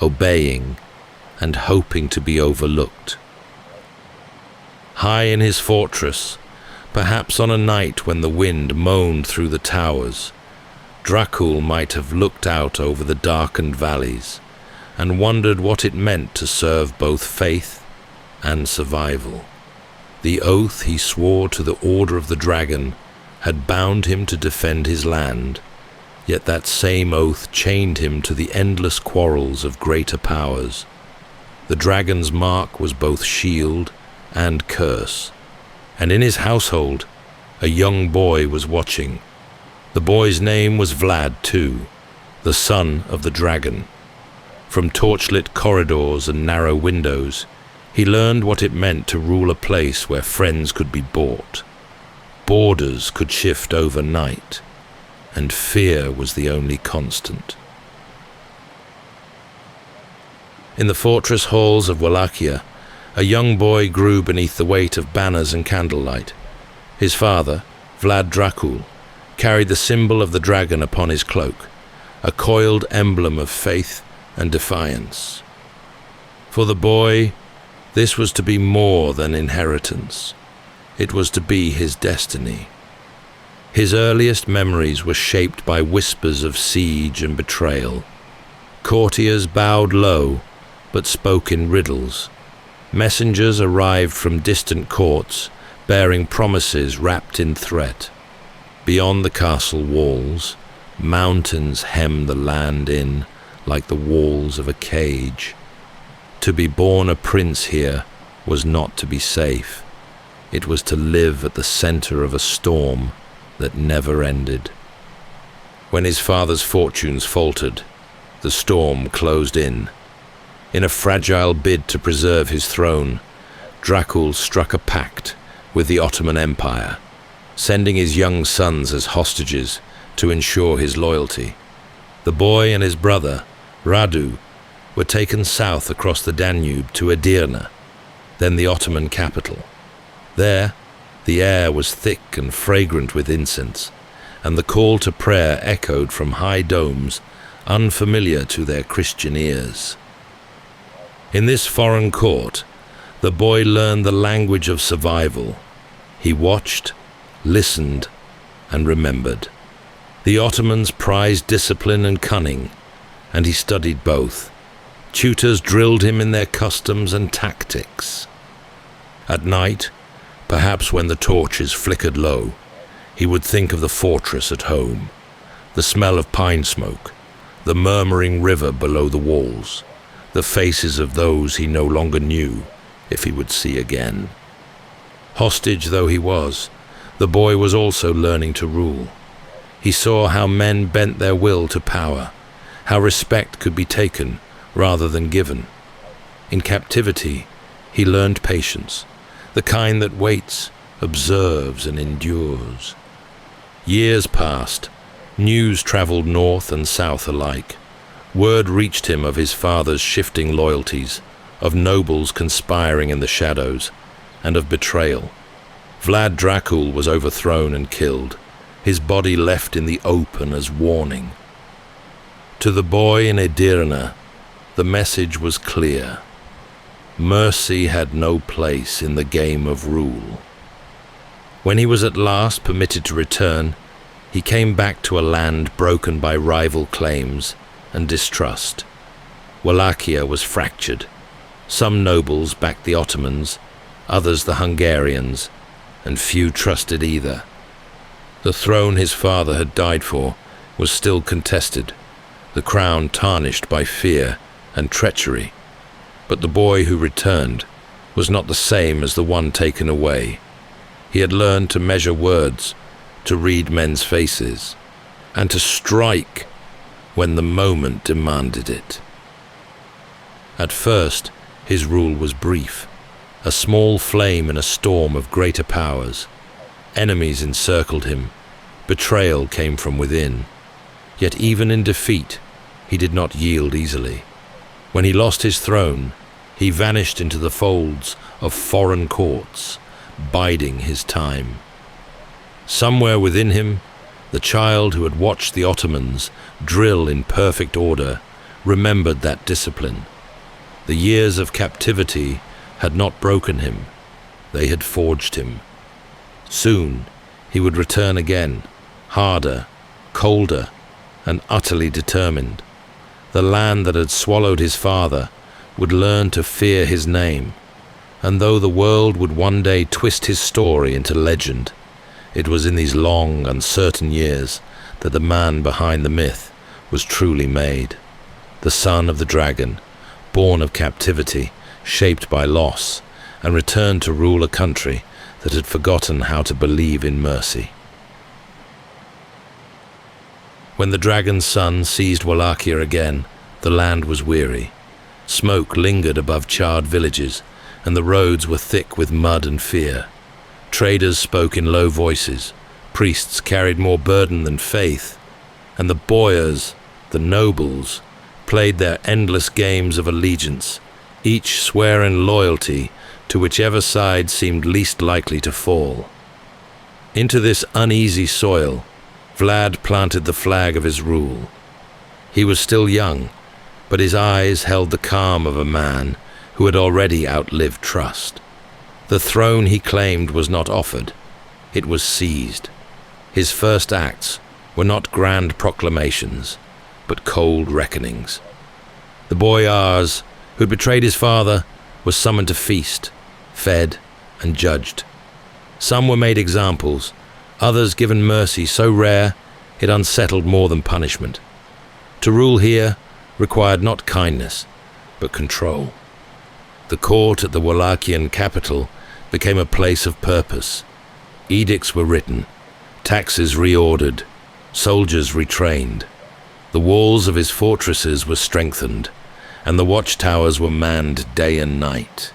obeying, and hoping to be overlooked. High in his fortress, perhaps on a night when the wind moaned through the towers, Dracul might have looked out over the darkened valleys and wondered what it meant to serve both faith and survival. The oath he swore to the Order of the Dragon had bound him to defend his land, yet that same oath chained him to the endless quarrels of greater powers. The dragon's mark was both shield and curse, and in his household a young boy was watching. The boy's name was Vlad too, the son of the dragon. From torchlit corridors and narrow windows, he learned what it meant to rule a place where friends could be bought. Borders could shift overnight, and fear was the only constant. In the fortress halls of Wallachia, a young boy grew beneath the weight of banners and candlelight. His father, Vlad Dracul, carried the symbol of the dragon upon his cloak, a coiled emblem of faith and defiance. For the boy, this was to be more than inheritance. It was to be his destiny. His earliest memories were shaped by whispers of siege and betrayal. Courtiers bowed low, but spoke in riddles. Messengers arrived from distant courts, bearing promises wrapped in threat. Beyond the castle walls, mountains hem the land in like the walls of a cage. To be born a prince here was not to be safe. It was to live at the center of a storm that never ended. When his father's fortunes faltered, the storm closed in. In a fragile bid to preserve his throne, Dracul struck a pact with the Ottoman Empire, sending his young sons as hostages to ensure his loyalty. The boy and his brother, Radu, were taken south across the Danube to Edirne, then the Ottoman capital. There, the air was thick and fragrant with incense, and the call to prayer echoed from high domes unfamiliar to their Christian ears. In this foreign court, the boy learned the language of survival. He watched, listened, and remembered. The Ottomans prized discipline and cunning, and he studied both. Tutors drilled him in their customs and tactics. At night, perhaps when the torches flickered low, he would think of the fortress at home, the smell of pine smoke, the murmuring river below the walls, the faces of those he no longer knew if he would see again. Hostage though he was, the boy was also learning to rule. He saw how men bent their will to power, how respect could be taken rather than given. In captivity, he learned patience, the kind that waits, observes, and endures. Years passed. News traveled north and south alike. Word reached him of his father's shifting loyalties, of nobles conspiring in the shadows, and of betrayal. Vlad Dracul was overthrown and killed, his body left in the open as warning. To the boy in Edirne, the message was clear. Mercy had no place in the game of rule. When he was at last permitted to return, he came back to a land broken by rival claims and distrust. Wallachia was fractured. Some nobles backed the Ottomans, others the Hungarians, and few trusted either. The throne his father had died for was still contested, the crown tarnished by fear and treachery. But the boy who returned was not the same as the one taken away. He had learned to measure words, to read men's faces, and to strike when the moment demanded it. At first, his rule was brief, a small flame in a storm of greater powers. Enemies encircled him. Betrayal came from within. Yet even in defeat, he did not yield easily. When he lost his throne, he vanished into the folds of foreign courts, biding his time. Somewhere within him, the child who had watched the Ottomans drill in perfect order remembered that discipline. The years of captivity had not broken him, they had forged him. Soon he would return again, harder, colder, and utterly determined. The land that had swallowed his father would learn to fear his name, and though the world would one day twist his story into legend, it was in these long, uncertain years that the man behind the myth was truly made. The son of the dragon, born of captivity, shaped by loss, and returned to rule a country that had forgotten how to believe in mercy. When the dragon's son seized Wallachia again, the land was weary. Smoke lingered above charred villages, and the roads were thick with mud and fear. Traders spoke in low voices, priests carried more burden than faith, and the boyars, the nobles, played their endless games of allegiance, each swearing loyalty to whichever side seemed least likely to fall. Into this uneasy soil, Vlad planted the flag of his rule. He was still young, but his eyes held the calm of a man who had already outlived trust. The throne he claimed was not offered, it was seized. His first acts were not grand proclamations, but cold reckonings. The boyars who'd betrayed his father, was summoned to feast, fed, and judged. Some were made examples, others given mercy so rare it unsettled more than punishment. To rule here required not kindness, but control. The court at the Wallachian capital became a place of purpose. Edicts were written, taxes reordered, soldiers retrained. The walls of his fortresses were strengthened, and the watchtowers were manned day and night.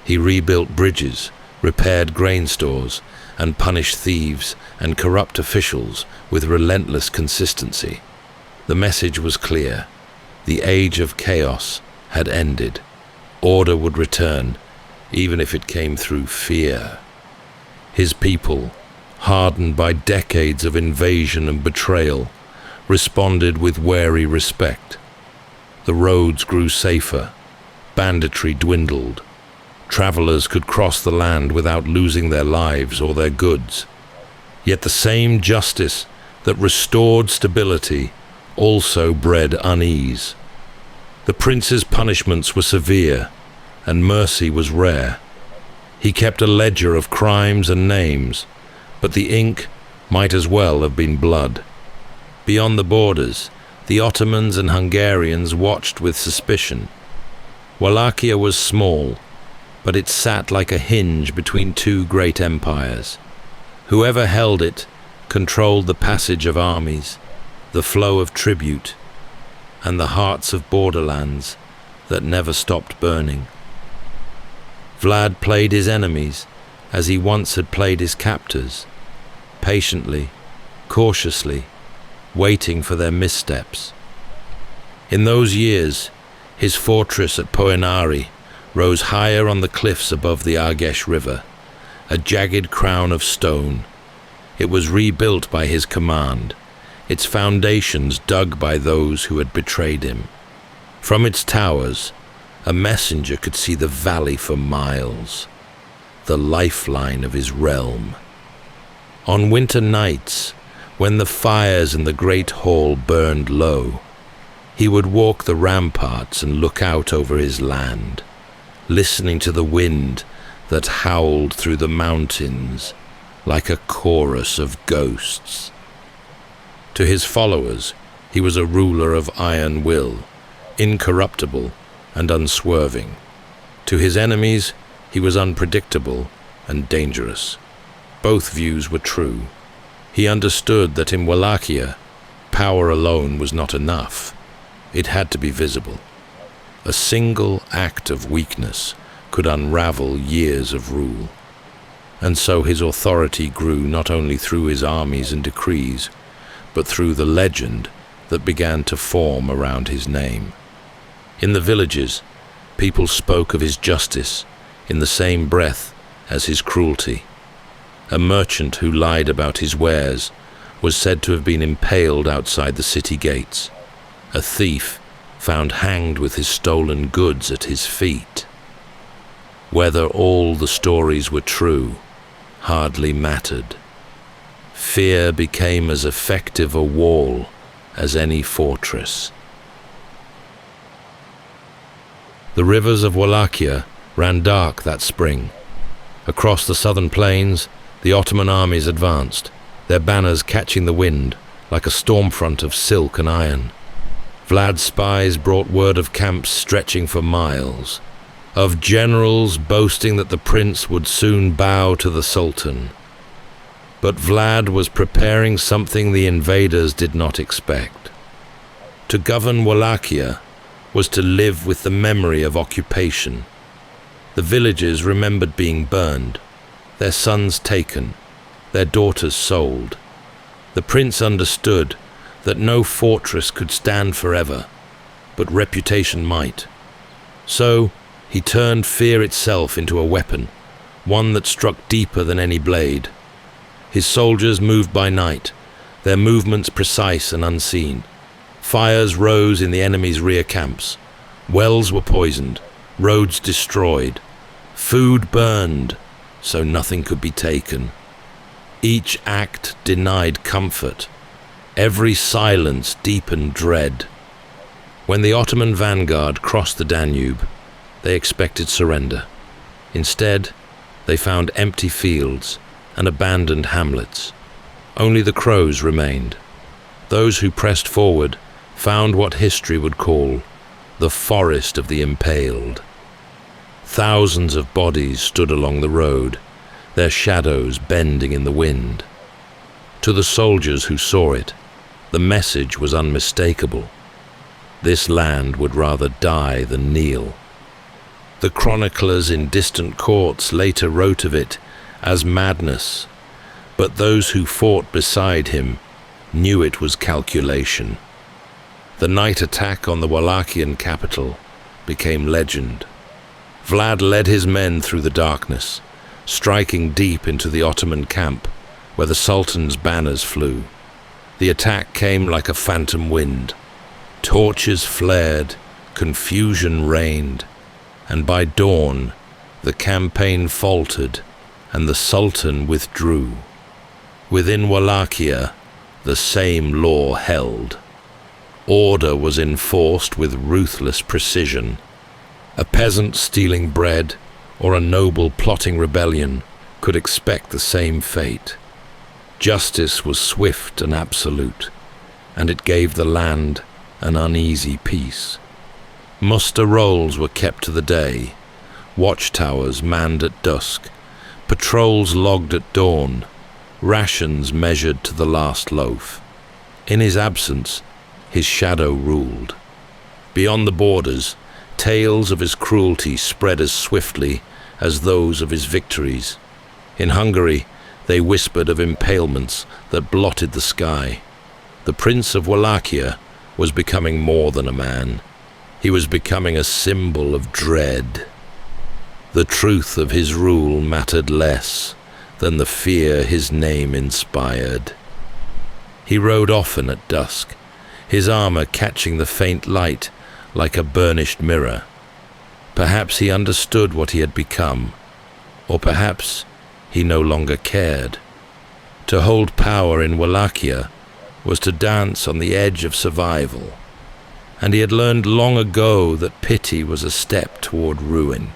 He rebuilt bridges, repaired grain stores, and punished thieves and corrupt officials with relentless consistency. The message was clear. The age of chaos had ended. Order would return, even if it came through fear. His people, hardened by decades of invasion and betrayal, responded with wary respect. The roads grew safer, banditry dwindled. Travelers could cross the land without losing their lives or their goods. Yet the same justice that restored stability also bred unease. The prince's punishments were severe, and mercy was rare. He kept a ledger of crimes and names, but the ink might as well have been blood. Beyond the borders, the Ottomans and Hungarians watched with suspicion. Wallachia was small, but it sat like a hinge between two great empires. Whoever held it controlled the passage of armies, the flow of tribute, and the hearts of borderlands that never stopped burning. Vlad played his enemies as he once had played his captors, patiently, cautiously, waiting for their missteps. In those years, his fortress at Poenari rose higher on the cliffs above the Argesh River, a jagged crown of stone. It was rebuilt by his command, its foundations dug by those who had betrayed him. From its towers, a messenger could see the valley for miles, the lifeline of his realm. On winter nights, when the fires in the great hall burned low, he would walk the ramparts and look out over his land, listening to the wind that howled through the mountains like a chorus of ghosts. To his followers, he was a ruler of iron will, incorruptible and unswerving. To his enemies, he was unpredictable and dangerous. Both views were true. He understood that in Wallachia, power alone was not enough. It had to be visible. A single act of weakness could unravel years of rule. And so his authority grew not only through his armies and decrees, but through the legend that began to form around his name. In the villages, people spoke of his justice in the same breath as his cruelty. A merchant who lied about his wares was said to have been impaled outside the city gates. A thief found hanged with his stolen goods at his feet. Whether all the stories were true hardly mattered. Fear became as effective a wall as any fortress. The rivers of Wallachia ran dark that spring. Across the southern plains, the Ottoman armies advanced, their banners catching the wind like a storm front of silk and iron. Vlad's spies brought word of camps stretching for miles, of generals boasting that the prince would soon bow to the Sultan. But Vlad was preparing something the invaders did not expect. To govern Wallachia was to live with the memory of occupation. The villages remembered being burned, their sons taken, their daughters sold. The prince understood that no fortress could stand forever, but reputation might. So he turned fear itself into a weapon, one that struck deeper than any blade. His soldiers moved by night, their movements precise and unseen. Fires rose in the enemy's rear camps. Wells were poisoned, roads destroyed. Food burned, so nothing could be taken. Each act denied comfort. Every silence deepened dread. When the Ottoman vanguard crossed the Danube, they expected surrender. Instead, they found empty fields and abandoned hamlets. Only the crows remained. Those who pressed forward found what history would call the forest of the impaled. Thousands of bodies stood along the road, their shadows bending in the wind. To the soldiers who saw it, the message was unmistakable. This land would rather die than kneel. The chroniclers in distant courts later wrote of it as madness, but those who fought beside him knew it was calculation. The night attack on the Wallachian capital became legend. Vlad led his men through the darkness, striking deep into the Ottoman camp where the Sultan's banners flew. The attack came like a phantom wind. Torches flared, confusion reigned, and by dawn the campaign faltered and the Sultan withdrew. Within Wallachia, the same law held. Order was enforced with ruthless precision. A peasant stealing bread or a noble plotting rebellion could expect the same fate. Justice was swift and absolute, and it gave the land an uneasy peace. Muster rolls were kept to the day, watchtowers manned at dusk, patrols logged at dawn, rations measured to the last loaf. In his absence, his shadow ruled. Beyond the borders, tales of his cruelty spread as swiftly as those of his victories. In Hungary, they whispered of impalements that blotted the sky. The Prince of Wallachia was becoming more than a man. He was becoming a symbol of dread. The truth of his rule mattered less than the fear his name inspired. He rode often at dusk, his armor catching the faint light like a burnished mirror. Perhaps he understood what he had become, or perhaps he no longer cared. To hold power in Wallachia was to dance on the edge of survival, and he had learned long ago that pity was a step toward ruin.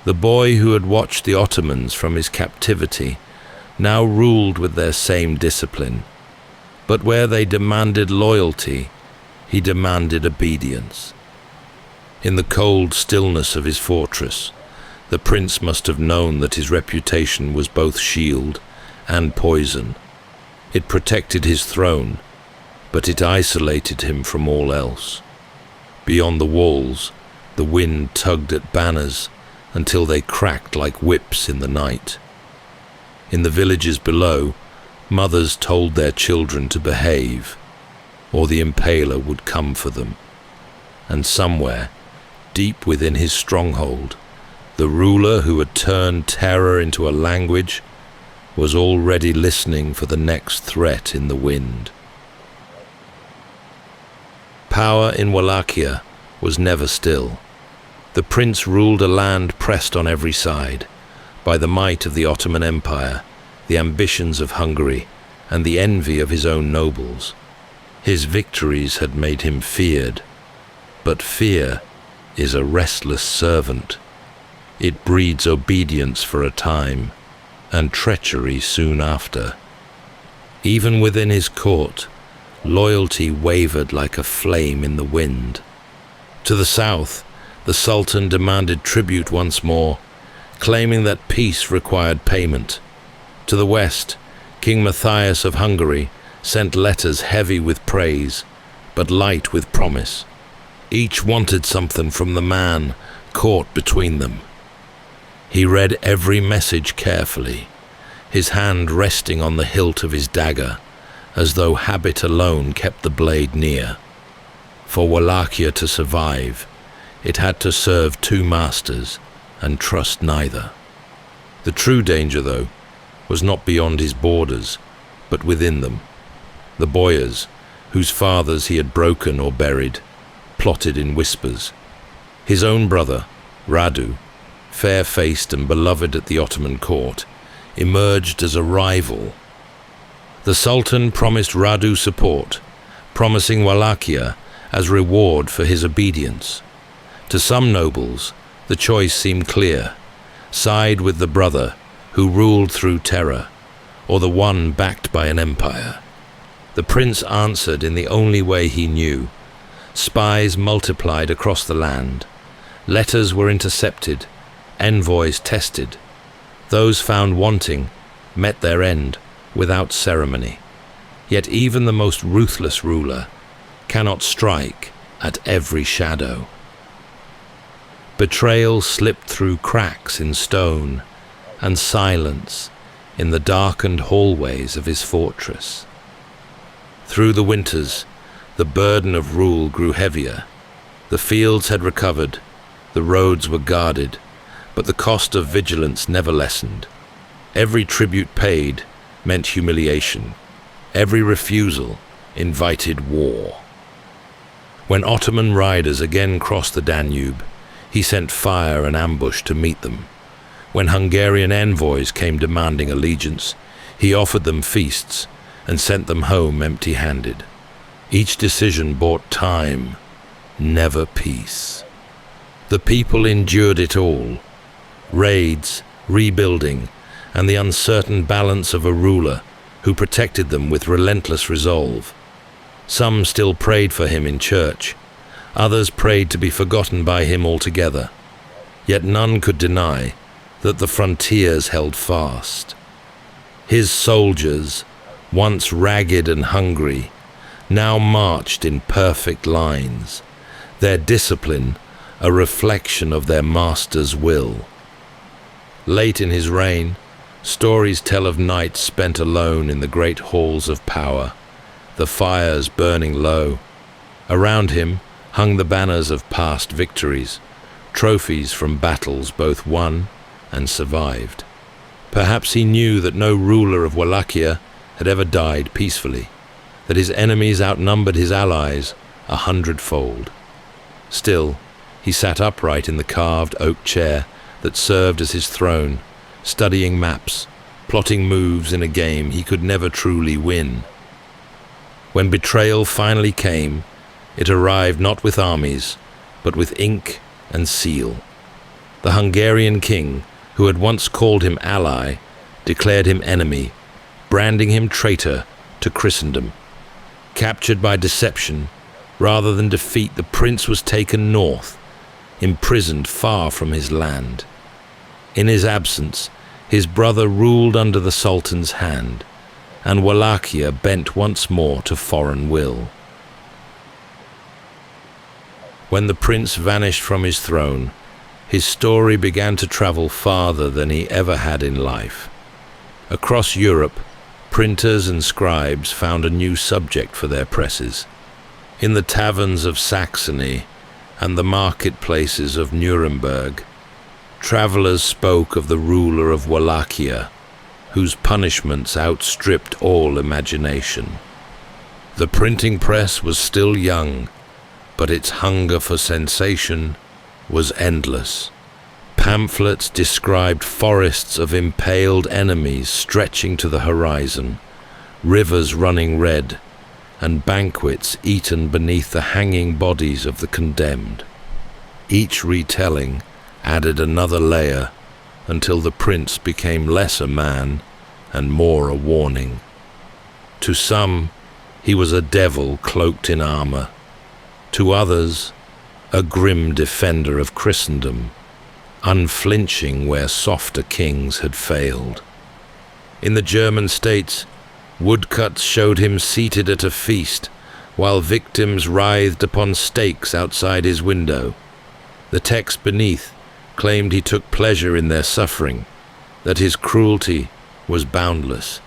The boy who had watched the Ottomans from his captivity now ruled with their same discipline, but where they demanded loyalty, he demanded obedience. In the cold stillness of his fortress, the prince must have known that his reputation was both shield and poison. It protected his throne, but it isolated him from all else. Beyond the walls, the wind tugged at banners until they cracked like whips in the night. In the villages below, mothers told their children to behave, or the impaler would come for them. And somewhere, deep within his stronghold, the ruler who had turned terror into a language was already listening for the next threat in the wind. Power in Wallachia was never still. The prince ruled a land pressed on every side by the might of the Ottoman Empire, the ambitions of Hungary, and the envy of his own nobles. His victories had made him feared, but fear is a restless servant. It breeds obedience for a time, and treachery soon after. Even within his court, loyalty wavered like a flame in the wind. To the south, the Sultan demanded tribute once more, claiming that peace required payment. To the west, King Matthias of Hungary sent letters heavy with praise, but light with promise. Each wanted something from the man caught between them. He read every message carefully, his hand resting on the hilt of his dagger, as though habit alone kept the blade near. For Wallachia to survive, it had to serve two masters and trust neither. The true danger, though, was not beyond his borders, but within them. The boyars, whose fathers he had broken or buried, plotted in whispers. His own brother, Radu, fair-faced and beloved at the Ottoman court, emerged as a rival. The Sultan promised Radu support, promising Wallachia as reward for his obedience. To some nobles, the choice seemed clear: side with the brother who ruled through terror, or the one backed by an empire. The prince answered in the only way he knew. Spies multiplied across the land. Letters were intercepted, envoys tested. Those found wanting met their end without ceremony. Yet even the most ruthless ruler cannot strike at every shadow. Betrayal slipped through cracks in stone, and silence in the darkened hallways of his fortress. Through the winters, the burden of rule grew heavier. The fields had recovered, the roads were guarded, but the cost of vigilance never lessened. Every tribute paid meant humiliation. Every refusal invited war. When Ottoman riders again crossed the Danube, he sent fire and ambush to meet them. When Hungarian envoys came demanding allegiance, he offered them feasts and sent them home empty-handed. Each decision bought time, never peace. The people endured it all: raids, rebuilding, and the uncertain balance of a ruler who protected them with relentless resolve. Some still prayed for him in church. Others prayed to be forgotten by him altogether. Yet none could deny that the frontiers held fast. His soldiers, once ragged and hungry, now marched in perfect lines, their discipline a reflection of their master's will. Late in his reign, stories tell of nights spent alone in the great halls of power, the fires burning low. Around him hung the banners of past victories, trophies from battles both won and survived. Perhaps he knew that no ruler of Wallachia had ever died peacefully, that his enemies outnumbered his allies 100-fold. Still, he sat upright in the carved oak chair that served as his throne, studying maps, plotting moves in a game he could never truly win. When betrayal finally came, it arrived not with armies, but with ink and seal. The Hungarian king, who had once called him ally, declared him enemy, branding him traitor to Christendom. Captured by deception, rather than defeat, the prince was taken north, imprisoned far from his land. In his absence, his brother ruled under the Sultan's hand, and Wallachia bent once more to foreign will. When the prince vanished from his throne, his story began to travel farther than he ever had in life. Across Europe, printers and scribes found a new subject for their presses. In the taverns of Saxony and the marketplaces of Nuremberg, travelers spoke of the ruler of Wallachia, whose punishments outstripped all imagination. The printing press was still young, but its hunger for sensation was endless. Pamphlets described forests of impaled enemies stretching to the horizon, rivers running red, and banquets eaten beneath the hanging bodies of the condemned. Each retelling added another layer until the prince became less a man and more a warning. To some, he was a devil cloaked in armor. To others, a grim defender of Christendom, unflinching where softer kings had failed. In the German states, woodcuts showed him seated at a feast, while victims writhed upon stakes outside his window. The text beneath claimed he took pleasure in their suffering, that his cruelty was boundless.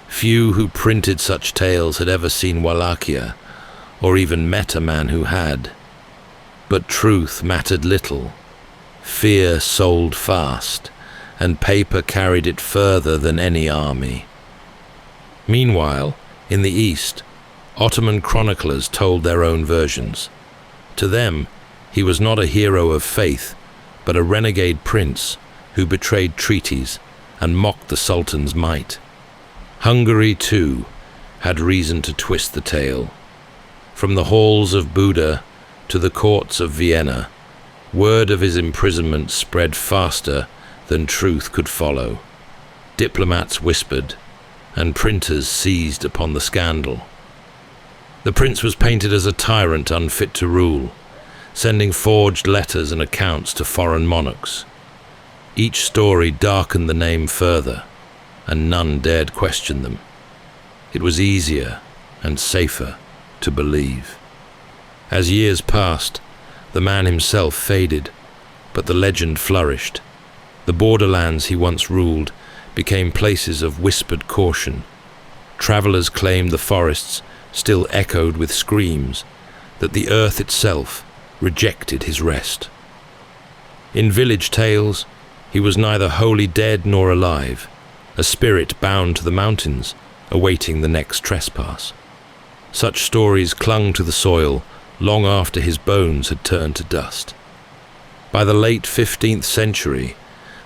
Few who printed such tales had ever seen Wallachia, or even met a man who had. But truth mattered little. Fear sold fast, and paper carried it further than any army. Meanwhile, in the East, Ottoman chroniclers told their own versions. To them, he was not a hero of faith, but a renegade prince who betrayed treaties and mocked the Sultan's might. Hungary, too, had reason to twist the tale. From the halls of Buda to the courts of Vienna, word of his imprisonment spread faster than truth could follow. Diplomats whispered, and printers seized upon the scandal. The prince was painted as a tyrant unfit to rule, sending forged letters and accounts to foreign monarchs. Each story darkened the name further, and none dared question them. It was easier and safer to believe. As years passed, the man himself faded, but the legend flourished. The borderlands he once ruled became places of whispered caution. Travelers claimed the forests still echoed with screams, that the earth itself rejected his rest. In village tales, he was neither wholly dead nor alive, a spirit bound to the mountains, awaiting the next trespass. Such stories clung to the soil long after his bones had turned to dust. By the late 15th century,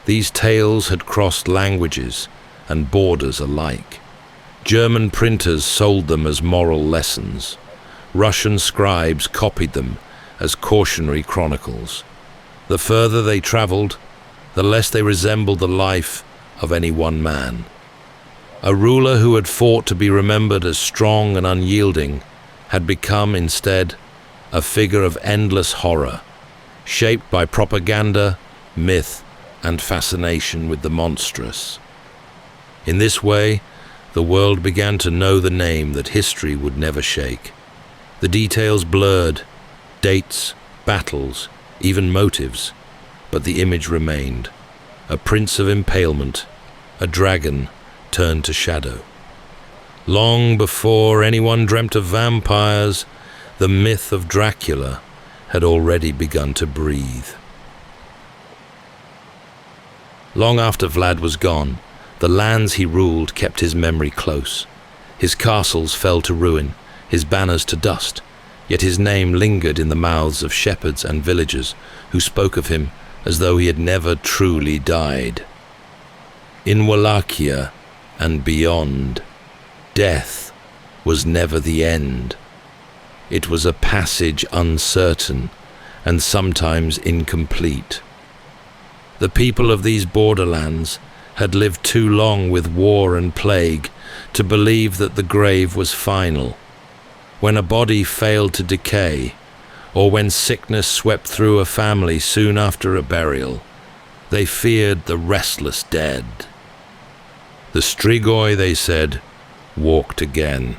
these tales had crossed languages and borders alike. German printers sold them as moral lessons. Russian scribes copied them as cautionary chronicles. The further they traveled, the less they resembled the life of any one man. A ruler who had fought to be remembered as strong and unyielding had become instead a figure of endless horror, shaped by propaganda, myth, and fascination with the monstrous. In this way, the world began to know the name that history would never shake. The details blurred, dates, battles, even motives, but the image remained. A prince of impalement, a dragon turned to shadow. Long before anyone dreamt of vampires, the myth of Dracula had already begun to breathe. Long after Vlad was gone, the lands he ruled kept his memory close. His castles fell to ruin, his banners to dust, yet his name lingered in the mouths of shepherds and villagers who spoke of him as though he had never truly died. In Wallachia and beyond, death was never the end. It was a passage uncertain and sometimes incomplete. The people of these borderlands had lived too long with war and plague to believe that the grave was final. When a body failed to decay, or when sickness swept through a family soon after a burial, they feared the restless dead. The Strigoi, they said, walked again.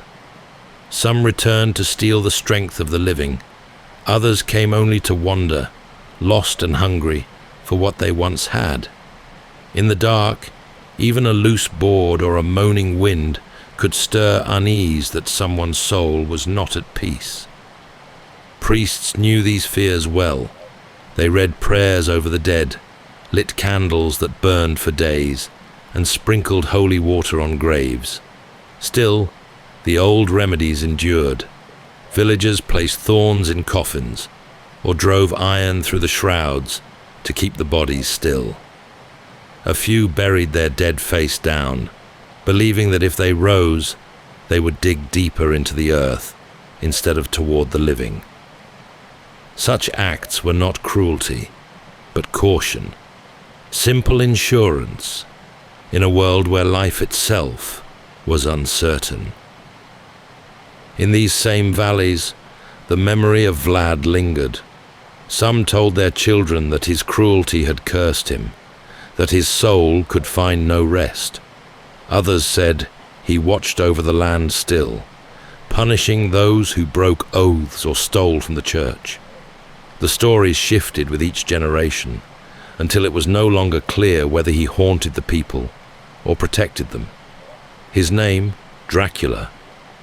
Some returned to steal the strength of the living. Others came only to wander, lost and hungry for what they once had. In the dark, even a loose board or a moaning wind could stir unease that someone's soul was not at peace. Priests knew these fears well. They read prayers over the dead, lit candles that burned for days, and sprinkled holy water on graves. Still, the old remedies endured. Villagers placed thorns in coffins, or drove iron through the shrouds to keep the bodies still. A few buried their dead face down, believing that if they rose, they would dig deeper into the earth instead of toward the living. Such acts were not cruelty, but caution, simple insurance in a world where life itself was uncertain. In these same valleys, the memory of Vlad lingered. Some told their children that his cruelty had cursed him, that his soul could find no rest. Others said he watched over the land still, punishing those who broke oaths or stole from the church. The stories shifted with each generation, until it was no longer clear whether he haunted the people or protected them. His name, Dracula,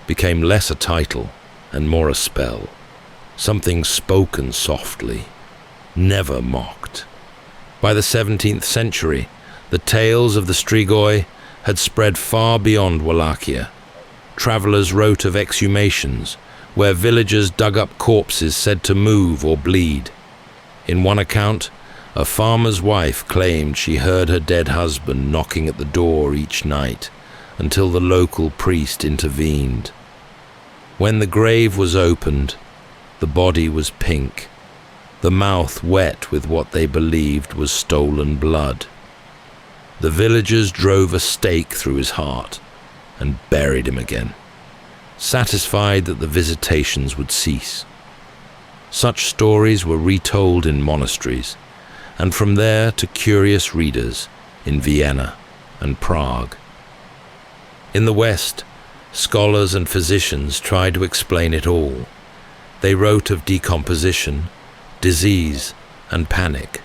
became less a title and more a spell, something spoken softly, never mocked. By the 17th century, the tales of the Strigoi had spread far beyond Wallachia. Travelers wrote of exhumations, where villagers dug up corpses said to move or bleed. In one account, a farmer's wife claimed she heard her dead husband knocking at the door each night until the local priest intervened. When the grave was opened, the body was pink, the mouth wet with what they believed was stolen blood. The villagers drove a stake through his heart and buried him again, satisfied that the visitations would cease. Such stories were retold in monasteries, and from there to curious readers in Vienna and Prague. In the West, scholars and physicians tried to explain it all. They wrote of decomposition, disease, and panic,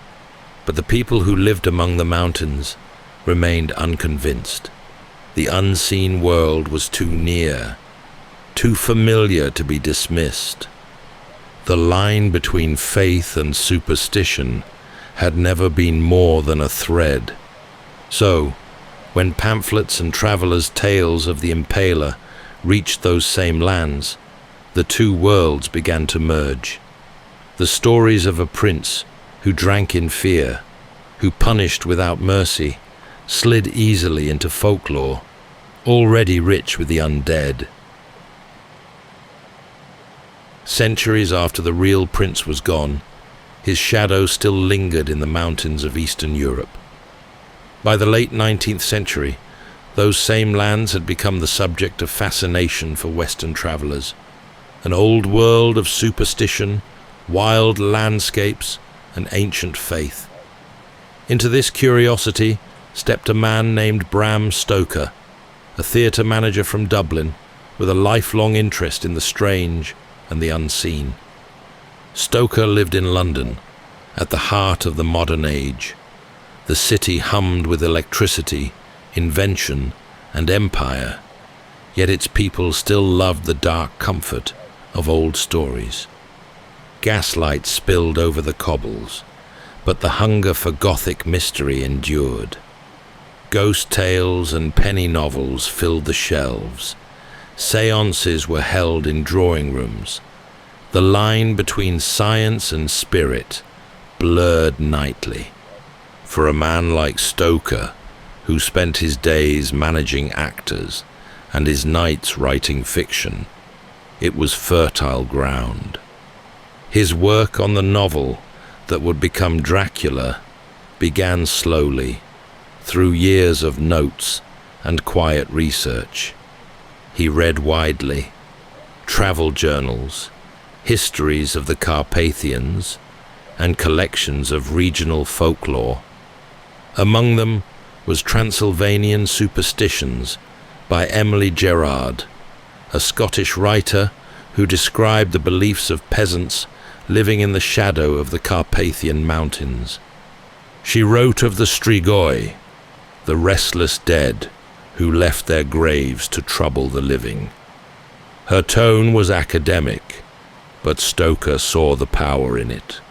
but the people who lived among the mountains remained unconvinced. The unseen world was too near, too familiar to be dismissed. The line between faith and superstition had never been more than a thread. So, when pamphlets and travelers' tales of the impaler reached those same lands, the two worlds began to merge. The stories of a prince who drank in fear, who punished without mercy, slid easily into folklore, already rich with the undead. Centuries after the real prince was gone, his shadow still lingered in the mountains of Eastern Europe. By the late 19th century, those same lands had become the subject of fascination for Western travelers. An old world of superstition, wild landscapes, and ancient faith. Into this curiosity stepped a man named Bram Stoker, a theatre manager from Dublin with a lifelong interest in the strange and the unseen. Stoker lived in London, at the heart of the modern age. The city hummed with electricity, invention, and empire, yet its people still loved the dark comfort of old stories. Gaslight spilled over the cobbles, but the hunger for Gothic mystery endured. Ghost tales and penny novels filled the shelves. Seances were held in drawing rooms. The line between science and spirit blurred nightly. For a man like Stoker, who spent his days managing actors and his nights writing fiction, it was fertile ground. His work on the novel that would become Dracula began slowly, through years of notes and quiet research. He read widely, travel journals, histories of the Carpathians, and collections of regional folklore. Among them was Transylvanian Superstitions by Emily Gerard, a Scottish writer who described the beliefs of peasants living in the shadow of the Carpathian mountains. She wrote of the Strigoi, the restless dead who left their graves to trouble the living. Her tone was academic, but Stoker saw the power in it.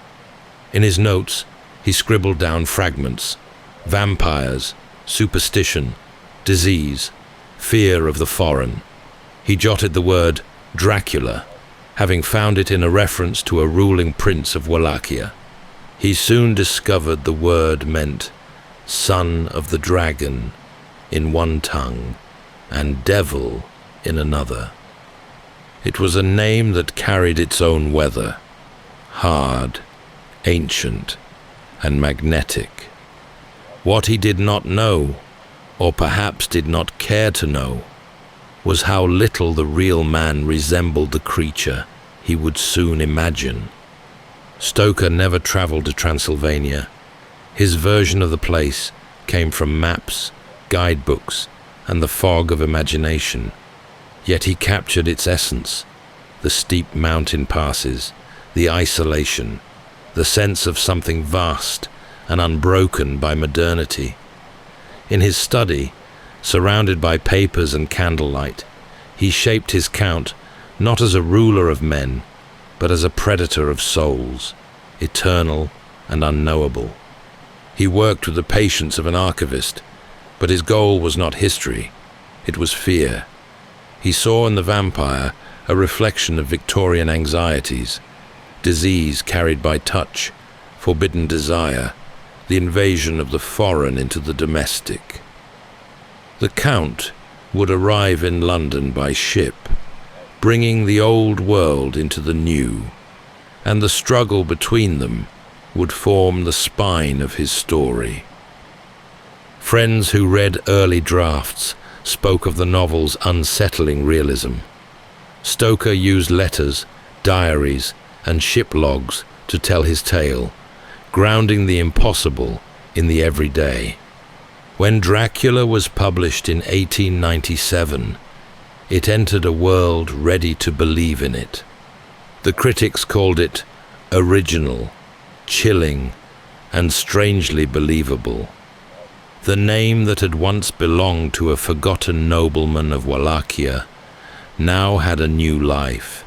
In his notes, he scribbled down fragments: vampires, superstition, disease, fear of the foreign. He jotted the word Dracula, having found it in a reference to a ruling prince of Wallachia. He soon discovered the word meant son of the dragon in one tongue and devil in another. It was a name that carried its own weather, hard, ancient, and magnetic. What he did not know, or perhaps did not care to know, was how little the real man resembled the creature he would soon imagine. Stoker never traveled to Transylvania. His version of the place came from maps, guidebooks, and the fog of imagination. Yet he captured its essence: the steep mountain passes, the isolation, the sense of something vast and unbroken by modernity. In his study, surrounded by papers and candlelight, he shaped his count not as a ruler of men, but as a predator of souls, eternal and unknowable. He worked with the patience of an archivist, but his goal was not history, it was fear. He saw in the vampire a reflection of Victorian anxieties, disease carried by touch, forbidden desire, the invasion of the foreign into the domestic. The Count would arrive in London by ship, bringing the old world into the new, and the struggle between them would form the spine of his story. Friends who read early drafts spoke of the novel's unsettling realism. Stoker used letters, diaries, and ship logs to tell his tale, grounding the impossible in the everyday. When Dracula was published in 1897, it entered a world ready to believe in it. The critics called it original, chilling, and strangely believable. The name that had once belonged to a forgotten nobleman of Wallachia now had a new life.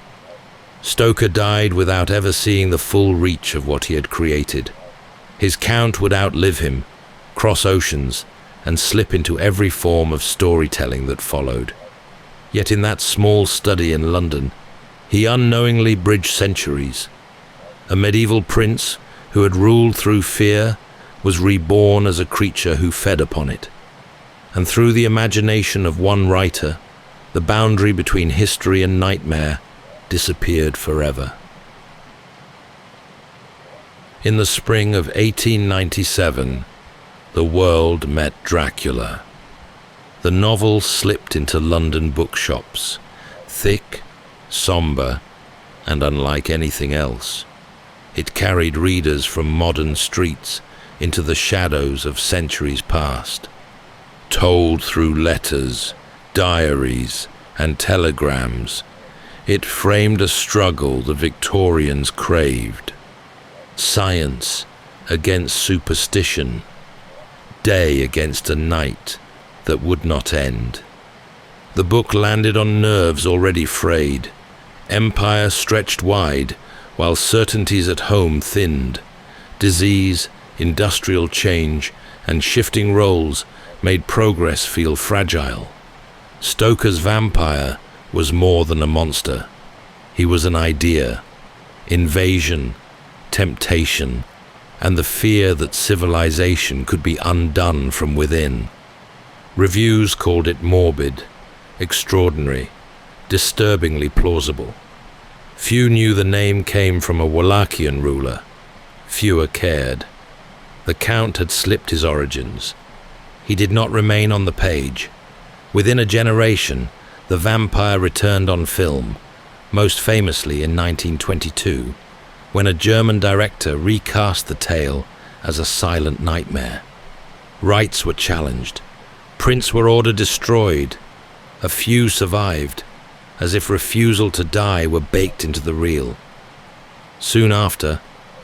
Stoker died without ever seeing the full reach of what he had created. His count would outlive him, cross oceans, and slip into every form of storytelling that followed. Yet in that small study in London, he unknowingly bridged centuries. A medieval prince who had ruled through fear was reborn as a creature who fed upon it. And through the imagination of one writer, the boundary between history and nightmare disappeared forever. In the spring of 1897, the world met Dracula. The novel slipped into London bookshops, thick, somber, and unlike anything else. It carried readers from modern streets into the shadows of centuries past. Told through letters, diaries, and telegrams, it framed a struggle the Victorians craved. Science against superstition, day against a night that would not end. The book landed on nerves already frayed. Empire stretched wide, while certainties at home thinned. Disease, industrial change, and shifting roles made progress feel fragile. Stoker's vampire was more than a monster. He was an idea, invasion, temptation, and the fear that civilization could be undone from within. Reviews called it morbid, extraordinary, disturbingly plausible. Few knew the name came from a Wallachian ruler. Fewer cared. The Count had slipped his origins. He did not remain on the page. Within a generation, the vampire returned on film, most famously in 1922, when a German director recast the tale as a silent nightmare. Rights were challenged. Prints were ordered destroyed. A few survived, as if refusal to die were baked into the reel. Soon after,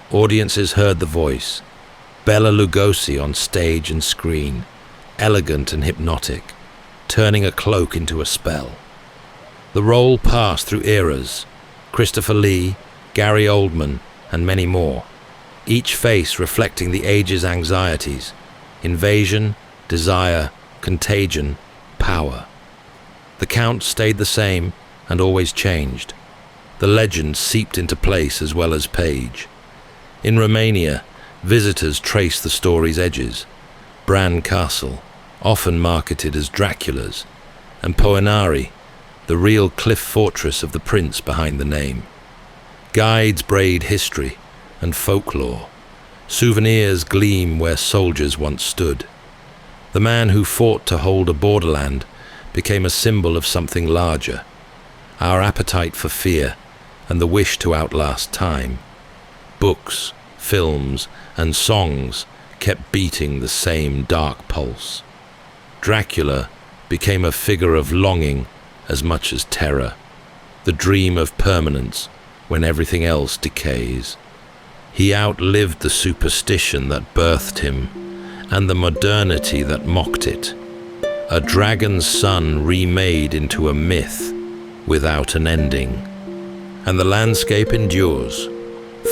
audiences heard the voice. Bela Lugosi on stage and screen, elegant and hypnotic, turning a cloak into a spell. The role passed through eras: Christopher Lee, Gary Oldman, and many more, each face reflecting the age's anxieties: invasion, desire, contagion, power. The Count stayed the same and always changed. The legend seeped into place as well as page. In Romania, visitors traced the story's edges. Bran Castle, often marketed as Dracula's, and Poenari, the real cliff fortress of the prince behind the name. Guides braid history and folklore. Souvenirs gleam where soldiers once stood. The man who fought to hold a borderland became a symbol of something larger: our appetite for fear and the wish to outlast time. Books, films, and songs kept beating the same dark pulse. Dracula became a figure of longing as much as terror, the dream of permanence when everything else decays. He outlived the superstition that birthed him and the modernity that mocked it. A dragon's son remade into a myth without an ending. And the landscape endures.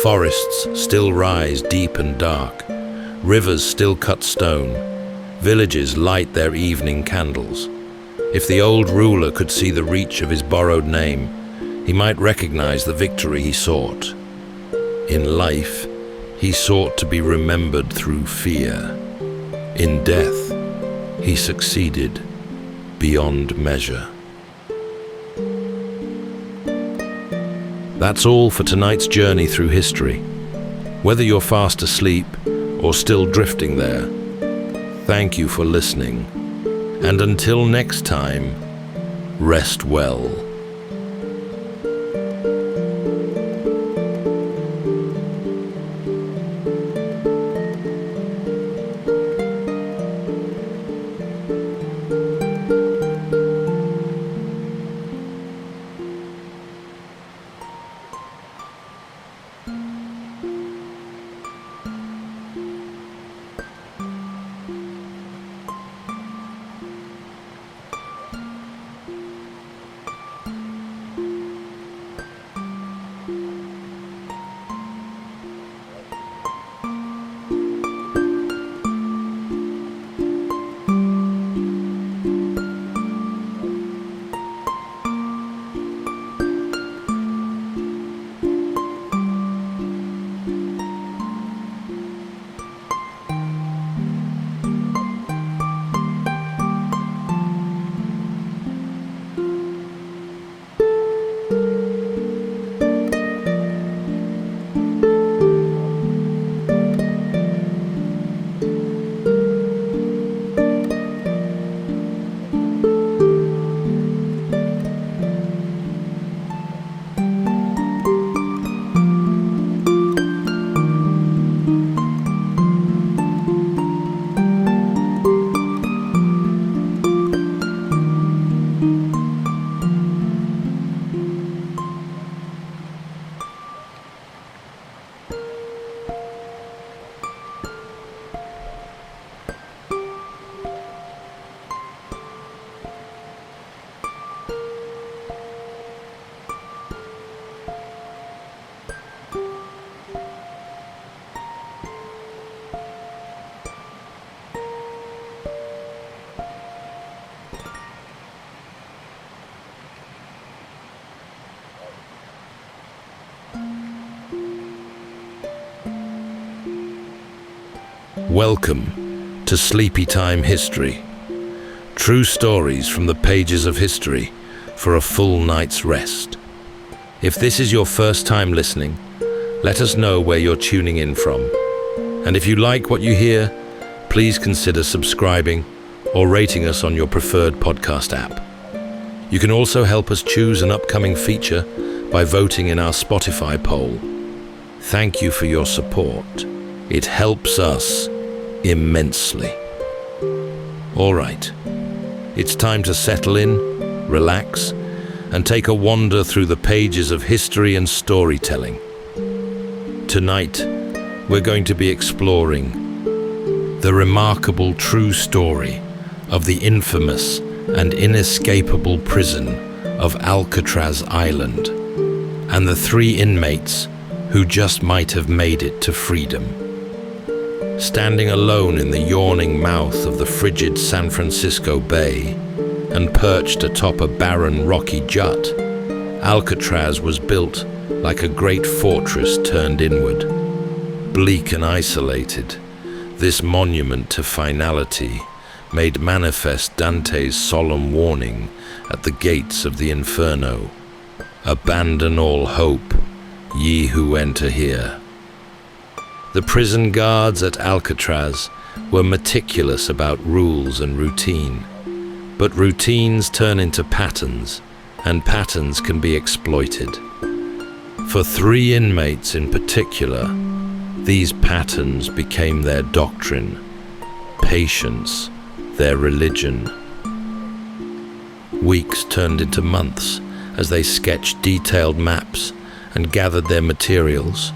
Forests still rise deep and dark. Rivers still cut stone. Villages light their evening candles. If the old ruler could see the reach of his borrowed name, he might recognize the victory he sought. In life, he sought to be remembered through fear. In death, he succeeded beyond measure. That's all for tonight's journey through history. Whether you're fast asleep or still drifting there, thank you for listening. And until next time, rest well. Welcome to Sleepytime History. True stories from the pages of history for a full night's rest. If this is your first time listening, let us know where you're tuning in from. And if you like what you hear, please consider subscribing or rating us on your preferred podcast app. You can also help us choose an upcoming feature by voting in our Spotify poll. Thank you for your support. It helps us immensely. All right, it's time to settle in, relax, and take a wander through the pages of history and storytelling. Tonight, we're going to be exploring the remarkable true story of the infamous and inescapable prison of Alcatraz Island and the 3 inmates who just might have made it to freedom. Standing alone in the yawning mouth of the frigid San Francisco Bay and perched atop a barren rocky jut, Alcatraz was built like a great fortress turned inward. Bleak and isolated, this monument to finality made manifest Dante's solemn warning at the gates of the Inferno. Abandon all hope, ye who enter here. The prison guards at Alcatraz were meticulous about rules and routine, but routines turn into patterns, and patterns can be exploited. For 3 inmates in particular, these patterns became their doctrine, patience, their religion. Weeks turned into months as they sketched detailed maps and gathered their materials,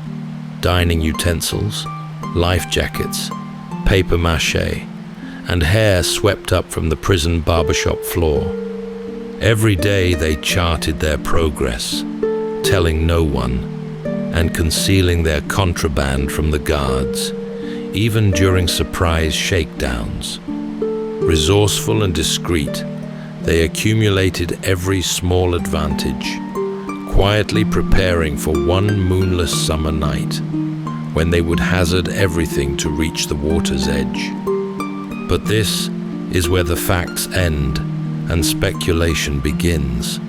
dining utensils, life jackets, paper mache, and hair swept up from the prison barbershop floor. Every day they charted their progress, telling no one, and concealing their contraband from the guards, even during surprise shakedowns. Resourceful and discreet, they accumulated every small advantage, quietly preparing for one moonless summer night when they would hazard everything to reach the water's edge. But this is where the facts end and speculation begins.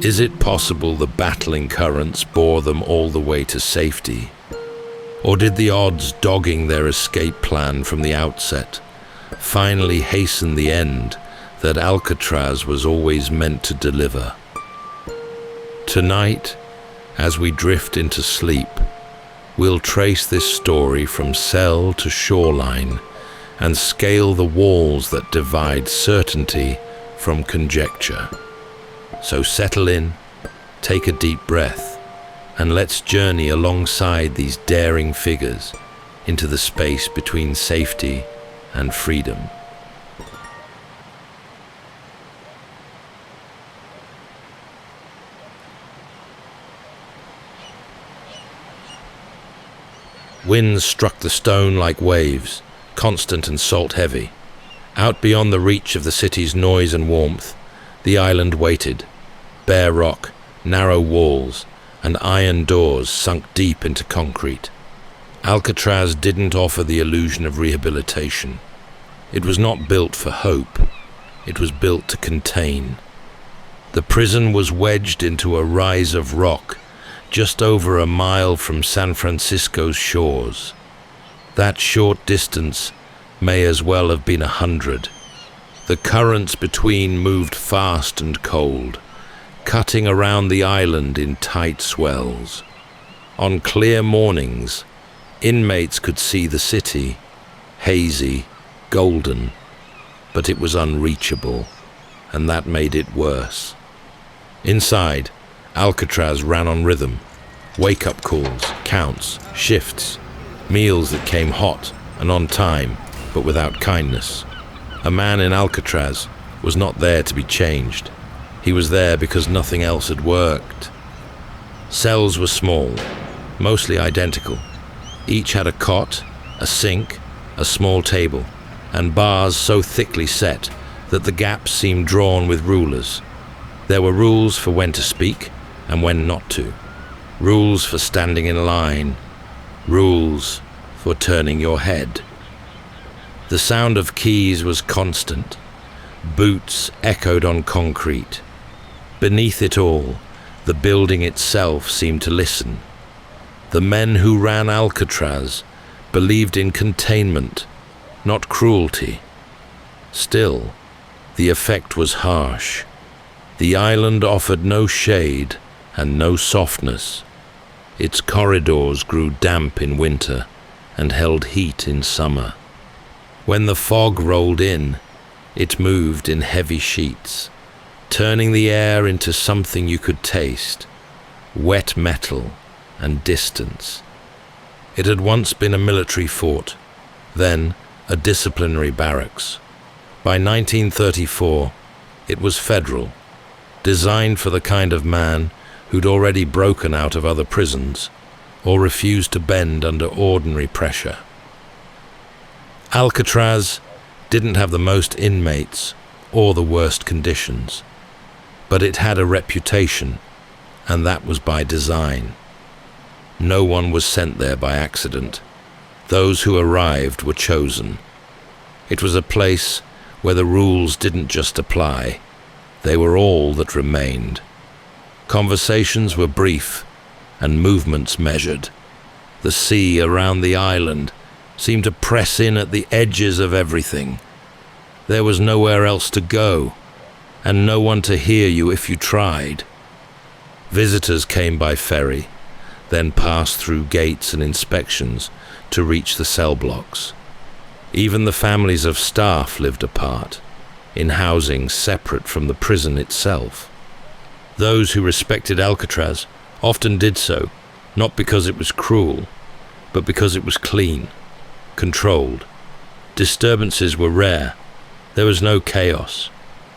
Is it possible the battling currents bore them all the way to safety? Or did the odds dogging their escape plan from the outset finally hasten the end that Alcatraz was always meant to deliver? Tonight, as we drift into sleep, we'll trace this story from cell to shoreline and scale the walls that divide certainty from conjecture. So settle in, take a deep breath, and let's journey alongside these daring figures into the space between safety and freedom. Winds struck the stone like waves, constant and salt-heavy. Out beyond the reach of the city's noise and warmth, the island waited. Bare rock, narrow walls, and iron doors sunk deep into concrete. Alcatraz didn't offer the illusion of rehabilitation. It was not built for hope. It was built to contain. The prison was wedged into a rise of rock, just over a mile from San Francisco's shores. That short distance may as well have been 100. The currents between moved fast and cold, cutting around the island in tight swells. On clear mornings, inmates could see the city, hazy, golden, but it was unreachable, and that made it worse. Inside, Alcatraz ran on rhythm, wake-up calls, counts, shifts, meals that came hot and on time, but without kindness. A man in Alcatraz was not there to be changed. He was there because nothing else had worked. Cells were small, mostly identical. Each had a cot, a sink, a small table, and bars so thickly set that the gaps seemed drawn with rulers. There were rules for when to speak and when not to. Rules for standing in line. Rules for turning your head. The sound of keys was constant. Boots echoed on concrete. Beneath it all, the building itself seemed to listen. The men who ran Alcatraz believed in containment, not cruelty. Still, the effect was harsh. The island offered no shade and no softness. Its corridors grew damp in winter and held heat in summer. When the fog rolled in, it moved in heavy sheets, turning the air into something you could taste, wet metal and distance. It had once been a military fort, then a disciplinary barracks. By 1934, it was federal, designed for the kind of man who'd already broken out of other prisons or refused to bend under ordinary pressure. Alcatraz didn't have the most inmates or the worst conditions, but it had a reputation, and that was by design. No one was sent there by accident. Those who arrived were chosen. It was a place where the rules didn't just apply, they were all that remained. Conversations were brief and movements measured. The sea around the island seemed to press in at the edges of everything. There was nowhere else to go, and no one to hear you if you tried. Visitors came by ferry, then passed through gates and inspections to reach the cell blocks. Even the families of staff lived apart, in housing separate from the prison itself. Those who respected Alcatraz often did so, not because it was cruel, but because it was clean, controlled. Disturbances were rare. There was no chaos.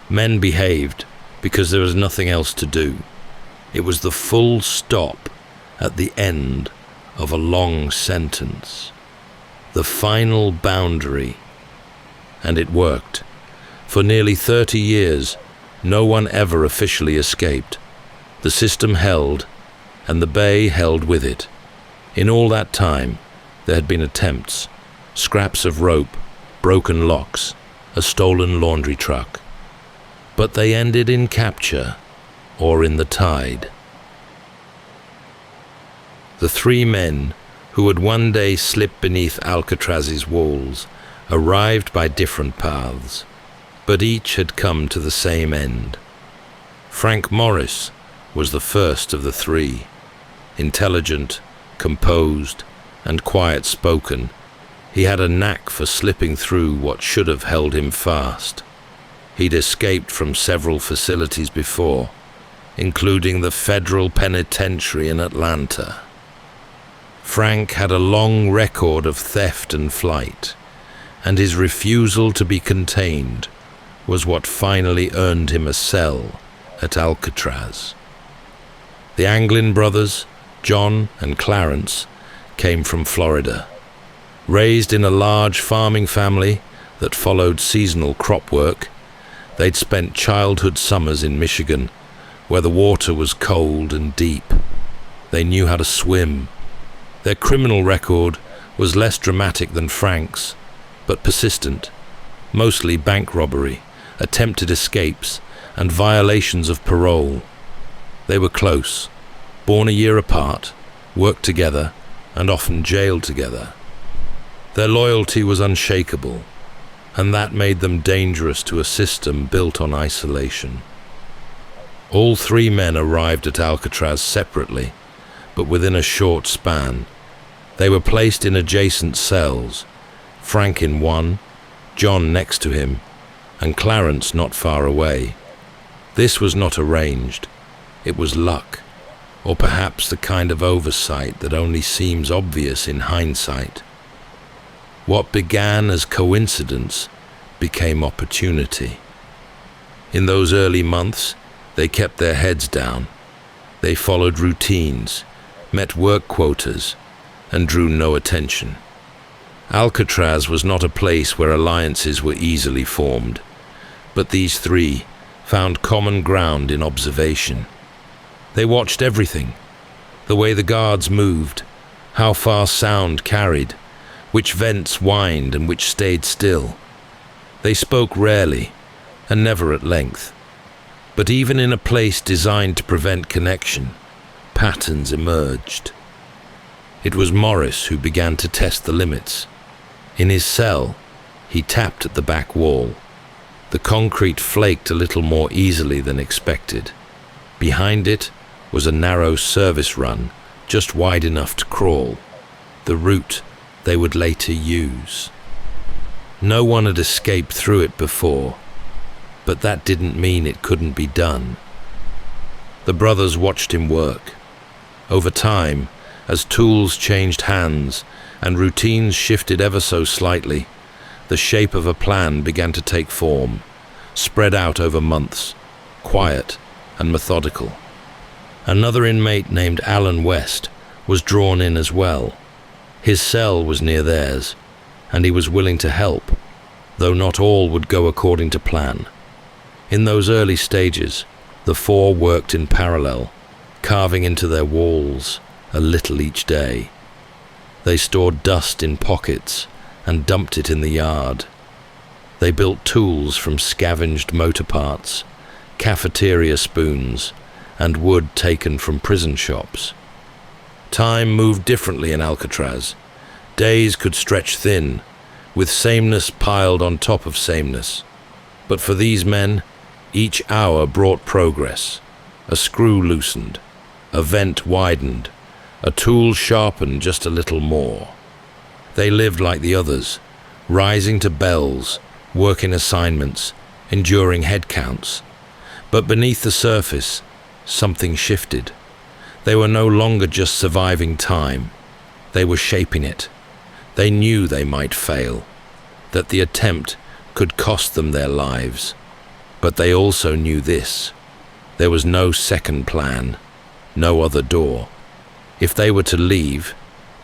Men behaved because there was nothing else to do. It was the full stop at the end of a long sentence. The final boundary. And it worked. For nearly 30 years, no one ever officially escaped. The system held, and the bay held with it. In all that time, there had been attempts, scraps of rope, broken locks, a stolen laundry truck. But they ended in capture, or in the tide. The three men who would one day slip beneath Alcatraz's walls arrived by different paths, but each had come to the same end. Frank Morris was the first of the three. Intelligent, composed, and quiet-spoken, he had a knack for slipping through what should have held him fast. He'd escaped from several facilities before, including the federal penitentiary in Atlanta. Frank had a long record of theft and flight, and his refusal to be contained was what finally earned him a cell at Alcatraz. The Anglin brothers, John and Clarence, came from Florida. Raised in a large farming family that followed seasonal crop work, they'd spent childhood summers in Michigan, where the water was cold and deep. They knew how to swim. Their criminal record was less dramatic than Frank's, but persistent, mostly bank robbery, attempted escapes, and violations of parole. They were close, born a year apart, worked together, and often jailed together. Their loyalty was unshakable, and that made them dangerous to a system built on isolation. All three men arrived at Alcatraz separately, but within a short span. They were placed in adjacent cells, Frank in one, John next to him, and Clarence not far away. This was not arranged. It was luck, or perhaps the kind of oversight that only seems obvious in hindsight. What began as coincidence became opportunity. In those early months, they kept their heads down. They followed routines, met work quotas, and drew no attention. Alcatraz was not a place where alliances were easily formed, but these three found common ground in observation. They watched everything: the way the guards moved, how far sound carried, which vents whined and which stayed still. They spoke rarely, and never at length. But even in a place designed to prevent connection, patterns emerged. It was Morris who began to test the limits. In his cell, he tapped at the back wall. The concrete flaked a little more easily than expected. Behind it was a narrow service run, just wide enough to crawl, the route they would later use. No one had escaped through it before, but that didn't mean it couldn't be done. The brothers watched him work. Over time, as tools changed hands and routines shifted ever so slightly, the shape of a plan began to take form, spread out over months, quiet and methodical. Another inmate named Alan West was drawn in as well. His cell was near theirs, and he was willing to help, though not all would go according to plan. In those early stages, the four worked in parallel, carving into their walls a little each day. They stored dust in pockets and dumped it in the yard. They built tools from scavenged motor parts, cafeteria spoons, and wood taken from prison shops. Time moved differently in Alcatraz. Days could stretch thin, with sameness piled on top of sameness. But for these men, each hour brought progress. A screw loosened, a vent widened, a tool sharpened just a little more. They lived like the others, rising to bells, working assignments, enduring head counts. But beneath the surface, something shifted. They were no longer just surviving time. They were shaping it. They knew they might fail, that the attempt could cost them their lives. But they also knew this: there was no second plan, no other door. If they were to leave,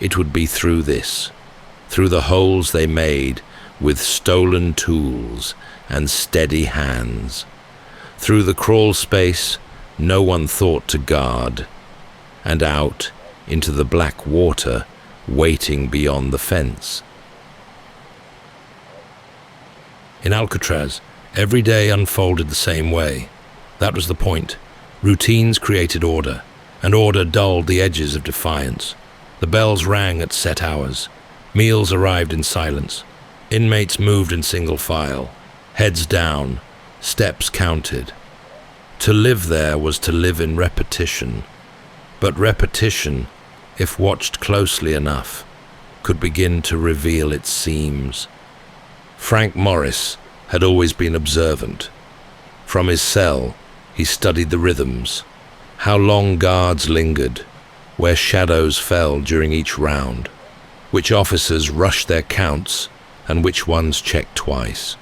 it would be through this, through the holes they made with stolen tools and steady hands, through the crawl space no one thought to guard, and out into the black water waiting beyond the fence. In Alcatraz, every day unfolded the same way. That was the point. Routines created order, and order dulled the edges of defiance. The bells rang at set hours. Meals arrived in silence. Inmates moved in single file, heads down, steps counted. To live there was to live in repetition, but repetition, if watched closely enough, could begin to reveal its seams. Frank Morris had always been observant. From his cell, he studied the rhythms, how long guards lingered, where shadows fell during each round, which officers rushed their counts and which ones checked twice.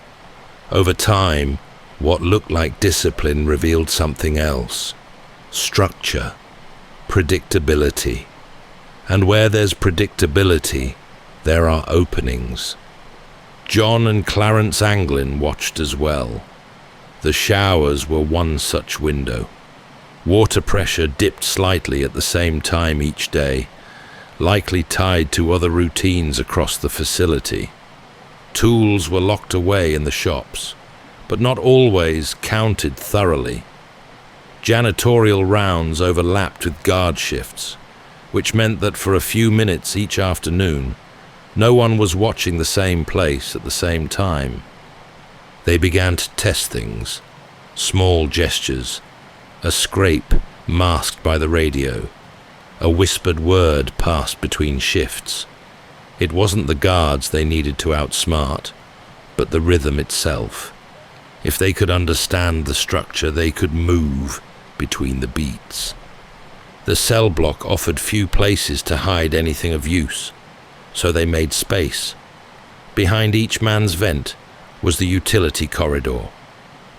Over time, what looked like discipline revealed something else: structure, predictability. And where there's predictability, there are openings. John and Clarence Anglin watched as well. The showers were one such window. Water pressure dipped slightly at the same time each day, likely tied to other routines across the facility. Tools were locked away in the shops, but not always counted thoroughly. Janitorial rounds overlapped with guard shifts, which meant that for a few minutes each afternoon, no one was watching the same place at the same time. They began to test things, small gestures, a scrape masked by the radio, a whispered word passed between shifts. It wasn't the guards they needed to outsmart, but the rhythm itself. If they could understand the structure, they could move between the beats. The cell block offered few places to hide anything of use, so they made space. Behind each man's vent was the utility corridor.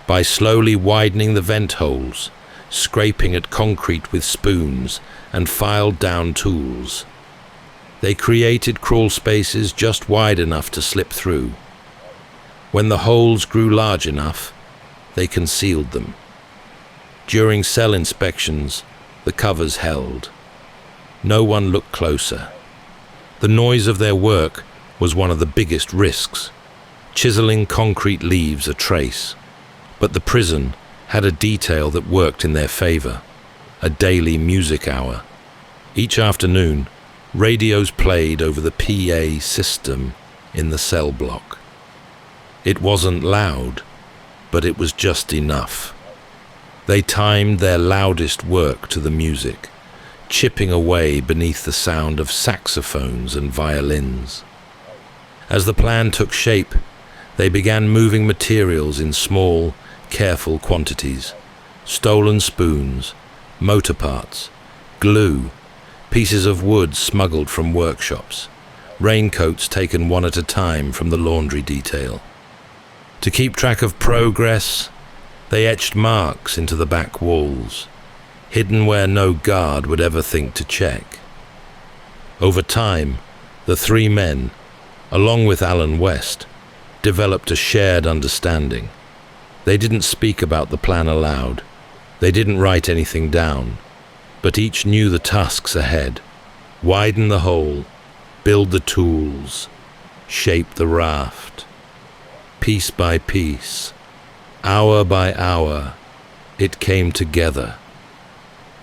By slowly widening the vent holes, scraping at concrete with spoons, and filed down tools, they created crawl spaces just wide enough to slip through. When the holes grew large enough, they concealed them. During cell inspections, the covers held. No one looked closer. The noise of their work was one of the biggest risks. Chiseling concrete leaves a trace. But the prison had a detail that worked in their favor: a daily music hour. Each afternoon, radios played over the PA system in the cell block. It wasn't loud, but it was just enough. They timed their loudest work to the music, chipping away beneath the sound of saxophones and violins. As the plan took shape, they began moving materials in small, careful quantities: stolen spoons, motor parts, glue, pieces of wood smuggled from workshops, raincoats taken one at a time from the laundry detail. To keep track of progress, they etched marks into the back walls, hidden where no guard would ever think to check. Over time, the three men, along with Alan West, developed a shared understanding. They didn't speak about the plan aloud. They didn't write anything down, but each knew the tasks ahead: widen the hole, build the tools, shape the raft. Piece by piece, hour by hour, it came together.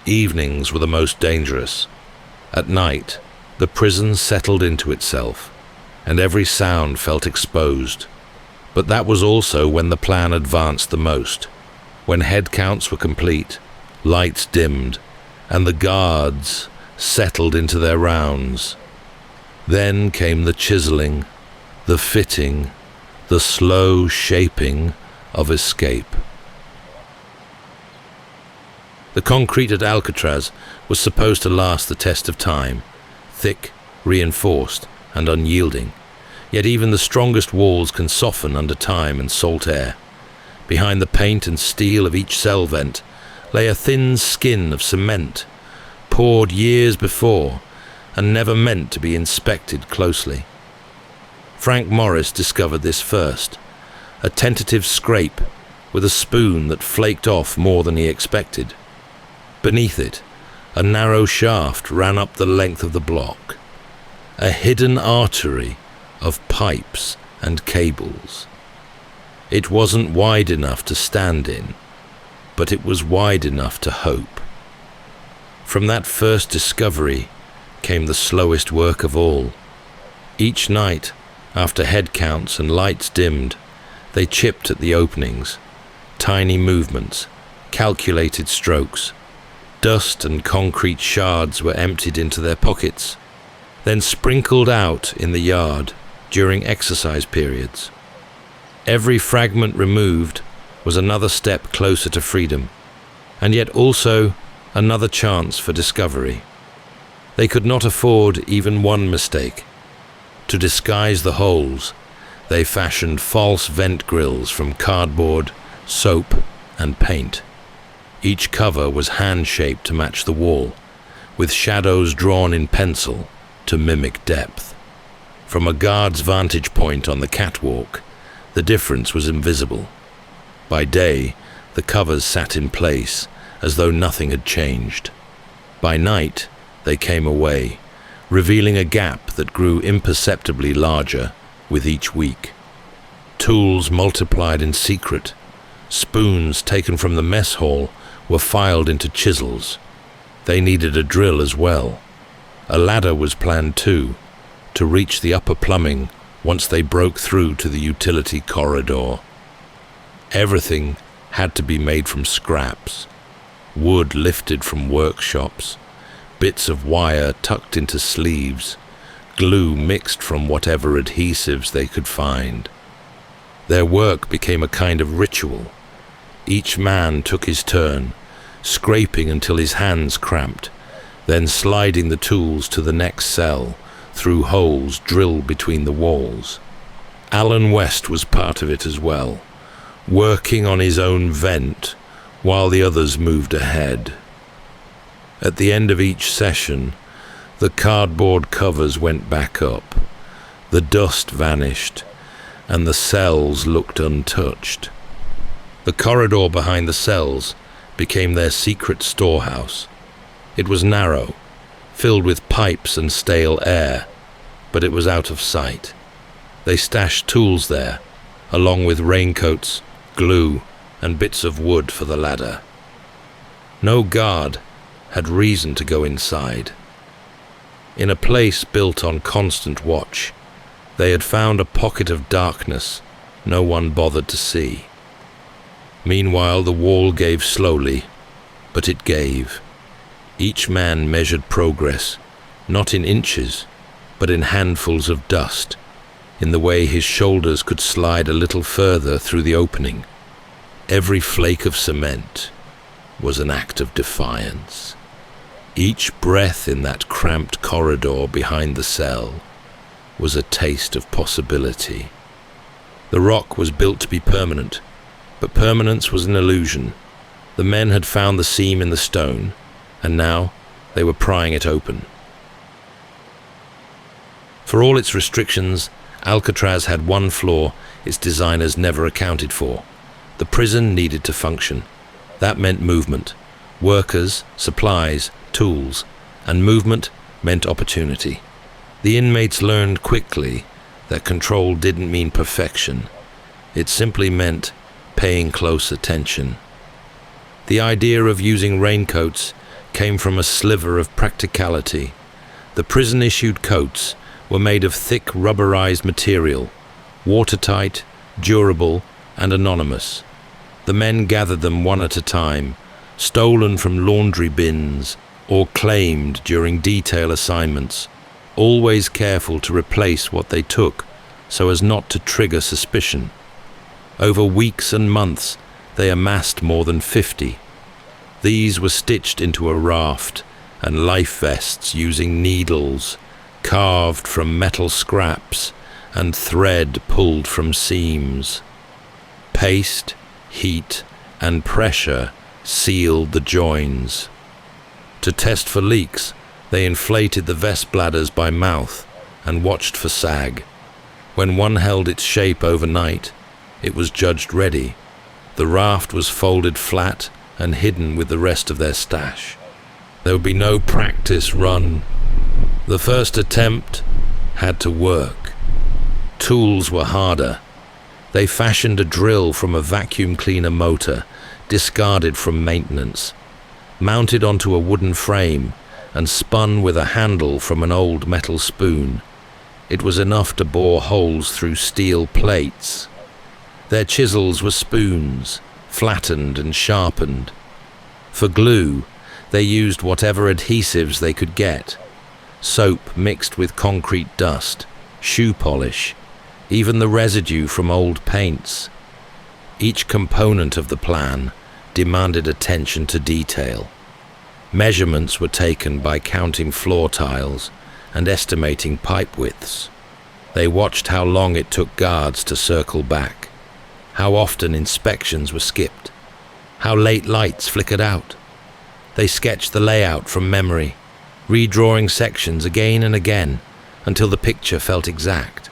Evenings were the most dangerous. At night, the prison settled into itself, and every sound felt exposed. But that was also when the plan advanced the most, when head counts were complete, lights dimmed, and the guards settled into their rounds. Then came the chiseling, the fitting, the slow shaping of escape. The concrete at Alcatraz was supposed to last the test of time, thick, reinforced, and unyielding. Yet even the strongest walls can soften under time and salt air. Behind the paint and steel of each cell vent lay a thin skin of cement, poured years before and never meant to be inspected closely. Frank Morris discovered this first: a tentative scrape with a spoon that flaked off more than he expected. Beneath it, a narrow shaft ran up the length of the block, a hidden artery of pipes and cables. It wasn't wide enough to stand in, but it was wide enough to hope. From that first discovery came the slowest work of all. Each night, after head counts and lights dimmed, they chipped at the openings. Tiny movements, calculated strokes. Dust and concrete shards were emptied into their pockets, then sprinkled out in the yard during exercise periods. Every fragment removed was another step closer to freedom, and yet also another chance for discovery. They could not afford even one mistake. To disguise the holes, they fashioned false vent grills from cardboard, soap, and paint. Each cover was hand-shaped to match the wall, with shadows drawn in pencil to mimic depth. From a guard's vantage point on the catwalk, the difference was invisible. By day, the covers sat in place as though nothing had changed. By night, they came away, revealing a gap that grew imperceptibly larger with each week. Tools multiplied in secret. Spoons taken from the mess hall were filed into chisels. They needed a drill as well. A ladder was planned too, to reach the upper plumbing once they broke through to the utility corridor. Everything had to be made from scraps. Wood lifted from workshops, bits of wire tucked into sleeves, glue mixed from whatever adhesives they could find. Their work became a kind of ritual. Each man took his turn, scraping until his hands cramped, then sliding the tools to the next cell through holes drilled between the walls. Alan West was part of it as well, working on his own vent while the others moved ahead. At the end of each session, the cardboard covers went back up, the dust vanished, and the cells looked untouched. The corridor behind the cells became their secret storehouse. It was narrow, filled with pipes and stale air, but it was out of sight. They stashed tools there, along with raincoats, glue, and bits of wood for the ladder. No guard had reason to go inside. In a place built on constant watch, they had found a pocket of darkness no one bothered to see. Meanwhile, the wall gave slowly, but it gave. Each man measured progress, not in inches, but in handfuls of dust, in the way his shoulders could slide a little further through the opening. Every flake of cement was an act of defiance. Each breath in that cramped corridor behind the cell was a taste of possibility. The rock was built to be permanent, but permanence was an illusion. The men had found the seam in the stone, and now they were prying it open. For all its restrictions, Alcatraz had one flaw its designers never accounted for. The prison needed to function. That meant movement. Workers, supplies, tools, and movement meant opportunity. The inmates learned quickly that control didn't mean perfection. It simply meant paying close attention. The idea of using raincoats came from a sliver of practicality. The prison-issued coats were made of thick rubberized material, watertight, durable, and anonymous. The men gathered them one at a time, stolen from laundry bins or claimed during detail assignments, always careful to replace what they took so as not to trigger suspicion. Over weeks and months, they amassed more than 50. These were stitched into a raft, and life vests using needles, carved from metal scraps, and thread pulled from seams. Paste, heat, and pressure sealed the joins. To test for leaks, they inflated the vest bladders by mouth and watched for sag. When one held its shape overnight, it was judged ready. The raft was folded flat and hidden with the rest of their stash. There would be no practice run. The first attempt had to work. Tools were harder. They fashioned a drill from a vacuum cleaner motor, discarded from maintenance, mounted onto a wooden frame and spun with a handle from an old metal spoon. It was enough to bore holes through steel plates. Their chisels were spoons, flattened and sharpened. For glue, they used whatever adhesives they could get. Soap mixed with concrete dust, shoe polish, even the residue from old paints. Each component of the plan demanded attention to detail. Measurements were taken by counting floor tiles and estimating pipe widths. They watched how long it took guards to circle back, how often inspections were skipped, how late lights flickered out. They sketched the layout from memory, redrawing sections again and again until the picture felt exact.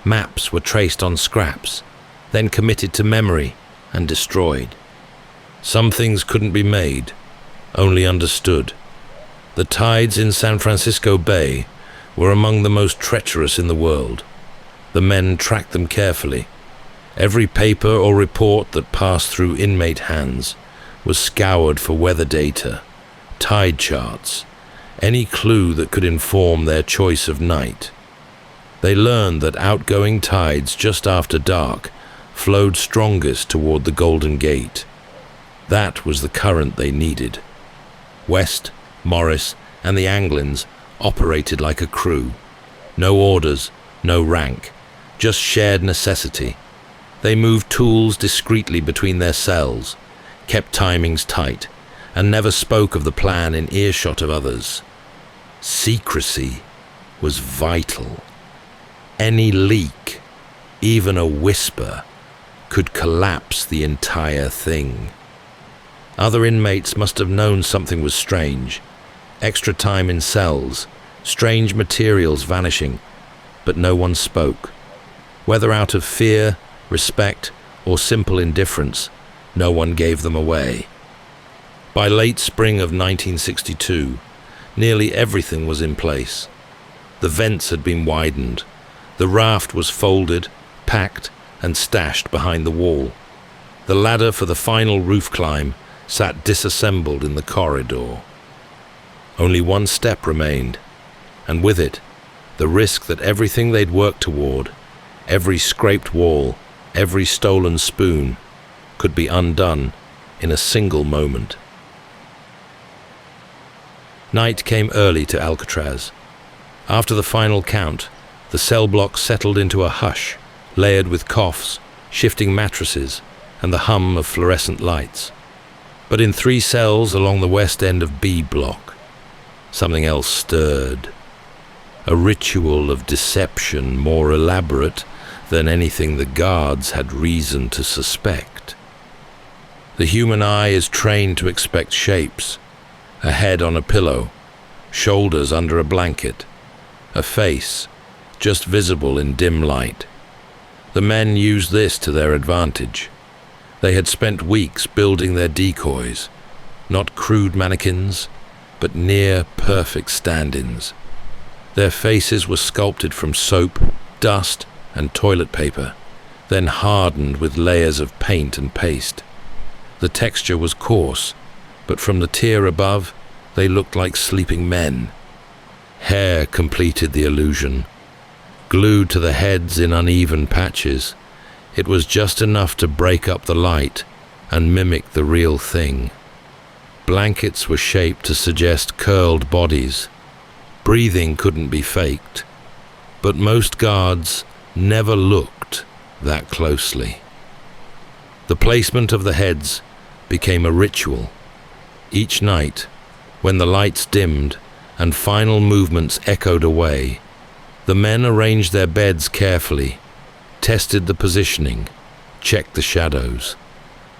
Maps were traced on scraps, then committed to memory and destroyed. Some things couldn't be made, only understood. The tides in San Francisco Bay were among the most treacherous in the world. The men tracked them carefully. Every paper or report that passed through inmate hands was scoured for weather data, tide charts, any clue that could inform their choice of night. They learned that outgoing tides just after dark flowed strongest toward the Golden Gate. That was the current they needed. West, Morris, and the Anglins operated like a crew. No orders, no rank, just shared necessity. They moved tools discreetly between their cells, kept timings tight, and never spoke of the plan in earshot of others. Secrecy was vital. Any leak, even a whisper, could collapse the entire thing. Other inmates must have known something was strange. Extra time in cells, strange materials vanishing, but no one spoke. Whether out of fear, respect, or simple indifference, no one gave them away. By late spring of 1962, nearly everything was in place. The vents had been widened. The raft was folded, packed, and stashed behind the wall. The ladder for the final roof climb sat disassembled in the corridor. Only one step remained, and with it, the risk that everything they'd worked toward, every scraped wall, every stolen spoon, could be undone in a single moment. Night came early to Alcatraz. After the final count, the cell block settled into a hush, layered with coughs, shifting mattresses, and the hum of fluorescent lights. But in 3 cells along the west end of B Block, something else stirred. A ritual of deception more elaborate than anything the guards had reason to suspect. The human eye is trained to expect shapes: a head on a pillow, shoulders under a blanket, a face just visible in dim light. The men used this to their advantage. They had spent weeks building their decoys, not crude mannequins, but near-perfect stand-ins. Their faces were sculpted from soap, dust, and toilet paper, then hardened with layers of paint and paste. The texture was coarse, but from the tier above, they looked like sleeping men. Hair completed the illusion. Glued to the heads in uneven patches, it was just enough to break up the light and mimic the real thing. Blankets were shaped to suggest curled bodies. Breathing couldn't be faked, but most guards never looked that closely. The placement of the heads became a ritual. Each night, when the lights dimmed and final movements echoed away, the men arranged their beds carefully, tested the positioning, checked the shadows.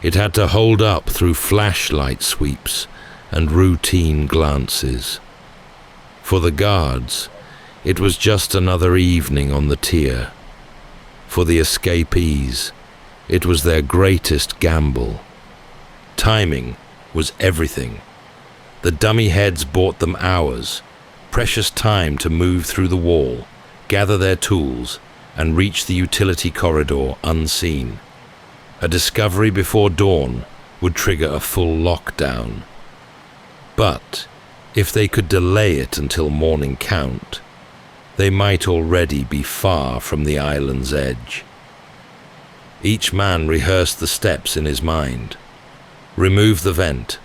It had to hold up through flashlight sweeps and routine glances. For the guards, it was just another evening on the tier. For the escapees, it was their greatest gamble. Timing was everything. The dummy heads bought them hours, precious time to move through the wall, gather their tools, and reach the utility corridor unseen. A discovery before dawn would trigger a full lockdown. But if they could delay it until morning count, they might already be far from the island's edge. Each man rehearsed the steps in his mind. Remove the vent,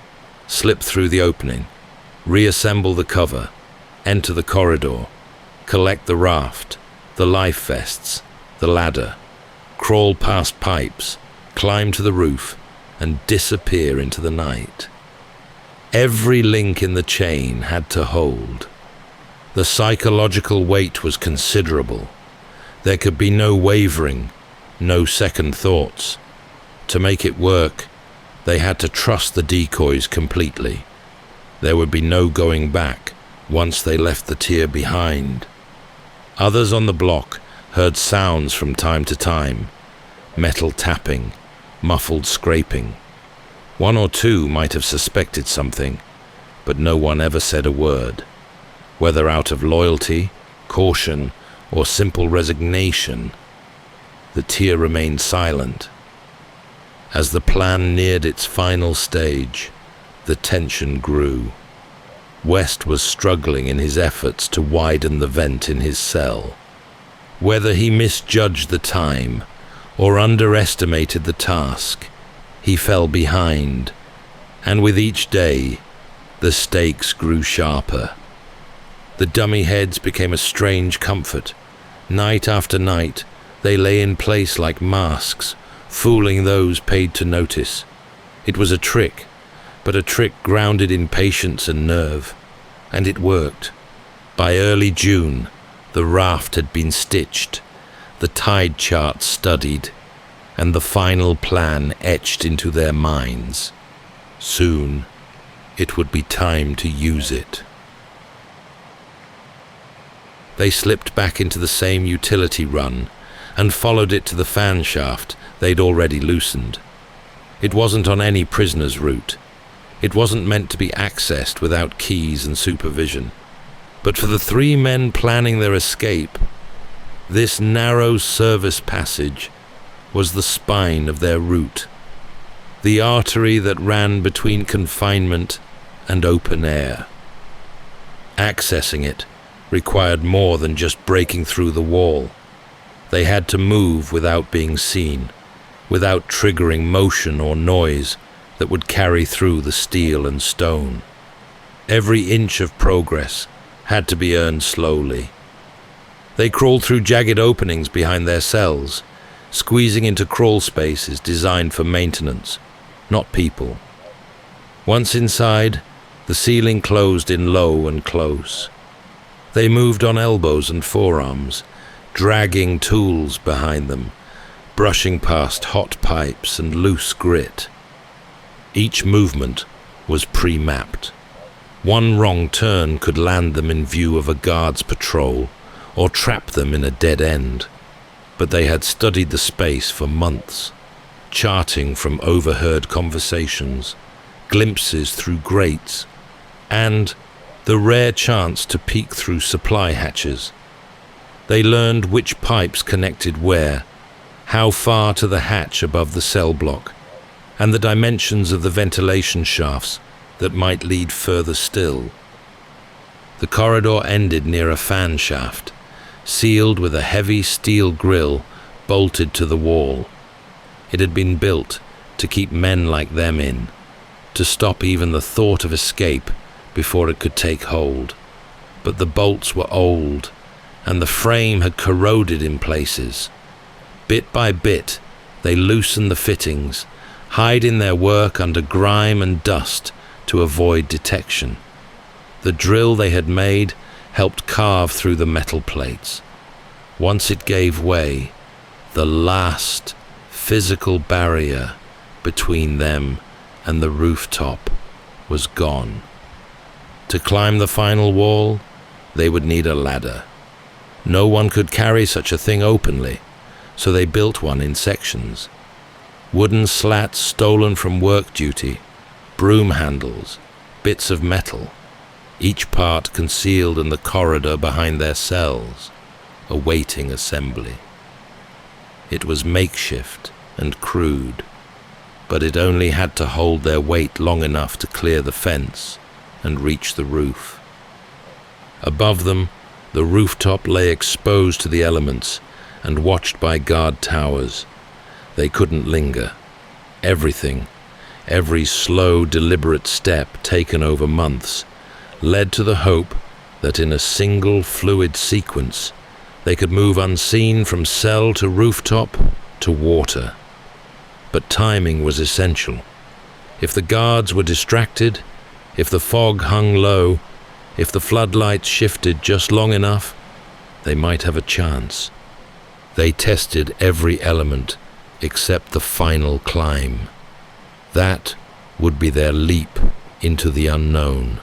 slip through the opening, reassemble the cover, enter the corridor, collect the raft, the life vests, the ladder, crawl past pipes, climb to the roof, and disappear into the night. Every link in the chain had to hold. The psychological weight was considerable. There could be no wavering, no second thoughts. To make it work, they had to trust the decoys completely. There would be no going back once they left the tier behind. Others on the block heard sounds from time to time, metal tapping, muffled scraping. One or two might have suspected something, but no one ever said a word. Whether out of loyalty, caution, or simple resignation, the tier remained silent. As the plan neared its final stage, the tension grew. West was struggling in his efforts to widen the vent in his cell. Whether he misjudged the time or underestimated the task, he fell behind, and with each day, the stakes grew sharper. The dummy heads became a strange comfort. Night after night, they lay in place like masks, fooling those paid to notice. It was a trick, but a trick grounded in patience and nerve, and it worked. By early June, the raft had been stitched, the tide chart studied, and the final plan etched into their minds. Soon, it would be time to use it. They slipped back into the same utility run and followed it to the fan shaft they'd already loosened. It wasn't on any prisoner's route. It wasn't meant to be accessed without keys and supervision. But for the three men planning their escape, this narrow service passage was the spine of their route, the artery that ran between confinement and open air. Accessing it required more than just breaking through the wall. They had to move without being seen, without triggering motion or noise that would carry through the steel and stone. Every inch of progress had to be earned slowly. They crawled through jagged openings behind their cells, squeezing into crawl spaces designed for maintenance, not people. Once inside, the ceiling closed in low and close. They moved on elbows and forearms, dragging tools behind them, brushing past hot pipes and loose grit. Each movement was pre-mapped. One wrong turn could land them in view of a guard's patrol or trap them in a dead end. But they had studied the space for months, charting from overheard conversations, glimpses through grates, and the rare chance to peek through supply hatches. They learned which pipes connected where, how far to the hatch above the cell block, and the dimensions of the ventilation shafts that might lead further still. The corridor ended near a fan shaft, sealed with a heavy steel grille bolted to the wall. It had been built to keep men like them in, to stop even the thought of escape before it could take hold. But the bolts were old, and the frame had corroded in places. Bit by bit, they loosened the fittings, hiding their work under grime and dust to avoid detection. The drill they had made helped carve through the metal plates. Once it gave way, the last physical barrier between them and the rooftop was gone. To climb the final wall, they would need a ladder. No one could carry such a thing openly, so they built one in sections. Wooden slats stolen from work duty, broom handles, bits of metal, each part concealed in the corridor behind their cells, awaiting assembly. It was makeshift and crude, but it only had to hold their weight long enough to clear the fence and reach the roof. Above them, the rooftop lay exposed to the elements and watched by guard towers. They couldn't linger. Everything, every slow, deliberate step taken over months, led to the hope that in a single fluid sequence, they could move unseen from cell to rooftop to water. But timing was essential. If the guards were distracted, if the fog hung low, if the floodlights shifted just long enough, they might have a chance. They tested every element except the final climb. That would be their leap into the unknown.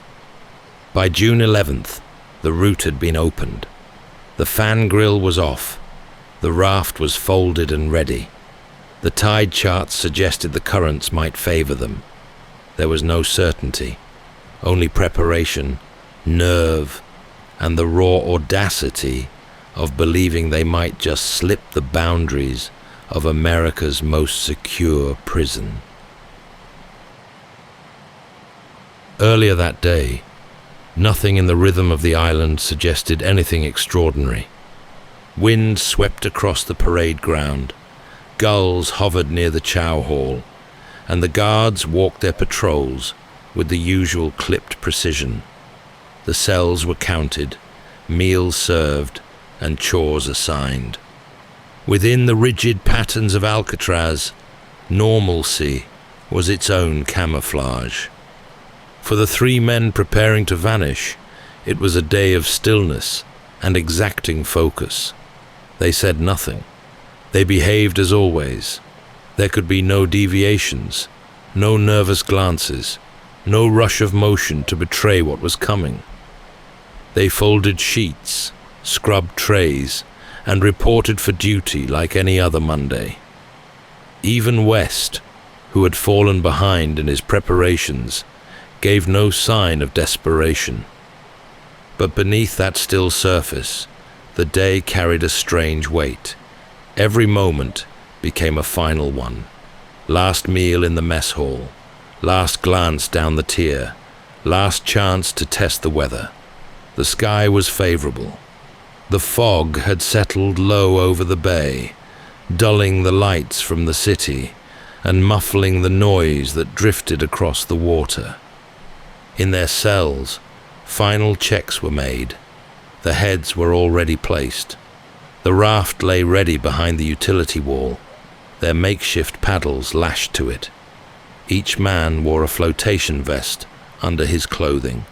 By June 11th, the route had been opened. The fan grill was off. The raft was folded and ready. The tide charts suggested the currents might favor them. There was no certainty, only preparation, nerve, and the raw audacity of believing they might just slip the boundaries of America's most secure prison. Earlier that day, nothing in the rhythm of the island suggested anything extraordinary. Wind swept across the parade ground, gulls hovered near the chow hall, and the guards walked their patrols with the usual clipped precision. The cells were counted, meals served, and chores assigned. Within the rigid patterns of Alcatraz, normalcy was its own camouflage. For the three men preparing to vanish, it was a day of stillness and exacting focus. They said nothing. They behaved as always. There could be no deviations, no nervous glances, no rush of motion to betray what was coming. They folded sheets, scrubbed trays, and reported for duty like any other Monday. Even West, who had fallen behind in his preparations, gave no sign of desperation. But beneath that still surface, the day carried a strange weight. Every moment became a final one. Last meal in the mess hall, last glance down the tier, last chance to test the weather. The sky was favorable. The fog had settled low over the bay, dulling the lights from the city and muffling the noise that drifted across the water. In their cells, final checks were made. The heads were already placed. The raft lay ready behind the utility wall, their makeshift paddles lashed to it. Each man wore a flotation vest under his clothing,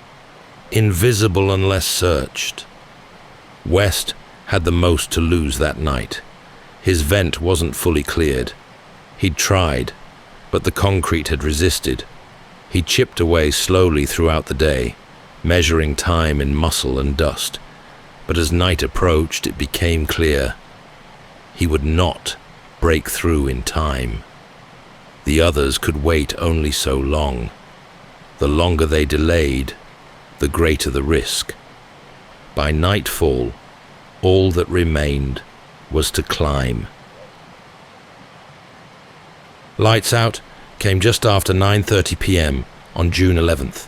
invisible unless searched. West had the most to lose that night. His vent wasn't fully cleared. He'd tried, but the concrete had resisted. He chipped away slowly throughout the day, measuring time in muscle and dust. But as night approached, it became clear. He would not break through in time. The others could wait only so long. The longer they delayed, the greater the risk. By nightfall, all that remained was to climb. Lights out came just after 9:30 p.m. on June 11th.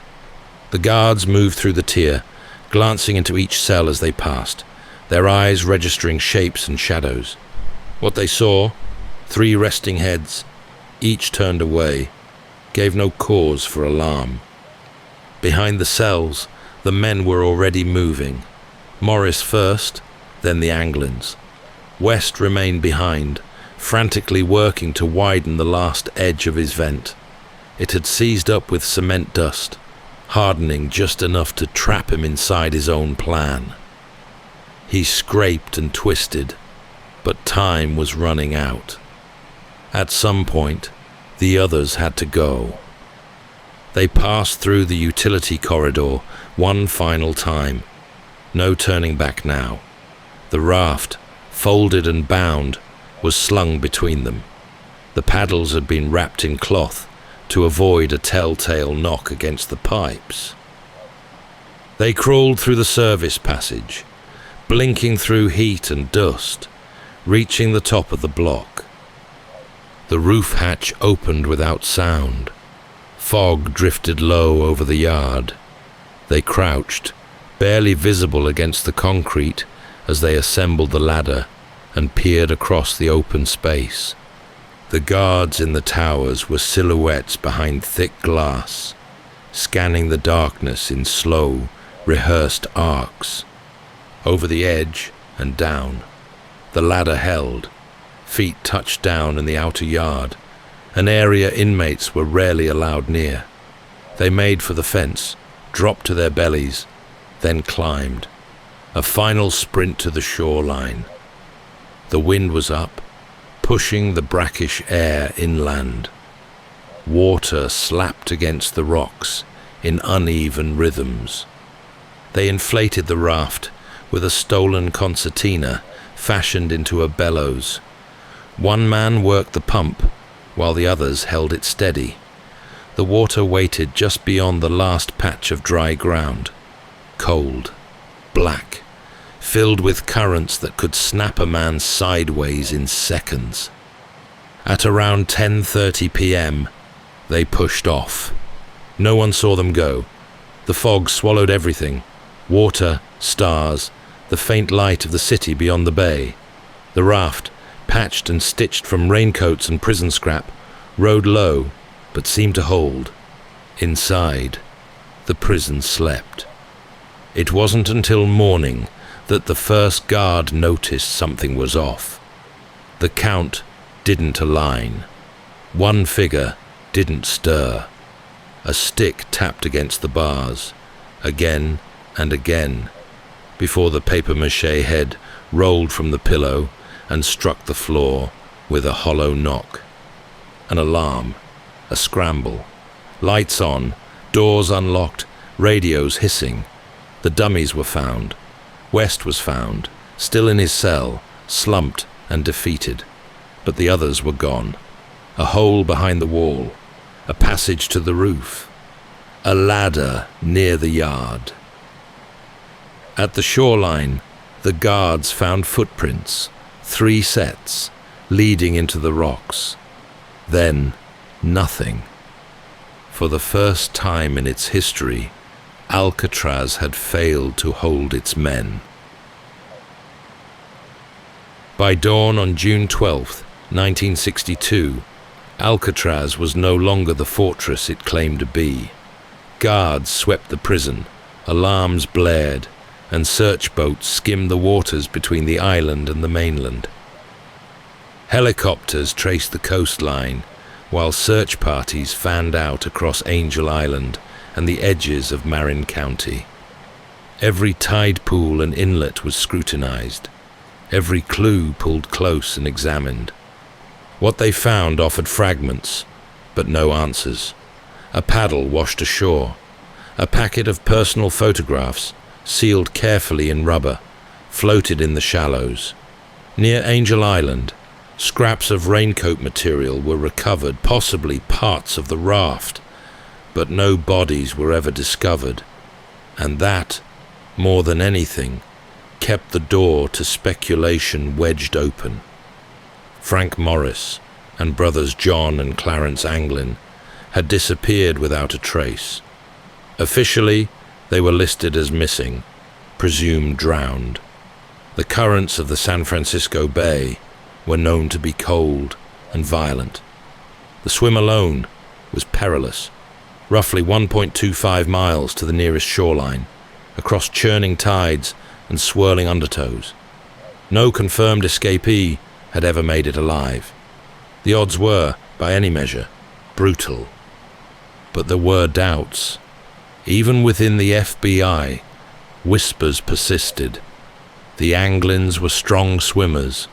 The guards moved through the tier, glancing into each cell as they passed, their eyes registering shapes and shadows. What they saw, 3 resting heads, each turned away, gave no cause for alarm. Behind the cells, the men were already moving. Morris first, then the Anglins. West remained behind, frantically working to widen the last edge of his vent. It had seized up with cement dust, hardening just enough to trap him inside his own plan. He scraped and twisted, but time was running out. At some point, the others had to go. They passed through the utility corridor one final time. No turning back now. The raft, folded and bound, was slung between them. The paddles had been wrapped in cloth to avoid a telltale knock against the pipes. They crawled through the service passage, blinking through heat and dust, reaching the top of the block. The roof hatch opened without sound. Fog drifted low over the yard. They crouched, barely visible against the concrete, as they assembled the ladder and peered across the open space. The guards in the towers were silhouettes behind thick glass, scanning the darkness in slow, rehearsed arcs. Over the edge and down. The ladder held. Feet touched down in the outer yard, an area inmates were rarely allowed near. They made for the fence, dropped to their bellies, then climbed. A final sprint to the shoreline. The wind was up, pushing the brackish air inland. Water slapped against the rocks in uneven rhythms. They inflated the raft with a stolen concertina fashioned into a bellows. One man worked the pump, while the others held it steady. The water waited just beyond the last patch of dry ground. Cold, black, filled with currents that could snap a man sideways in seconds. At around 10:30 p.m., they pushed off. No one saw them go. The fog swallowed everything. Water, stars, the faint light of the city beyond the bay. The raft, patched and stitched from raincoats and prison scrap, rode low, but seemed to hold. Inside, the prison slept. It wasn't until morning that the first guard noticed something was off. The count didn't align. One figure didn't stir. A stick tapped against the bars, again and again, before the papier-mâché head rolled from the pillow and struck the floor with a hollow knock. An alarm, a scramble. Lights on, doors unlocked, radios hissing. The dummies were found. West was found, still in his cell, slumped and defeated. But the others were gone. A hole behind the wall, a passage to the roof, a ladder near the yard. At the shoreline, the guards found footprints, 3 sets, leading into the rocks. Then, nothing. For the first time in its history, Alcatraz had failed to hold its men. By dawn on June 12, 1962, Alcatraz was no longer the fortress it claimed to be. Guards swept the prison, alarms blared, and search boats skimmed the waters between the island and the mainland. Helicopters traced the coastline, while search parties fanned out across Angel Island and the edges of Marin County. Every tide pool and inlet was scrutinized. Every clue pulled close and examined. What they found offered fragments, but no answers. A paddle washed ashore. A packet of personal photographs, sealed carefully in rubber, floated in the shallows. Near Angel Island, scraps of raincoat material were recovered, possibly parts of the raft, but no bodies were ever discovered, and that, more than anything, kept the door to speculation wedged open. Frank Morris and brothers John and Clarence Anglin had disappeared without a trace. Officially, they were listed as missing, presumed drowned. The currents of the San Francisco Bay were known to be cold and violent. The swim alone was perilous, roughly 1.25 miles to the nearest shoreline, across churning tides and swirling undertows. No confirmed escapee had ever made it alive. The odds were, by any measure, brutal. But there were doubts. Even within the FBI, whispers persisted. The Anglins were strong swimmers,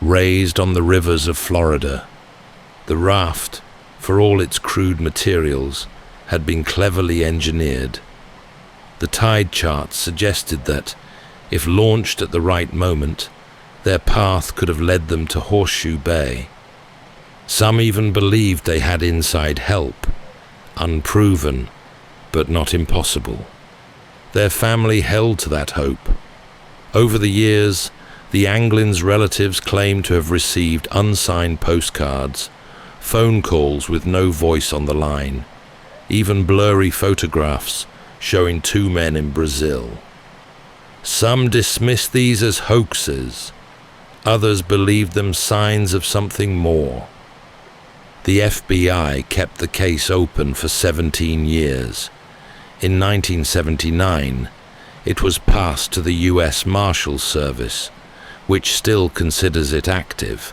raised on the rivers of Florida. The raft, for all its crude materials, had been cleverly engineered. The tide charts suggested that, if launched at the right moment, their path could have led them to Horseshoe Bay. Some even believed they had inside help, unproven, but not impossible. Their family held to that hope. Over the years, the Anglins' relatives claimed to have received unsigned postcards phone calls with no voice on the line, even blurry photographs showing two men in Brazil. Some dismissed these as hoaxes, others believed them signs of something more. The FBI kept the case open for 17 years. In 1979, it was passed to the U.S. Marshals Service, which still considers it active.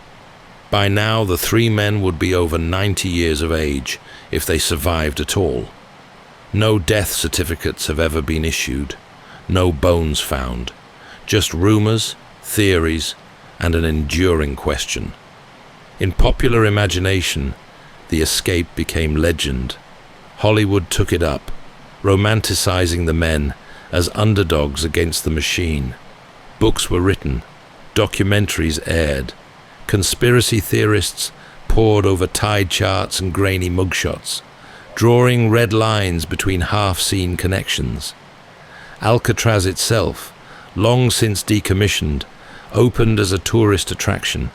By now, the three men would be over 90 years of age if they survived at all. No death certificates have ever been issued, no bones found, just rumors, theories, and an enduring question. In popular imagination, the escape became legend. Hollywood took it up, romanticizing the men as underdogs against the machine. Books were written, documentaries aired, conspiracy theorists pored over tide charts and grainy mugshots, drawing red lines between half-seen connections. Alcatraz itself, long since decommissioned, opened as a tourist attraction,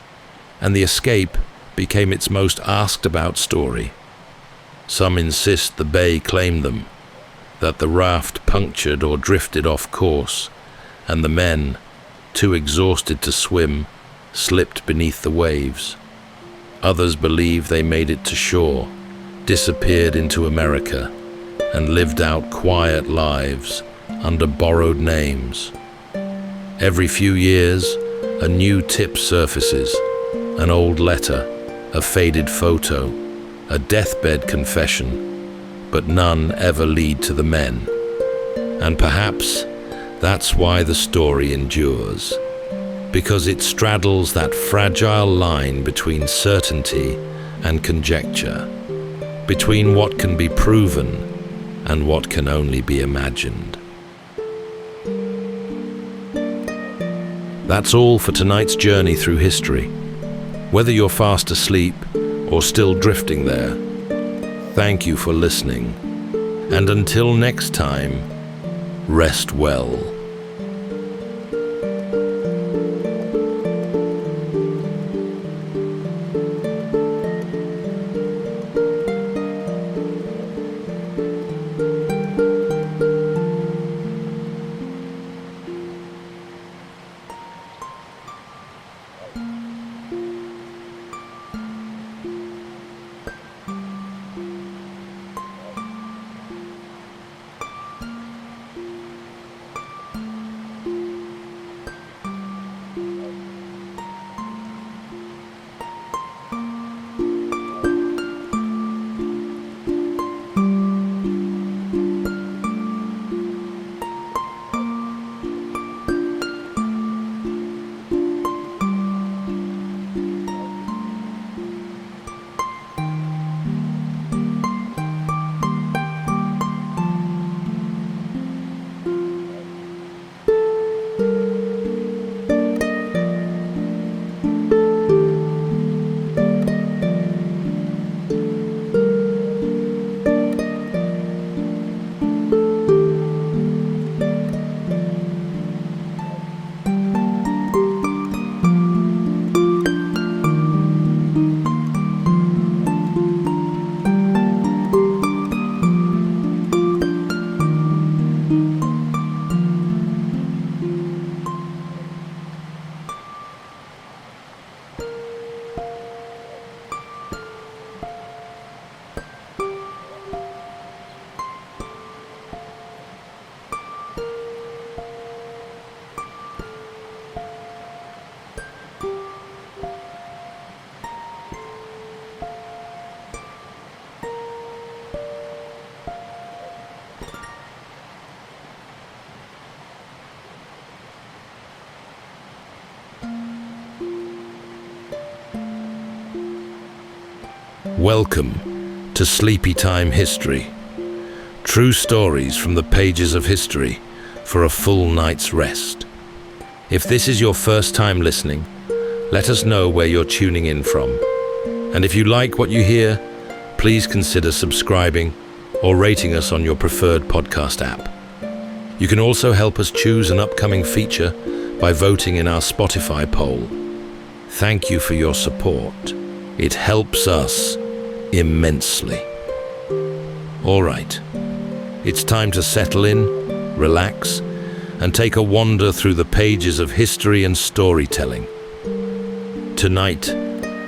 and the escape became its most asked-about story. Some insist the bay claimed them, that the raft punctured or drifted off course, and the men, too exhausted to swim, slipped beneath the waves. Others believe they made it to shore, disappeared into America, and lived out quiet lives under borrowed names. Every few years, a new tip surfaces, an old letter, a faded photo, a deathbed confession, but none ever lead to the men. And perhaps that's why the story endures, because it straddles that fragile line between certainty and conjecture, between what can be proven and what can only be imagined. That's all for tonight's journey through history. Whether you're fast asleep or still drifting there, thank you for listening. And until next time, rest well. Welcome to Sleepytime History. True stories from the pages of history for a full night's rest. If this is your first time listening, let us know where you're tuning in from. And if you like what you hear, please consider subscribing or rating us on your preferred podcast app. You can also help us choose an upcoming feature by voting in our Spotify poll. Thank you for your support. It helps us immensely. All right, it's time to settle in, relax, and take a wander through the pages of history and storytelling. Tonight,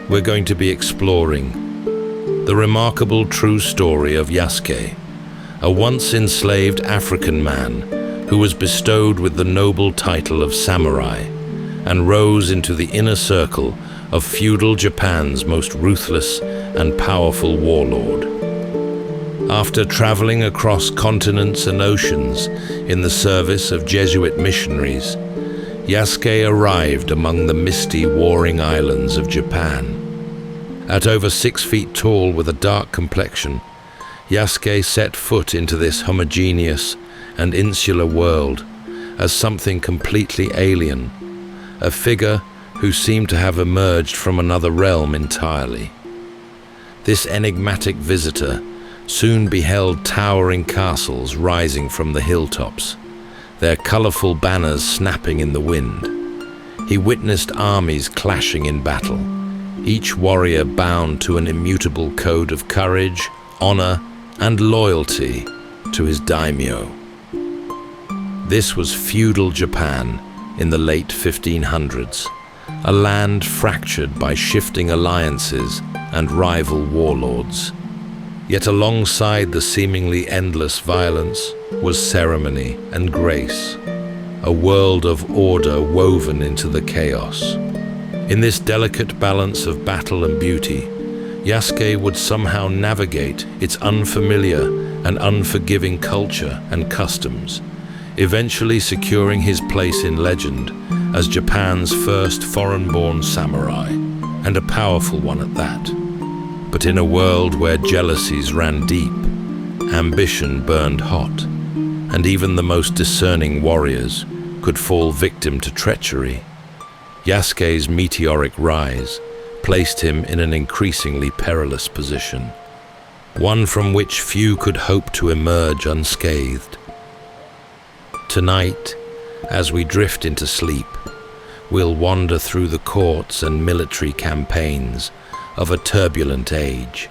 we're going to be exploring the remarkable true story of Yaskay, a once enslaved African man who was bestowed with the noble title of samurai and rose into the inner circle of feudal Japan's most ruthless and powerful warlord. After traveling across continents and oceans in the service of Jesuit missionaries, Yaskay arrived among the misty, warring islands of Japan. At over 6 feet tall with a dark complexion, Yaskay set foot into this homogeneous and insular world as something completely alien, a figure who seemed to have emerged from another realm entirely. This enigmatic visitor soon beheld towering castles rising from the hilltops, their colorful banners snapping in the wind. He witnessed armies clashing in battle, each warrior bound to an immutable code of courage, honor, and loyalty to his daimyo. This was feudal Japan in the late 1500s, a land fractured by shifting alliances and rival warlords. Yet alongside the seemingly endless violence was ceremony and grace, a world of order woven into the chaos. In this delicate balance of battle and beauty, Yaskay would somehow navigate its unfamiliar and unforgiving culture and customs, eventually securing his place in legend as Japan's first foreign-born samurai, and a powerful one at that. But in a world where jealousies ran deep, ambition burned hot, and even the most discerning warriors could fall victim to treachery, Yaskay's meteoric rise placed him in an increasingly perilous position, one from which few could hope to emerge unscathed. Tonight, as we drift into sleep, we'll wander through the courts and military campaigns of a turbulent age.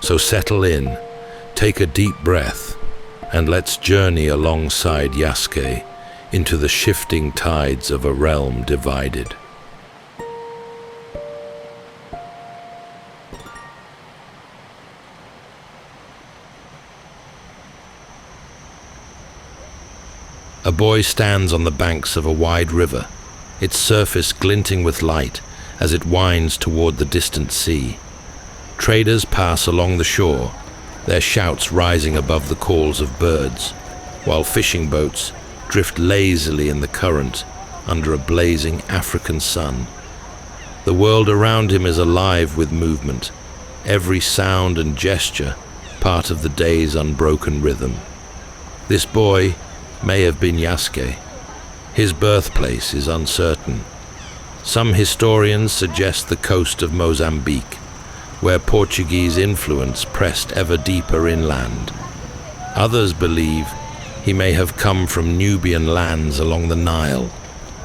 So settle in, take a deep breath, and let's journey alongside Yaskay into the shifting tides of a realm divided. A boy stands on the banks of a wide river, its surface glinting with light as it winds toward the distant sea. Traders pass along the shore, their shouts rising above the calls of birds, while fishing boats drift lazily in the current under a blazing African sun. The world around him is alive with movement, every sound and gesture part of the day's unbroken rhythm. This boy may have been Yaskay. His birthplace is uncertain. Some historians suggest the coast of Mozambique, where Portuguese influence pressed ever deeper inland. Others believe he may have come from Nubian lands along the Nile,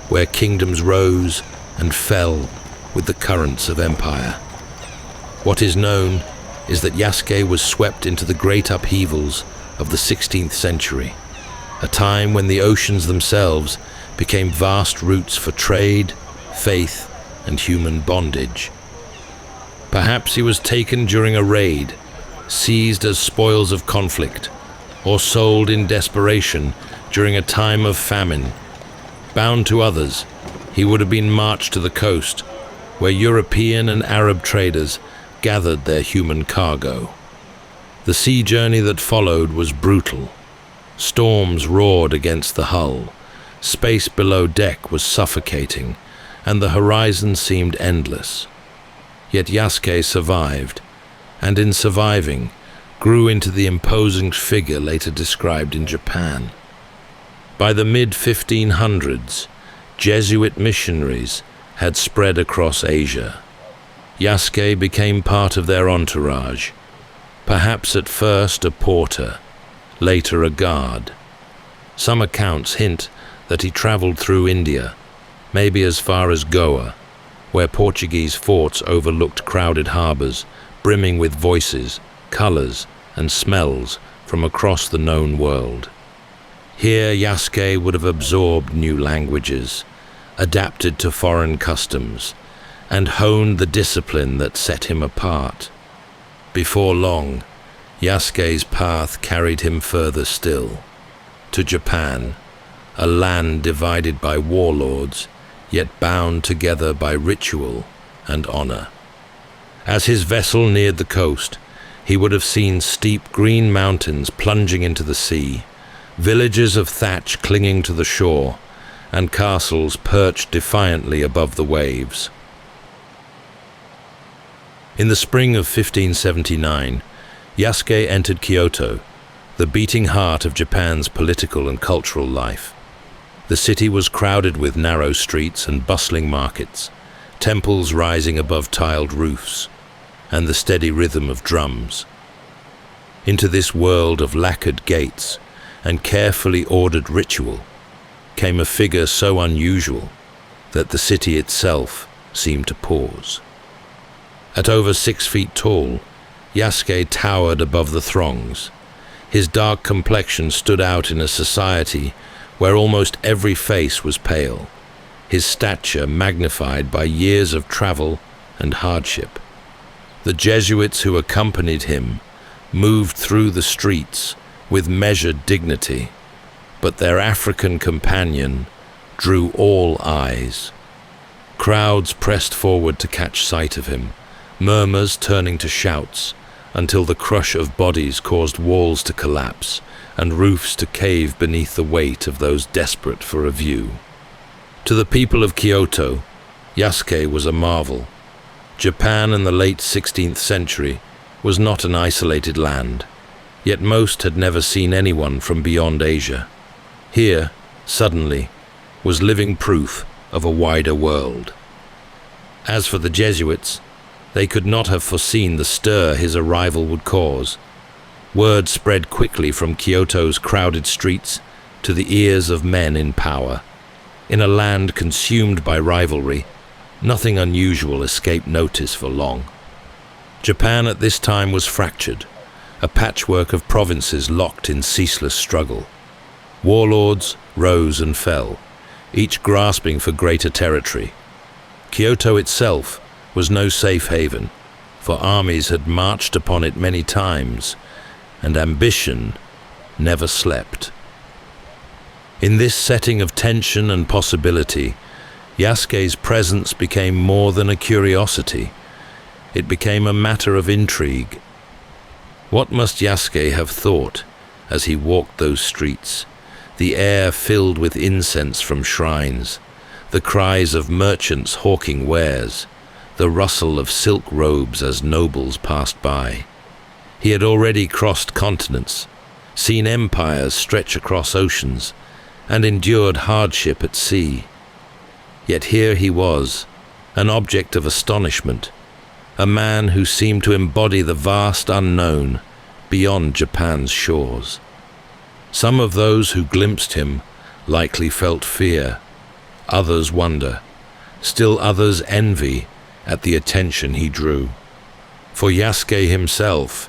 where kingdoms rose and fell with the currents of empire. What is known is that Yaskay was swept into the great upheavals of the 16th century, a time when the oceans themselves became vast routes for trade, faith, and human bondage. Perhaps he was taken during a raid, seized as spoils of conflict, or sold in desperation during a time of famine. Bound to others, he would have been marched to the coast, where European and Arab traders gathered their human cargo. The sea journey that followed was brutal. Storms roared against the hull, space below deck was suffocating, and the horizon seemed endless. Yet Yaskay survived, and in surviving, grew into the imposing figure later described in Japan. By the mid-1500s, Jesuit missionaries had spread across Asia. Yaskay became part of their entourage, perhaps at first a porter, later a guard. Some accounts hint that he traveled through India, maybe as far as Goa, where Portuguese forts overlooked crowded harbors, brimming with voices, colors, and smells from across the known world. Here Yasuke would have absorbed new languages, adapted to foreign customs, and honed the discipline that set him apart. Before long, Yasuke's path carried him further still, to Japan, a land divided by warlords, yet bound together by ritual and honor. As his vessel neared the coast, he would have seen steep green mountains plunging into the sea, villages of thatch clinging to the shore, and castles perched defiantly above the waves. In the spring of 1579, Yasuke entered Kyoto, the beating heart of Japan's political and cultural life. The city was crowded with narrow streets and bustling markets, temples rising above tiled roofs, and the steady rhythm of drums. Into this world of lacquered gates and carefully ordered ritual came a figure so unusual that the city itself seemed to pause. At over 6 feet tall, Yasuke towered above the throngs. His dark complexion stood out in a society where almost every face was pale, his stature magnified by years of travel and hardship. The Jesuits who accompanied him moved through the streets with measured dignity, but their African companion drew all eyes. Crowds pressed forward to catch sight of him, murmurs turning to shouts, until the crush of bodies caused walls to collapse and roofs to cave beneath the weight of those desperate for a view. To the people of Kyoto, Yasuke was a marvel. Japan in the late 16th century was not an isolated land, yet most had never seen anyone from beyond Asia. Here, suddenly, was living proof of a wider world. As for the Jesuits, they could not have foreseen the stir his arrival would cause. Word spread quickly from Kyoto's crowded streets to the ears of men in power. In a land consumed by rivalry, nothing unusual escaped notice for long. Japan at this time was fractured, a patchwork of provinces locked in ceaseless struggle. Warlords rose and fell, each grasping for greater territory. Kyoto itself was no safe haven, for armies had marched upon it many times, and ambition never slept. In this setting of tension and possibility, Yasuke's presence became more than a curiosity. It became a matter of intrigue. What must Yasuke have thought as he walked those streets, the air filled with incense from shrines, the cries of merchants hawking wares, the rustle of silk robes as nobles passed by? He had already crossed continents, seen empires stretch across oceans, and endured hardship at sea. Yet here he was, an object of astonishment, a man who seemed to embody the vast unknown beyond Japan's shores. Some of those who glimpsed him likely felt fear, others wonder, still others envy at the attention he drew. For Yasuke himself,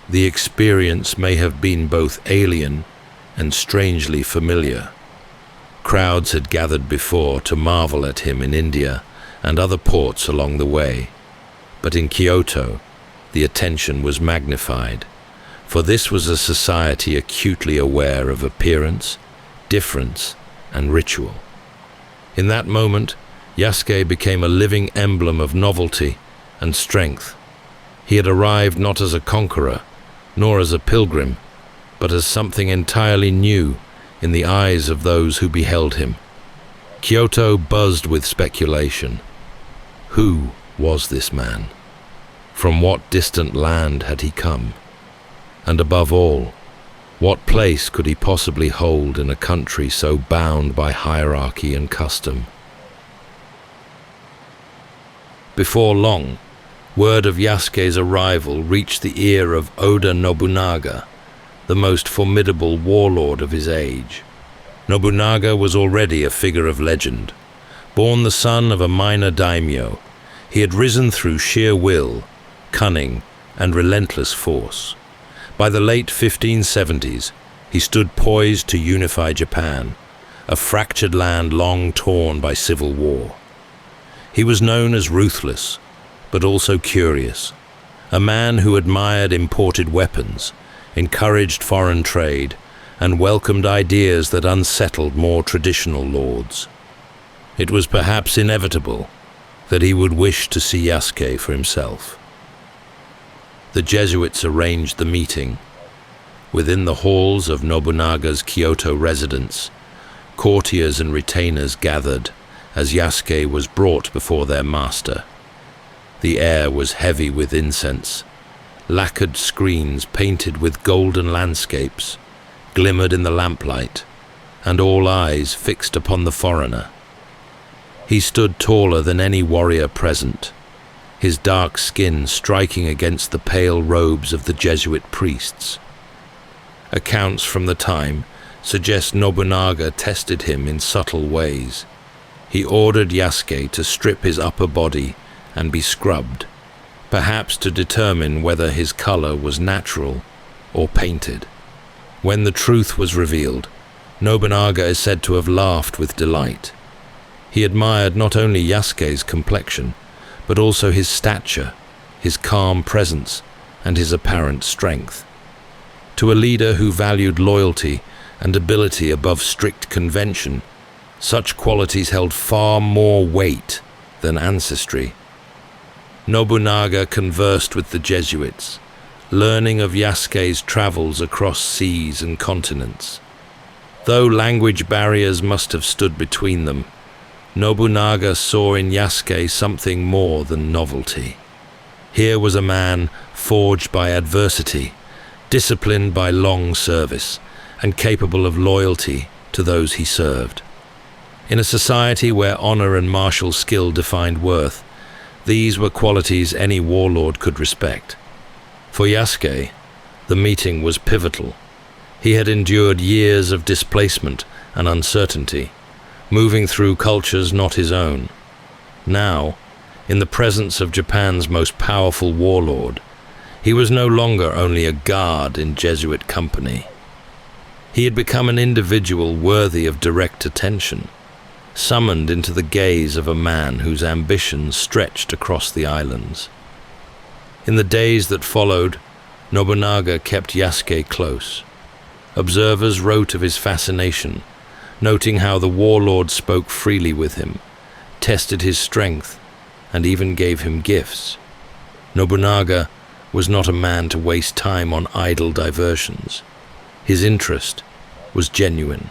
the experience may have been both alien and strangely familiar. Crowds had gathered before to marvel at him in India and other ports along the way. But in Kyoto, the attention was magnified, for this was a society acutely aware of appearance, difference, and ritual. In that moment, Yasuke became a living emblem of novelty and strength. He had arrived not as a conqueror, nor as a pilgrim, but as something entirely new in the eyes of those who beheld him. Kyoto buzzed with speculation. Who was this man? From what distant land had he come? And above all, what place could he possibly hold in a country so bound by hierarchy and custom? Before long, word of Yasuke's arrival reached the ear of Oda Nobunaga, the most formidable warlord of his age. Nobunaga was already a figure of legend. Born the son of a minor daimyo, he had risen through sheer will, cunning, and relentless force. By the late 1570s, he stood poised to unify Japan, a fractured land long torn by civil war. He was known as ruthless, but also curious, a man who admired imported weapons, encouraged foreign trade, and welcomed ideas that unsettled more traditional lords. It was perhaps inevitable that he would wish to see Yasuke for himself. The Jesuits arranged the meeting. Within the halls of Nobunaga's Kyoto residence, courtiers and retainers gathered as Yasuke was brought before their master. The air was heavy with incense. Lacquered screens painted with golden landscapes glimmered in the lamplight, and all eyes fixed upon the foreigner. He stood taller than any warrior present, his dark skin striking against the pale robes of the Jesuit priests. Accounts from the time suggest Nobunaga tested him in subtle ways. He ordered Yasuke to strip his upper body and be scrubbed, perhaps to determine whether his color was natural or painted. When the truth was revealed, Nobunaga is said to have laughed with delight. He admired not only Yasuke's complexion, but also his stature, his calm presence, and his apparent strength. To a leader who valued loyalty and ability above strict convention, such qualities held far more weight than ancestry. Nobunaga conversed with the Jesuits, learning of Yasuke's travels across seas and continents. Though language barriers must have stood between them, Nobunaga saw in Yasuke something more than novelty. Here was a man forged by adversity, disciplined by long service, and capable of loyalty to those he served. In a society where honor and martial skill defined worth, these were qualities any warlord could respect. For Yasuke, the meeting was pivotal. He had endured years of displacement and uncertainty, moving through cultures not his own. Now, in the presence of Japan's most powerful warlord, he was no longer only a guard in Jesuit company. He had become an individual worthy of direct attention, summoned into the gaze of a man whose ambitions stretched across the islands. In the days that followed, Nobunaga kept Yasuke close. Observers wrote of his fascination, noting how the warlord spoke freely with him, tested his strength, and even gave him gifts. Nobunaga was not a man to waste time on idle diversions. His interest was genuine.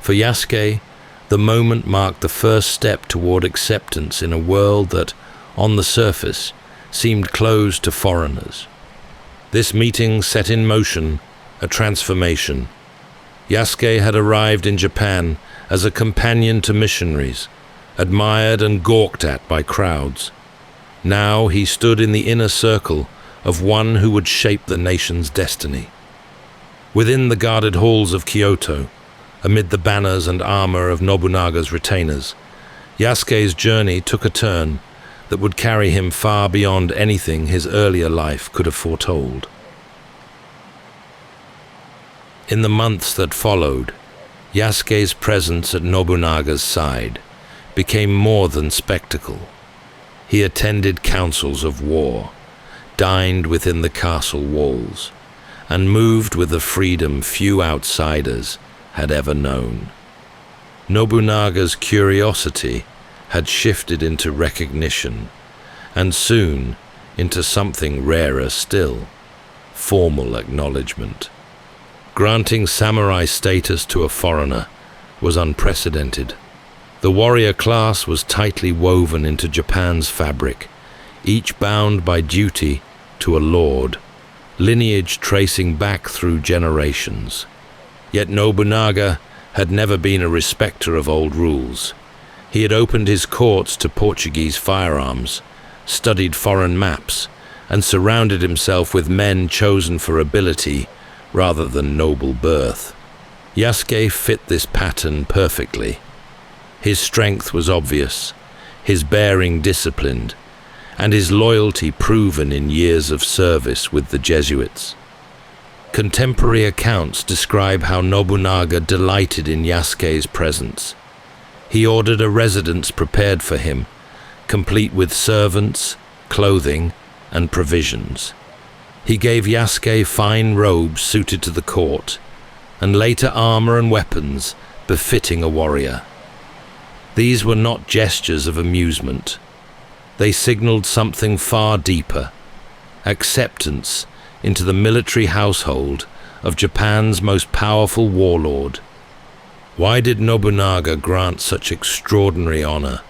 For Yasuke, the moment marked the first step toward acceptance in a world that, on the surface, seemed closed to foreigners. This meeting set in motion a transformation. Yasuke had arrived in Japan as a companion to missionaries, admired and gawked at by crowds. Now he stood in the inner circle of one who would shape the nation's destiny. Within the guarded halls of Kyoto, amid the banners and armor of Nobunaga's retainers, Yasuke's journey took a turn that would carry him far beyond anything his earlier life could have foretold. In the months that followed, Yasuke's presence at Nobunaga's side became more than spectacle. He attended councils of war, dined within the castle walls, and moved with a freedom few outsiders had ever known. Nobunaga's curiosity had shifted into recognition, and soon into something rarer still, formal acknowledgement. Granting samurai status to a foreigner was unprecedented. The warrior class was tightly woven into Japan's fabric, each bound by duty to a lord, lineage tracing back through generations. Yet Nobunaga had never been a respecter of old rules. He had opened his courts to Portuguese firearms, studied foreign maps, and surrounded himself with men chosen for ability rather than noble birth. Yasuke fit this pattern perfectly. His strength was obvious, his bearing disciplined, and his loyalty proven in years of service with the Jesuits. Contemporary accounts describe how Nobunaga delighted in Yasuke's presence. He ordered a residence prepared for him, complete with servants, clothing, and provisions. He gave Yasuke fine robes suited to the court, and later armor and weapons befitting a warrior. These were not gestures of amusement. They signaled something far deeper: acceptance into the military household of Japan's most powerful warlord. Why did Nobunaga grant such extraordinary honor?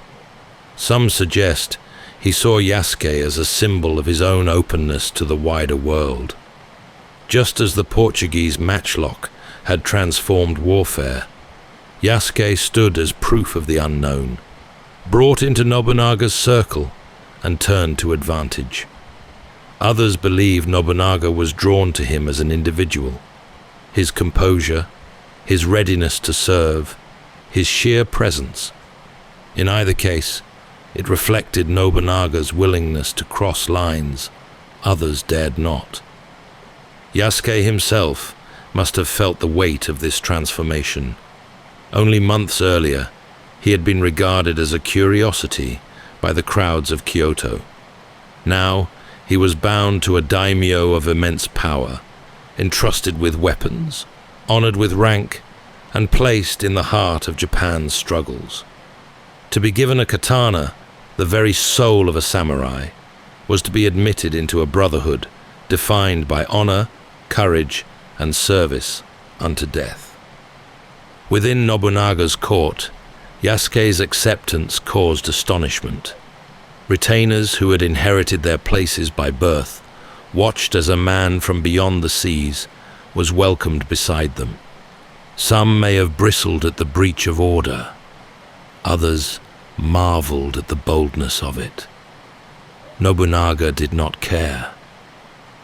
Some suggest he saw Yasuke as a symbol of his own openness to the wider world. Just as the Portuguese matchlock had transformed warfare, Yasuke stood as proof of the unknown, brought into Nobunaga's circle and turned to advantage. Others believe Nobunaga was drawn to him as an individual. His composure, his readiness to serve, his sheer presence. In either case, it reflected Nobunaga's willingness to cross lines others dared not. Yasuke himself must have felt the weight of this transformation. Only months earlier, he had been regarded as a curiosity by the crowds of Kyoto. Now, he was bound to a daimyo of immense power, entrusted with weapons, honored with rank, and placed in the heart of Japan's struggles. To be given a katana, the very soul of a samurai, was to be admitted into a brotherhood defined by honor, courage, and service unto death. Within Nobunaga's court, Yasuke's acceptance caused astonishment. Retainers who had inherited their places by birth watched as a man from beyond the seas was welcomed beside them. Some may have bristled at the breach of order. Others marveled at the boldness of it. Nobunaga did not care.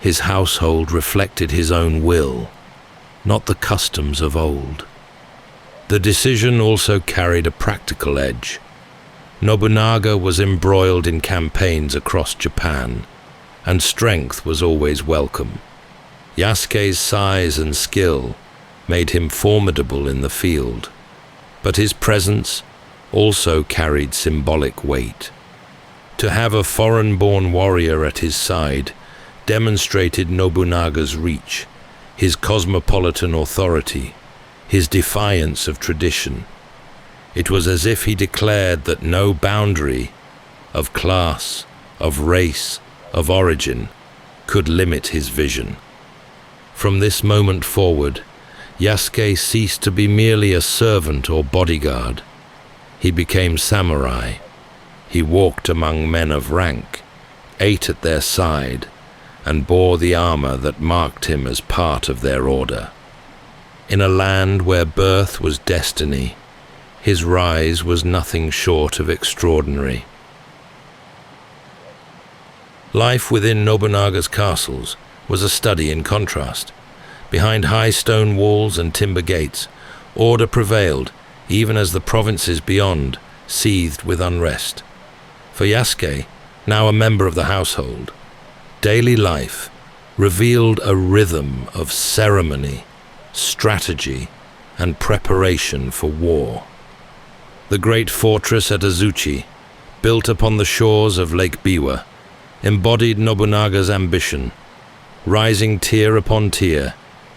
His household reflected his own will, not the customs of old. The decision also carried a practical edge. Nobunaga was embroiled in campaigns across Japan, and strength was always welcome. Yasuke's size and skill made him formidable in the field, but his presence also carried symbolic weight. To have a foreign-born warrior at his side demonstrated Nobunaga's reach, his cosmopolitan authority, his defiance of tradition. It was as if he declared that no boundary of class, of race, of origin could limit his vision. From this moment forward, Yasuke ceased to be merely a servant or bodyguard. He became samurai. He walked among men of rank, ate at their side, and bore the armor that marked him as part of their order. In a land where birth was destiny, his rise was nothing short of extraordinary. Life within Nobunaga's castles was a study in contrast. Behind high stone walls and timber gates, order prevailed, even as the provinces beyond seethed with unrest. For Yasuke, now a member of the household, daily life revealed a rhythm of ceremony, strategy, and preparation for war. The great fortress at Azuchi, built upon the shores of Lake Biwa, embodied Nobunaga's ambition. Rising tier upon tier,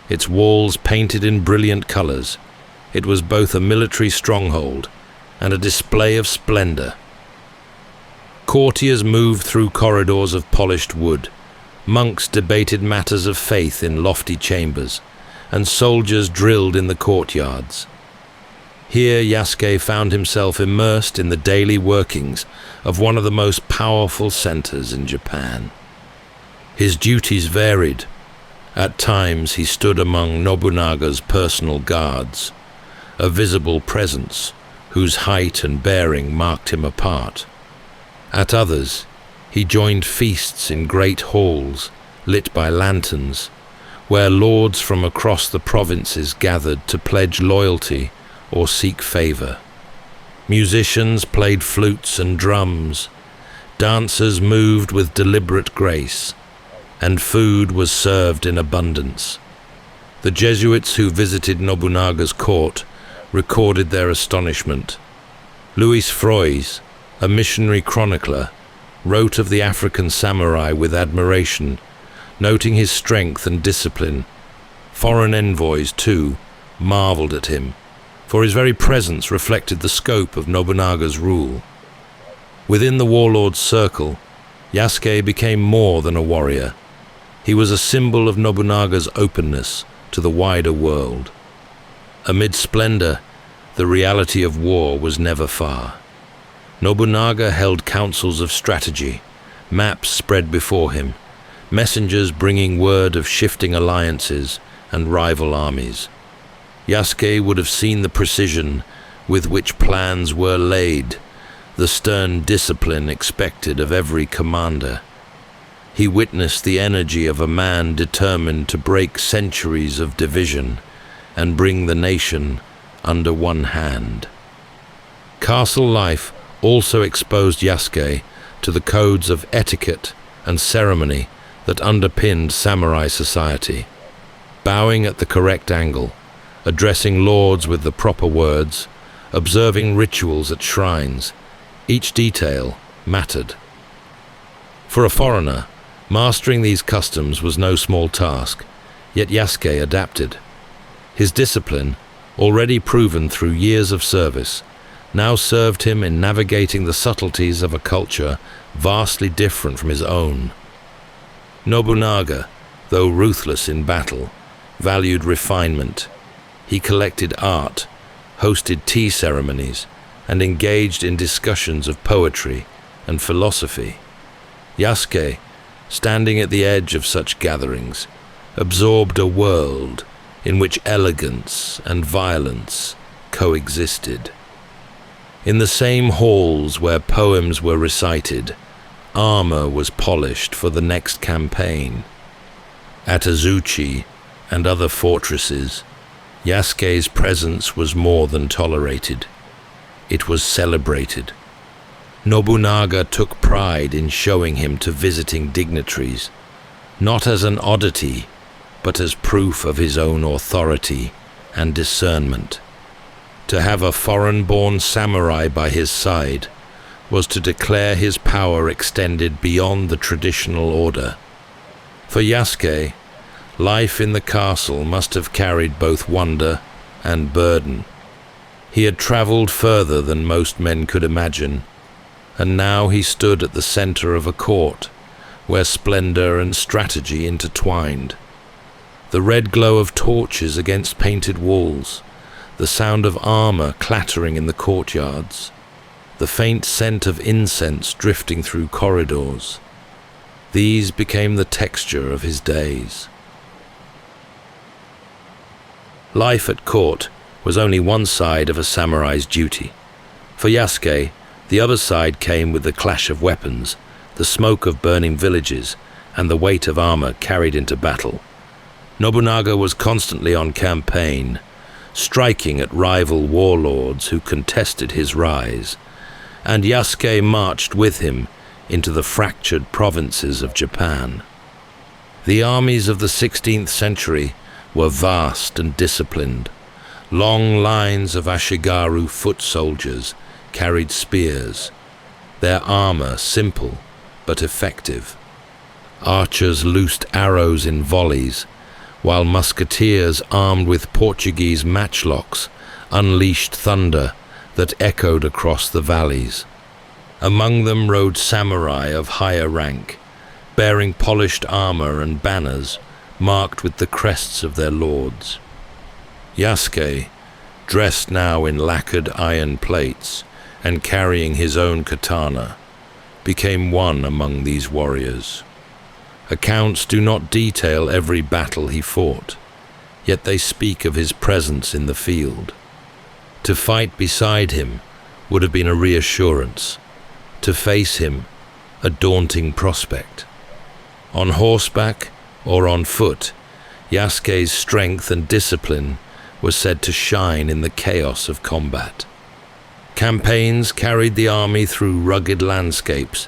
its walls painted in brilliant colors, it was both a military stronghold and a display of splendor. Courtiers moved through corridors of polished wood, monks debated matters of faith in lofty chambers, and soldiers drilled in the courtyards. Here Yasuke found himself immersed in the daily workings of one of the most powerful centers in Japan. His duties varied. At times he stood among Nobunaga's personal guards, a visible presence whose height and bearing marked him apart. At others, he joined feasts in great halls lit by lanterns, where lords from across the provinces gathered to pledge loyalty or seek favor. Musicians played flutes and drums, Dancers moved with deliberate grace, and food was served in abundance. The Jesuits who visited Nobunaga's court recorded their astonishment. Louis Froys, a missionary chronicler, wrote of the African samurai with admiration, noting his strength and discipline. Foreign envoys, too, marveled at him, for his very presence reflected the scope of Nobunaga's rule. Within the warlord's circle, Yasuke became more than a warrior. He was a symbol of Nobunaga's openness to the wider world. Amid splendor, the reality of war was never far. Nobunaga held councils of strategy, maps spread before him, messengers bringing word of shifting alliances and rival armies. Yasuke would have seen the precision with which plans were laid, the stern discipline expected of every commander. He witnessed the energy of a man determined to break centuries of division and bring the nation under one hand. Castle life also exposed Yasuke to the codes of etiquette and ceremony that underpinned samurai society. Bowing at the correct angle, addressing lords with the proper words, observing rituals at shrines, each detail mattered. For a foreigner, mastering these customs was no small task, yet Yasuke adapted. His discipline, already proven through years of service, now served him in navigating the subtleties of a culture vastly different from his own. Nobunaga, though ruthless in battle, valued refinement. He collected art, hosted tea ceremonies, and engaged in discussions of poetry and philosophy. Yasuke, standing at the edge of such gatherings, absorbed a world in which elegance and violence coexisted. In the same halls where poems were recited, armor was polished for the next campaign. At Azuchi and other fortresses, Yasuke's presence was more than tolerated. It was celebrated. Nobunaga took pride in showing him to visiting dignitaries, not as an oddity, but as proof of his own authority and discernment. To have a foreign-born samurai by his side was to declare his power extended beyond the traditional order. For Yasuke, life in the castle must have carried both wonder and burden. He had traveled further than most men could imagine, and now he stood at the center of a court where splendor and strategy intertwined. The red glow of torches against painted walls, the sound of armor clattering in the courtyards, the faint scent of incense drifting through corridors. These became the texture of his days. Life at court was only one side of a samurai's duty. For Yasuke, the other side came with the clash of weapons, the smoke of burning villages, and the weight of armor carried into battle. Nobunaga was constantly on campaign, striking at rival warlords who contested his rise, and Yasuke marched with him into the fractured provinces of Japan. The armies of the 16th century were vast and disciplined. Long lines of Ashigaru foot soldiers carried spears, their armor simple but effective. Archers loosed arrows in volleys, while musketeers armed with Portuguese matchlocks unleashed thunder that echoed across the valleys. Among them rode samurai of higher rank, bearing polished armor and banners marked with the crests of their lords. Yasuke, dressed now in lacquered iron plates and carrying his own katana, became one among these warriors. Accounts do not detail every battle he fought, yet they speak of his presence in the field. To fight beside him would have been a reassurance. To face him, a daunting prospect. On horseback or on foot, Yasuke's strength and discipline were said to shine in the chaos of combat. Campaigns carried the army through rugged landscapes,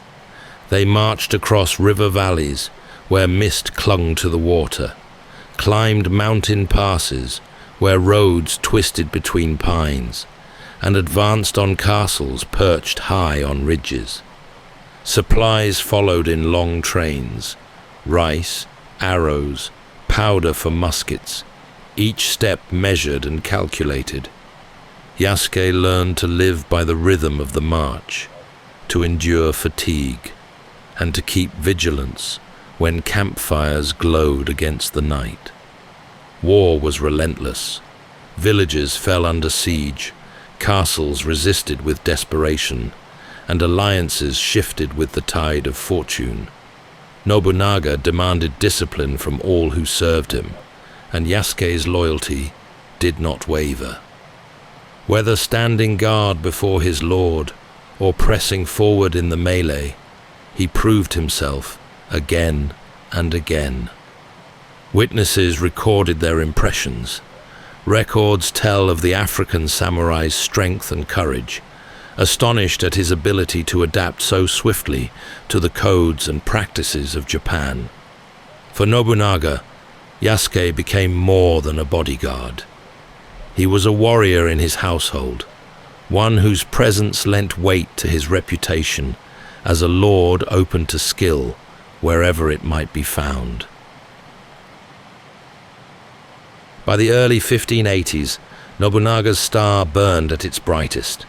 They marched across river valleys where mist clung to the water, climbed mountain passes where roads twisted between pines, and advanced on castles perched high on ridges. Supplies followed in long trains: rice, arrows, powder for muskets, each step measured and calculated. Yasuke learned to live by the rhythm of the march, to endure fatigue, and to keep vigilance when campfires glowed against the night. War was relentless. Villages fell under siege, castles resisted with desperation, and alliances shifted with the tide of fortune. Nobunaga demanded discipline from all who served him, and Yasuke's loyalty did not waver. Whether standing guard before his lord or pressing forward in the melee, he proved himself again and again. Witnesses recorded their impressions. Records tell of the African samurai's strength and courage, astonished at his ability to adapt so swiftly to the codes and practices of Japan. For Nobunaga, Yasuke became more than a bodyguard. He was a warrior in his household, one whose presence lent weight to his reputation as a lord open to skill wherever it might be found. By the early 1580s, Nobunaga's star burned at its brightest.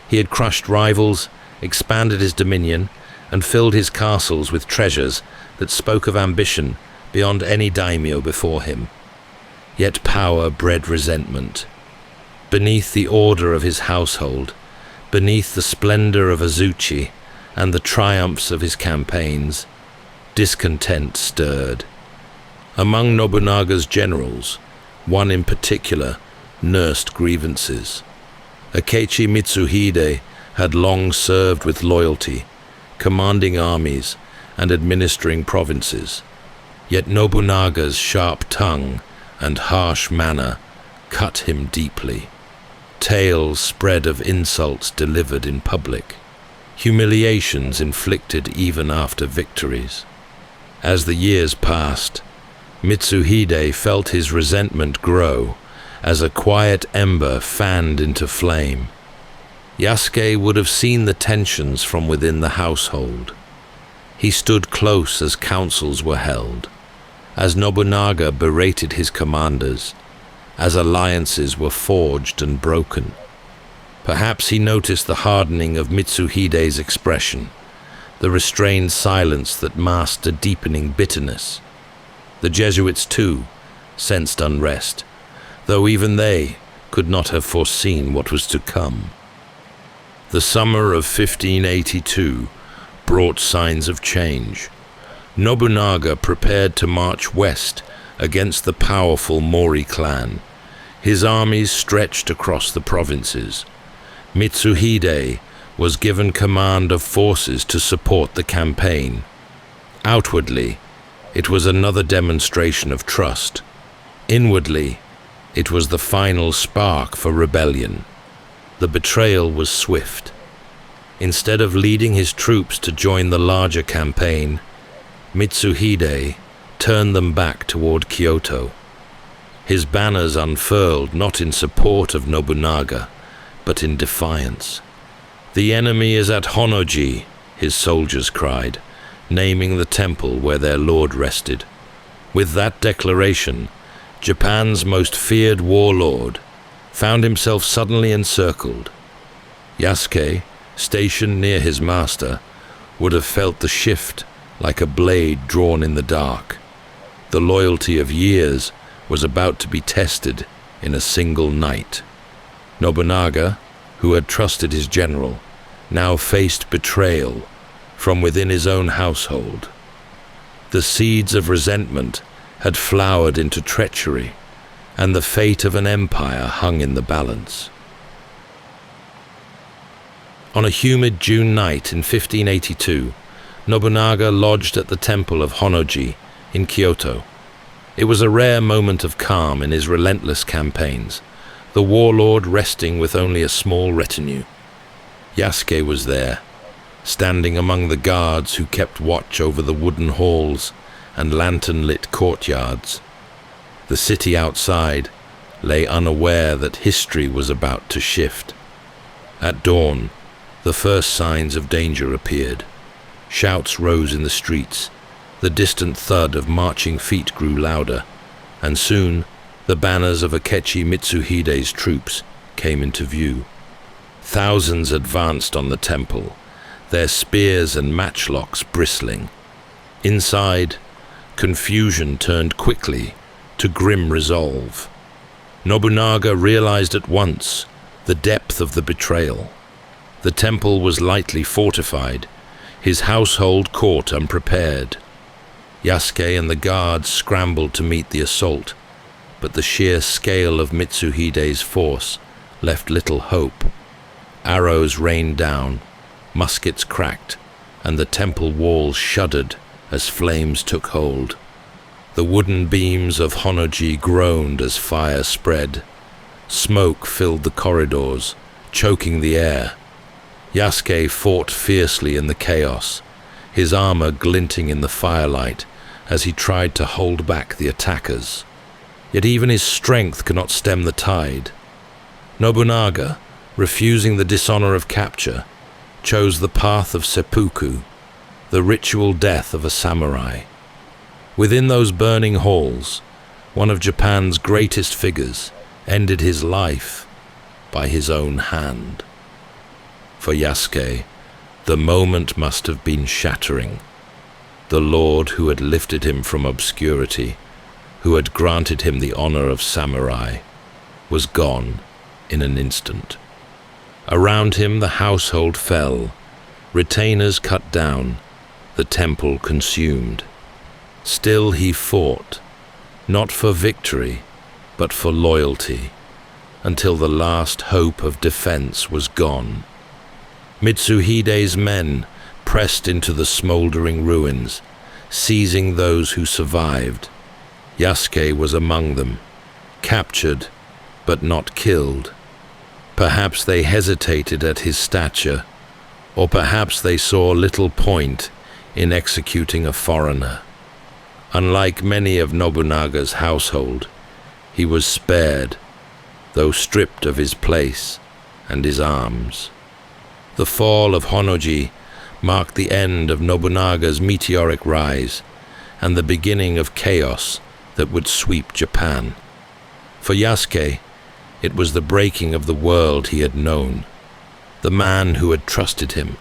He had crushed rivals, expanded his dominion, and filled his castles with treasures that spoke of ambition beyond any daimyo before him. Yet power bred resentment. Beneath the order of his household, beneath the splendor of Azuchi and the triumphs of his campaigns, discontent stirred. Among Nobunaga's generals, one in particular nursed grievances. Akechi Mitsuhide had long served with loyalty, commanding armies and administering provinces. Yet Nobunaga's sharp tongue and harsh manner cut him deeply. Tales spread of insults delivered in public, humiliations inflicted even after victories. As the years passed, Mitsuhide felt his resentment grow as a quiet ember fanned into flame. Yasuke would have seen the tensions from within the household. He stood close as councils were held, as Nobunaga berated his commanders, as alliances were forged and broken. Perhaps he noticed the hardening of Mitsuhide's expression, the restrained silence that masked a deepening bitterness. The Jesuits, too, sensed unrest, though even they could not have foreseen what was to come. The summer of 1582 brought signs of change. Nobunaga prepared to march west against the powerful Mori clan. His armies stretched across the provinces. Mitsuhide was given command of forces to support the campaign. Outwardly, it was another demonstration of trust. Inwardly, it was the final spark for rebellion. The betrayal was swift. Instead of leading his troops to join the larger campaign, Mitsuhide turned them back toward Kyoto. His banners unfurled not in support of Nobunaga, but in defiance. "The enemy is at Honnoji," his soldiers cried, naming the temple where their lord rested. With that declaration, Japan's most feared warlord found himself suddenly encircled. Yasuke, stationed near his master, would have felt the shift like a blade drawn in the dark. The loyalty of years was about to be tested in a single night. Nobunaga, who had trusted his general, now faced betrayal from within his own household. The seeds of resentment had flowered into treachery, and the fate of an empire hung in the balance. On a humid June night in 1582, Nobunaga lodged at the temple of Honnoji in Kyoto. It was a rare moment of calm in his relentless campaigns, the warlord resting with only a small retinue. Yasuke was there, standing among the guards who kept watch over the wooden halls and lantern-lit courtyards. The city outside lay unaware that history was about to shift. At dawn, the first signs of danger appeared. Shouts rose in the streets, the distant thud of marching feet grew louder, and soon the banners of Akechi Mitsuhide's troops came into view. Thousands advanced on the temple, their spears and matchlocks bristling. Inside, confusion turned quickly to grim resolve. Nobunaga realized at once the depth of the betrayal. The temple was lightly fortified, his household caught unprepared. Yasuke and the guards scrambled to meet the assault, but the sheer scale of Mitsuhide's force left little hope. Arrows rained down, muskets cracked, and the temple walls shuddered as flames took hold. The wooden beams of Honnoji groaned as fire spread. Smoke filled the corridors, choking the air. Yasuke fought fiercely in the chaos, his armor glinting in the firelight as he tried to hold back the attackers. Yet even his strength could not stem the tide. Nobunaga, refusing the dishonor of capture, chose the path of seppuku, the ritual death of a samurai. Within those burning halls, one of Japan's greatest figures ended his life by his own hand. For Yasuke, the moment must have been shattering. The Lord who had lifted him from obscurity, who had granted him the honor of samurai, was gone in an instant. Around him the household fell, retainers cut down, the temple consumed. Still he fought, not for victory, but for loyalty, until the last hope of defense was gone. Mitsuhide's men pressed into the smoldering ruins, seizing those who survived. Yasuke was among them, captured but not killed. Perhaps they hesitated at his stature, or perhaps they saw little point in executing a foreigner. Unlike many of Nobunaga's household, he was spared, though stripped of his place and his arms. The fall of Honnoji marked the end of Nobunaga's meteoric rise and the beginning of chaos that would sweep Japan. For Yasuke, it was the breaking of the world he had known. The man who had trusted him,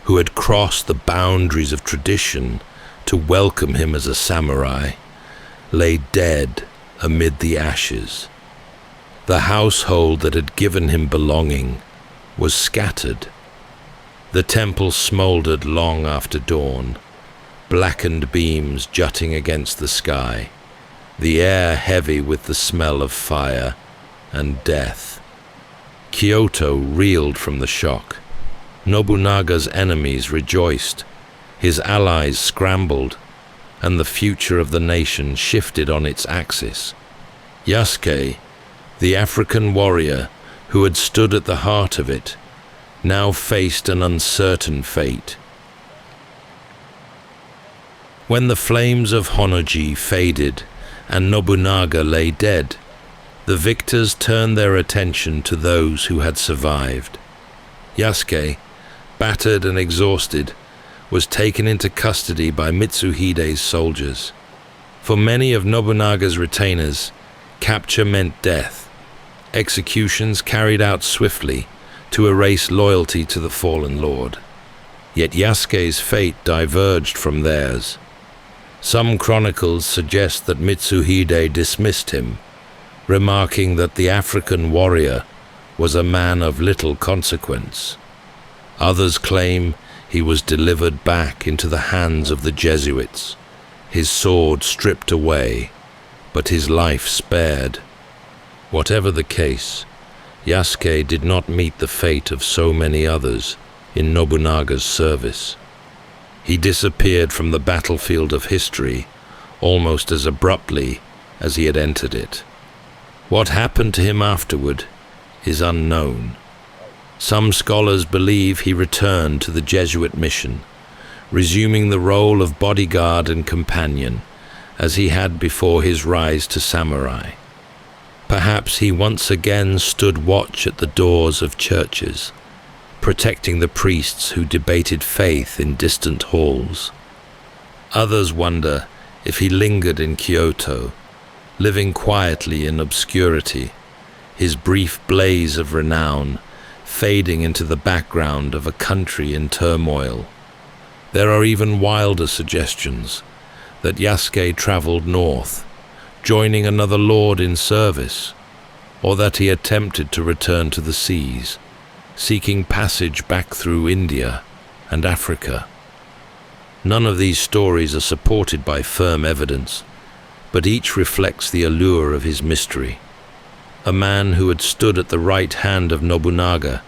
who had crossed the boundaries of tradition to welcome him as a samurai, lay dead amid the ashes. The household that had given him belonging was scattered. The temple smoldered long after dawn, blackened beams jutting against the sky, the air heavy with the smell of fire and death. Kyoto reeled from the shock. Nobunaga's enemies rejoiced, his allies scrambled, and the future of the nation shifted on its axis. Yasuke, the African warrior who had stood at the heart of it, now faced an uncertain fate. When the flames of Honnoji faded and Nobunaga lay dead, the victors turned their attention to those who had survived. Yasuke, battered and exhausted, was taken into custody by Mitsuhide's soldiers. For many of Nobunaga's retainers, capture meant death, executions carried out swiftly to erase loyalty to the fallen lord. Yet Yasuke's fate diverged from theirs. Some chronicles suggest that Mitsuhide dismissed him, remarking that the African warrior was a man of little consequence. Others claim he was delivered back into the hands of the Jesuits, his sword stripped away, but his life spared. Whatever the case, Yasuke did not meet the fate of so many others in Nobunaga's service. He disappeared from the battlefield of history almost as abruptly as he had entered it. What happened to him afterward is unknown. Some scholars believe he returned to the Jesuit mission, resuming the role of bodyguard and companion, as he had before his rise to samurai. Perhaps he once again stood watch at the doors of churches, protecting the priests who debated faith in distant halls. Others wonder if he lingered in Kyoto, living quietly in obscurity, his brief blaze of renown fading into the background of a country in turmoil. There are even wilder suggestions that Yasuke traveled north, joining another lord in service, or that he attempted to return to the seas, seeking passage back through India and Africa. None of these stories are supported by firm evidence, but each reflects the allure of his mystery. A man who had stood at the right hand of Nobunaga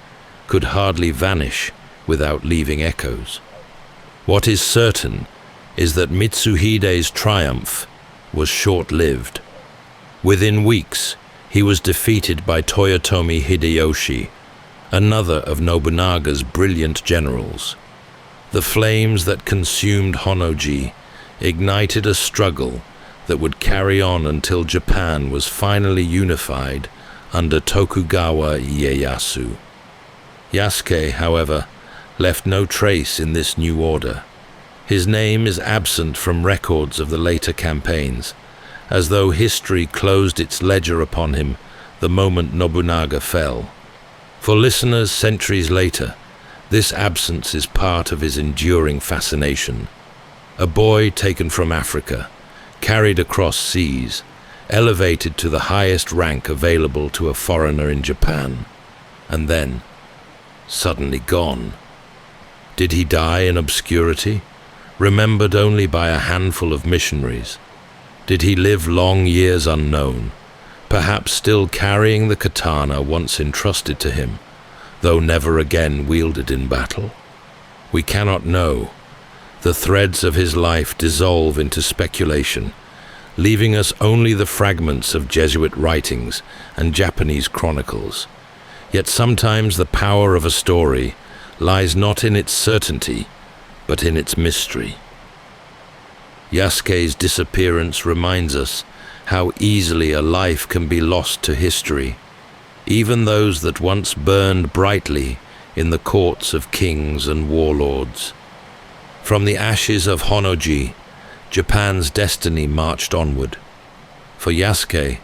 could hardly vanish without leaving echoes. What is certain is that Mitsuhide's triumph was short-lived. Within weeks, he was defeated by Toyotomi Hideyoshi, another of Nobunaga's brilliant generals. The flames that consumed Honnoji ignited a struggle that would carry on until Japan was finally unified under Tokugawa Ieyasu. Yasuke, however, left no trace in this new order. His name is absent from records of the later campaigns, as though history closed its ledger upon him the moment Nobunaga fell. For listeners centuries later, this absence is part of his enduring fascination. A boy taken from Africa, carried across seas, elevated to the highest rank available to a foreigner in Japan, and then suddenly gone. Did he die in obscurity, remembered only by a handful of missionaries? Did he live long years unknown, perhaps still carrying the katana once entrusted to him, though never again wielded in battle? We cannot know. The threads of his life dissolve into speculation, leaving us only the fragments of Jesuit writings and Japanese chronicles. Yet sometimes the power of a story lies not in its certainty, but in its mystery. Yasuke's disappearance reminds us how easily a life can be lost to history, even those that once burned brightly in the courts of kings and warlords. From the ashes of Honnoji, Japan's destiny marched onward. For Yasuke,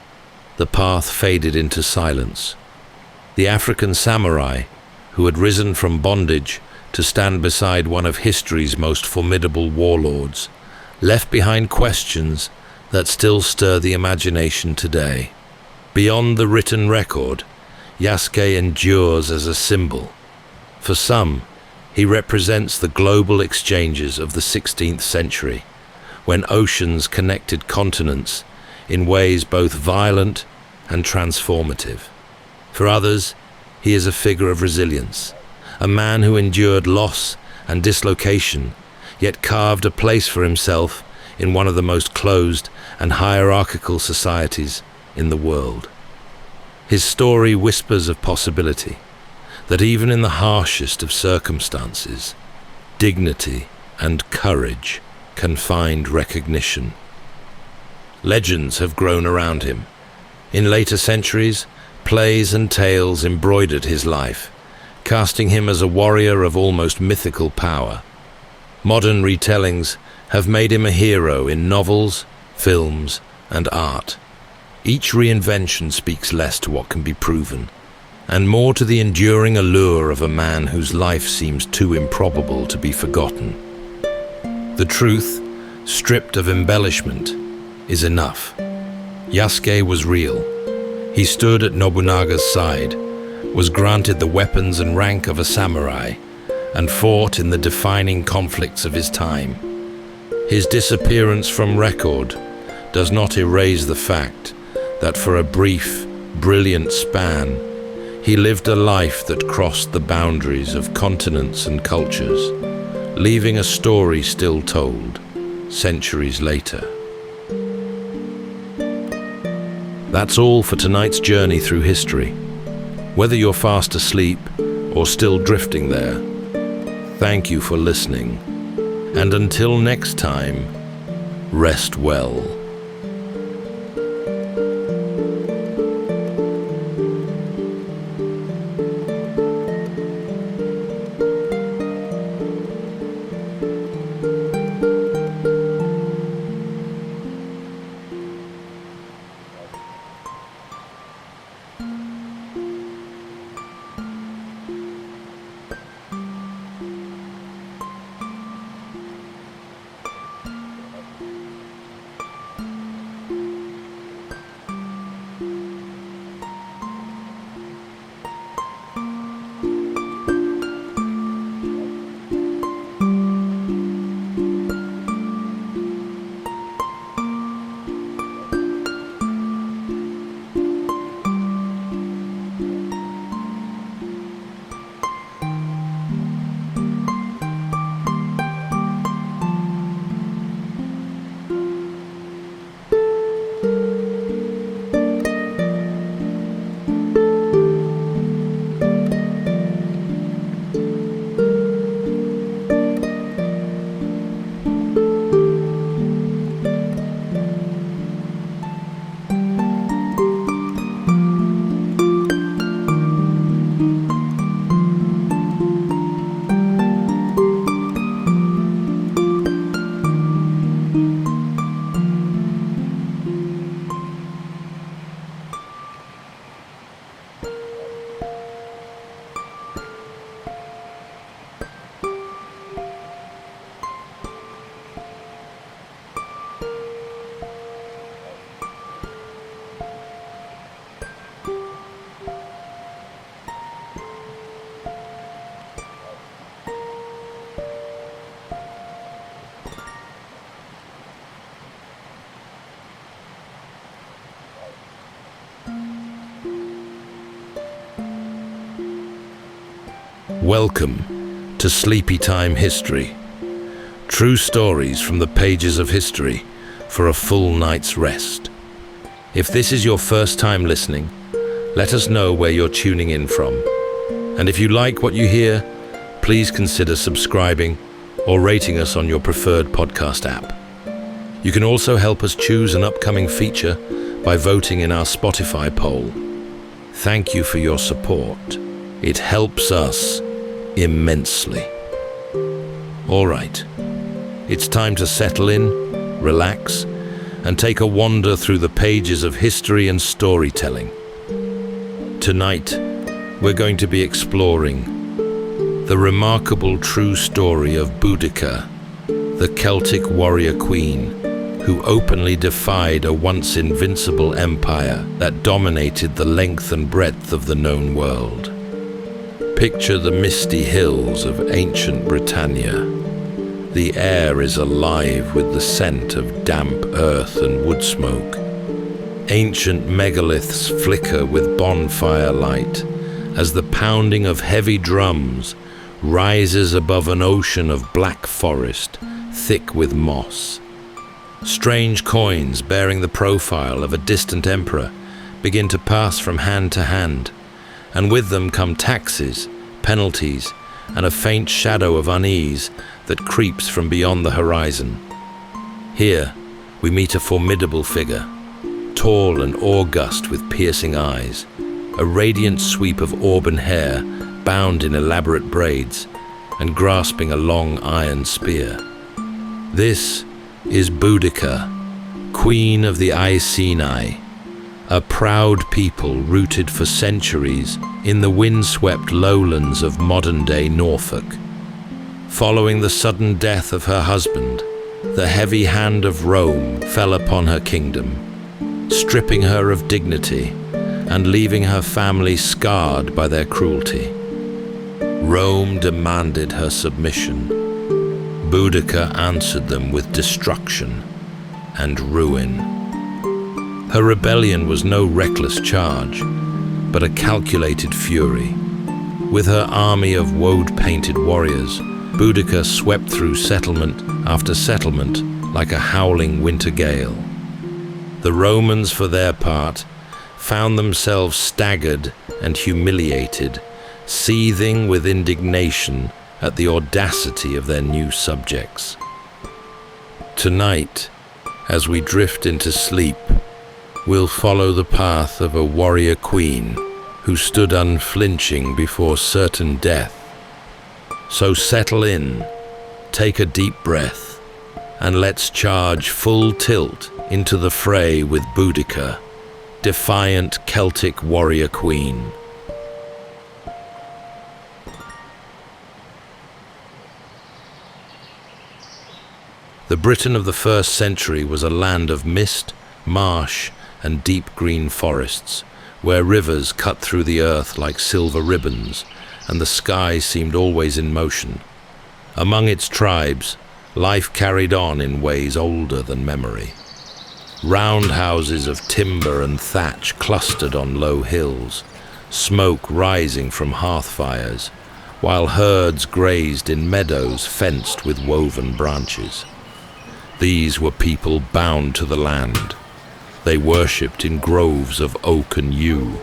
the path faded into silence. The African samurai, who had risen from bondage to stand beside one of history's most formidable warlords, left behind questions that still stir the imagination today. Beyond the written record, Yasuke endures as a symbol. For some, he represents the global exchanges of the 16th century, when oceans connected continents in ways both violent and transformative. For others, he is a figure of resilience, a man who endured loss and dislocation, yet carved a place for himself in one of the most closed and hierarchical societies in the world. His story whispers of possibility, that even in the harshest of circumstances, dignity and courage can find recognition. Legends have grown around him. In later centuries, plays and tales embroidered his life, casting him as a warrior of almost mythical power. Modern retellings have made him a hero in novels, films, and art. Each reinvention speaks less to what can be proven, and more to the enduring allure of a man whose life seems too improbable to be forgotten. The truth, stripped of embellishment, is enough. Yasuke was real. He stood at Nobunaga's side, was granted the weapons and rank of a samurai, and fought in the defining conflicts of his time. His disappearance from record does not erase the fact that for a brief, brilliant span, he lived a life that crossed the boundaries of continents and cultures, leaving a story still told centuries later. That's all for tonight's journey through history. Whether you're fast asleep or still drifting there, thank you for listening. And until next time, rest well. Welcome to Sleepytime History. True stories from the pages of history for a full night's rest. If this is your first time listening, let us know where you're tuning in from. And if you like what you hear, please consider subscribing or rating us on your preferred podcast app. You can also help us choose an upcoming feature by voting in our Spotify poll. Thank you for your support. It helps us immensely. All right, it's time to settle in, relax, and take a wander through the pages of history and storytelling. Tonight, we're going to be exploring the remarkable true story of Boudica, the Celtic warrior queen who openly defied a once invincible empire that dominated the length and breadth of the known world. Picture the misty hills of ancient Britannia. The air is alive with the scent of damp earth and wood smoke. Ancient megaliths flicker with bonfire light as the pounding of heavy drums rises above an ocean of black forest, thick with moss. Strange coins bearing the profile of a distant emperor begin to pass from hand to hand, and with them come taxes, penalties, and a faint shadow of unease that creeps from beyond the horizon. Here, we meet a formidable figure, tall and august with piercing eyes, a radiant sweep of auburn hair bound in elaborate braids, and grasping a long iron spear. This is Boudica, Queen of the Iceni, a proud people rooted for centuries in the windswept lowlands of modern-day Norfolk. Following the sudden death of her husband, the heavy hand of Rome fell upon her kingdom, stripping her of dignity and leaving her family scarred by their cruelty. Rome demanded her submission. Boudica answered them with destruction and ruin. Her rebellion was no reckless charge, but a calculated fury. With her army of woad-painted warriors, Boudica swept through settlement after settlement like a howling winter gale. The Romans, for their part, found themselves staggered and humiliated seething with indignation at the audacity of their new subjects. Tonight, as we drift into sleep, we'll follow the path of a warrior queen who stood unflinching before certain death. So settle in, take a deep breath, and let's charge full tilt into the fray with Boudica, defiant Celtic warrior queen. The Britain of the 1st century was a land of mist, marsh, and deep green forests, where rivers cut through the earth like silver ribbons, and the sky seemed always in motion. Among its tribes, life carried on in ways older than memory. Round houses of timber and thatch clustered on low hills, smoke rising from hearth fires, while herds grazed in meadows fenced with woven branches. These were people bound to the land. They worshipped in groves of oak and yew,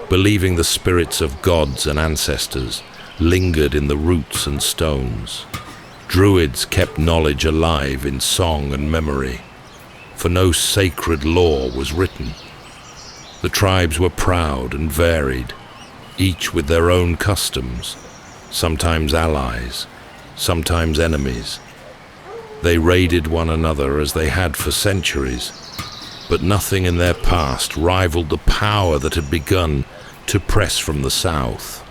believing the spirits of gods and ancestors lingered in the roots and stones. Druids kept knowledge alive in song and memory, for no sacred law was written. The tribes were proud and varied, each with their own customs, sometimes allies, sometimes enemies. They raided one another as they had for centuries, but nothing in their past rivaled the power that had begun to press from the south.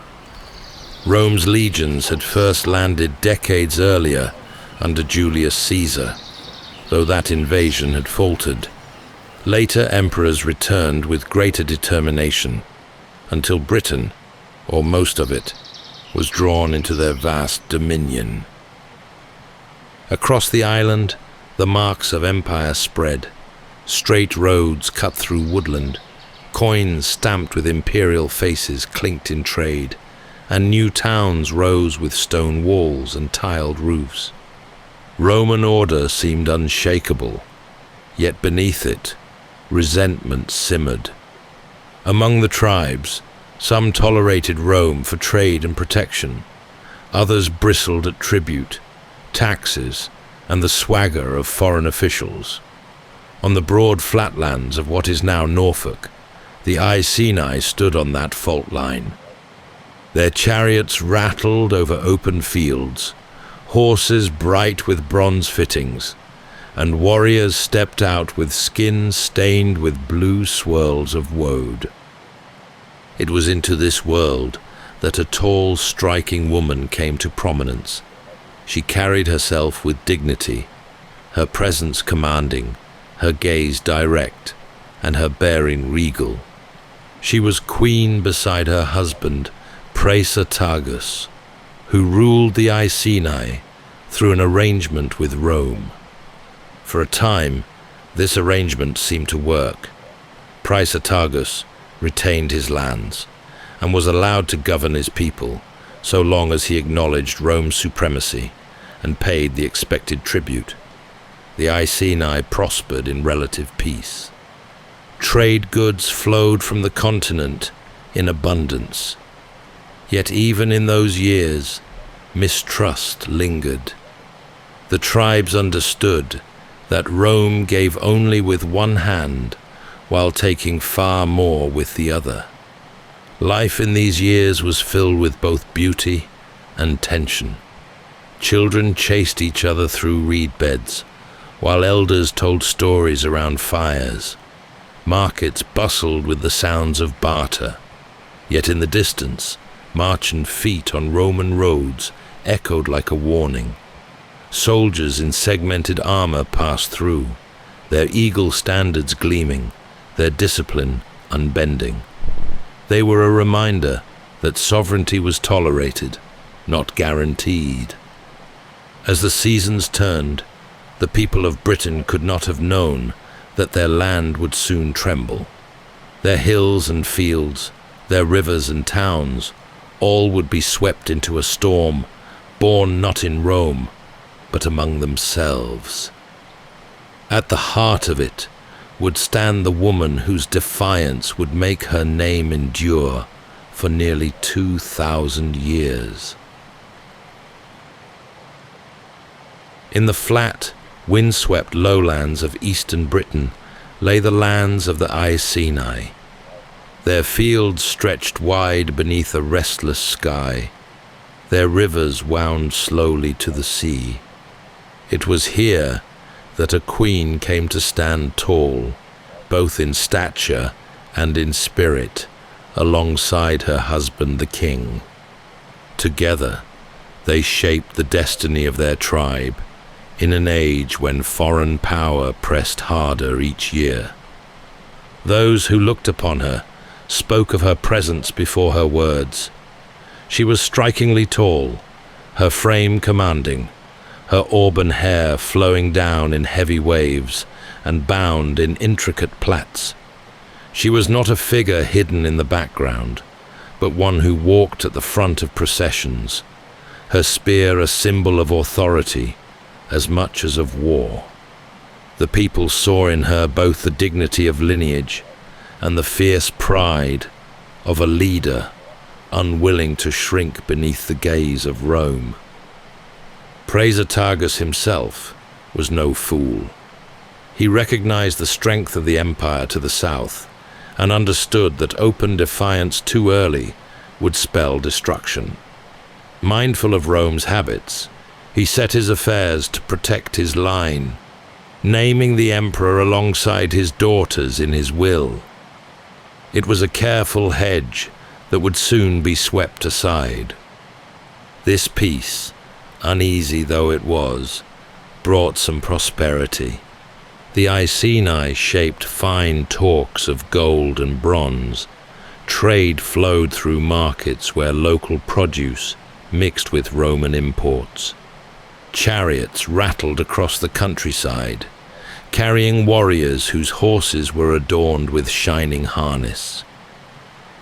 Rome's legions had first landed decades earlier under Julius Caesar, though that invasion had faltered. Later emperors returned with greater determination, until Britain, or most of it, was drawn into their vast dominion. Across the island, the marks of empire spread. Straight roads cut through woodland, coins stamped with imperial faces clinked in trade, and new towns rose with stone walls and tiled roofs. Roman order seemed unshakable, yet beneath it, resentment simmered. Among the tribes, some tolerated Rome for trade and protection. Others bristled at tribute, taxes, and the swagger of foreign officials. On the broad flatlands of what is now Norfolk, the Iceni stood on that fault line. Their chariots rattled over open fields, horses bright with bronze fittings, and warriors stepped out with skins stained with blue swirls of woad. It was into this world that a tall, striking woman came to prominence. She carried herself with dignity, her presence commanding, her gaze direct, and her bearing regal. She was queen beside her husband, Praesatagus, who ruled the Iceni through an arrangement with Rome. For a time, this arrangement seemed to work. Praesatagus retained his lands and was allowed to govern his people, so long as he acknowledged Rome's supremacy and paid the expected tribute. The Iceni prospered in relative peace. Trade goods flowed from the continent in abundance. Yet even in those years, mistrust lingered. The tribes understood that Rome gave only with one hand, while taking far more with the other. Life in these years was filled with both beauty and tension. Children chased each other through reed beds, while elders told stories around fires. Markets bustled with the sounds of barter, yet in the distance, marching feet on Roman roads echoed like a warning. Soldiers in segmented armor passed through, their eagle standards gleaming, their discipline unbending. They were a reminder that sovereignty was tolerated, not guaranteed. As the seasons turned, the people of Britain could not have known that their land would soon tremble. Their hills and fields, their rivers and towns, all would be swept into a storm, born not in Rome, but among themselves. At the heart of it would stand the woman whose defiance would make her name endure for nearly 2,000 years. In the flat, windswept lowlands of eastern Britain lay the lands of the Iceni. Their fields stretched wide beneath a restless sky. Their rivers wound slowly to the sea. It was here that a queen came to stand tall, both in stature and in spirit, alongside her husband the king. Together, they shaped the destiny of their tribe, in an age when foreign power pressed harder each year. Those who looked upon her spoke of her presence before her words. She was strikingly tall, her frame commanding, her auburn hair flowing down in heavy waves and bound in intricate plaits. She was not a figure hidden in the background, but one who walked at the front of processions, her spear a symbol of authority as much as of war. The people saw in her both the dignity of lineage and the fierce pride of a leader unwilling to shrink beneath the gaze of Rome. Praesatagus himself was no fool. He recognized the strength of the empire to the south and understood that open defiance too early would spell destruction. Mindful of Rome's habits, he set his affairs to protect his line, naming the emperor alongside his daughters in his will. It was a careful hedge that would soon be swept aside. This peace, uneasy though it was, brought some prosperity. The Iceni shaped fine talks of gold and bronze. Trade flowed through markets where local produce mixed with Roman imports. Chariots rattled across the countryside, carrying warriors whose horses were adorned with shining harness.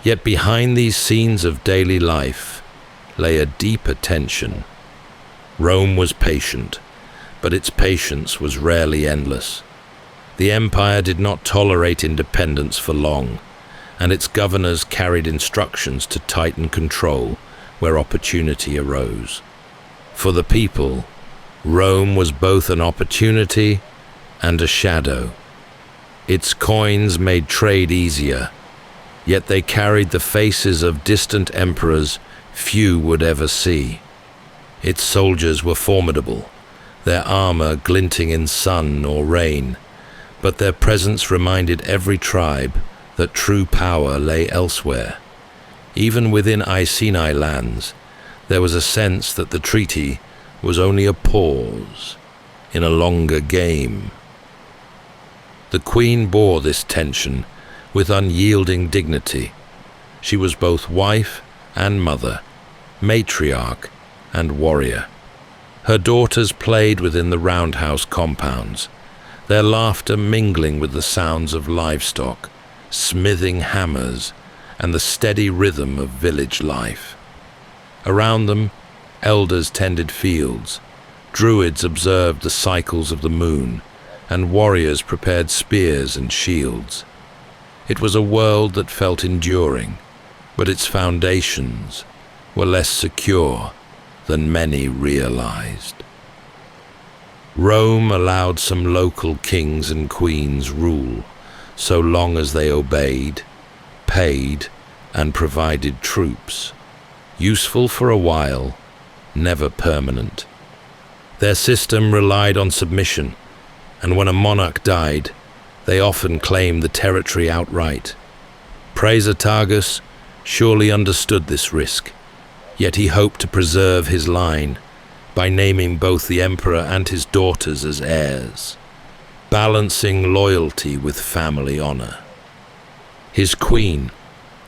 Yet behind these scenes of daily life lay a deeper tension. Rome was patient, but its patience was rarely endless. The empire did not tolerate independence for long, and its governors carried instructions to tighten control where opportunity arose. For the people, Rome was both an opportunity and a shadow. Its coins made trade easier, yet they carried the faces of distant emperors few would ever see. Its soldiers were formidable, their armor glinting in sun or rain, but their presence reminded every tribe that true power lay elsewhere. Even within Iceni lands, there was a sense that the treaty was only a pause in a longer game. The queen bore this tension with unyielding dignity. She was both wife and mother, matriarch and warrior. Her daughters played within the roundhouse compounds, their laughter mingling with the sounds of livestock, smithing hammers, and the steady rhythm of village life. Around them, elders tended fields, druids observed the cycles of the moon, and warriors prepared spears and shields. It was a world that felt enduring, but its foundations were less secure than many realized. Rome allowed some local kings and queens rule, so long as they obeyed, paid, and provided troops, useful for a while, never permanent. Their system relied on submission, and when a monarch died, they often claimed the territory outright. Praesatagus surely understood this risk, yet he hoped to preserve his line by naming both the emperor and his daughters as heirs, balancing loyalty with family honor. His queen,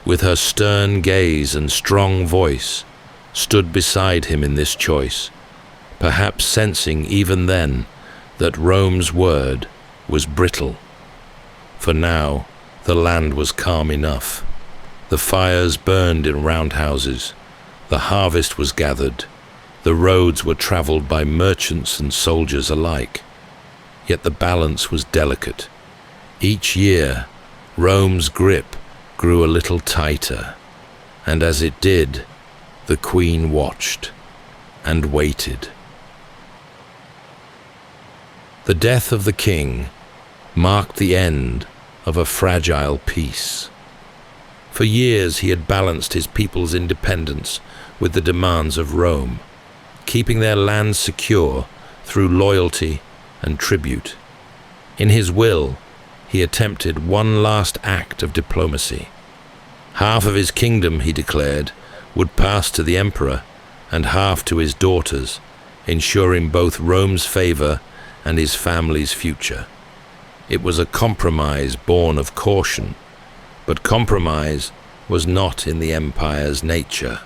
with her stern gaze and strong voice, stood beside him in this choice, perhaps sensing even then that Rome's word was brittle. For now, the land was calm enough. The fires burned in roundhouses, the harvest was gathered, the roads were traveled by merchants and soldiers alike. Yet the balance was delicate. Each year, Rome's grip grew a little tighter, And as it did, the queen watched and waited. The death of the king marked the end of a fragile peace. For years he had balanced his people's independence with the demands of Rome, keeping their lands secure through loyalty and tribute. In his will, he attempted one last act of diplomacy. Half of his kingdom, he declared, would pass to the emperor and half to his daughters, ensuring both Rome's favor and his family's future. It was a compromise born of caution, but compromise was not in the empire's nature.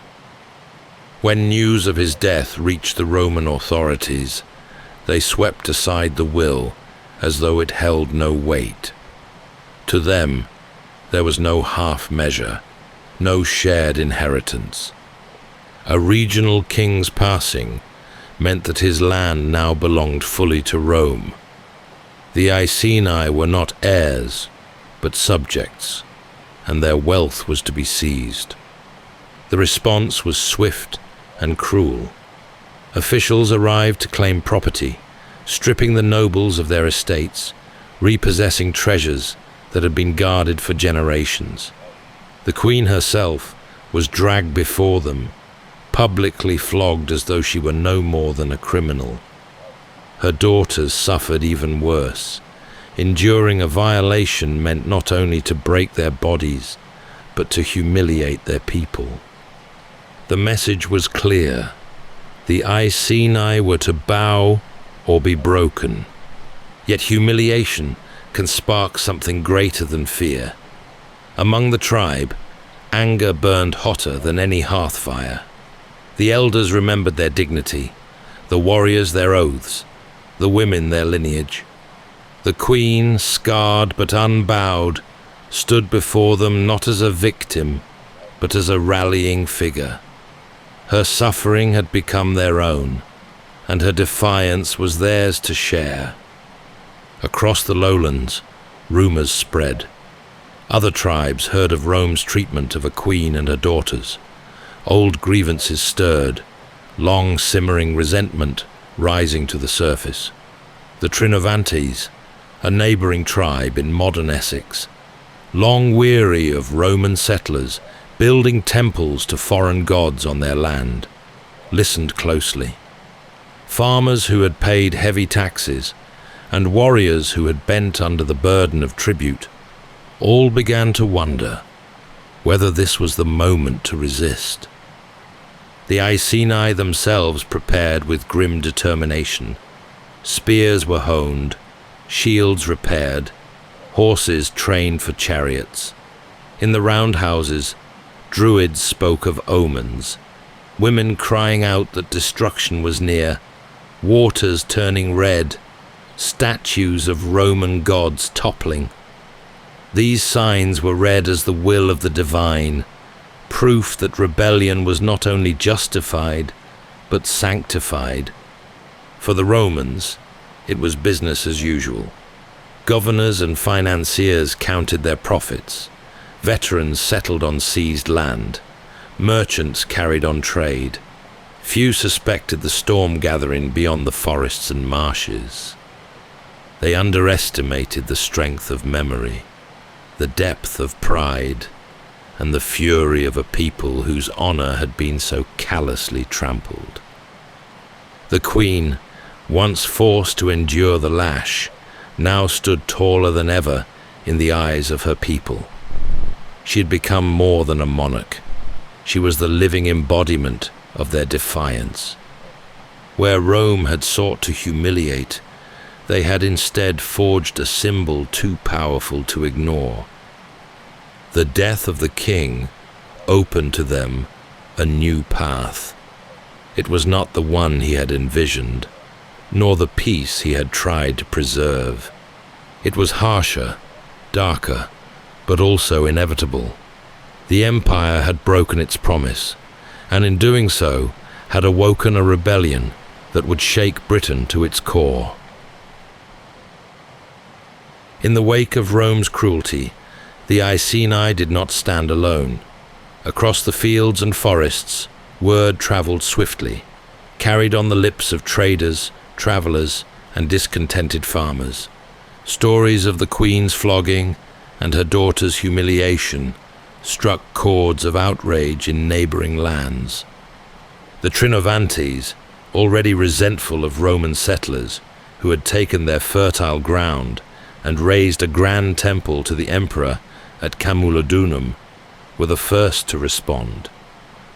When news of his death reached the Roman authorities, they swept aside the will as though it held no weight. To them, there was no half measure, no shared inheritance. A regional king's passing meant that his land now belonged fully to Rome. The Iceni were not heirs, but subjects, and their wealth was to be seized. The response was swift and cruel. Officials arrived to claim property, stripping the nobles of their estates, repossessing treasures that had been guarded for generations. The queen herself was dragged before them, publicly flogged as though she were no more than a criminal. Her daughters suffered even worse. Enduring a violation meant not only to break their bodies, but to humiliate their people. The message was clear. The Iceni were to bow or be broken. Yet humiliation can spark something greater than fear. Among the tribe, anger burned hotter than any hearth fire. The elders remembered their dignity, the warriors their oaths, the women their lineage. The queen, scarred but unbowed, stood before them not as a victim, but as a rallying figure. Her suffering had become their own, and her defiance was theirs to share. Across the lowlands, rumors spread. Other tribes heard of Rome's treatment of a queen and her daughters. Old grievances stirred, long simmering resentment rising to the surface. The Trinovantes, a neighboring tribe in modern Essex, long weary of Roman settlers building temples to foreign gods on their land, listened closely. Farmers who had paid heavy taxes and warriors who had bent under the burden of tribute all began to wonder whether this was the moment to resist. The Iceni themselves prepared with grim determination. Spears were honed, shields repaired, horses trained for chariots. In the roundhouses, druids spoke of omens, women crying out that destruction was near, waters turning red, statues of Roman gods toppling. These signs were read as the will of the divine, proof that rebellion was not only justified, but sanctified. For the Romans, it was business as usual. Governors and financiers counted their profits. Veterans settled on seized land. Merchants carried on trade. Few suspected the storm gathering beyond the forests and marshes. They underestimated the strength of memory, the depth of pride, and the fury of a people whose honor had been so callously trampled. The queen, once forced to endure the lash, now stood taller than ever in the eyes of her people. She had become more than a monarch. She was the living embodiment of their defiance. Where Rome had sought to humiliate, they had instead forged a symbol too powerful to ignore. The death of the king opened to them a new path. It was not the one he had envisioned, nor the peace he had tried to preserve. It was harsher, darker, but also inevitable. The empire had broken its promise, and in doing so had awoken a rebellion that would shake Britain to its core. In the wake of Rome's cruelty, the Iceni did not stand alone. Across the fields and forests, word travelled swiftly, carried on the lips of traders, travellers, and discontented farmers. Stories of the Queen's flogging and her daughter's humiliation struck chords of outrage in neighbouring lands. The Trinovantes, already resentful of Roman settlers who had taken their fertile ground and raised a grand temple to the emperor at Camulodunum, were the first to respond.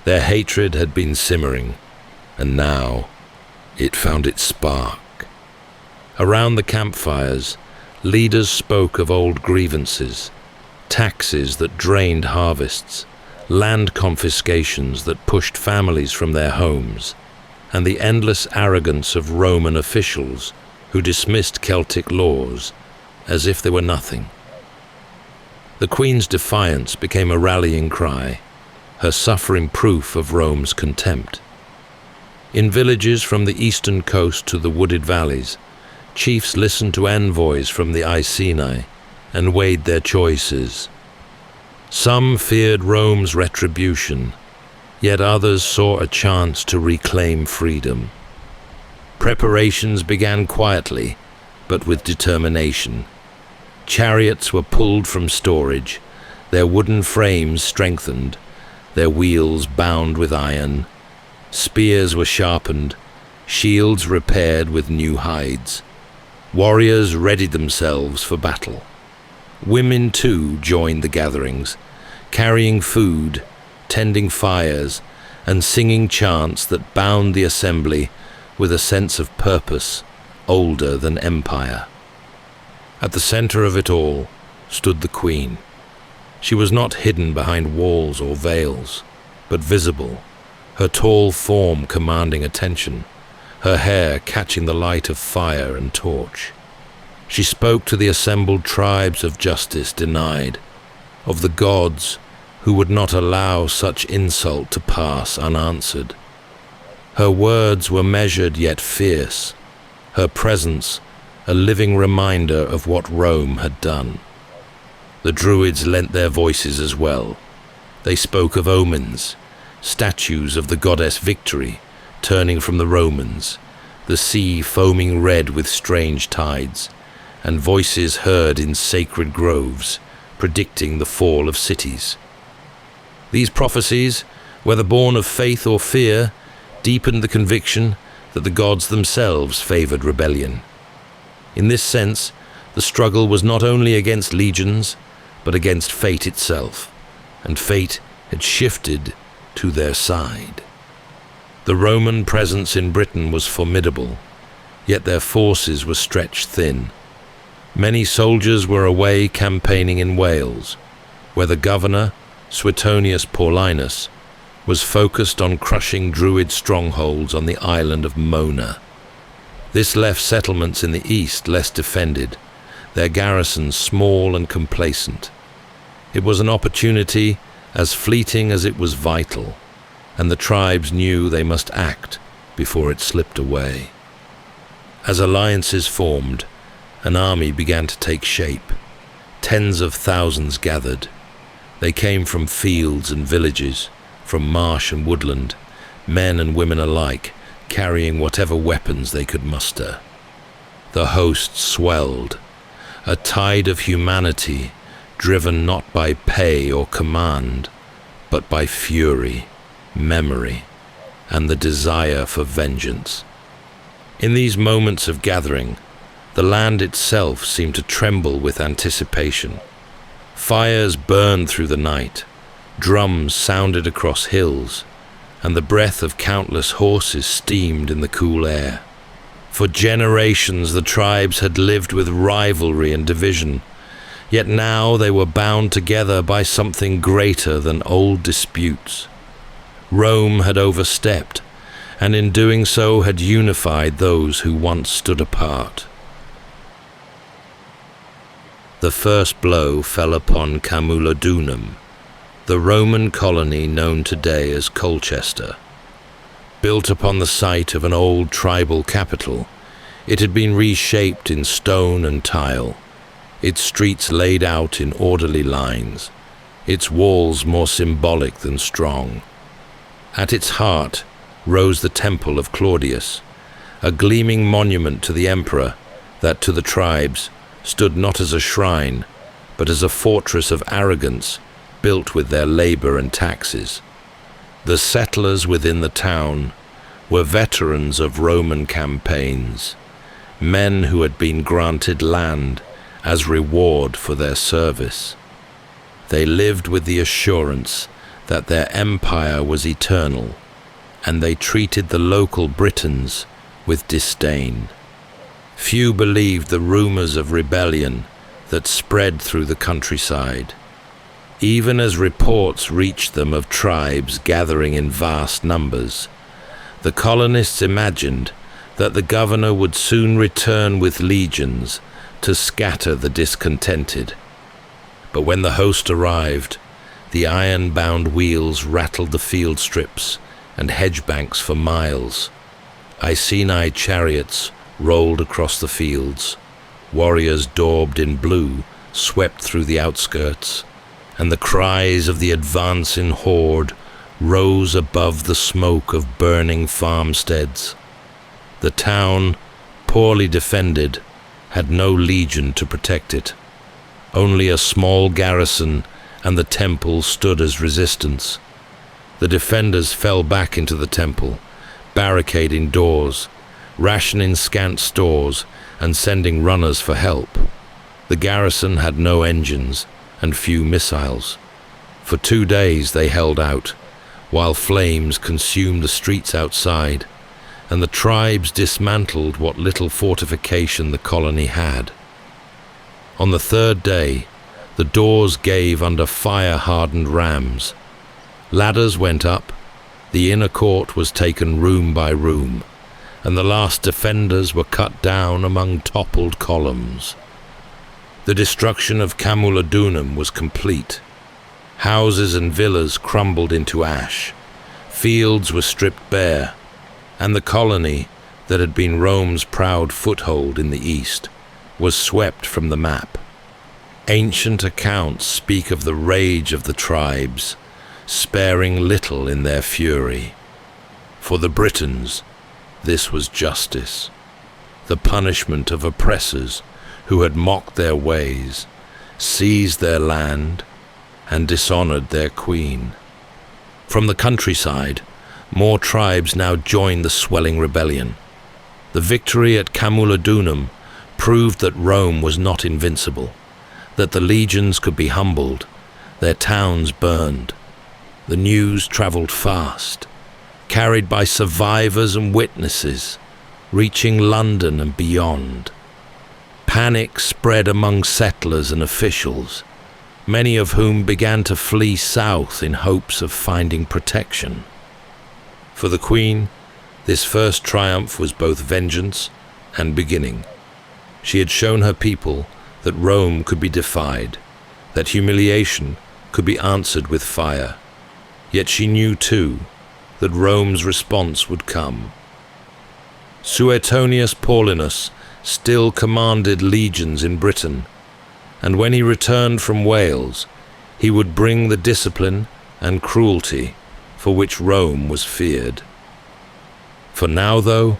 Their hatred had been simmering, and now it found its spark. Around the campfires, leaders spoke of old grievances, taxes that drained harvests, land confiscations that pushed families from their homes, and the endless arrogance of Roman officials who dismissed Celtic laws as if they were nothing. The Queen's defiance became a rallying cry, her suffering proof of Rome's contempt. In villages from the eastern coast to the wooded valleys, chiefs listened to envoys from the Iceni and weighed their choices. Some feared Rome's retribution, yet others saw a chance to reclaim freedom. Preparations began quietly, but with determination. Chariots were pulled from storage, their wooden frames strengthened, their wheels bound with iron. Spears were sharpened, shields repaired with new hides. Warriors readied themselves for battle. Women, too, joined the gatherings, carrying food, tending fires, and singing chants that bound the assembly with a sense of purpose older than empire. At the center of it all stood the Queen. She was not hidden behind walls or veils, but visible, her tall form commanding attention, her hair catching the light of fire and torch. She spoke to the assembled tribes of justice denied, of the gods who would not allow such insult to pass unanswered. Her words were measured yet fierce, her presence a living reminder of what Rome had done. The Druids lent their voices as well. They spoke of omens, statues of the goddess Victory turning from the Romans, the sea foaming red with strange tides, and voices heard in sacred groves predicting the fall of cities. These prophecies, whether born of faith or fear, deepened the conviction that the gods themselves favored rebellion. In this sense, the struggle was not only against legions, but against fate itself, and fate had shifted to their side. The Roman presence in Britain was formidable, yet their forces were stretched thin. Many soldiers were away campaigning in Wales, where the governor, Suetonius Paulinus, was focused on crushing Druid strongholds on the island of Mona. This left settlements in the east less defended, their garrisons small and complacent. It was an opportunity as fleeting as it was vital, and the tribes knew they must act before it slipped away. As alliances formed, an army began to take shape. Tens of thousands gathered. They came from fields and villages, from marsh and woodland, men and women alike, carrying whatever weapons they could muster. The host swelled, a tide of humanity driven not by pay or command, but by fury, memory, and the desire for vengeance. In these moments of gathering, the land itself seemed to tremble with anticipation. Fires burned through the night, drums sounded across hills, and the breath of countless horses steamed in the cool air. For generations the tribes had lived with rivalry and division, yet now they were bound together by something greater than old disputes. Rome had overstepped, and in doing so had unified those who once stood apart. The first blow fell upon Camulodunum, the Roman colony known today as Colchester. Built upon the site of an old tribal capital, it had been reshaped in stone and tile, its streets laid out in orderly lines, its walls more symbolic than strong. At its heart rose the temple of Claudius, a gleaming monument to the emperor that to the tribes stood not as a shrine, but as a fortress of arrogance built with their labor and taxes. The settlers within the town were veterans of Roman campaigns, men who had been granted land as reward for their service. They lived with the assurance that their empire was eternal, and they treated the local Britons with disdain. Few believed the rumors of rebellion that spread through the countryside, even as reports reached them of tribes gathering in vast numbers. The colonists imagined that the governor would soon return with legions to scatter the discontented. But when the host arrived, the iron-bound wheels rattled the field strips and hedge banks for miles. Iceni chariots rolled across the fields. Warriors daubed in blue swept through the outskirts, and the cries of the advancing horde rose above the smoke of burning farmsteads. The town, poorly defended, had no legion to protect it. Only a small garrison and the temple stood as resistance. The defenders fell back into the temple, barricading doors, rationing scant stores, and sending runners for help. The garrison had no engines and few missiles. For 2 days they held out, while flames consumed the streets outside, and the tribes dismantled what little fortification the colony had. On the 3rd day, the doors gave under fire-hardened rams. Ladders went up, the inner court was taken room by room, and the last defenders were cut down among toppled columns. The destruction of Camulodunum was complete. Houses and villas crumbled into ash, fields were stripped bare, and the colony that had been Rome's proud foothold in the east was swept from the map. Ancient accounts speak of the rage of the tribes, sparing little in their fury. For the Britons, this was justice, the punishment of oppressors who had mocked their ways, seized their land, and dishonored their queen. From the countryside, more tribes now joined the swelling rebellion. The victory at Camulodunum proved that Rome was not invincible, that the legions could be humbled, their towns burned. The news traveled fast, carried by survivors and witnesses, reaching London and beyond. Panic spread among settlers and officials, many of whom began to flee south in hopes of finding protection. For the Queen, this first triumph was both vengeance and beginning. She had shown her people that Rome could be defied, that humiliation could be answered with fire. Yet she knew too that Rome's response would come. Suetonius Paulinus still commanded legions in Britain, and when he returned from Wales, he would bring the discipline and cruelty for which Rome was feared. For now, though,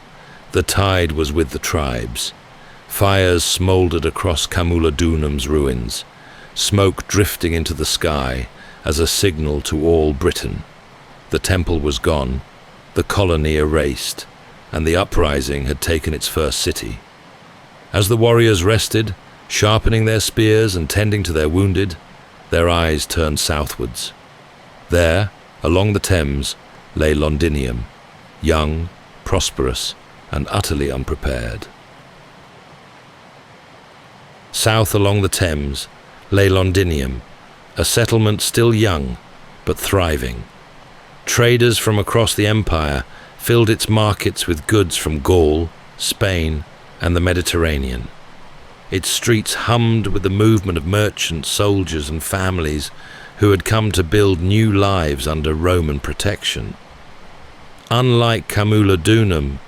the tide was with the tribes. Fires smouldered across Camulodunum's ruins, smoke drifting into the sky as a signal to all Britain. The temple was gone, the colony erased, and the uprising had taken its first city. As the warriors rested, sharpening their spears and tending to their wounded, their eyes turned southwards. There, along the Thames, lay Londinium, young, prosperous, and utterly unprepared. South along the Thames lay Londinium, a settlement still young but thriving. Traders from across the empire filled its markets with goods from Gaul, Spain, and the Mediterranean. Its streets hummed with the movement of merchants, soldiers, and families who had come to build new lives under Roman protection. Unlike Camulodunum,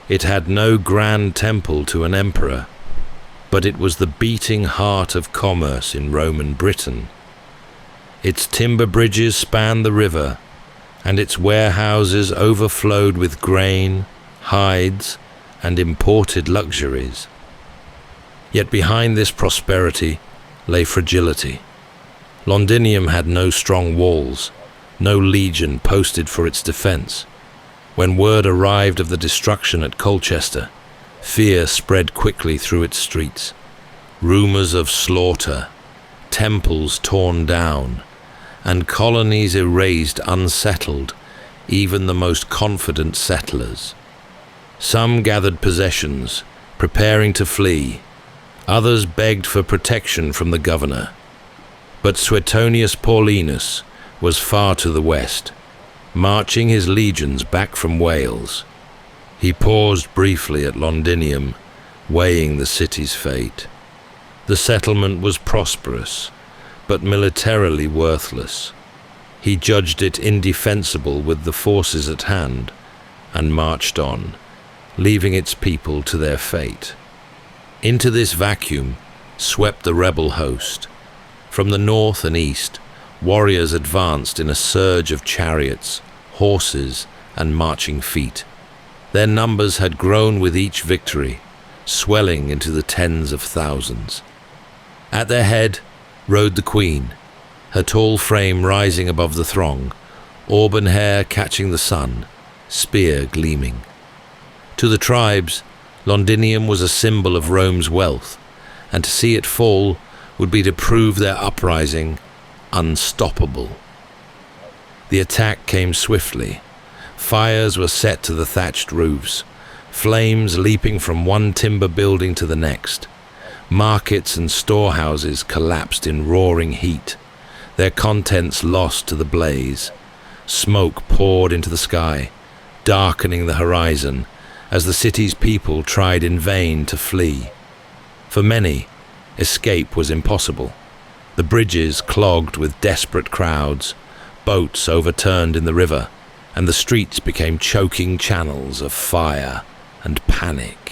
it had no grand temple to an emperor, but it was the beating heart of commerce in Roman Britain. Its timber bridges spanned the river, and its warehouses overflowed with grain, hides, and imported luxuries. Yet behind this prosperity lay fragility. Londinium had no strong walls, no legion posted for its defense. When word arrived of the destruction at Colchester, fear spread quickly through its streets. Rumors of slaughter, temples torn down, and colonies erased unsettled even the most confident settlers. Some gathered possessions, preparing to flee. Others begged for protection from the governor. But Suetonius Paulinus was far to the west, marching his legions back from Wales. He paused briefly at Londinium, weighing the city's fate. The settlement was prosperous, but militarily worthless. He judged it indefensible with the forces at hand, and marched on, leaving its people to their fate. Into this vacuum swept the rebel host. From the north and east, warriors advanced in a surge of chariots, horses, and marching feet. Their numbers had grown with each victory, swelling into the tens of thousands. At their head rode the queen, her tall frame rising above the throng, auburn hair catching the sun, spear gleaming. To the tribes, Londinium was a symbol of Rome's wealth, and to see it fall would be to prove their uprising unstoppable. The attack came swiftly. Fires were set to the thatched roofs, flames leaping from one timber building to the next. Markets and storehouses collapsed in roaring heat, their contents lost to the blaze. Smoke poured into the sky, darkening the horizon, as the city's people tried in vain to flee. For many, escape was impossible. The bridges clogged with desperate crowds, boats overturned in the river, and the streets became choking channels of fire and panic.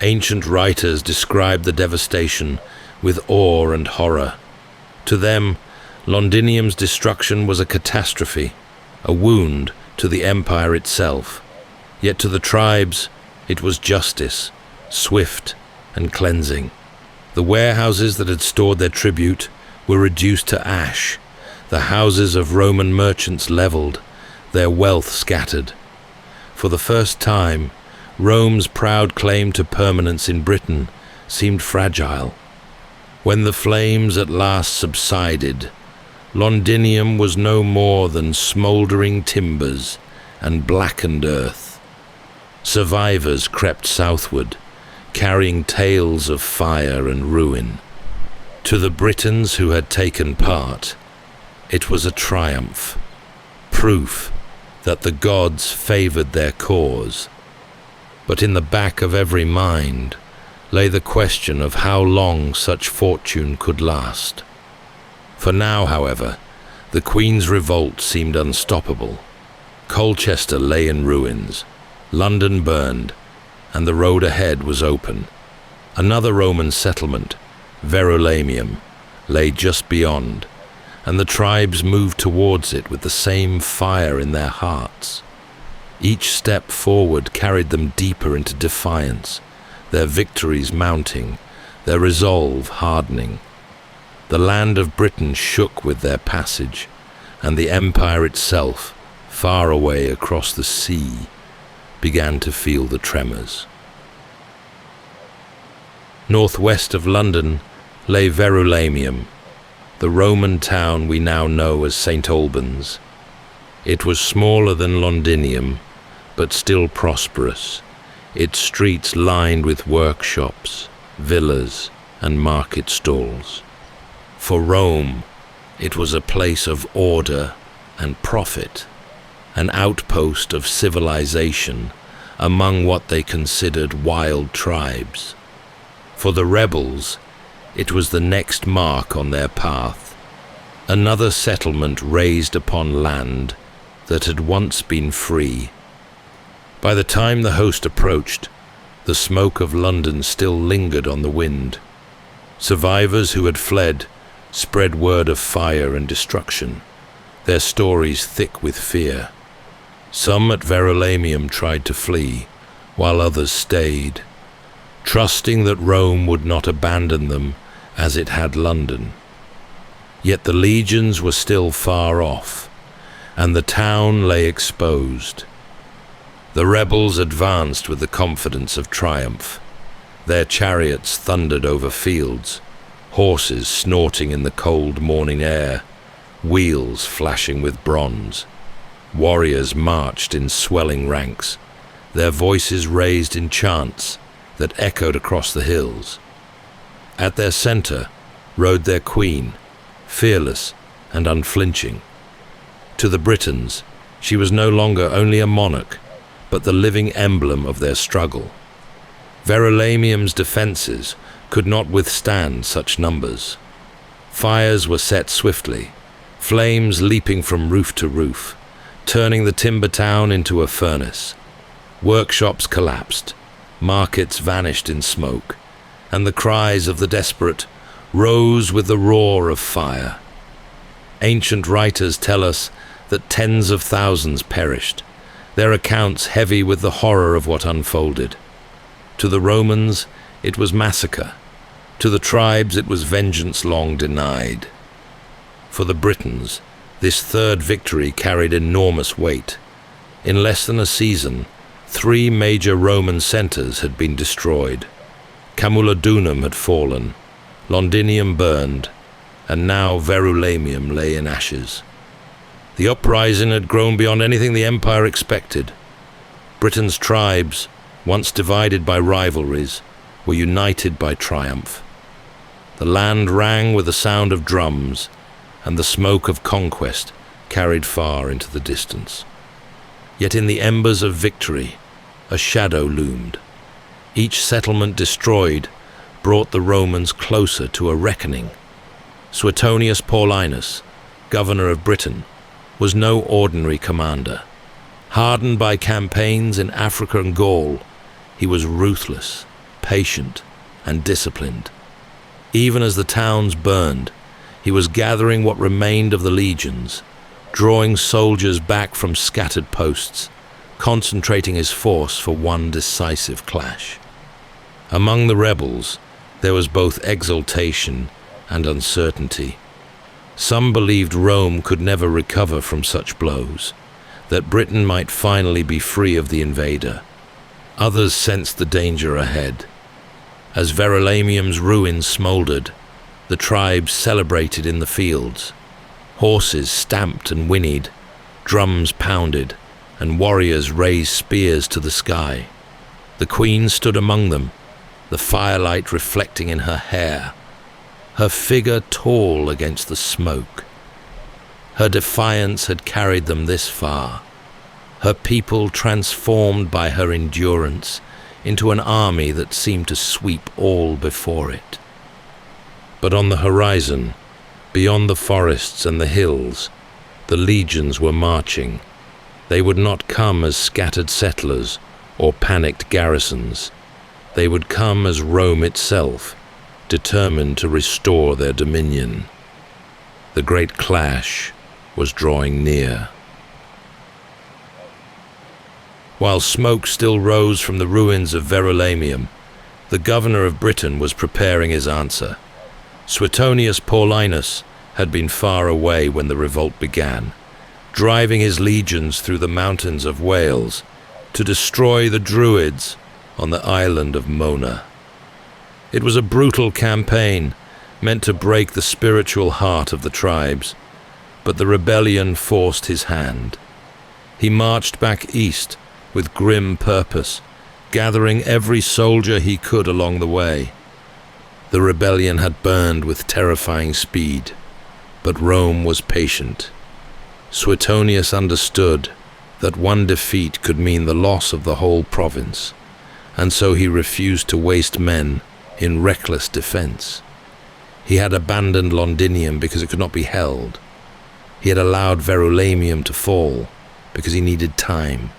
Ancient writers described the devastation with awe and horror. To them, Londinium's destruction was a catastrophe, a wound to the empire itself. Yet to the tribes, it was justice, swift and cleansing. The warehouses that had stored their tribute were reduced to ash, the houses of Roman merchants leveled, their wealth scattered. For the first time, Rome's proud claim to permanence in Britain seemed fragile. When the flames at last subsided, Londinium was no more than smouldering timbers and blackened earth. Survivors crept southward, carrying tales of fire and ruin. To the Britons who had taken part, it was a triumph, proof that the gods favored their cause. But in the back of every mind lay the question of how long such fortune could last. For now, however, the Queen's revolt seemed unstoppable. Colchester lay in ruins, London burned, and the road ahead was open. Another Roman settlement, Verulamium, lay just beyond, and the tribes moved towards it with the same fire in their hearts. Each step forward carried them deeper into defiance, their victories mounting, their resolve hardening. The land of Britain shook with their passage, and the empire itself, far away across the sea, began to feel the tremors. Northwest of London lay Verulamium, the Roman town we now know as St. Albans. It was smaller than Londinium, but still prosperous, its streets lined with workshops, villas, and market stalls. For Rome, it was a place of order and profit, an outpost of civilization among what they considered wild tribes. For the rebels, it was the next mark on their path, another settlement raised upon land that had once been free. By the time the host approached, the smoke of London still lingered on the wind. Survivors who had fled spread word of fire and destruction, their stories thick with fear. Some at Verulamium tried to flee, while others stayed, trusting that Rome would not abandon them as it had London. Yet the legions were still far off, and the town lay exposed. The rebels advanced with the confidence of triumph. Their chariots thundered over fields, horses snorting in the cold morning air, wheels flashing with bronze. Warriors marched in swelling ranks, their voices raised in chants that echoed across the hills. At their center rode their queen, fearless and unflinching. To the Britons, she was no longer only a monarch, but the living emblem of their struggle. Verulamium's defenses could not withstand such numbers. Fires were set swiftly, flames leaping from roof to roof, turning the timber town into a furnace. Workshops collapsed, markets vanished in smoke, and the cries of the desperate rose with the roar of fire. Ancient writers tell us that tens of thousands perished, their accounts heavy with the horror of what unfolded. To the Romans, it was massacre. To the tribes, it was vengeance long denied. For the Britons, this third victory carried enormous weight. In less than a season, 3 major Roman centers had been destroyed. Camulodunum had fallen, Londinium burned, and now Verulamium lay in ashes. The uprising had grown beyond anything the empire expected. Britain's tribes, once divided by rivalries, were united by triumph. The land rang with the sound of drums, and the smoke of conquest carried far into the distance. Yet in the embers of victory, a shadow loomed. Each settlement destroyed brought the Romans closer to a reckoning. Suetonius Paulinus, governor of Britain, was no ordinary commander. Hardened by campaigns in Africa and Gaul, he was ruthless, patient, and disciplined. Even as the towns burned, he was gathering what remained of the legions, drawing soldiers back from scattered posts, concentrating his force for one decisive clash. Among the rebels, there was both exultation and uncertainty. Some believed Rome could never recover from such blows, that Britain might finally be free of the invader. Others sensed the danger ahead. As Verulamium's ruins smoldered, the tribes celebrated in the fields. Horses stamped and whinnied, drums pounded, and warriors raised spears to the sky. The queen stood among them, the firelight reflecting in her hair, her figure tall against the smoke. Her defiance had carried them this far, her people transformed by her endurance into an army that seemed to sweep all before it. But on the horizon, beyond the forests and the hills, the legions were marching. They would not come as scattered settlers or panicked garrisons. They would come as Rome itself, determined to restore their dominion. The great clash was drawing near. While smoke still rose from the ruins of Verulamium, the governor of Britain was preparing his answer. Suetonius Paulinus had been far away when the revolt began, driving his legions through the mountains of Wales to destroy the Druids on the island of Mona. It was a brutal campaign, meant to break the spiritual heart of the tribes, but the rebellion forced his hand. He marched back east with grim purpose, gathering every soldier he could along the way. The rebellion had burned with terrifying speed, but Rome was patient. Suetonius understood that one defeat could mean the loss of the whole province, and so he refused to waste men in reckless defense. He had abandoned Londinium because it could not be held. He had allowed Verulamium to fall because he needed time.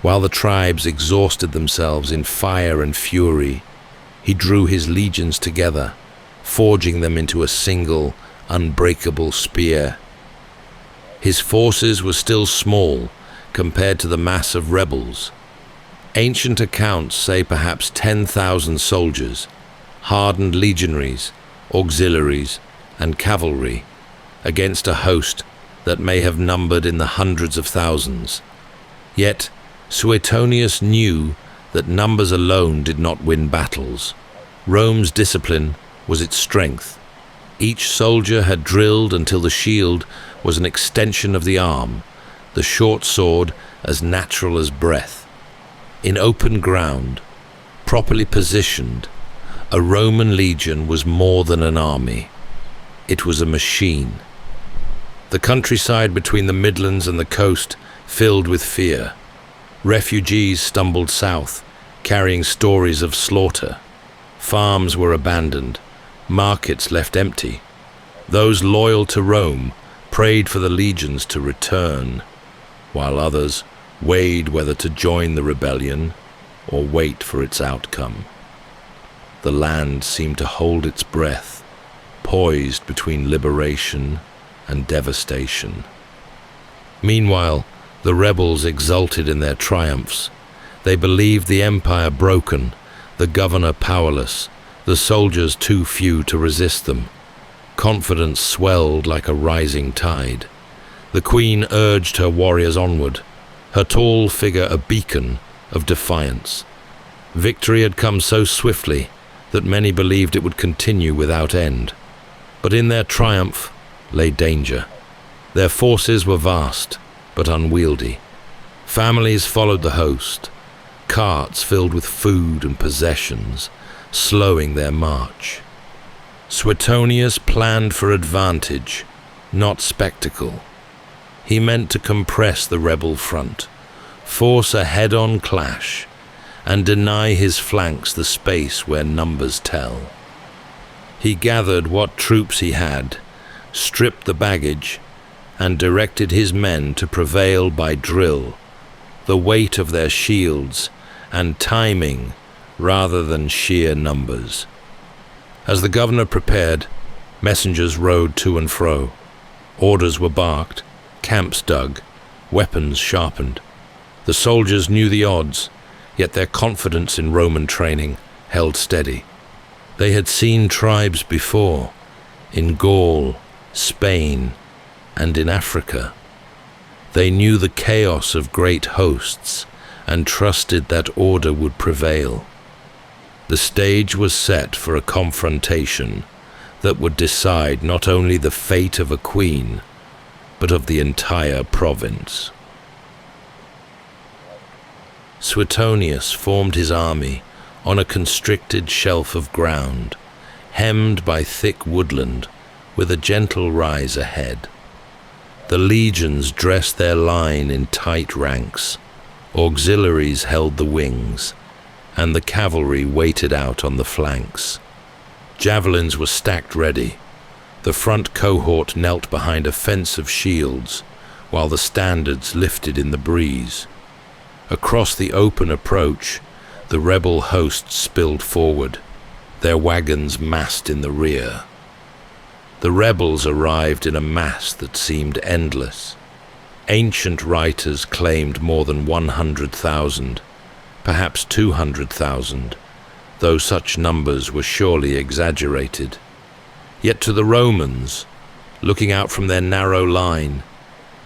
While the tribes exhausted themselves in fire and fury, he drew his legions together, forging them into a single, unbreakable spear. His forces were still small compared to the mass of rebels. Ancient accounts say perhaps 10,000 soldiers, hardened legionaries, auxiliaries, and cavalry, against a host that may have numbered in the hundreds of thousands. Yet Suetonius knew that numbers alone did not win battles. Rome's discipline was its strength. Each soldier had drilled until the shield was an extension of the arm, the short sword as natural as breath. In open ground, properly positioned, a Roman legion was more than an army. It was a machine. The countryside between the Midlands and the coast filled with fear. Refugees stumbled south, carrying stories of slaughter. Farms were abandoned, markets left empty. Those loyal to Rome prayed for the legions to return, while others weighed whether to join the rebellion or wait for its outcome. The land seemed to hold its breath, poised between liberation and devastation. Meanwhile, the rebels exulted in their triumphs. They believed the empire broken, the governor powerless, the soldiers too few to resist them. Confidence swelled like a rising tide. The queen urged her warriors onward, her tall figure a beacon of defiance. Victory had come so swiftly that many believed it would continue without end. But in their triumph lay danger. Their forces were vast, but unwieldy. Families followed the host, carts filled with food and possessions, slowing their march. Suetonius planned for advantage, not spectacle. He meant to compress the rebel front, force a head-on clash, and deny his flanks the space where numbers tell. He gathered what troops he had, stripped the baggage, and directed his men to prevail by drill, the weight of their shields, and timing rather than sheer numbers. As the governor prepared, messengers rode to and fro. Orders were barked, camps dug, weapons sharpened. The soldiers knew the odds, yet their confidence in Roman training held steady. They had seen tribes before, in Gaul, Spain, and in Africa. They knew the chaos of great hosts and trusted that order would prevail. The stage was set for a confrontation that would decide not only the fate of a queen, but of the entire province. Suetonius formed his army on a constricted shelf of ground, hemmed by thick woodland, with a gentle rise ahead. The legions dressed their line in tight ranks, auxiliaries held the wings, and the cavalry waited out on the flanks. Javelins were stacked ready. The front cohort knelt behind a fence of shields, while the standards lifted in the breeze. Across the open approach, the rebel host spilled forward, their wagons massed in the rear. The rebels arrived in a mass that seemed endless. Ancient writers claimed more than 100,000, perhaps 200,000, though such numbers were surely exaggerated. Yet to the Romans, looking out from their narrow line,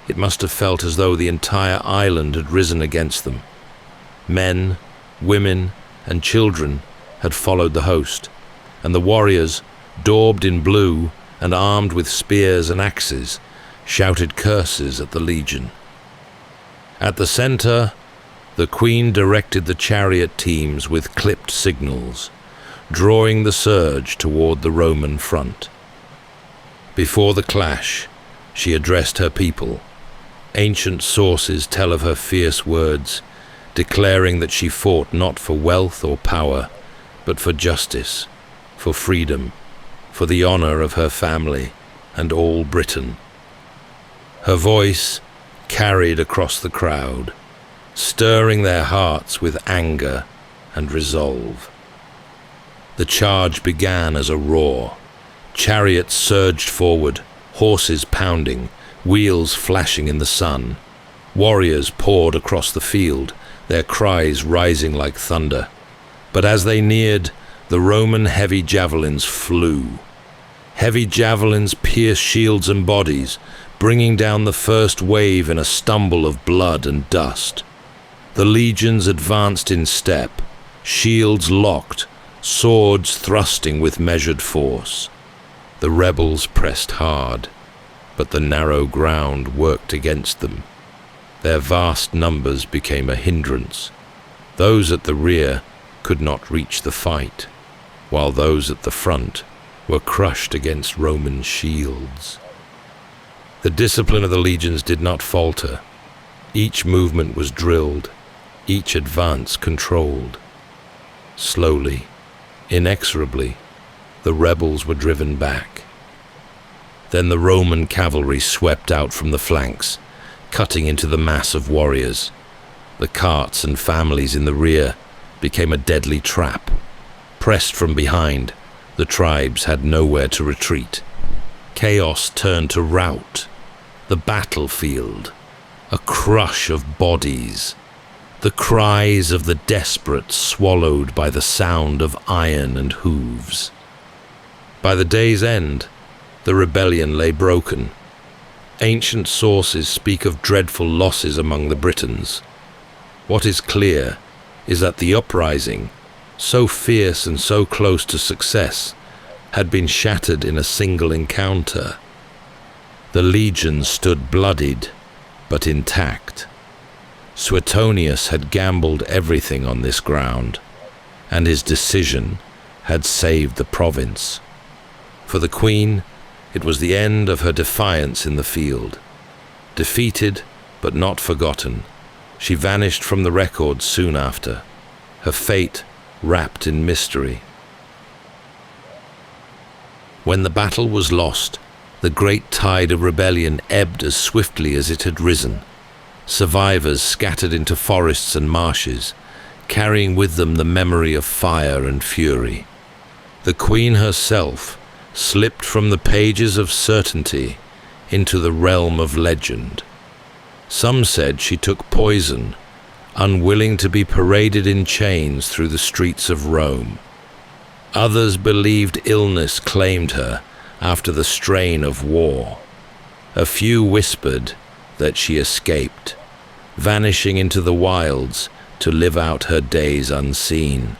it must have felt as though the entire island had risen against them. Men, women, and children had followed the host, and the warriors, daubed in blue and armed with spears and axes, shouted curses at the legion. At the center, the queen directed the chariot teams with clipped signals, drawing the surge toward the Roman front. Before the clash, she addressed her people. Ancient sources tell of her fierce words, declaring that she fought not for wealth or power, but for justice, for freedom, for the honor of her family and all Britain. Her voice carried across the crowd, stirring their hearts with anger and resolve. The charge began as a roar, Chariots surged forward, horses pounding, wheels flashing in the sun. Warriors poured across the field, their cries rising like thunder. But as they neared, the Roman heavy javelins flew. Heavy javelins pierced shields and bodies, bringing down the first wave in a stumble of blood and dust. The legions advanced in step, shields locked, swords thrusting with measured force. The rebels pressed hard, but the narrow ground worked against them. Their vast numbers became a hindrance. Those at the rear could not reach the fight, while those at the front were crushed against Roman shields. The discipline of the legions did not falter. Each movement was drilled, each advance controlled. Slowly, inexorably, the rebels were driven back. Then the Roman cavalry swept out from the flanks, cutting into the mass of warriors. The carts and families in the rear became a deadly trap. Pressed from behind, the tribes had nowhere to retreat. Chaos turned to rout. The battlefield, a crush of bodies. The cries of the desperate swallowed by the sound of iron and hooves. By the day's end, the rebellion lay broken. Ancient sources speak of dreadful losses among the Britons. What is clear is that the uprising, so fierce and so close to success, had been shattered in a single encounter. The legions stood bloodied, but intact. Suetonius had gambled everything on this ground, and his decision had saved the province. For the queen, it was the end of her defiance in the field. Defeated, but not forgotten, she vanished from the records soon after, her fate wrapped in mystery. When the battle was lost, the great tide of rebellion ebbed as swiftly as it had risen. Survivors scattered into forests and marshes, carrying with them the memory of fire and fury. The queen herself slipped from the pages of certainty into the realm of legend. Some said she took poison, unwilling to be paraded in chains through the streets of Rome. Others believed illness claimed her after the strain of war. A few whispered that she escaped, vanishing into the wilds to live out her days unseen.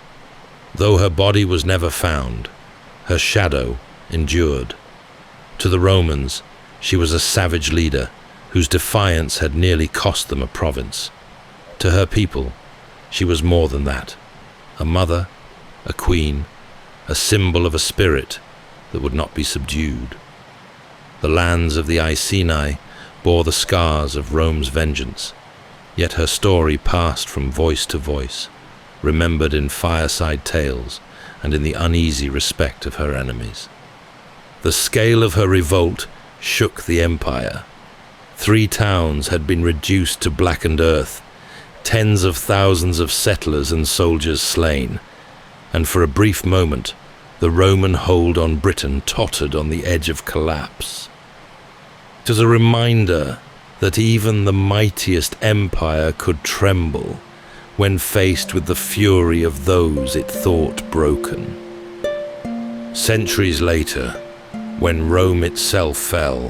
Though her body was never found, her shadow endured. To the Romans, she was a savage leader whose defiance had nearly cost them a province. To her people, she was more than that: a mother, a queen, a symbol of a spirit that would not be subdued. The lands of the Iceni bore the scars of Rome's vengeance, yet her story passed from voice to voice, remembered in fireside tales and in the uneasy respect of her enemies. The scale of her revolt shook the empire. 3 towns had been reduced to blackened earth, tens of thousands of settlers and soldiers slain, and for a brief moment, the Roman hold on Britain tottered on the edge of collapse. It was a reminder that even the mightiest empire could tremble when faced with the fury of those it thought broken. Centuries later, when Rome itself fell,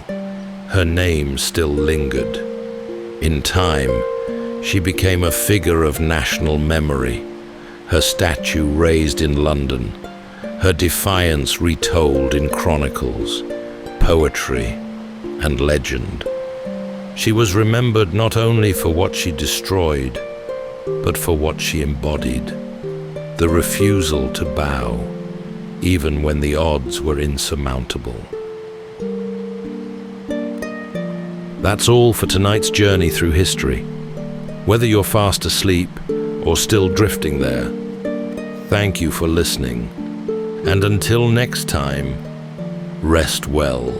her name still lingered. In time, she became a figure of national memory, her statue raised in London, her defiance retold in chronicles, poetry, and legend. She was remembered not only for what she destroyed, but for what she embodied: the refusal to bow, even when the odds were insurmountable. That's all for tonight's journey through history. Whether you're fast asleep or still drifting there, thank you for listening. And until next time, rest well.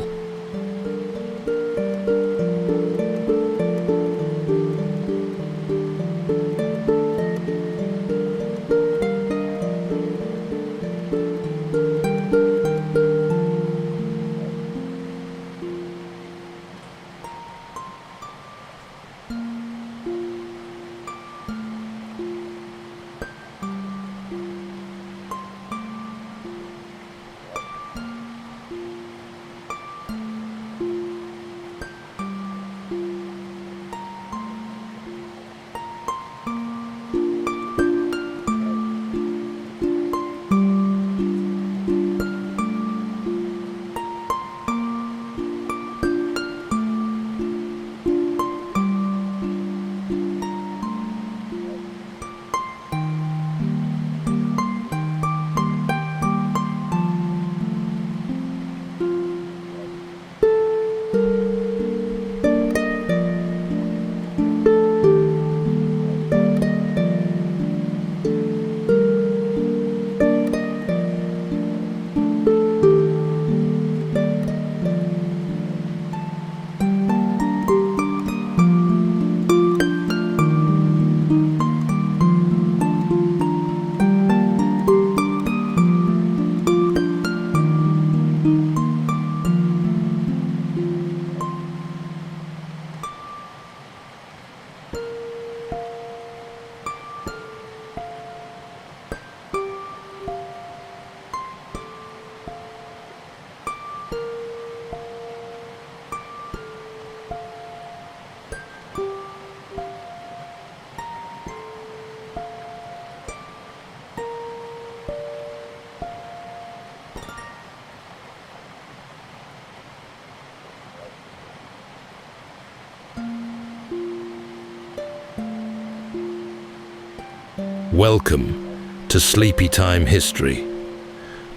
Welcome to Sleepytime History.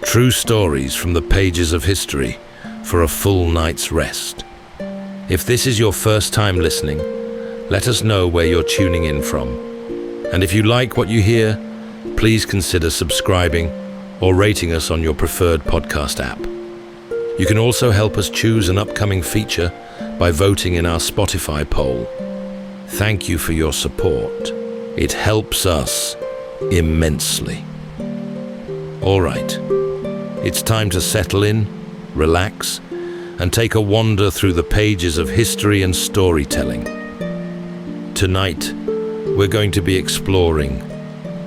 True stories from the pages of history for a full night's rest. If this is your first time listening, let us know where you're tuning in from. And if you like what you hear, please consider subscribing or rating us on your preferred podcast app. You can also help us choose an upcoming feature by voting in our Spotify poll. Thank you for your support. It helps us immensely. All right, it's time to settle in, relax, and take a wander through the pages of history and storytelling. Tonight, we're going to be exploring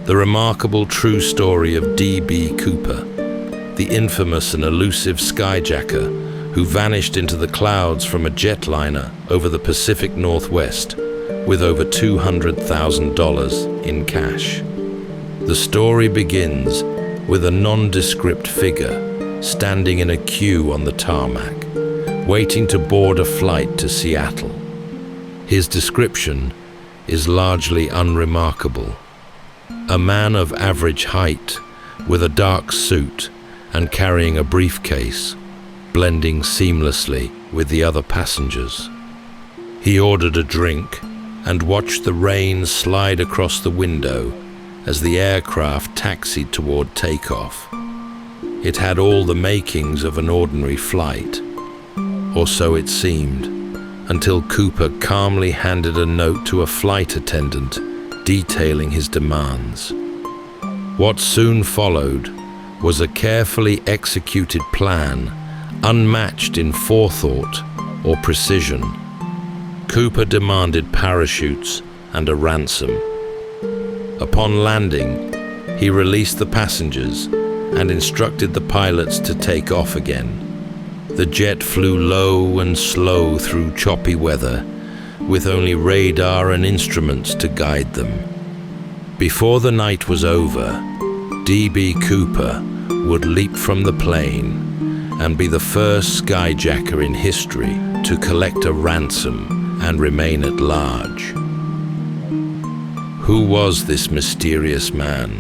the remarkable true story of D.B. Cooper, the infamous and elusive skyjacker who vanished into the clouds from a jetliner over the Pacific Northwest with over $200,000 in cash. The story begins with a nondescript figure standing in a queue on the tarmac, waiting to board a flight to Seattle. His description is largely unremarkable. A man of average height, with a dark suit and carrying a briefcase, blending seamlessly with the other passengers. He ordered a drink and watched the rain slide across the window as the aircraft taxied toward takeoff. It had all the makings of an ordinary flight, or so it seemed, until Cooper calmly handed a note to a flight attendant detailing his demands. What soon followed was a carefully executed plan, unmatched in forethought or precision. Cooper demanded parachutes and a ransom. Upon landing, he released the passengers and instructed the pilots to take off again. The jet flew low and slow through choppy weather, with only radar and instruments to guide them. Before the night was over, D.B. Cooper would leap from the plane and be the first skyjacker in history to collect a ransom and remain at large. Who was this mysterious man?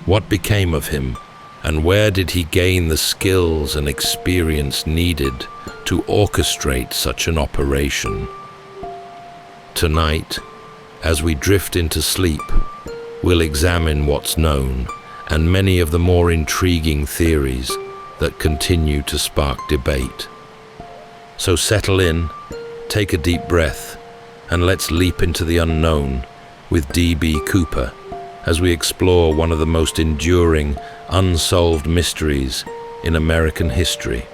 What became of him? And where did he gain the skills and experience needed to orchestrate such an operation? Tonight, as we drift into sleep, we'll examine what's known and many of the more intriguing theories that continue to spark debate. So settle in, take a deep breath, and let's leap into the unknown with D.B. Cooper as we explore one of the most enduring, unsolved mysteries in American history.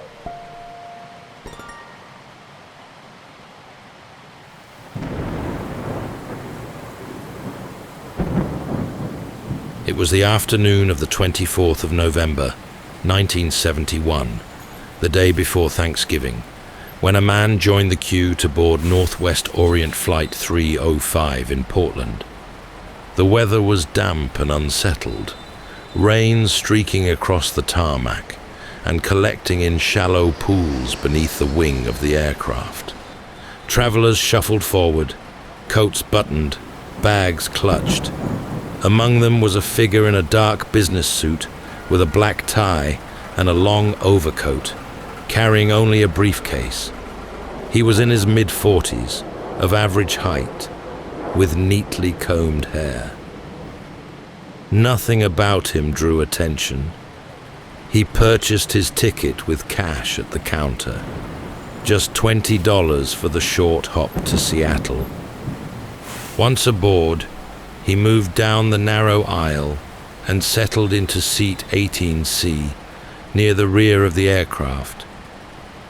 It was the afternoon of the 24th of November, 1971, the day before Thanksgiving, when a man joined the queue to board Northwest Orient Flight 305 in Portland. The weather was damp and unsettled, rain streaking across the tarmac and collecting in shallow pools beneath the wing of the aircraft. Travelers shuffled forward, coats buttoned, bags clutched. Among them was a figure in a dark business suit with a black tie and a long overcoat, carrying only a briefcase. He was in his mid-40s, of average height, with neatly combed hair. Nothing about him drew attention. He purchased his ticket with cash at the counter, just $20 for the short hop to Seattle. Once aboard, he moved down the narrow aisle and settled into seat 18C, near the rear of the aircraft.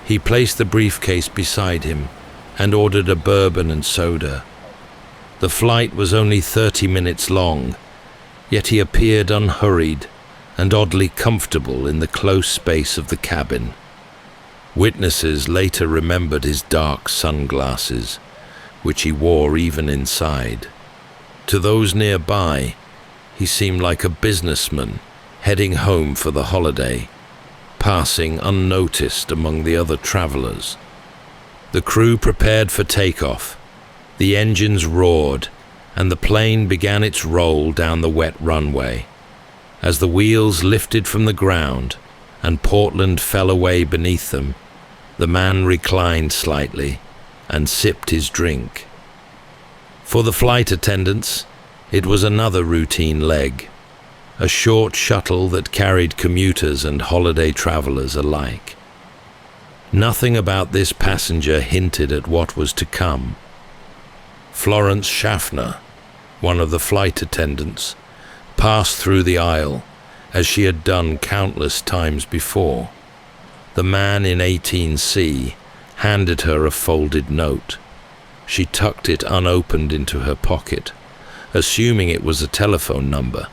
He placed the briefcase beside him and ordered a bourbon and soda. The flight was only 30 minutes long, yet he appeared unhurried and oddly comfortable in the close space of the cabin. Witnesses later remembered his dark sunglasses, which he wore even inside. To those nearby, he seemed like a businessman heading home for the holiday, passing unnoticed among the other travelers. The crew prepared for takeoff. The engines roared, and the plane began its roll down the wet runway. As the wheels lifted from the ground and Portland fell away beneath them, the man reclined slightly and sipped his drink. For the flight attendants, it was another routine leg, a short shuttle that carried commuters and holiday travelers alike. Nothing about this passenger hinted at what was to come. Florence Schaffner, one of the flight attendants, passed through the aisle as she had done countless times before. The man in 18C handed her a folded note. She tucked it unopened into her pocket, assuming it was a telephone number,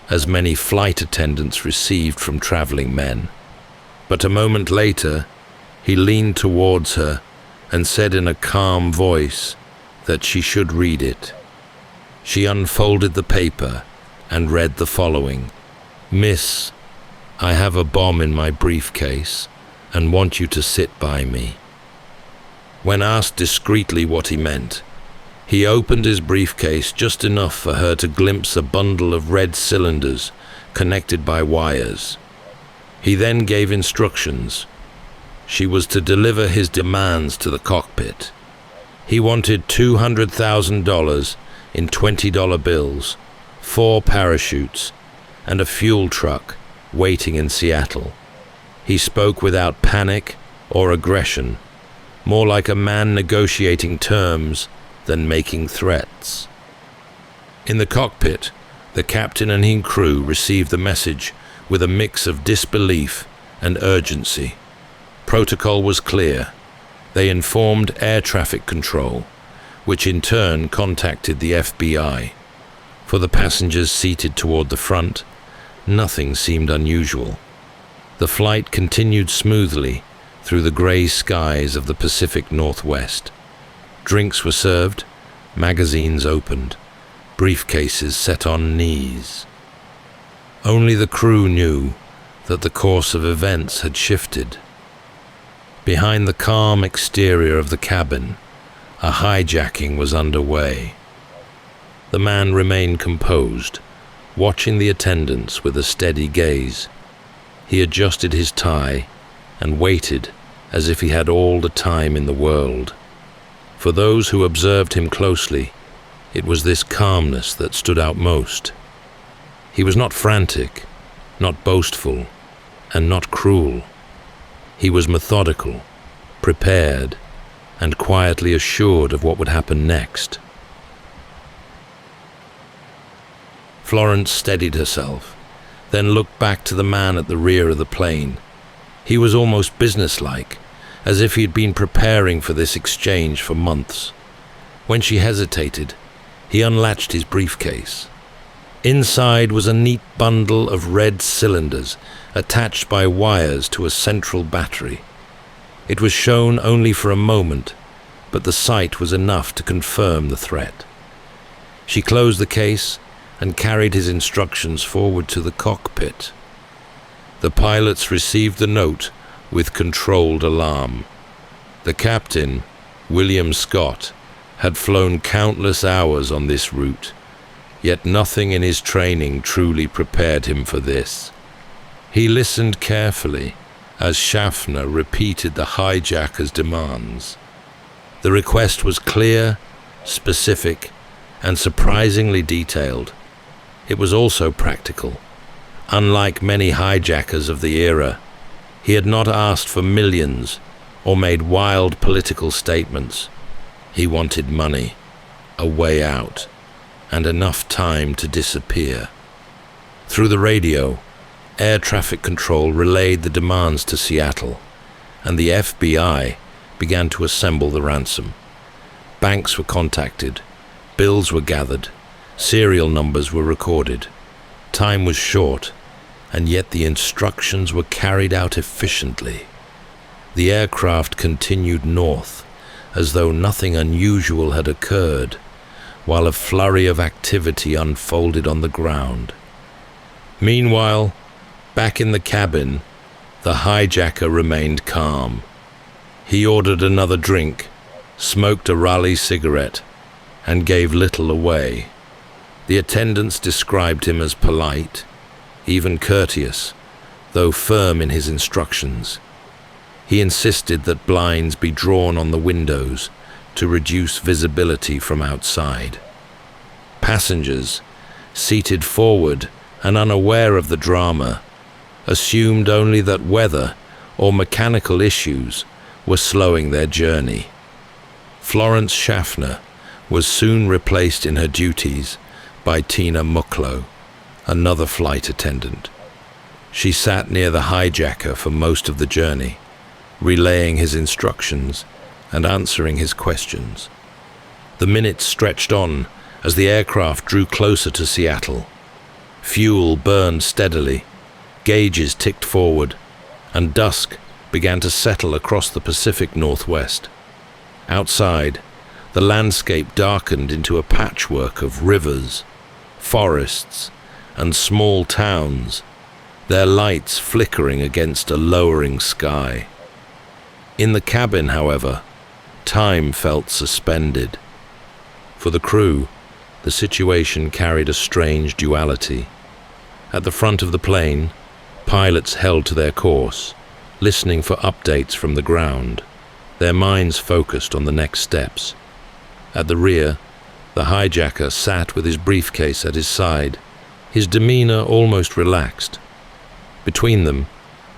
as many flight attendants received from traveling men. But a moment later, he leaned towards her and said in a calm voice that she should read it. She unfolded the paper and read the following: "Miss, I have a bomb in my briefcase and want you to sit by me." When asked discreetly what he meant, he opened his briefcase just enough for her to glimpse a bundle of red cylinders connected by wires. He then gave instructions. She was to deliver his demands to the cockpit. He wanted $200,000 in $20 bills, 4 parachutes, and a fuel truck waiting in Seattle. He spoke without panic or aggression, more like a man negotiating terms than making threats. In the cockpit, the captain and his crew received the message with a mix of disbelief and urgency. Protocol was clear. They informed air traffic control, which in turn contacted the FBI. For the passengers seated toward the front, nothing seemed unusual. The flight continued smoothly through the gray skies of the Pacific Northwest. Drinks were served, magazines opened, briefcases set on knees. Only the crew knew that the course of events had shifted. Behind the calm exterior of the cabin, a hijacking was underway. The man remained composed, watching the attendants with a steady gaze. He adjusted his tie and waited as if he had all the time in the world. For those who observed him closely, it was this calmness that stood out most. He was not frantic, not boastful, and not cruel. He was methodical, prepared, and quietly assured of what would happen next. Florence steadied herself, then looked back to the man at the rear of the plane. He was almost businesslike, as if he had been preparing for this exchange for months. When she hesitated, he unlatched his briefcase. Inside was a neat bundle of red cylinders attached by wires to a central battery. It was shown only for a moment, but the sight was enough to confirm the threat. She closed the case and carried his instructions forward to the cockpit. The pilots received the note with controlled alarm. The captain, William Scott, had flown countless hours on this route, yet nothing in his training truly prepared him for this. He listened carefully as Schaffner repeated the hijacker's demands. The request was clear, specific, and surprisingly detailed. It was also practical. Unlike many hijackers of the era, he had not asked for millions or made wild political statements. He wanted money, a way out, and enough time to disappear. Through the radio, air traffic control relayed the demands to Seattle, and the FBI began to assemble the ransom. Banks were contacted, bills were gathered, serial numbers were recorded. Time was short, and yet the instructions were carried out efficiently. The aircraft continued north, as though nothing unusual had occurred, while a flurry of activity unfolded on the ground. Meanwhile, back in the cabin, the hijacker remained calm. He ordered another drink, smoked a Raleigh cigarette, and gave little away. The attendants described him as polite, even courteous, though firm in his instructions. He insisted that blinds be drawn on the windows to reduce visibility from outside. Passengers, seated forward and unaware of the drama, assumed only that weather or mechanical issues were slowing their journey. Florence Schaffner was soon replaced in her duties by Tina Mucklow, another flight attendant. She sat near the hijacker for most of the journey, relaying his instructions and answering his questions. The minutes stretched on as the aircraft drew closer to Seattle. Fuel burned steadily, gauges ticked forward, and dusk began to settle across the Pacific Northwest. Outside, the landscape darkened into a patchwork of rivers, forests, and small towns, their lights flickering against a lowering sky. In the cabin, however, time felt suspended. For the crew, the situation carried a strange duality. At the front of the plane, pilots held to their course, listening for updates from the ground, their minds focused on the next steps. At the rear, the hijacker sat with his briefcase at his side, his demeanor almost relaxed. Between them,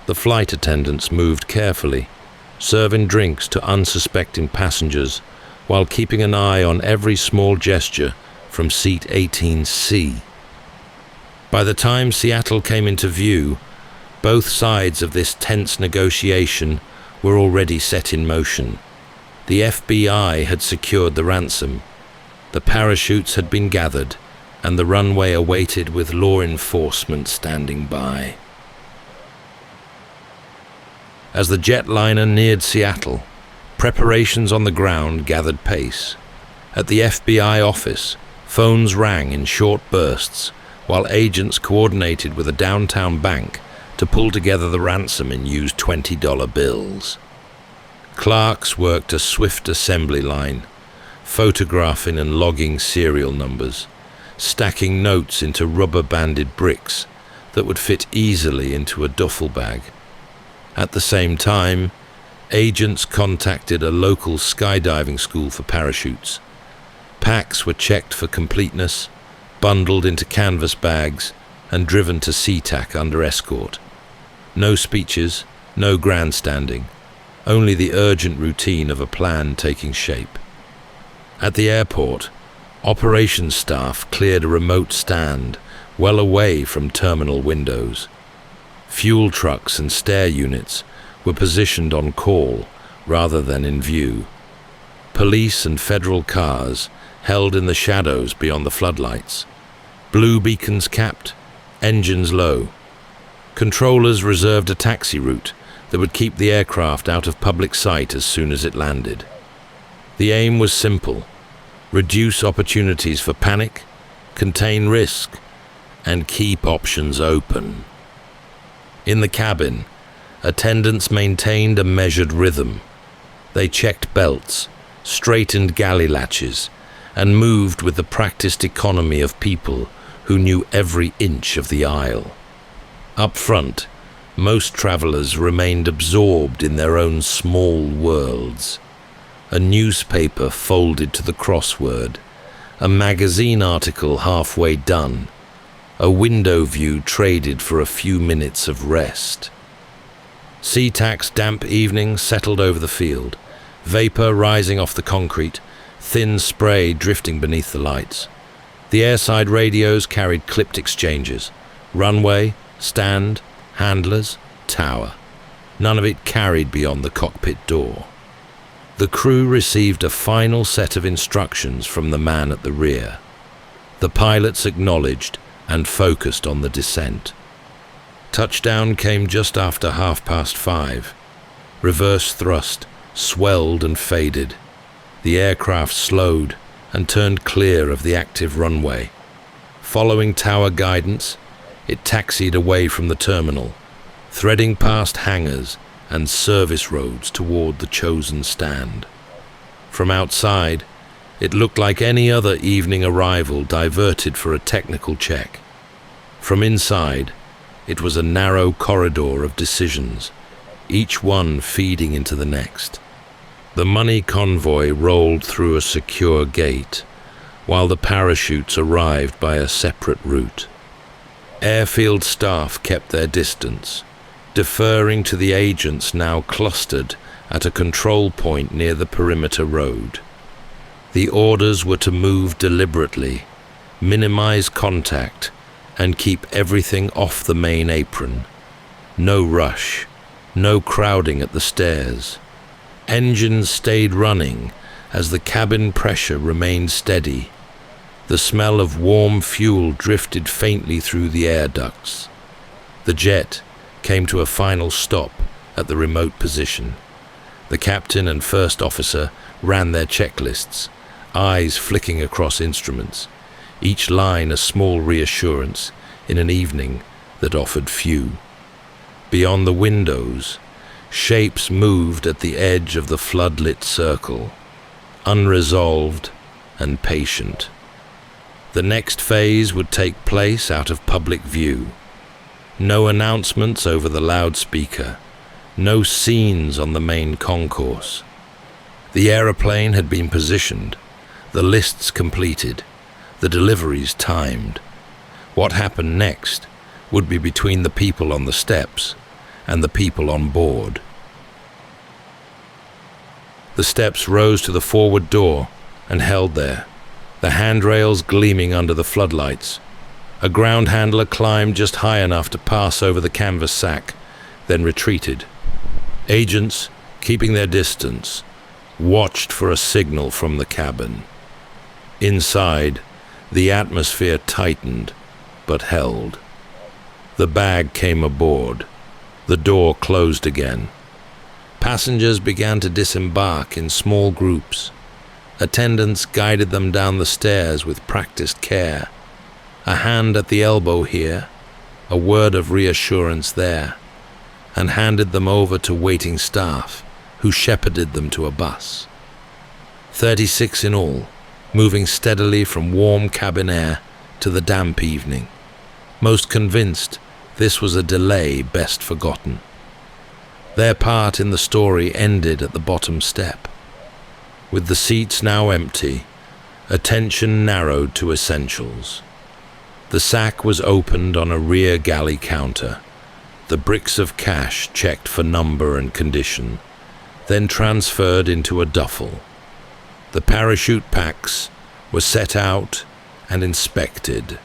the flight attendants moved carefully, serving drinks to unsuspecting passengers while keeping an eye on every small gesture from seat 18C. By the time Seattle came into view, both sides of this tense negotiation were already set in motion. The FBI had secured the ransom, the parachutes had been gathered, and the runway awaited with law enforcement standing by. As the jetliner neared Seattle, preparations on the ground gathered pace. At the FBI office, phones rang in short bursts, while agents coordinated with a downtown bank to pull together the ransom and use $20 bills. Clerks worked a swift assembly line, photographing and logging serial numbers, stacking notes into rubber-banded bricks that would fit easily into a duffel bag. At the same time, agents contacted a local skydiving school for parachutes. Packs were checked for completeness, bundled into canvas bags, and driven to SeaTac under escort. No speeches, no grandstanding, only the urgent routine of a plan taking shape. At the airport, operations staff cleared a remote stand well away from terminal windows. Fuel trucks and stair units were positioned on call rather than in view. Police and federal cars held in the shadows beyond the floodlights. Blue beacons capped, engines low. Controllers reserved a taxi route that would keep the aircraft out of public sight as soon as it landed. The aim was simple: reduce opportunities for panic, contain risk, and keep options open. In the cabin, attendants maintained a measured rhythm. They checked belts, straightened galley latches, and moved with the practiced economy of people who knew every inch of the aisle. Up front, most travelers remained absorbed in their own small worlds. A newspaper folded to the crossword, a magazine article halfway done, a window view traded for a few minutes of rest. SeaTac's damp evening settled over the field, vapor rising off the concrete, thin spray drifting beneath the lights. The airside radios carried clipped exchanges: runway, stand, handlers, tower. None of it carried beyond the cockpit door. The crew received a final set of instructions from the man at the rear. The pilots acknowledged and focused on the descent. Touchdown came just after 5:30. Reverse thrust swelled and faded. The aircraft slowed and turned clear of the active runway. Following tower guidance, it taxied away from the terminal, threading past hangars and service roads toward the chosen stand. From outside, It looked like any other evening arrival diverted for a technical check. From inside, it was a narrow corridor of decisions, each one feeding into the next. The money convoy rolled through a secure gate, while the parachutes arrived by a separate route. Airfield staff kept their distance, deferring to the agents now clustered at a control point near the perimeter road. The orders were to move deliberately, minimize contact, and keep everything off the main apron. No rush, no crowding at the stairs. Engines stayed running as the cabin pressure remained steady. The smell of warm fuel drifted faintly through the air ducts. The jet came to a final stop at the remote position. The captain and first officer ran their checklists, eyes flicking across instruments, each line a small reassurance in an evening that offered few. Beyond the windows, shapes moved at the edge of the floodlit circle, unresolved and patient. The next phase would take place out of public view. No announcements over the loudspeaker, no scenes on the main concourse. The aeroplane had been positioned, the lists completed, the deliveries timed. What happened next would be between the people on the steps and the people on board. The steps rose to the forward door and held there, the handrails gleaming under the floodlights. A ground handler climbed just high enough to pass over the canvas sack, then retreated. Agents, keeping their distance, watched for a signal from the cabin. Inside, the atmosphere tightened, but held. The bag came aboard. The door closed again. Passengers began to disembark in small groups. Attendants guided them down the stairs with practiced care. A hand at the elbow here, a word of reassurance there, and handed them over to waiting staff, who shepherded them to a bus. 36 in all, moving steadily from warm cabin air to the damp evening, most convinced this was a delay best forgotten. Their part in the story ended at the bottom step. With the seats now empty, attention narrowed to essentials. The sack was opened on a rear galley counter, the bricks of cash checked for number and condition, then transferred into a duffel. The parachute packs were set out and inspected.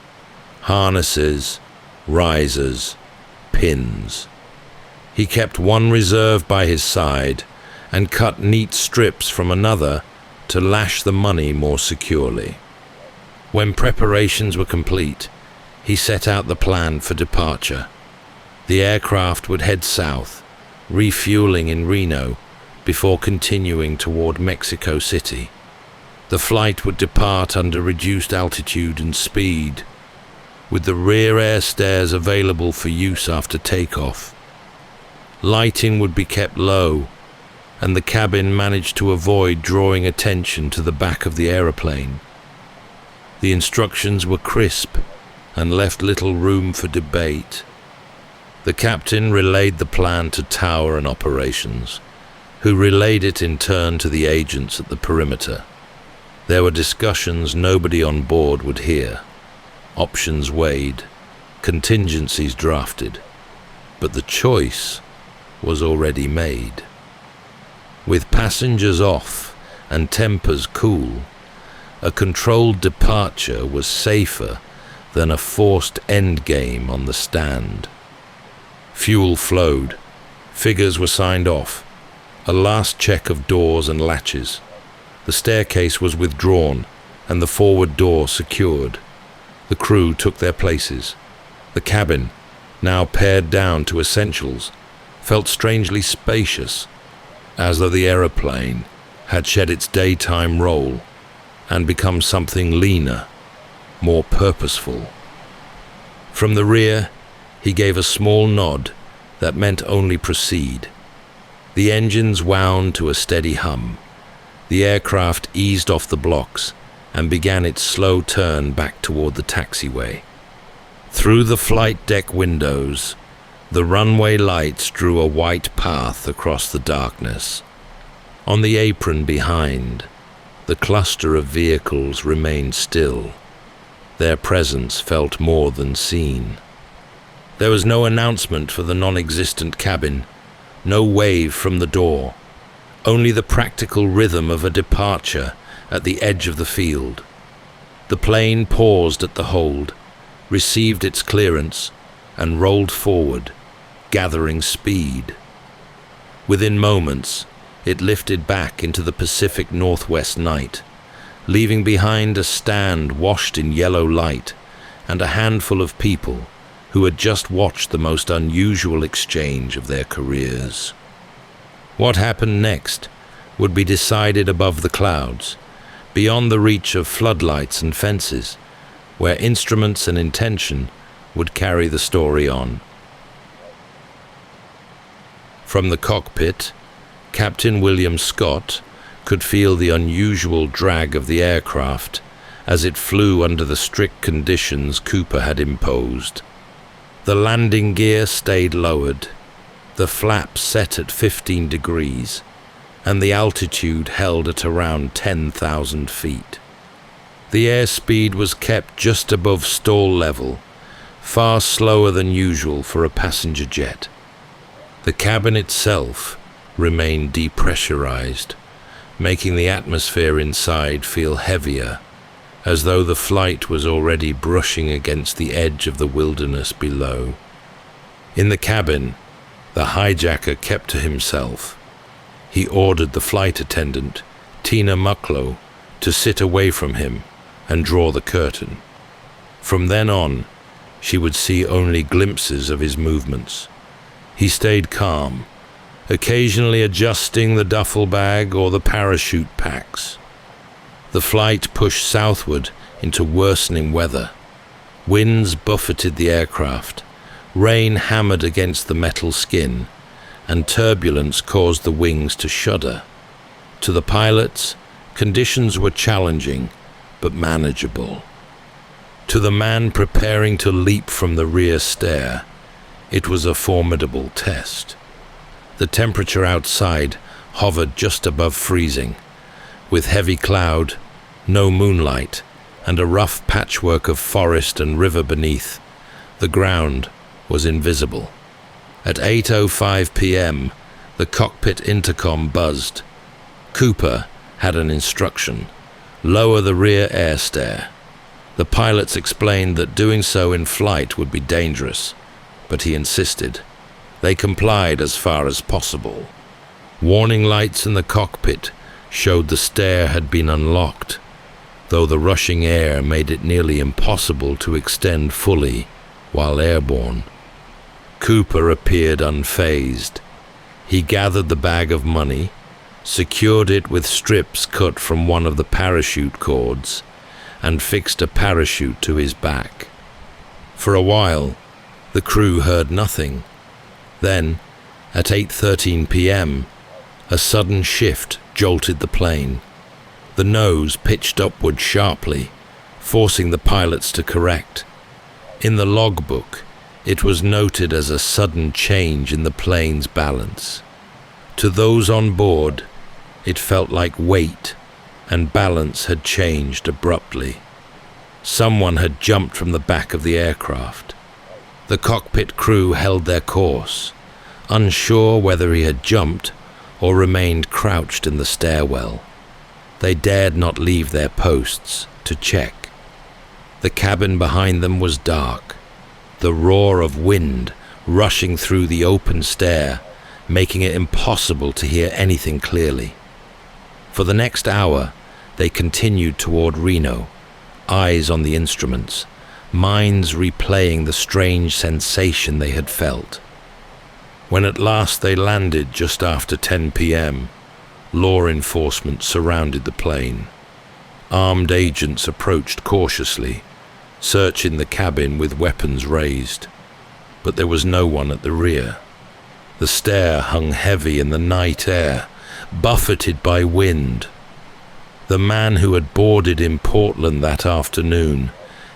Harnesses, risers, pins. He kept one reserve by his side and cut neat strips from another to lash the money more securely. When preparations were complete, he set out the plan for departure. The aircraft would head south, refueling in Reno before continuing toward Mexico City. The flight would depart under reduced altitude and speed, with the rear air stairs available for use after takeoff. Lighting would be kept low, and the cabin managed to avoid drawing attention to the back of the aeroplane. The instructions were crisp and left little room for debate. The captain relayed the plan to tower and operations, who relayed it in turn to the agents at the perimeter. There were discussions nobody on board would hear, options weighed, contingencies drafted, but the choice was already made. With passengers off and tempers cool, a controlled departure was safer than a forced endgame on the stand. Fuel flowed, figures were signed off, a last check of doors and latches. The staircase was withdrawn and the forward door secured. The crew took their places. The cabin, now pared down to essentials, felt strangely spacious, as though the aeroplane had shed its daytime role and become something leaner, more purposeful. From the rear, he gave a small nod that meant only proceed. The engines wound to a steady hum. The aircraft eased off the blocks and began its slow turn back toward the taxiway. Through the flight deck windows, the runway lights drew a white path across the darkness. On the apron behind, the cluster of vehicles remained still. Their presence felt more than seen. There was no announcement for the non-existent cabin, no wave from the door, only the practical rhythm of a departure at the edge of the field. The plane paused at the hold, received its clearance, and rolled forward, gathering speed. Within moments, it lifted back into the Pacific Northwest night, leaving behind a stand washed in yellow light and a handful of people who had just watched the most unusual exchange of their careers. What happened next would be decided above the clouds, beyond the reach of floodlights and fences, where instruments and intention would carry the story on. From the cockpit, Captain William Scott could feel the unusual drag of the aircraft as it flew under the strict conditions Cooper had imposed. The landing gear stayed lowered, the flaps set at 15 degrees, and the altitude held at around 10,000 feet. The airspeed was kept just above stall level, far slower than usual for a passenger jet. The cabin itself remained depressurized, making the atmosphere inside feel heavier, as though the flight was already brushing against the edge of the wilderness below. In the cabin, the hijacker kept to himself. He ordered the flight attendant, Tina Mucklow, to sit away from him and draw the curtain. From then on, she would see only glimpses of his movements. He stayed calm, occasionally adjusting the duffel bag or the parachute packs. The flight pushed southward into worsening weather. Winds buffeted the aircraft, rain hammered against the metal skin, and turbulence caused the wings to shudder. To the pilots, conditions were challenging, but manageable. To the man preparing to leap from the rear stair, it was a formidable test. The temperature outside hovered just above freezing, with heavy cloud, no moonlight, and a rough patchwork of forest and river beneath. The ground was invisible. At 8:05 p.m., the cockpit intercom buzzed. Cooper had an instruction: lower the rear air stair. The pilots explained that doing so in flight would be dangerous, but he insisted. They complied as far as possible. Warning lights in the cockpit showed the stair had been unlocked, though the rushing air made it nearly impossible to extend fully while airborne. Cooper appeared unfazed. He gathered the bag of money, secured it with strips cut from one of the parachute cords, and fixed a parachute to his back. For a while, the crew heard nothing. Then, at 8:13 p.m., a sudden shift jolted the plane. The nose pitched upward sharply, forcing the pilots to correct. In the logbook, it was noted as a sudden change in the plane's balance. To those on board, it felt like weight and balance had changed abruptly. Someone had jumped from the back of the aircraft. The cockpit crew held their course, unsure whether he had jumped or remained crouched in the stairwell. They dared not leave their posts to check. The cabin behind them was dark, the roar of wind rushing through the open stair, making it impossible to hear anything clearly. For the next hour, they continued toward Reno, eyes on the instruments, minds replaying the strange sensation they had felt. When at last they landed just after 10 p.m., law enforcement surrounded the plane. Armed agents approached cautiously, searching the cabin with weapons raised. But there was no one at the rear. The stair hung heavy in the night air, buffeted by wind. The man who had boarded in Portland that afternoon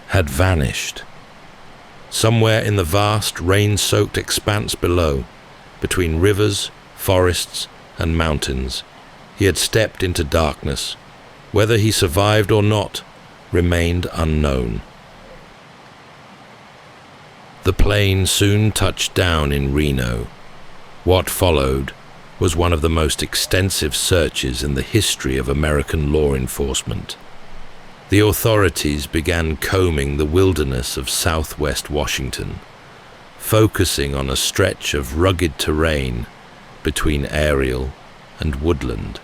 had vanished. Somewhere in the vast, rain-soaked expanse below, between rivers, forests, and mountains, he had stepped into darkness. Whether he survived or not remained unknown. The plane soon touched down in Reno. What followed was one of the most extensive searches in the history of American law enforcement. The authorities began combing the wilderness of southwest Washington, focusing on a stretch of rugged terrain between aerial and woodland.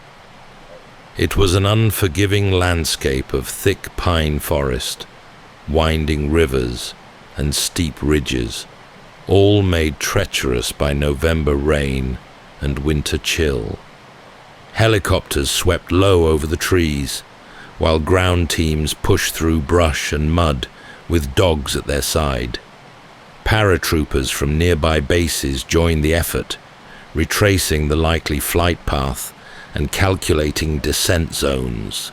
It was an unforgiving landscape of thick pine forest, winding rivers, and steep ridges, all made treacherous by November rain and winter chill. Helicopters swept low over the trees, while ground teams pushed through brush and mud with dogs at their side. Paratroopers from nearby bases joined the effort, retracing the likely flight path and calculating descent zones.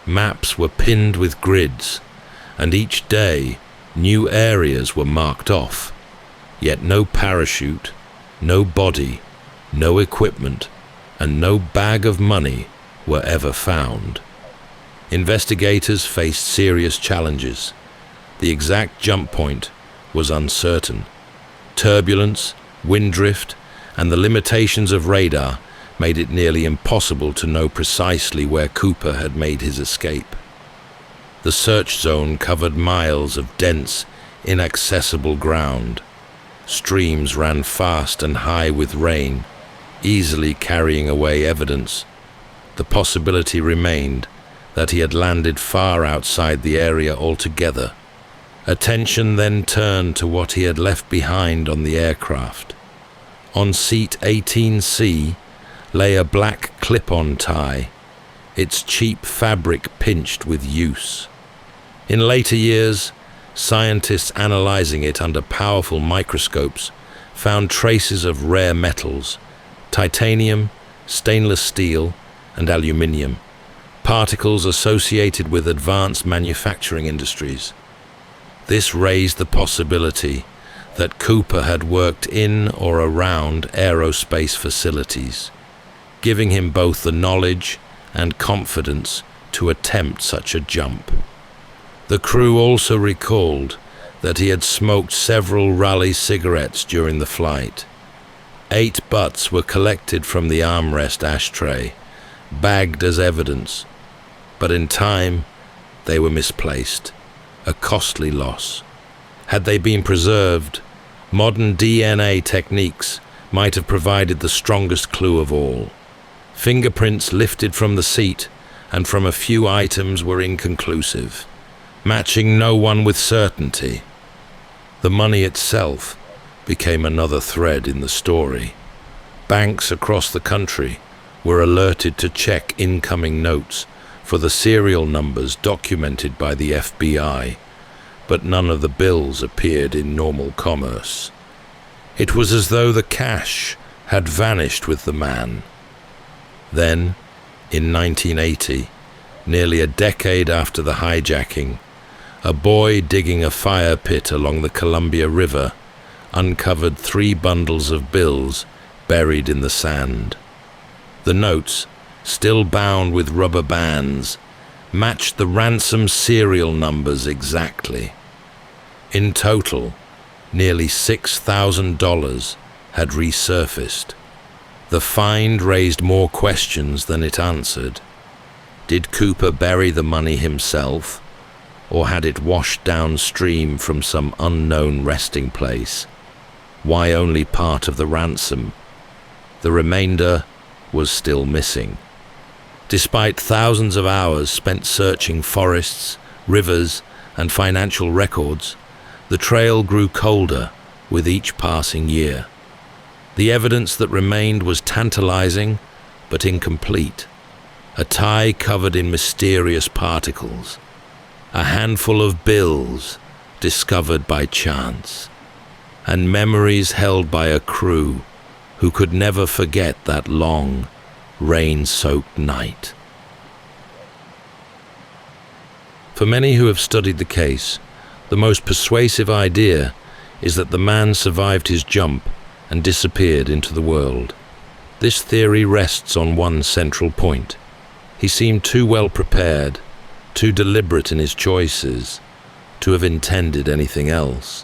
Maps were pinned with grids, and each day new areas were marked off, yet no parachute, no body, no equipment, and no bag of money were ever found. Investigators faced serious challenges. The exact jump point was uncertain. Turbulence, wind drift, and the limitations of radar made it nearly impossible to know precisely where Cooper had made his escape. The search zone covered miles of dense, inaccessible ground. Streams ran fast and high with rain, easily carrying away evidence. The possibility remained that he had landed far outside the area altogether. Attention then turned to what he had left behind on the aircraft. On seat 18C lay a black clip-on tie, its cheap fabric pinched with use. In later years, scientists analyzing it under powerful microscopes found traces of rare metals, titanium, stainless steel, and aluminium, particles associated with advanced manufacturing industries. This raised the possibility that Cooper had worked in or around aerospace facilities, giving him both the knowledge and confidence to attempt such a jump. The crew also recalled that he had smoked several Raleigh cigarettes during the flight. 8 butts were collected from the armrest ashtray, bagged as evidence, but in time they were misplaced, a costly loss. Had they been preserved, modern DNA techniques might have provided the strongest clue of all. Fingerprints lifted from the seat and from a few items were inconclusive, matching no one with certainty. The money itself became another thread in the story. Banks across the country were alerted to check incoming notes for the serial numbers documented by the FBI, but none of the bills appeared in normal commerce. It was as though the cash had vanished with the man. Then, in 1980, nearly a decade after the hijacking, a boy digging a fire pit along the Columbia River uncovered 3 bundles of bills buried in the sand. The notes, still bound with rubber bands, matched the ransom serial numbers exactly. In total, nearly $6,000 had resurfaced. The find raised more questions than it answered. Did Cooper bury the money himself, or had it washed downstream from some unknown resting place? Why only part of the ransom? The remainder was still missing. Despite thousands of hours spent searching forests, rivers, and financial records, the trail grew colder with each passing year. The evidence that remained was tantalizing but incomplete. A tie covered in mysterious particles, a handful of bills discovered by chance, and memories held by a crew who could never forget that long, rain-soaked night. For many who have studied the case, the most persuasive idea is that the man survived his jump and disappeared into the world. This theory rests on one central point. He seemed too well prepared, too deliberate in his choices, to have intended anything else.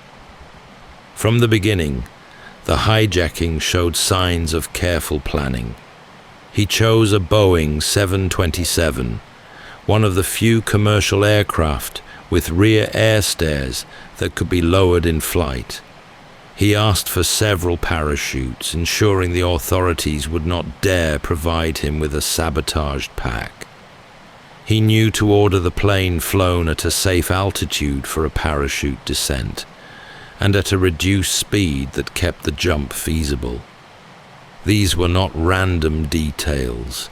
From the beginning, the hijacking showed signs of careful planning. He chose a Boeing 727, one of the few commercial aircraft with rear air stairs that could be lowered in flight. He asked for several parachutes, ensuring the authorities would not dare provide him with a sabotaged pack. He knew to order the plane flown at a safe altitude for a parachute descent, and at a reduced speed that kept the jump feasible. These were not random details.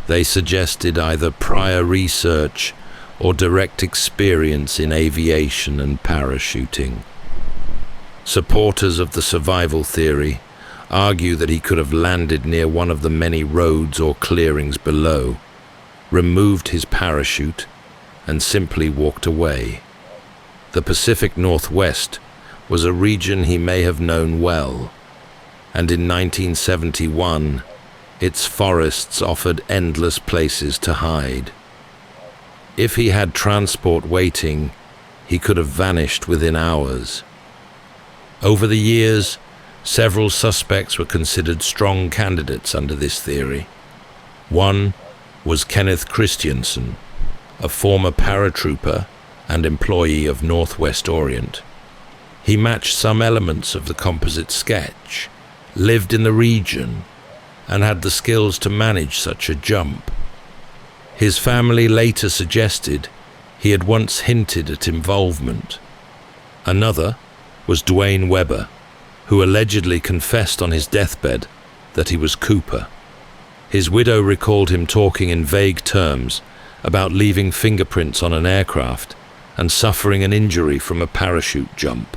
They suggested either prior research or direct experience in aviation and parachuting. Supporters of the survival theory argue that he could have landed near one of the many roads or clearings below, removed his parachute, and simply walked away. The Pacific Northwest was a region he may have known well, and in 1971, its forests offered endless places to hide. If he had transport waiting, he could have vanished within hours. Over the years, several suspects were considered strong candidates under this theory. One was Kenneth Christiansen, a former paratrooper and employee of Northwest Orient. He matched some elements of the composite sketch, lived in the region, and had the skills to manage such a jump. His family later suggested he had once hinted at involvement. Another was Dwayne Webber, who allegedly confessed on his deathbed that he was Cooper. His widow recalled him talking in vague terms about leaving fingerprints on an aircraft and suffering an injury from a parachute jump.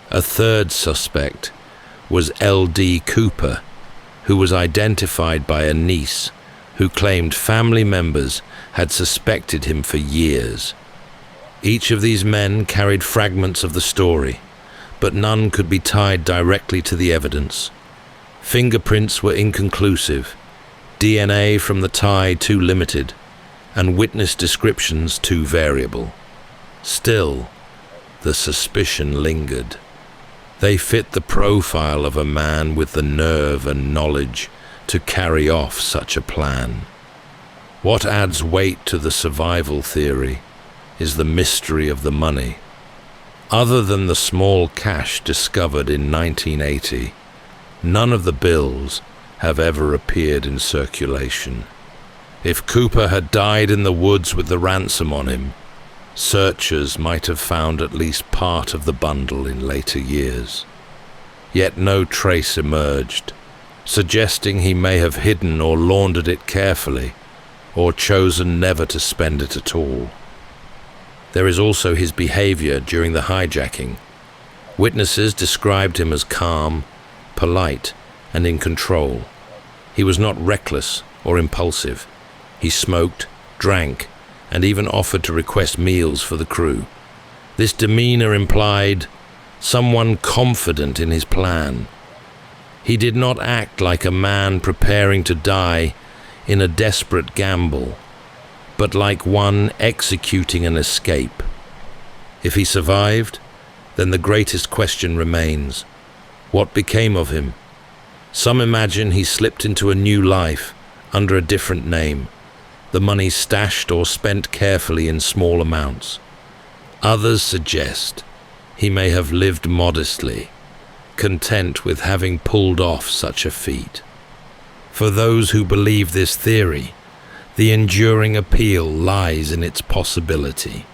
A third suspect was L.D. Cooper, who was identified by a niece who claimed family members had suspected him for years. Each of these men carried fragments of the story, but none could be tied directly to the evidence. Fingerprints were inconclusive, DNA from the tie too limited, and witness descriptions too variable. Still, the suspicion lingered. They fit the profile of a man with the nerve and knowledge to carry off such a plan. What adds weight to the survival theory is the mystery of the money. Other than the small cash discovered in 1980, none of the bills have ever appeared in circulation. If Cooper had died in the woods with the ransom on him, searchers might have found at least part of the bundle in later years. Yet no trace emerged, suggesting he may have hidden or laundered it carefully, or chosen never to spend it at all. There is also his behavior during the hijacking. Witnesses described him as calm, polite, and in control. He was not reckless or impulsive. He smoked, drank, and even offered to request meals for the crew. This demeanor implied someone confident in his plan. He did not act like a man preparing to die in a desperate gamble, but like one executing an escape. If he survived, then the greatest question remains: what became of him? Some imagine he slipped into a new life under a different name, the money stashed or spent carefully in small amounts. Others suggest he may have lived modestly, content with having pulled off such a feat. For those who believe this theory, the enduring appeal lies in its possibility.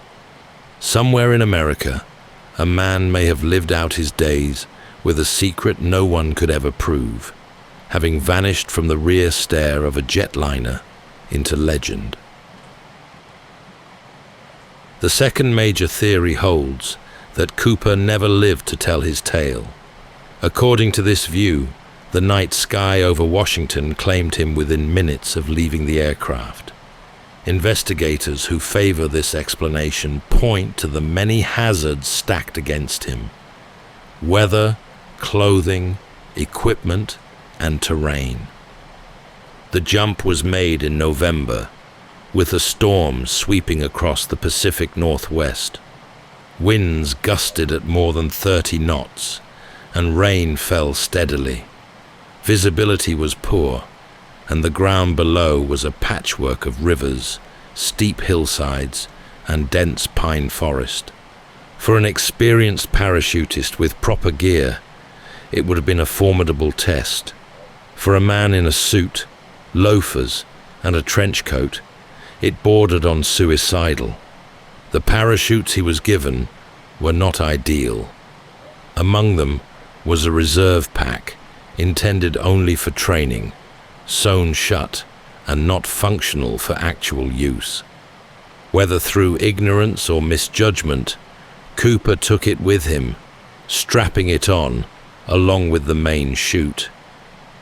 Somewhere in America, a man may have lived out his days with a secret no one could ever prove, having vanished from the rear stair of a jetliner into legend. The second major theory holds that Cooper never lived to tell his tale. According to this view, the night sky over Washington claimed him within minutes of leaving the aircraft. Investigators who favor this explanation point to the many hazards stacked against him: weather, clothing, equipment, and terrain. The jump was made in November, with a storm sweeping across the Pacific Northwest. Winds gusted at more than 30 knots, and rain fell steadily. Visibility was poor, and the ground below was a patchwork of rivers, steep hillsides, and dense pine forest. For an experienced parachutist with proper gear, it would have been a formidable test. For a man in a suit, loafers, and a trench coat, it bordered on suicidal. The parachutes he was given were not ideal. Among them was a reserve pack, intended only for training, sewn shut and not functional for actual use. Whether through ignorance or misjudgment, Cooper took it with him, strapping it on along with the main chute.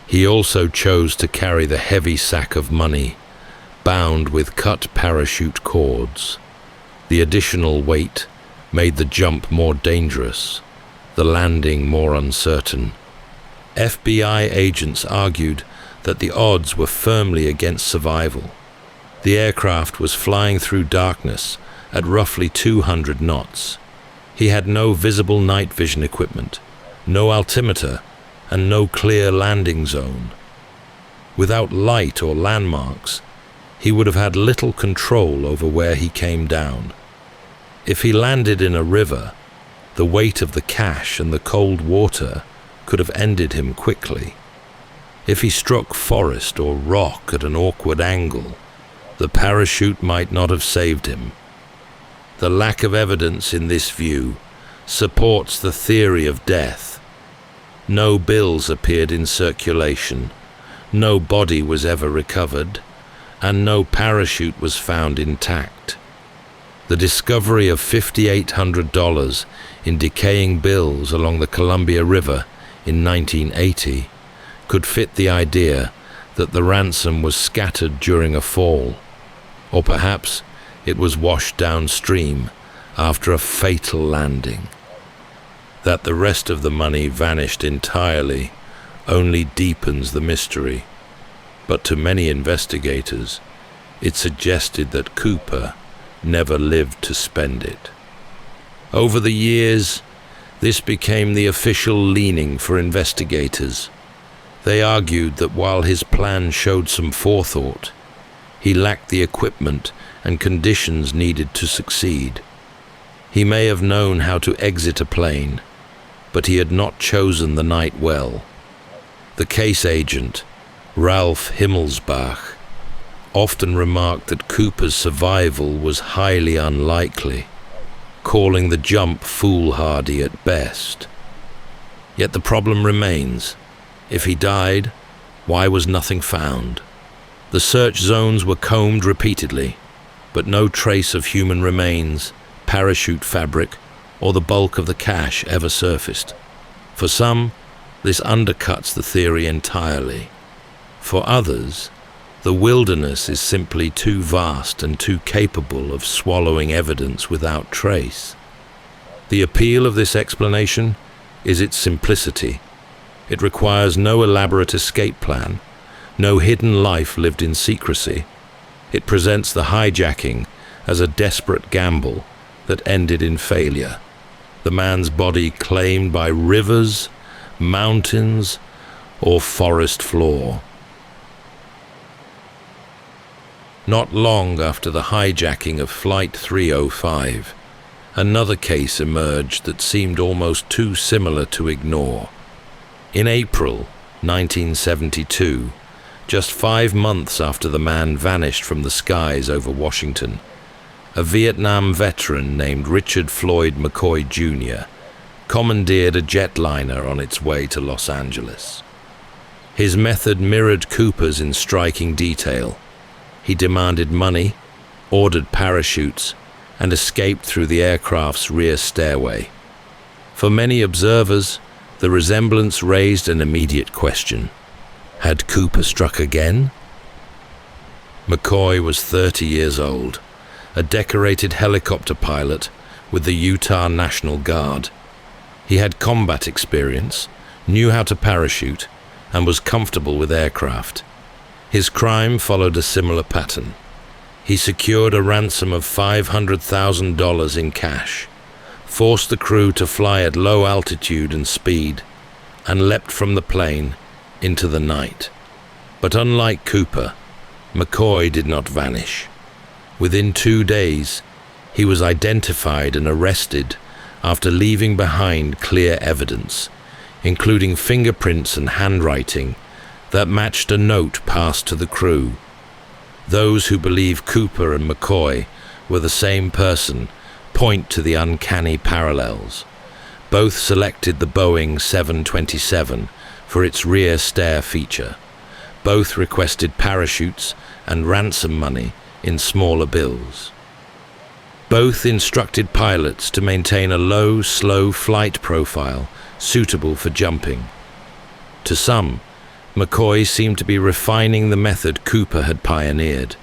He also chose to carry the heavy sack of money, bound with cut parachute cords. The additional weight made the jump more dangerous, the landing more uncertain. FBI agents argued that the odds were firmly against survival. The aircraft was flying through darkness at roughly 200 knots. He had no visible night vision equipment, no altimeter, and no clear landing zone. Without light or landmarks, he would have had little control over where he came down. If he landed in a river, the weight of the cache and the cold water could have ended him quickly. If he struck forest or rock at an awkward angle, the parachute might not have saved him. The lack of evidence in this view supports the theory of death. No bills appeared in circulation, no body was ever recovered, and no parachute was found intact. The discovery of $5,800 in decaying bills along the Columbia River in 1980 could fit the idea that the ransom was scattered during a fall, or perhaps it was washed downstream after a fatal landing. That the rest of the money vanished entirely only deepens the mystery, but to many investigators, it suggested that Cooper never lived to spend it. Over the years, this became the official leaning for investigators. They argued that while his plan showed some forethought, he lacked the equipment and conditions needed to succeed. He may have known how to exit a plane, but he had not chosen the night well. The case agent, Ralph Himmelsbach, often remarked that Cooper's survival was highly unlikely, calling the jump foolhardy at best. Yet the problem remains. If he died, why was nothing found? The search zones were combed repeatedly, but no trace of human remains, parachute fabric, or the bulk of the cache ever surfaced. For some, this undercuts the theory entirely. For others, the wilderness is simply too vast and too capable of swallowing evidence without trace. The appeal of this explanation is its simplicity. It requires no elaborate escape plan, no hidden life lived in secrecy. It presents the hijacking as a desperate gamble that ended in failure. The man's body claimed by rivers, mountains, or forest floor. Not long after the hijacking of Flight 305, another case emerged that seemed almost too similar to ignore. In April 1972, just 5 months after the man vanished from the skies over Washington, a Vietnam veteran named Richard Floyd McCoy Jr. commandeered a jetliner on its way to Los Angeles. His method mirrored Cooper's in striking detail. He demanded money, ordered parachutes, and escaped through the aircraft's rear stairway. For many observers, the resemblance raised an immediate question. Had Cooper struck again? McCoy was 30 years old, a decorated helicopter pilot with the Utah National Guard. He had combat experience, knew how to parachute, and was comfortable with aircraft. His crime followed a similar pattern. He secured a ransom of $500,000 in cash, forced the crew to fly at low altitude and speed, and leapt from the plane into the night. But unlike Cooper, McCoy did not vanish. Within 2 days, he was identified and arrested after leaving behind clear evidence, including fingerprints and handwriting that matched a note passed to the crew. Those who believe Cooper and McCoy were the same person point to the uncanny parallels. Both selected the Boeing 727 for its rear stair feature. Both requested parachutes and ransom money in smaller bills. Both instructed pilots to maintain a low, slow flight profile suitable for jumping. To some, McCoy seemed to be refining the method Cooper had pioneered.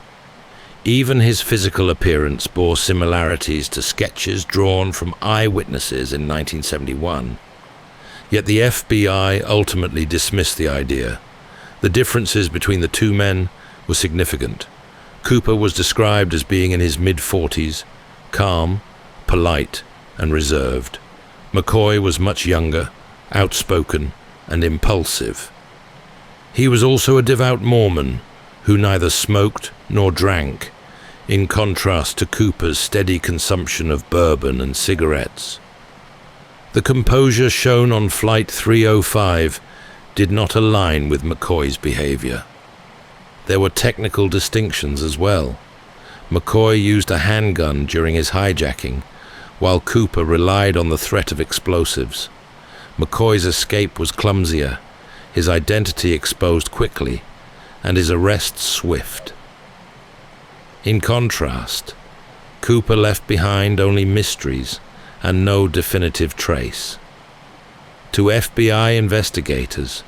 Even his physical appearance bore similarities to sketches drawn from eyewitnesses in 1971. Yet the FBI ultimately dismissed the idea. The differences between the two men were significant. Cooper was described as being in his mid-40s, calm, polite, and reserved. McCoy was much younger, outspoken, and impulsive. He was also a devout Mormon who neither smoked nor drank, in contrast to Cooper's steady consumption of bourbon and cigarettes. The composure shown on Flight 305 did not align with McCoy's behavior. There were technical distinctions as well. McCoy used a handgun during his hijacking, while Cooper relied on the threat of explosives. McCoy's escape was clumsier, his identity exposed quickly, and his arrest swift. In contrast, Cooper left behind only mysteries and no definitive trace. To FBI investigators,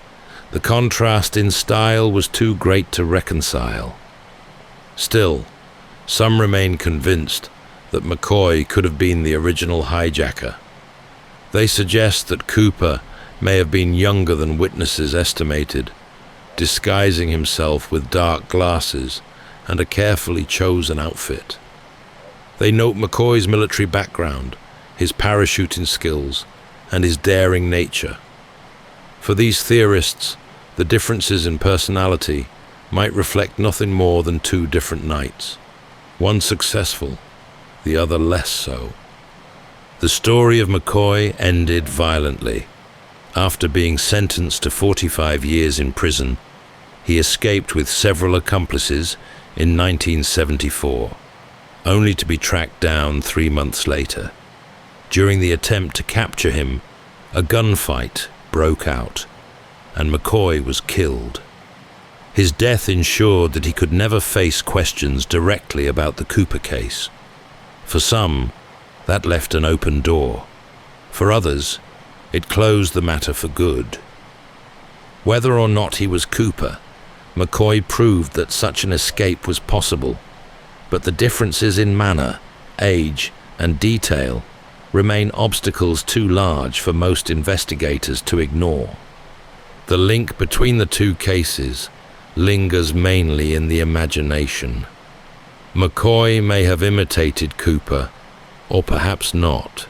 the contrast in style was too great to reconcile. Still, some remain convinced that McCoy could have been the original hijacker. They suggest that Cooper may have been younger than witnesses estimated, disguising himself with dark glasses and a carefully chosen outfit. They note McCoy's military background, his parachuting skills, and his daring nature. For these theorists, the differences in personality might reflect nothing more than two different nights, one successful, the other less so. The story of McCoy ended violently. After being sentenced to 45 years in prison, he escaped with several accomplices in 1974, only to be tracked down 3 months later. During the attempt to capture him, a gunfight broke out, and McCoy was killed. His death ensured that he could never face questions directly about the Cooper case. For some, that left an open door. For others, it closed the matter for good. Whether or not he was Cooper, McCoy proved that such an escape was possible, but the differences in manner, age, and detail remain obstacles too large for most investigators to ignore. The link between the two cases lingers mainly in the imagination. McCoy may have imitated Cooper, or perhaps not.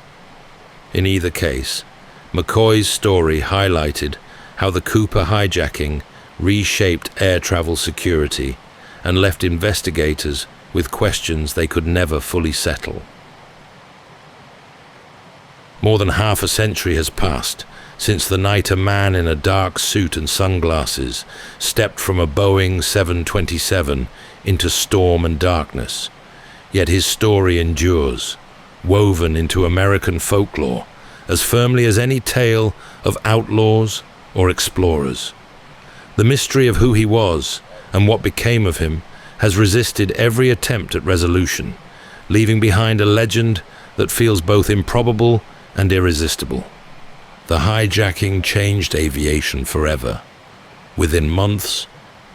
In either case, McCoy's story highlighted how the Cooper hijacking reshaped air travel security and left investigators with questions they could never fully settle. More than half a century has passed since the night a man in a dark suit and sunglasses stepped from a Boeing 727 into storm and darkness. Yet his story endures, woven into American folklore, as firmly as any tale of outlaws or explorers. The mystery of who he was and what became of him has resisted every attempt at resolution, leaving behind a legend that feels both improbable and irresistible. The hijacking changed aviation forever. Within months,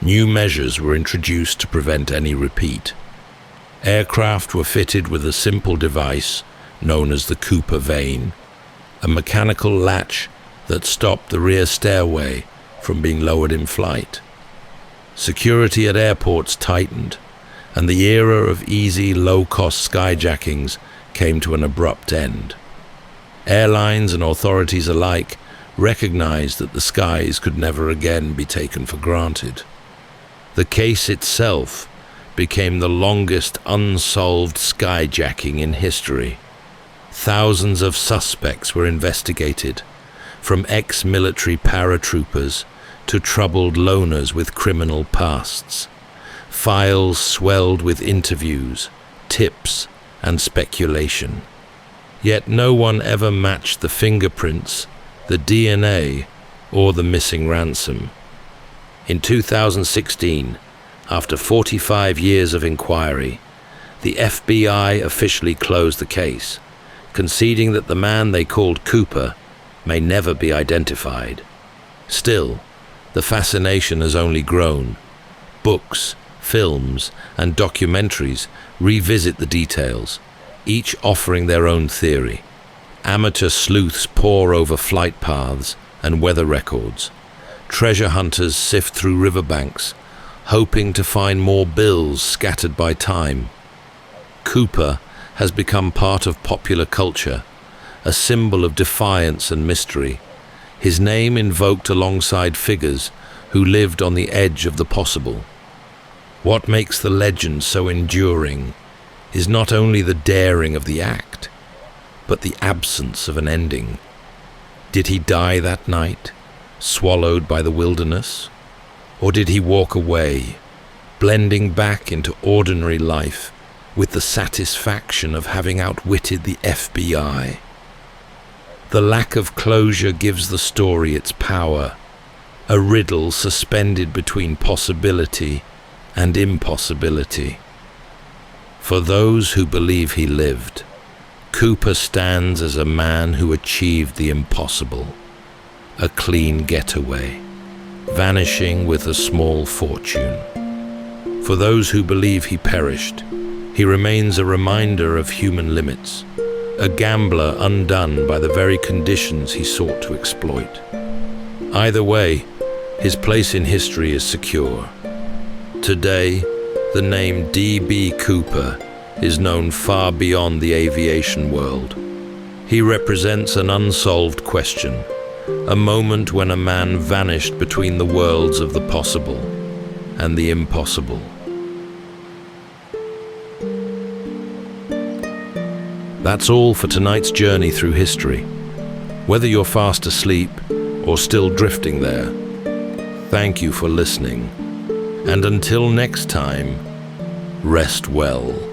New measures were introduced to prevent any repeat. Aircraft were fitted with a simple device known as the Cooper vane, a mechanical latch that stopped the rear stairway from being lowered in flight. Security at airports tightened, and the era of easy, low-cost skyjackings came to an abrupt end. Airlines and authorities alike recognized that the skies could never again be taken for granted. The case itself became the longest unsolved skyjacking in history. Thousands of suspects were investigated, from ex-military paratroopers to troubled loners with criminal pasts. Files swelled with interviews, tips, and speculation. Yet no one ever matched the fingerprints, the DNA, or the missing ransom. In 2016, after 45 years of inquiry, the FBI officially closed the case, conceding that the man they called Cooper may never be identified. Still, the fascination has only grown. Books, films, and documentaries revisit the details, each offering their own theory. Amateur sleuths pore over flight paths and weather records. Treasure hunters sift through riverbanks, hoping to find more bills scattered by time. Cooper has become part of popular culture, a symbol of defiance and mystery, his name invoked alongside figures who lived on the edge of the possible. What makes the legend so enduring is not only the daring of the act, but the absence of an ending. Did he die that night, swallowed by the wilderness? Or did he walk away, blending back into ordinary life with the satisfaction of having outwitted the FBI? The lack of closure gives the story its power, a riddle suspended between possibility and impossibility. For those who believe he lived, Cooper stands as a man who achieved the impossible, a clean getaway, vanishing with a small fortune. For those who believe he perished, he remains a reminder of human limits, a gambler undone by the very conditions he sought to exploit. Either way, his place in history is secure. Today, the name D.B. Cooper is known far beyond the aviation world. He represents an unsolved question, a moment when a man vanished between the worlds of the possible and the impossible. That's all for tonight's journey through history. Whether you're fast asleep or still drifting there, thank you for listening. And until next time, rest well.